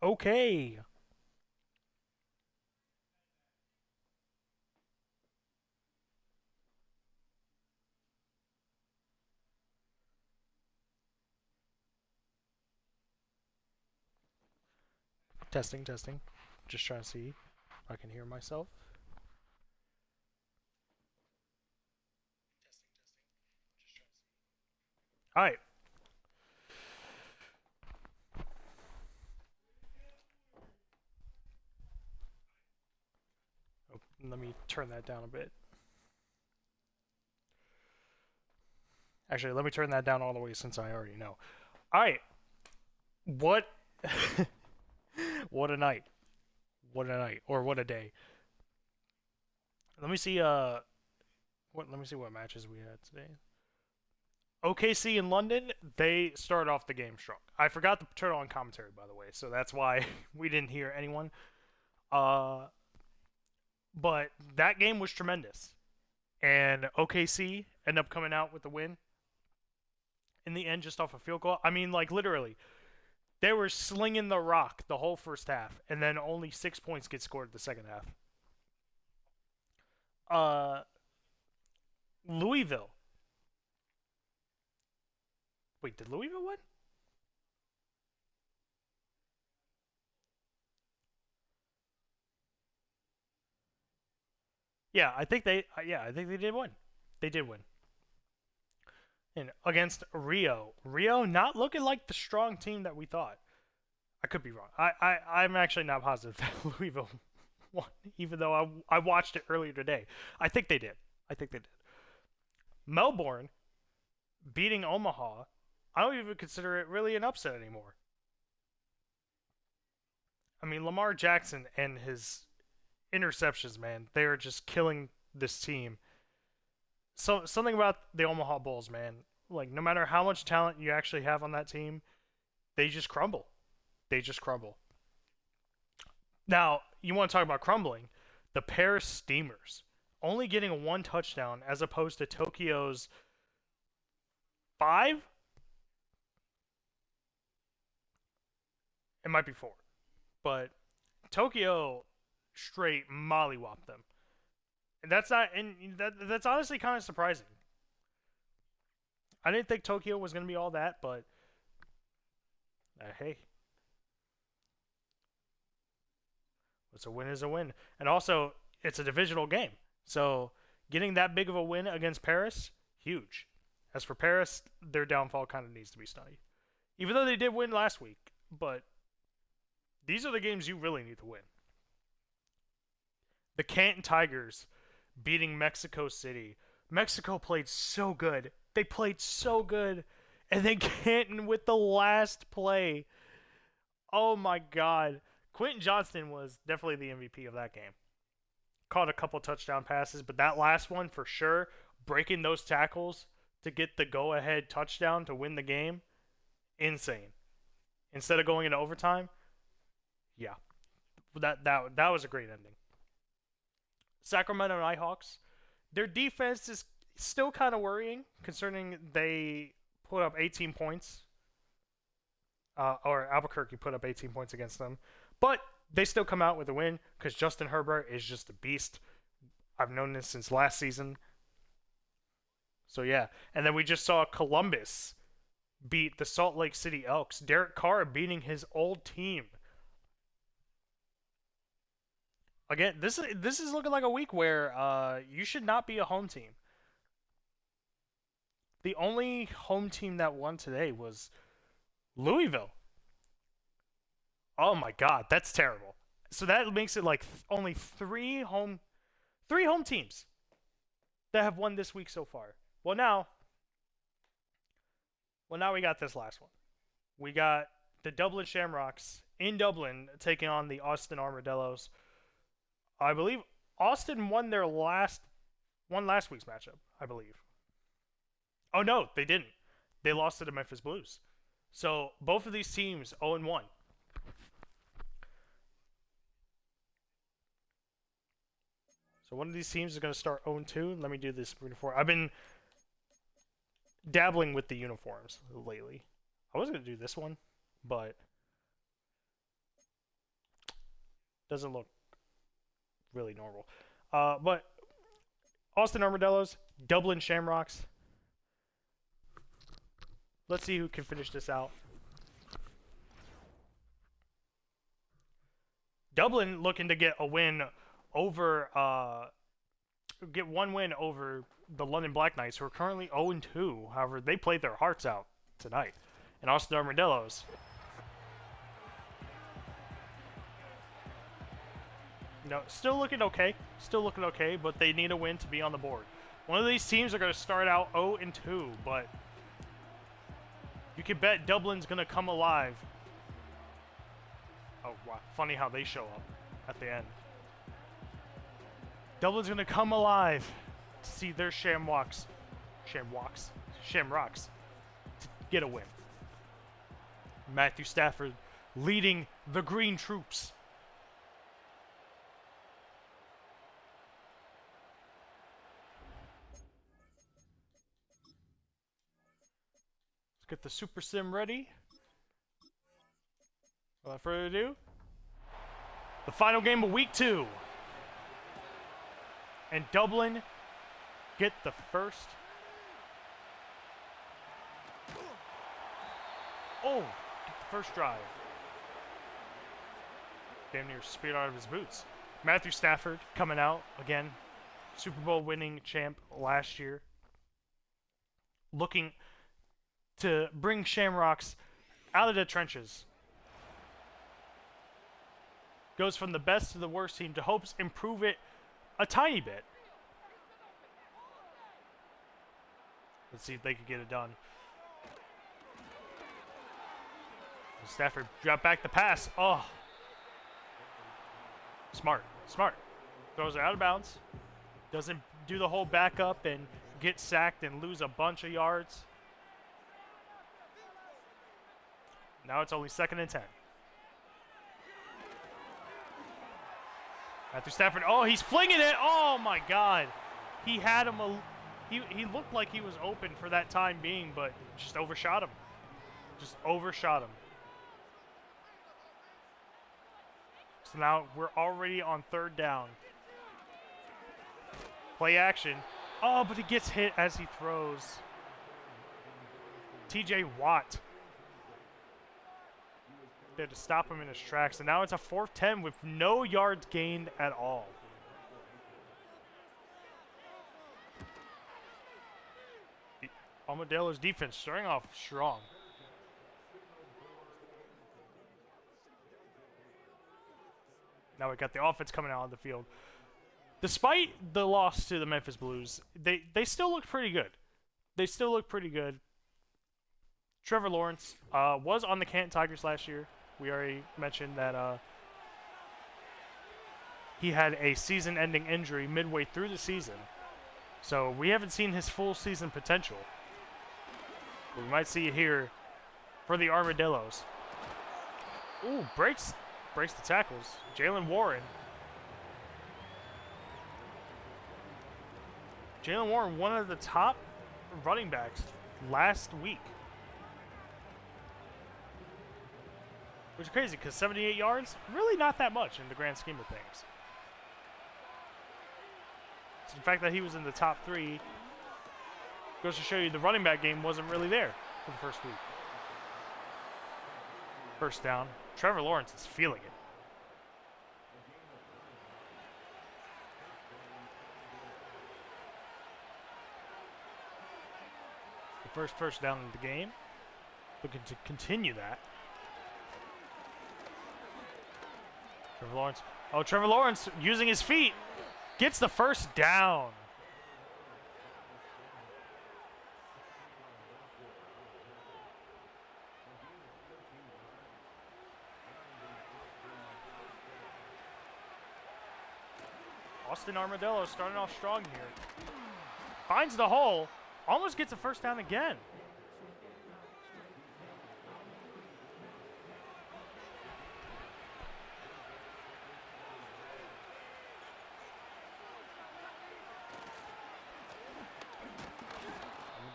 Okay. Testing, testing. Just trying to see if I can hear myself. Alright. Oh, let me turn that down a bit. Actually, let me turn that down all the way since I already know. Alright. What? What a night. What a night. Or what a day. Let me see, let me see what matches we had today. OKC in London, they started off the game strong. I forgot to turn on commentary, by the way, so that's why we didn't hear anyone. But that game was tremendous. And OKC ended up coming out with the win. In the end, just off a field goal. I mean, like, literally, they were slinging the rock the whole first half, and then only 6 points get scored in the second half. Louisville. Wait, did Louisville win? Yeah, I think they did win. They did win. And against Rio. Rio not looking like the strong team that we thought. I could be wrong. I'm actually not positive that Louisville won, even though I watched it earlier today. I think they did. Melbourne beating Omaha. I don't even consider it really an upset anymore. I mean, Lamar Jackson and his interceptions, man, they are just killing this team. So something about the Omaha Bulls, man. Like, no matter how much talent you actually have on that team, they just crumble. Now, you want to talk about crumbling? The Paris Steamers only getting 1 touchdown as opposed to Tokyo's 5? It might be 4. But Tokyo straight mollywopped them. And that's honestly kind of surprising. I didn't think Tokyo was going to be all that, but hey. What's a win is a win. And also, it's a divisional game. So, getting that big of a win against Paris, huge. As for Paris, their downfall kind of needs to be studied. Even though they did win last week, but these are the games you really need to win. The Canton Tigers beating Mexico City. Mexico played so good. They played so good. And then Canton with the last play. Oh my God. Quentin Johnston was definitely the MVP of that game. Caught a couple touchdown passes, but that last one for sure, breaking those tackles to get the go-ahead touchdown to win the game, insane. Instead of going into overtime, yeah. That was a great ending. Sacramento Nighthawks, their defense is still kind of worrying, concerning they put up 18 points. Or Albuquerque put up 18 points against them. But they still come out with a win because Justin Herbert is just a beast. I've known this since last season. So yeah. And then we just saw Columbus beat the Salt Lake City Elks. Derek Carr beating his old team. Again, this is looking like a week where you should not be a home team. The only home team that won today was Louisville. Oh my God, that's terrible. So that makes it like only three home teams that have won this week so far. Well, now we got this last one. We got the Dublin Shamrocks in Dublin taking on the Austin Armadillos. I believe Austin won last week's matchup, I believe. Oh no, they didn't. They lost to the Memphis Blues. So both of these teams 0-1. So one of these teams is going to start 0-2. Let me do this before. I've been dabbling with the uniforms lately. I was going to do this one, but Doesn't look really normal. But Austin Armadillos, Dublin Shamrocks. Let's see who can finish this out. Dublin looking to get a win over, get one win over the London Black Knights, who are currently 0-2. However, they played their hearts out tonight. And Austin Armadillos, still looking okay. Still looking okay, but they need a win to be on the board. One of these teams are going to start out 0-2, but you can bet Dublin's going to come alive. Oh, wow. Funny how they show up at the end. Dublin's going to come alive to see their Shamrocks to get a win. Matthew Stafford leading the green troops. Let's get the Super Sim ready. Without further ado, the final game of week 2. And Dublin get the first. Oh, get the first drive. Damn near speared out of his boots. Matthew Stafford coming out again. Super Bowl winning champ last year. Looking to bring Shamrocks out of the trenches. Goes from the best to the worst team to hopes improve it a tiny bit. Let's see if they can get it done. Stafford dropped back the pass. Oh. Smart. Throws it out of bounds. Doesn't do the whole backup and get sacked and lose a bunch of yards. Now it's only 2nd and 10. Matthew Stafford, oh, he's flinging it. Oh, my God. He had him, he looked like he was open for that time being, but just overshot him. So now we're already on 3rd down. Play action. Oh, but he gets hit as he throws. TJ Watt there to stop him in his tracks. And now it's a 4th 10 with no yards gained at all. The Armadillo's defense starting off strong. Now we got the offense coming out on the field. Despite the loss to the Memphis Blues, they still look pretty good. Trevor Lawrence was on the Canton Tigers last year. We already mentioned that he had a season-ending injury midway through the season. So we haven't seen his full season potential. We might see it here for the Armadillos. Ooh, breaks the tackles. Jalen Warren, one of the top running backs last week. Which is crazy because 78 yards, really not that much in the grand scheme of things. So the fact that he was in the top 3 goes to show you the running back game wasn't really there for the first week. First down. Trevor Lawrence is feeling it. The first down of the game. Looking to continue that. Trevor Lawrence. Oh, Trevor Lawrence using his feet. Gets the first down. Austin Armadillo starting off strong here. Finds the hole. Almost gets a first down again.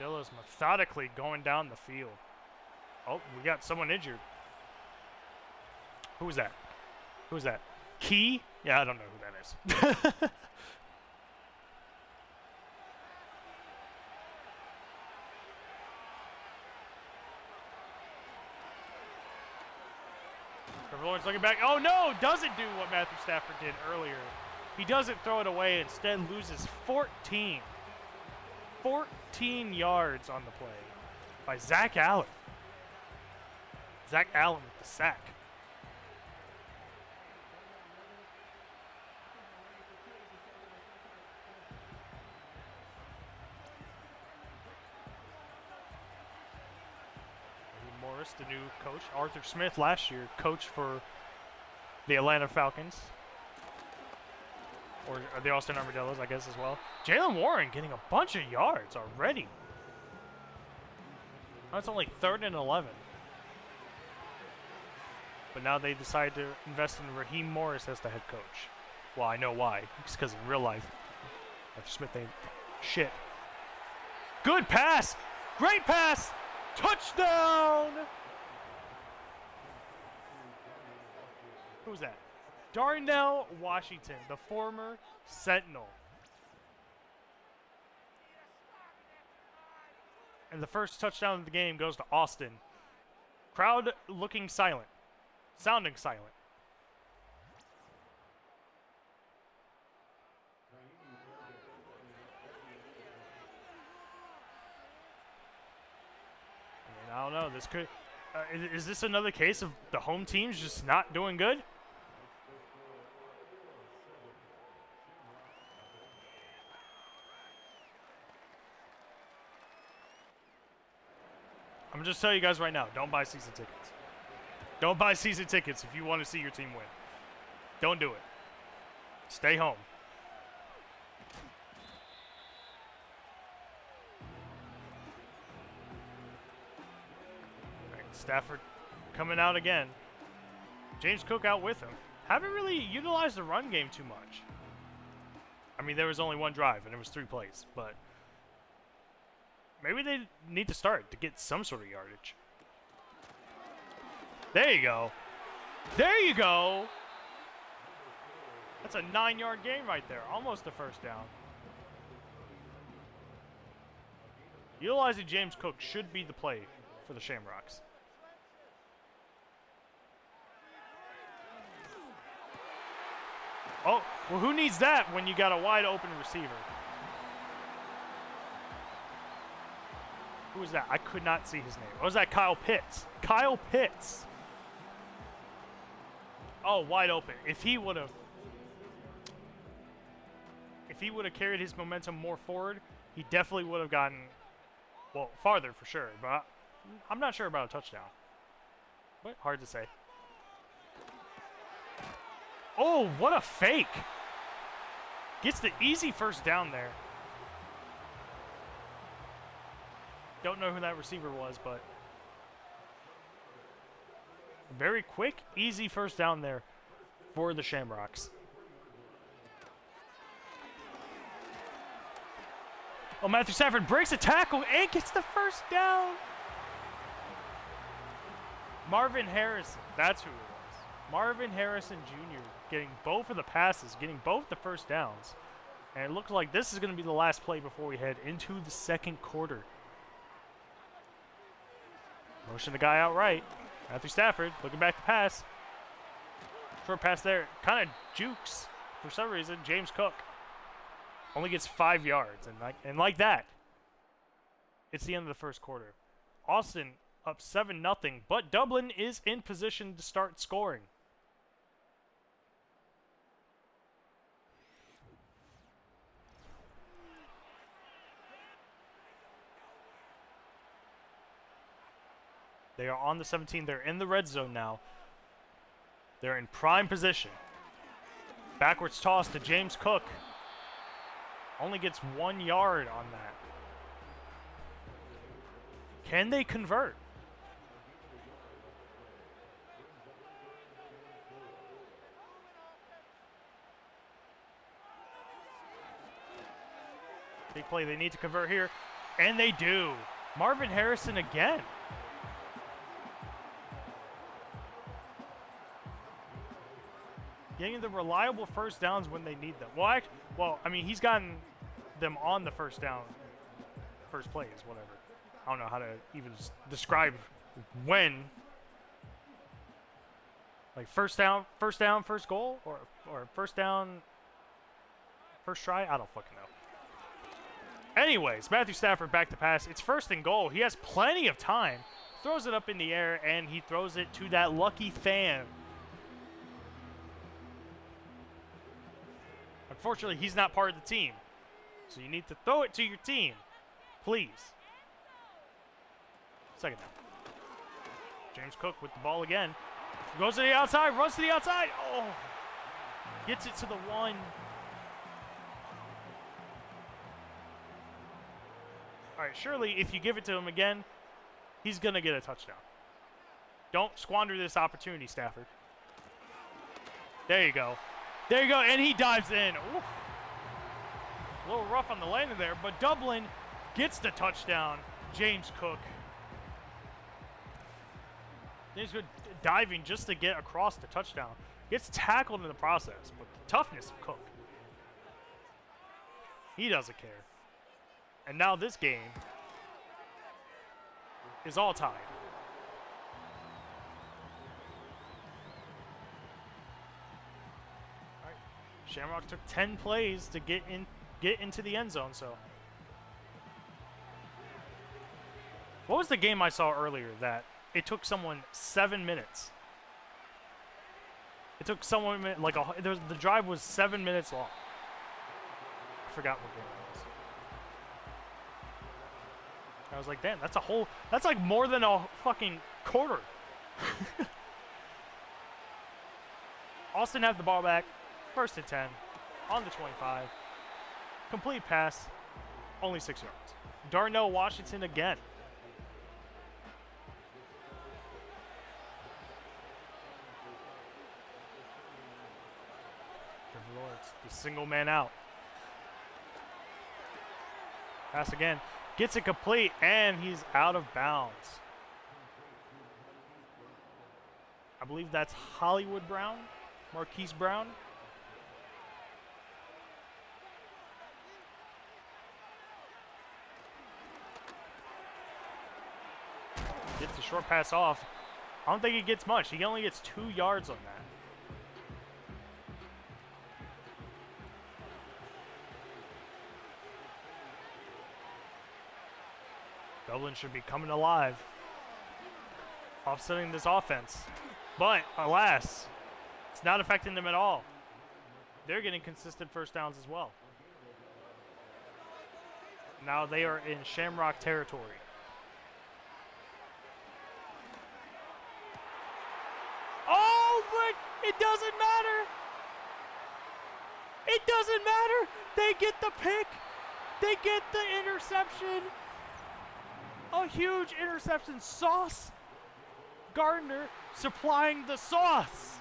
Armadillo's methodically going down the field. Oh, we got someone injured. Who was that? Key? Yeah, I don't know who that is. Trevor Lawrence looking back. Oh, no! Doesn't do what Matthew Stafford did earlier. He doesn't throw it away. Instead, loses 14. 14 yards on the play by Zach Allen. Zach Allen with the sack. Morris, the new coach. Arthur Smith last year coached for the Atlanta Falcons. Or the Austin Armadillos, I guess, as well. Jalen Warren getting a bunch of yards already. That's only 3rd and 11. But now they decide to invest in Raheem Morris as the head coach. Well, I know why. It's because in real life, Arthur Smith ain't shit. Good pass! Great pass! Touchdown! Who's that? Darnell Washington, the former Sentinel. And the first touchdown of the game goes to Austin. Crowd looking silent. Sounding silent. I don't know. This could. Is this another case of the home teams just not doing good? I'm just telling you guys right now, don't buy season tickets. Don't buy season tickets if you want to see your team win. Don't do it. Stay home. Stafford coming out again. James Cook out with him. Haven't really utilized the run game too much. I mean, there was only one drive, and it was 3 plays, but maybe they need to start to get some sort of yardage. There you go. There you go. That's a 9-yard gain right there. Almost a first down. Utilizing James Cook should be the play for the Shamrocks. Oh, well, who needs that when you got a wide open receiver? Who was that? I could not see his name. What was that? Kyle Pitts. Kyle Pitts. Oh, wide open. If he would have carried his momentum more forward, he definitely would have gotten, well, farther for sure. But I'm not sure about a touchdown. But hard to say. Oh, what a fake. Gets the easy first down there. Don't know who that receiver was, but very quick, easy first down there for the Shamrocks. Oh, Matthew Stafford breaks a tackle and gets the first down. Marvin Harrison, that's who it was. Marvin Harrison Jr. getting both of the passes, getting both the first downs. And it looks like this is going to be the last play before we head into the second quarter. Motion the guy out right. Matthew Stafford looking back to pass. Short pass there. Kind of jukes for some reason. James Cook only gets 5 yards. And like that, it's the end of the first quarter. Austin up 7-0, but Dublin is in position to start scoring. They are on the 17. They're in the red zone now. They're in prime position. Backwards toss to James Cook. Only gets 1 yard on that. Can they convert? Big play. They need to convert here. And they do. Marvin Harrison again. Getting the reliable first downs when they need them. Well, I mean, he's gotten them on the first down, first plays, whatever. I don't know how to even describe when. Like first down, first goal, or first down, first try. I don't fucking know. Anyways, Matthew Stafford back to pass. It's 1st and goal. He has plenty of time. Throws it up in the air, and he throws it to that lucky fan. Unfortunately, he's not part of the team. So you need to throw it to your team. Please. 2nd down. James Cook with the ball again. Goes to the outside, runs to the outside. Oh! Gets it to the 1. All right, surely if you give it to him again, he's going to get a touchdown. Don't squander this opportunity, Stafford. There you go. There you go, and he dives in. Oof. A little rough on the landing there, but Dublin gets the touchdown. James Cook. James Cook diving just to get across the touchdown. Gets tackled in the process, but the toughness of Cook. He doesn't care. And now this game is all tied. All right. Shamrock took 10 plays to get into the end zone, so. What was the game I saw earlier that it took someone 7 minutes? It took someone the drive was 7 minutes long. I forgot what game it was. I was like, damn, that's like more than a fucking quarter. Austin had the ball back. 1st and 10. On the 25. Complete pass. Only 6 yards. Darnell Washington again. Trevor Lawrence, the single man out. Pass again. Gets it complete, and he's out of bounds. I believe that's Hollywood Brown, Marquise Brown. Gets the short pass off. I don't think he gets much. He only gets 2 yards on that. Dublin should be coming alive, offsetting this offense. But, alas, it's not affecting them at all. They're getting consistent first downs as well. Now they are in Shamrock territory. Oh, but it doesn't matter. It doesn't matter. They get the pick. They get the interception. A huge interception. Sauce Gardner supplying the sauce.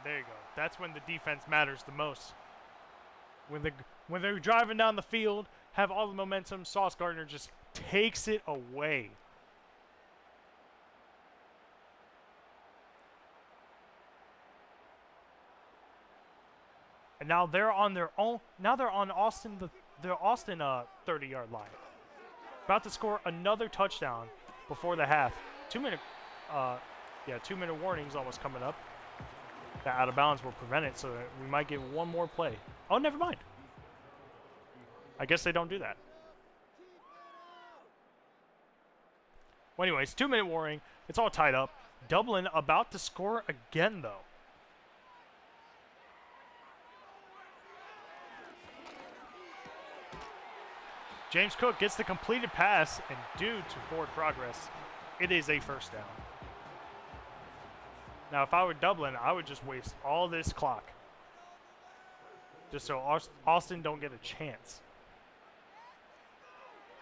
There you go. That's when the defense matters the most. When they're driving down the field, have all the momentum, Sauce Gardner just takes it away. And now they're on their own. Now they're on their Austin 30-yard line. About to score another touchdown before the half. 2-minute warning's almost coming up. That out of bounds will prevent it, so we might get one more play. Oh, never mind. I guess they don't do that. Well, anyways, 2-minute warning. It's all tied up. Dublin about to score again, though. James Cook gets the completed pass, and due to forward progress, it is a first down. Now, if I were Dublin, I would just waste all this clock. Just so Austin don't get a chance.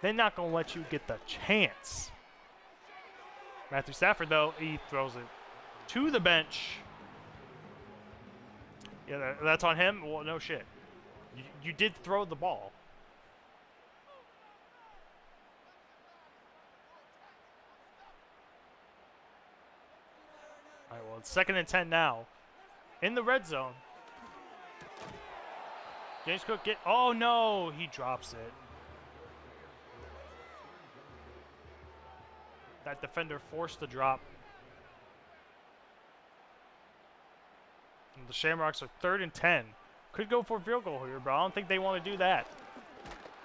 They're not going to let you get the chance. Matthew Stafford, though, he throws it to the bench. Yeah, that's on him? Well, no shit. You did throw the ball. It's 2nd and 10 now. In the red zone. James Cook oh no, he drops it. That defender forced the drop. And the Shamrocks are 3rd and 10. Could go for a field goal here, but I don't think they want to do that.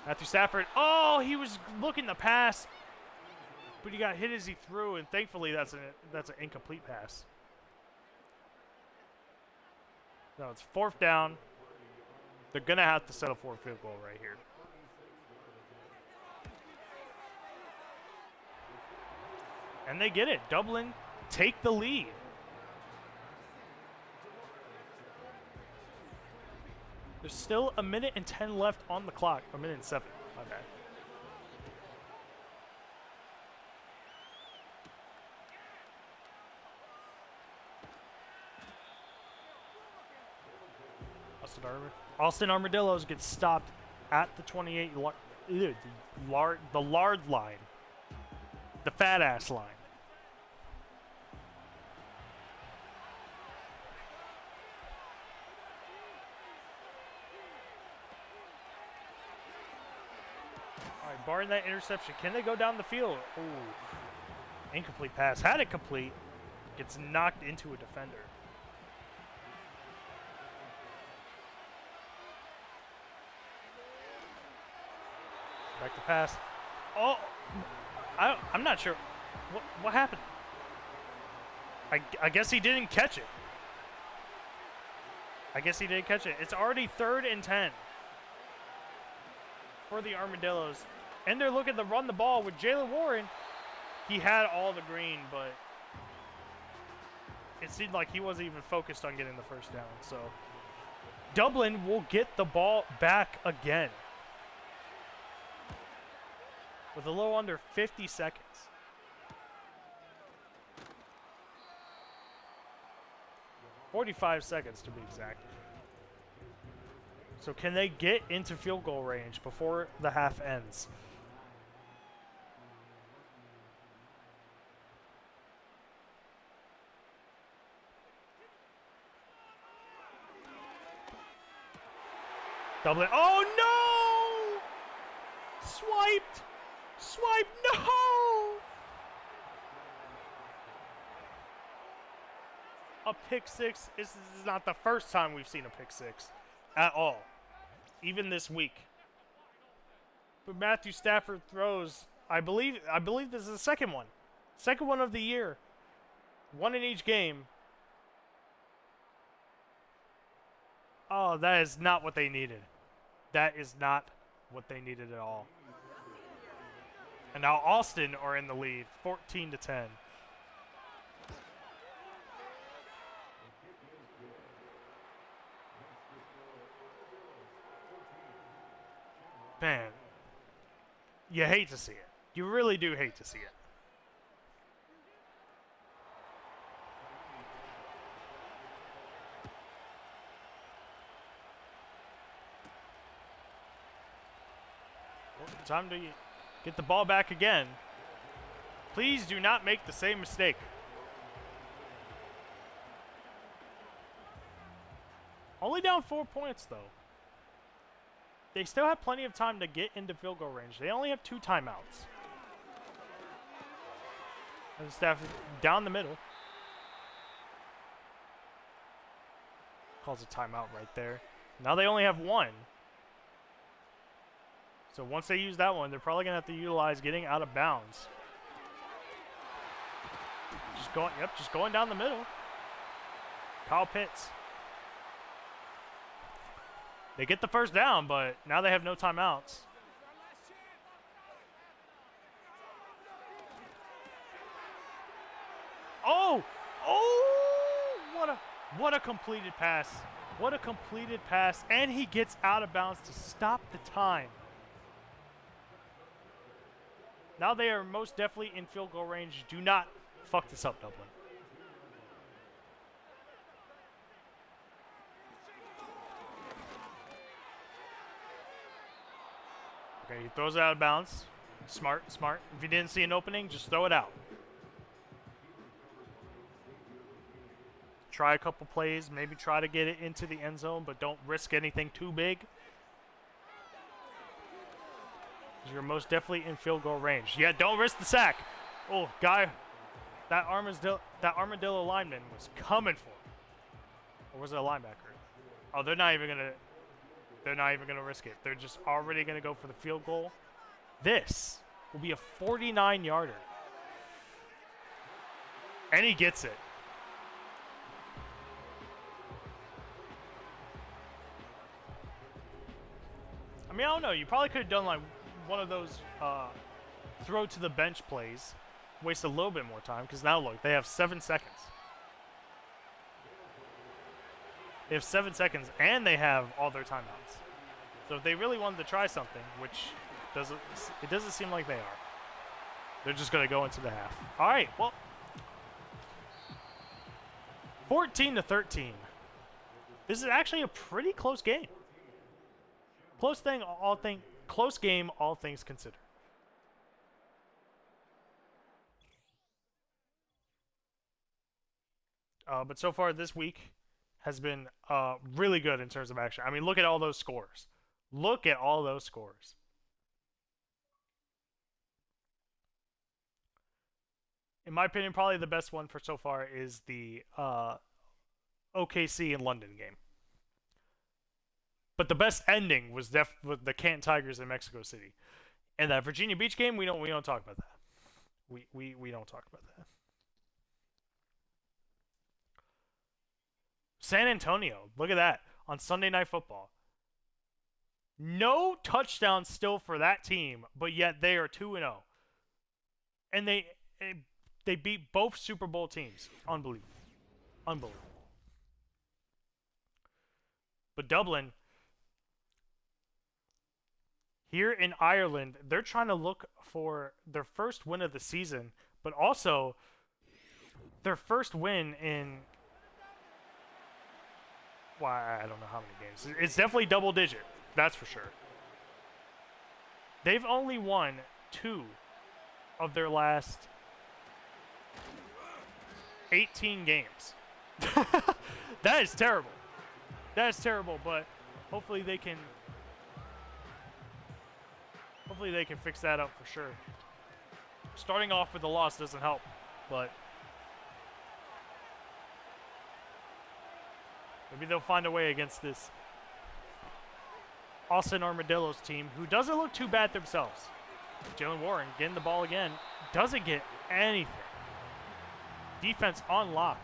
Matthew Stafford, oh, he was looking to pass, but he got hit as he threw, and thankfully that's an incomplete pass. No, it's 4th down. They're going to have to settle for a field goal right here. And they get it. Dublin take the lead. There's still 1 minute and 10 left on the clock. 1 minute and 7. My bad. Austin Armadillos gets stopped at the 28 the lard line. The fat ass line. All right, barring that interception, can they go down the field? Ooh. Incomplete pass. Had it complete. Gets knocked into a defender. Back to pass. Oh, I'm not sure. What happened? I guess he didn't catch it. It's already 3rd and 10 for the Armadillos. And they're looking to run the ball with Jalen Warren. He had all the green, but it seemed like he wasn't even focused on getting the 1st down. So Dublin will get the ball back again with a little under 50 seconds. $45 seconds to be exact. So can they get into field goal range before the half ends? Dublin. Oh no! Swiped! No! A pick six. This is not the first time we've seen a pick six at all, even this week. But Matthew Stafford throws, I believe this is the second one of the year, one in each game. Oh, that is not what they needed. That is not what they needed at all. And now Austin are in the lead, 14-10. Man, you hate to see it. You really do hate to see it. Well, time to get the ball back again. Please do not make the same mistake. Only down 4 points, though. They still have plenty of time to get into field goal range. They only have 2 timeouts. And Stafford down the middle. Calls a timeout right there. Now they only have 1. So once they use that one, they're probably going to have to utilize getting out of bounds. Just going down the middle. Kyle Pitts. They get the first down, but now they have no timeouts. Oh! What a completed pass. What a completed pass. And he gets out of bounds to stop the time. Now they are most definitely in field goal range. Do not fuck this up, Dublin. Okay, he throws it out of bounds. Smart. If you didn't see an opening, just throw it out. try a couple plays, maybe try to get it into the end zone, but don't risk anything too big. You're most definitely in field goal range. Yeah, don't risk the sack. Oh, guy, that armadillo lineman was coming for him. Or was it a linebacker? Oh, they're not even gonna risk it. They're just already gonna go for the field goal. This will be a 49-yarder. And he gets it. I mean, I don't know. You probably could have done like one of those throw to the bench plays. Waste a little bit more time because now look, they have 7 seconds. They have 7 seconds and they have all their timeouts. So if they really wanted to try something, which it doesn't seem like they are, they're just going to go into the half. All right, well, 14-13. This is actually a pretty close game. Close game, all things considered. But so far this week has been really good in terms of action. I mean, look at all those scores. Look at all those scores. In my opinion, probably the best one for so far is the OKC and London game. But the best ending was with the Canton Tigers in Mexico City. And that Virginia Beach game, we don't talk about that. We don't talk about that. San Antonio, look at that on Sunday Night Football. No touchdowns still for that team, but yet they are 2-0. And they beat both Super Bowl teams. Unbelievable. Unbelievable. But Dublin, here in Ireland, they're trying to look for their first win of the season, but also their first win in, well, I don't know how many games. It's definitely double digit, that's for sure. They've only won 2 of their last 18 games. That is terrible. That is terrible, but hopefully they can fix that up for sure. Starting off with a loss doesn't help, but maybe they'll find a way against this Austin Armadillos team, who doesn't look too bad themselves. Jalen Warren getting the ball again. Doesn't get anything. Defense on lock.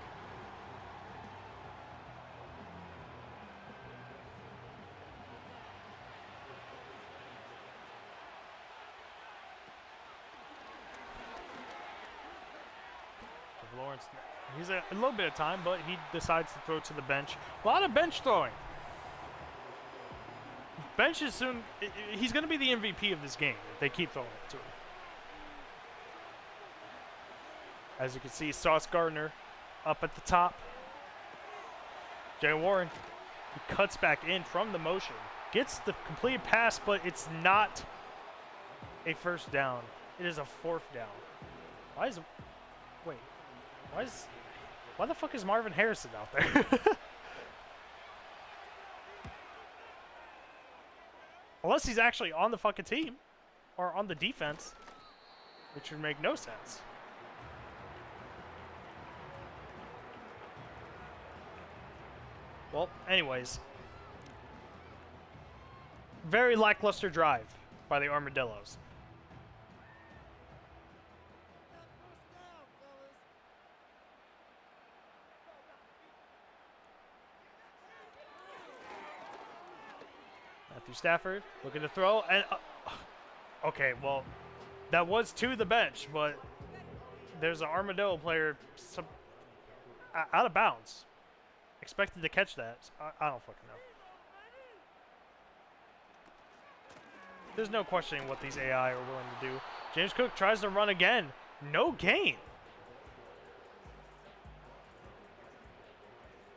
Lawrence, he's a little bit of time, but he decides to throw to the bench. A lot of bench throwing. Bench is soon, he's going to be the MVP of this game if they keep throwing it to him. As you can see, Sauce Gardner up at the top. Jay Warren, he cuts back in from the motion. Gets the completed pass, but it's not a first down. It is a 4th down. Why the fuck is Marvin Harrison out there? Unless he's actually on the fucking team or on the defense, which would make no sense. Well, anyways, very lackluster drive by the Armadillos. Matthew Stafford looking to throw, and okay, well, that was to the bench, but there's an Armadillo player out of bounds. Expected to catch that. I don't fucking know. There's no questioning what these AI are willing to do. James Cook tries to run again. No gain.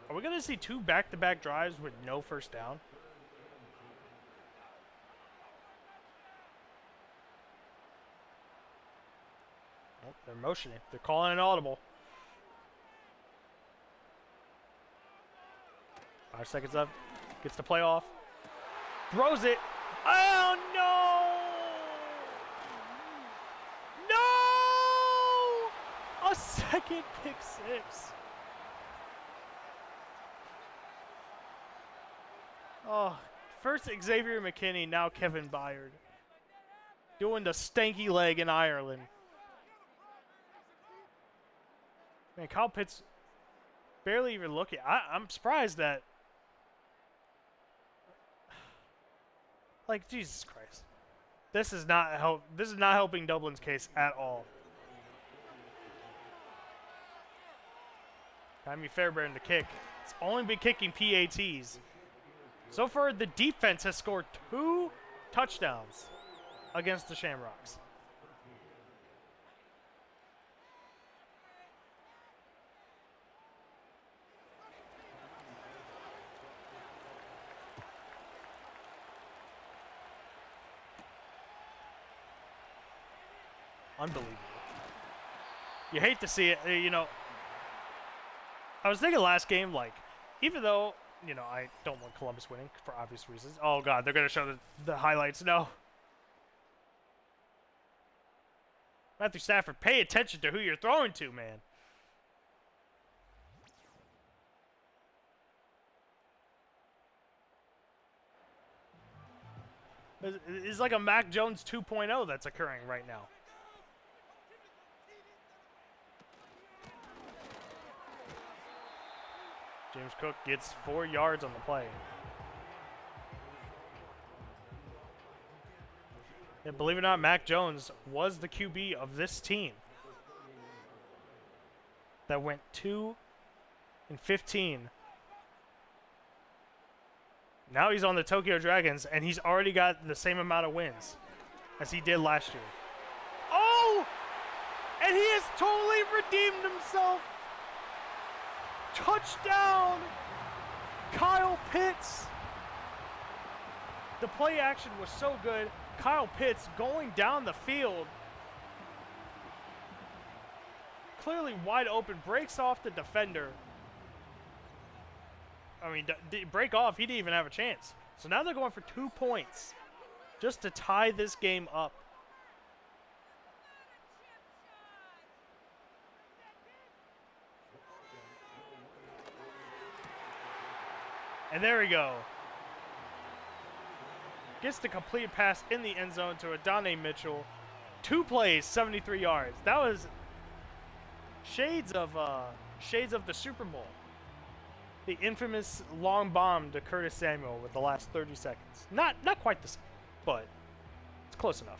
Are we going to see 2 back-to-back drives with no first down? Oh, they're motioning. They're calling an audible. 5 seconds left. Gets the play off. Throws it. Oh, no! No! A second pick six. Oh, first Xavier McKinney, now Kevin Byard. Doing the stanky leg in Ireland. Man, Kyle Pitts barely even looking. I'm surprised that. Like, Jesus Christ. This is not helping Dublin's case at all. Jaime Fairbairn to kick. It's only been kicking PATs. So far, the defense has scored 2 touchdowns against the Shamrocks. Unbelievable. You hate to see it, you know. I was thinking last game, like, even though, you know, I don't want Columbus winning for obvious reasons. Oh, God, they're going to show the highlights. No. Matthew Stafford, pay attention to who you're throwing to, man. It's like a Mac Jones 2.0 that's occurring right now. James Cook gets 4 yards on the play. And believe it or not, Mac Jones was the QB of this team that went 2-15. Now he's on the Tokyo Dragons, and he's already got the same amount of wins as he did last year. Oh! And he has totally redeemed himself. Touchdown! Kyle Pitts. The play action was so good. Kyle Pitts going down the field. Clearly wide open. Breaks off the defender. I mean, break off. He didn't even have a chance. So now they're going for 2 points just to tie this game up. And there we go. Gets the complete pass in the end zone to Adonai Mitchell. 2 plays, 73 yards. That was shades of the Super Bowl. The infamous long bomb to Curtis Samuel with the last 30 seconds. Not quite the same, but it's close enough.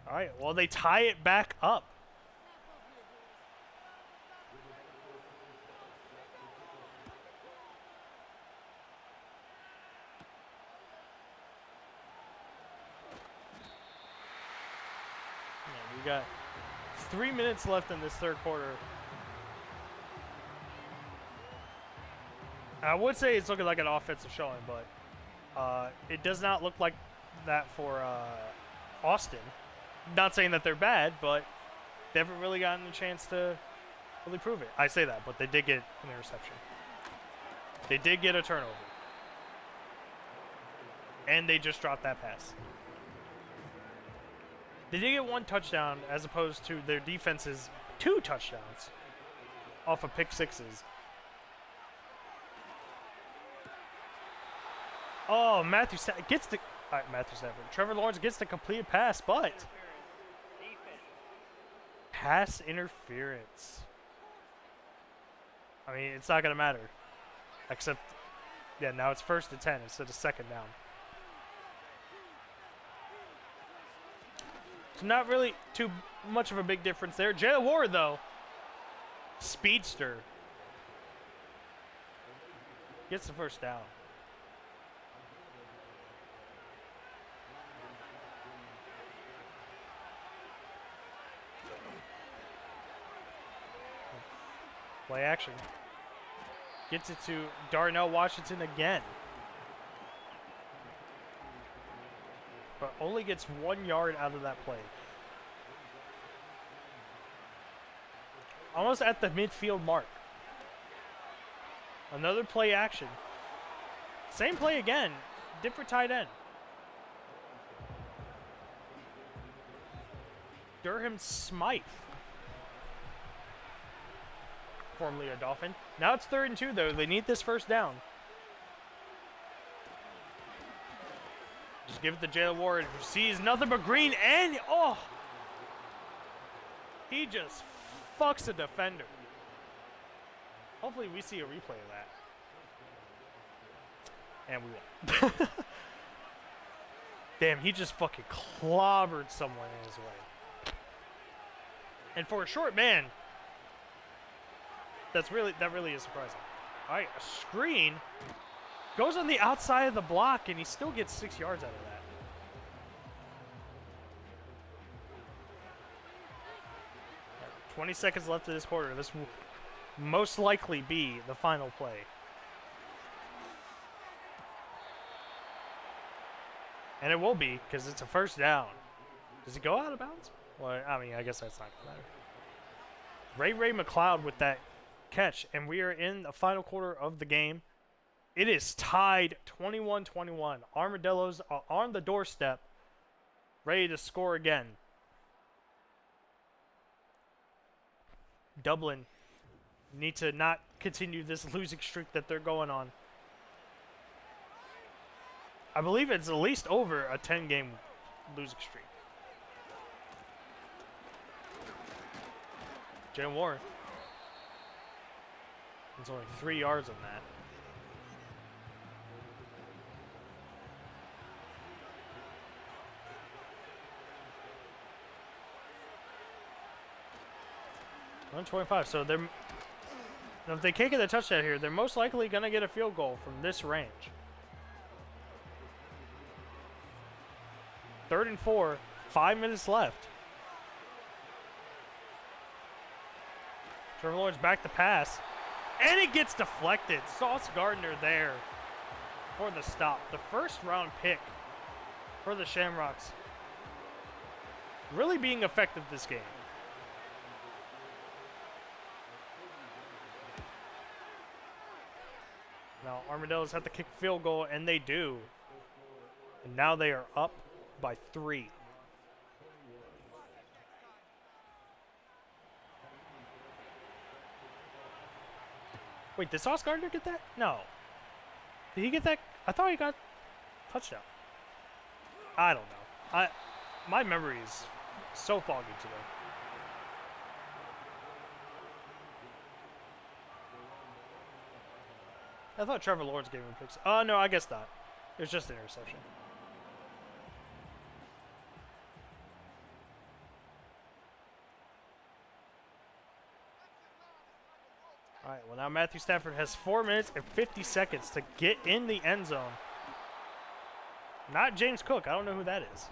All right, well, they tie it back up. Yeah, we got 3 minutes left in this third quarter. I would say it's looking like an offensive showing, but it does not look like that for Austin. Not saying that they're bad, but they haven't really gotten a chance to really prove it. I say that, but they did get an interception. They did get a turnover. And they just dropped that pass. They did get 1 touchdown as opposed to their defense's 2 touchdowns off of pick sixes. Oh, Matthew Stafford gets the... All right, Matthew Stafford. Trevor Lawrence gets the completed pass, but... Pass interference. I mean, it's not going to matter. Except, yeah, now it's 1st and 10 instead of 2nd down. So not really too much of a big difference there. Jalen Ward, though. Speedster. Gets the 1st down. Play action. Gets it to Darnell Washington again. But only gets 1 yard out of that play. Almost at the midfield mark. Another play action. Same play again. Different tight end. Durham Smythe. Formerly a Dolphin. Now it's 3rd and 2, though. They need this first down. Just give it to Jalen Ward, who sees nothing but green, and oh! He just fucks a defender. Hopefully we see a replay of that. And we won't. Damn, he just fucking clobbered someone in his way. And for a short man, that really is surprising. All right, a screen goes on the outside of the block, and he still gets 6 yards out of that. Right, 20 seconds left of this quarter. This will most likely be the final play. And it will be, because it's a first down. Does he go out of bounds? Well, I mean, I guess that's not going to matter. Ray McLeod with that catch, and we are in the final quarter of the game. It is tied 21-21. Armadillos are on the doorstep, ready to score again. Dublin need to not continue this losing streak that they're going on. I believe it's at least over a 10-game losing streak. Jalen Warren. It's only 3 yards on that. $125. So they're, if they can't get a touchdown here, they're most likely going to get a field goal from this range. 3rd and 4, 5 minutes left. Trevor Lawrence back to pass. And it gets deflected. Sauce Gardner there for the stop. The first round pick for the Shamrocks. Really being effective this game. Now Armadillos have to kick field goal, and they do. And now they are up by 3. Wait, did Sauce Gardner get that? No. Did he get that? I thought he got touchdown. I don't know. My memory is so foggy today. I thought Trevor Lawrence gave him picks. Oh, no, I guess not. It was just an interception. All right, well, now Matthew Stafford has 4 minutes and 50 seconds to get in the end zone. Not James Cook. I don't know who that is.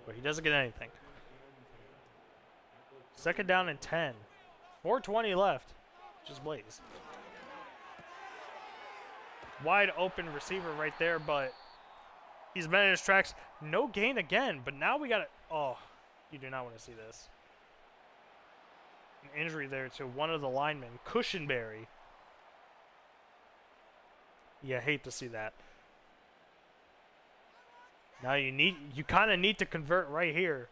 But he doesn't get anything. 2nd down and 10. 4:20 left. Just Blaze. Wide open receiver right there, but he's been in his tracks. No gain again, but now we got it. Oh, you do not want to see this. An injury there to one of the linemen, Cushenberry. Yeah, hate to see that. Now you kind of need to convert right here.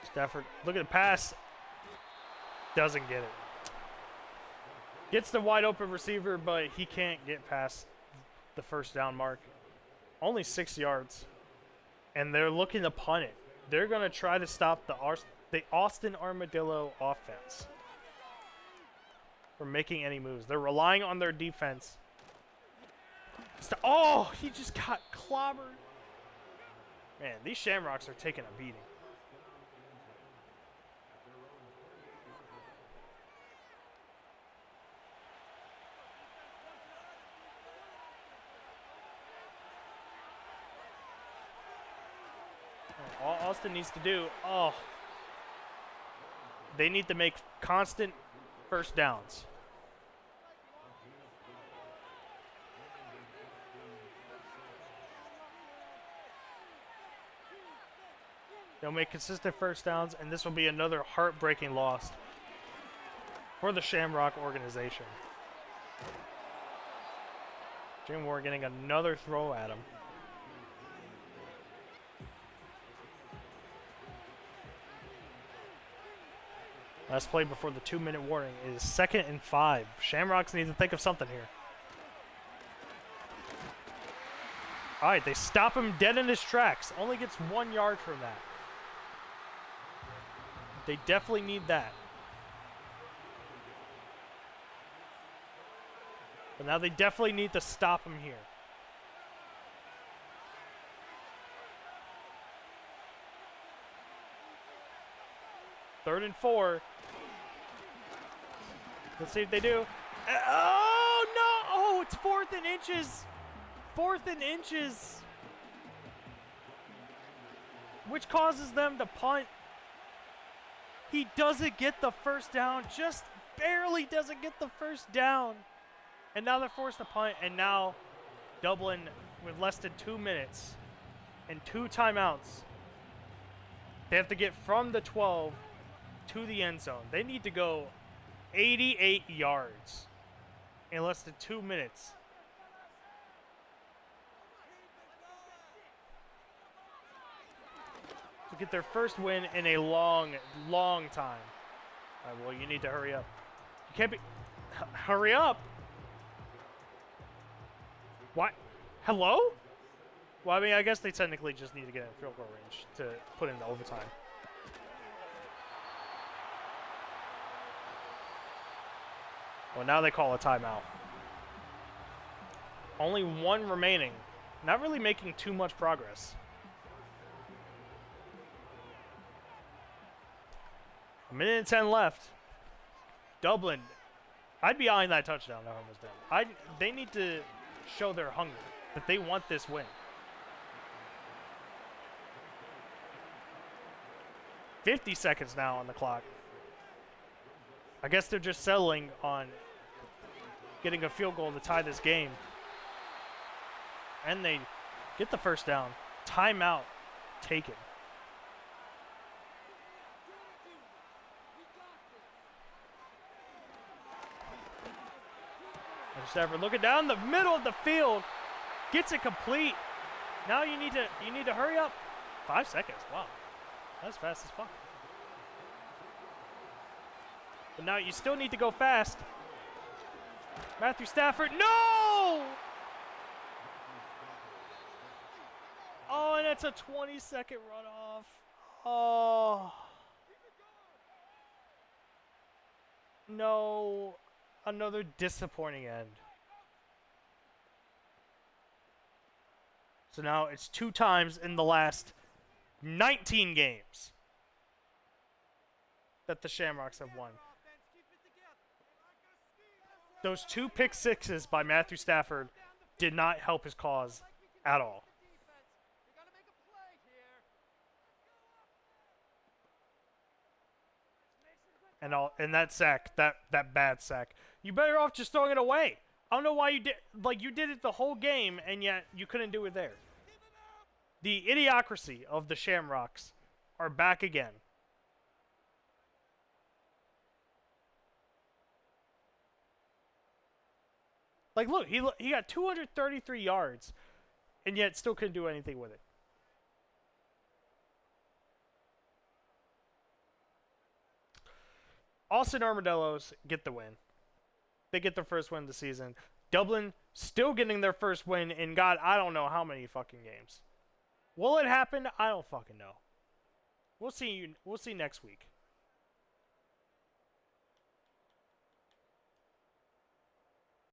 Stafford, look at the pass. Doesn't get it. Gets the wide open receiver, but he can't get past the first down mark. Only 6 yards. And they're looking to punt it. They're going to try to stop the Austin Armadillo offense from making any moves. They're relying on their defense. Oh, he just got clobbered. Man, these Shamrocks are taking a beating. All Austin needs to do, they need to make constant first downs. They'll make consistent first downs, and this will be another heartbreaking loss for the Shamrock organization. Jim Ward getting another throw at him. Last play before the 2-minute warning is 2nd and 5. Shamrocks need to think of something here. All right, they stop him dead in his tracks. Only gets 1 yard from that. They definitely need that. But now they definitely need to stop him here. Third and 4. Let's see if they do. Oh, no! Oh, it's 4th and inches. 4th and inches. Which causes them to punt. He doesn't get the first down. Just barely doesn't get the first down. And now they're forced to punt. And now Dublin, with less than 2 minutes and 2 timeouts, they have to get from the 12 to the end zone. They need to go 88 yards in less than 2 minutes. To get their first win in a long, long time. All right, well, you need to hurry up. You can't be... Hurry up? What? Hello? Well, I mean, I guess they technically just need to get in field goal range to put in the overtime. Well, now they call a timeout. Only 1 remaining. Not really making too much progress. A minute and 10 left. Dublin. I'd be eyeing that touchdown if I was them. They need to show their hunger, that they want this win. 50 seconds now on the clock. I guess they're just settling on getting a field goal to tie this game. And they get the first down. Timeout taken. Stafford looking down the middle of the field, gets it complete. Now you need to hurry up. 5 seconds. Wow, that's fast as fuck. But now you still need to go fast. Matthew Stafford, no! Oh, and that's a 20-second runoff. Oh. No. Another disappointing end. So now it's 2 times in the last 19 games that the Shamrocks have won. Those 2 pick sixes by Matthew Stafford did not help his cause at all. And that sack, that bad sack. You better off just throwing it away. I don't know why you did, you did it the whole game, and yet you couldn't do it there. The idiocracy of the Shamrocks are back again. Look, he got 233 yards, and yet still couldn't do anything with it. Austin Armadillos get the win. They get their first win of the season. Dublin still getting their first win in God, I don't know how many fucking games. Will it happen? I don't fucking know. We'll see next week.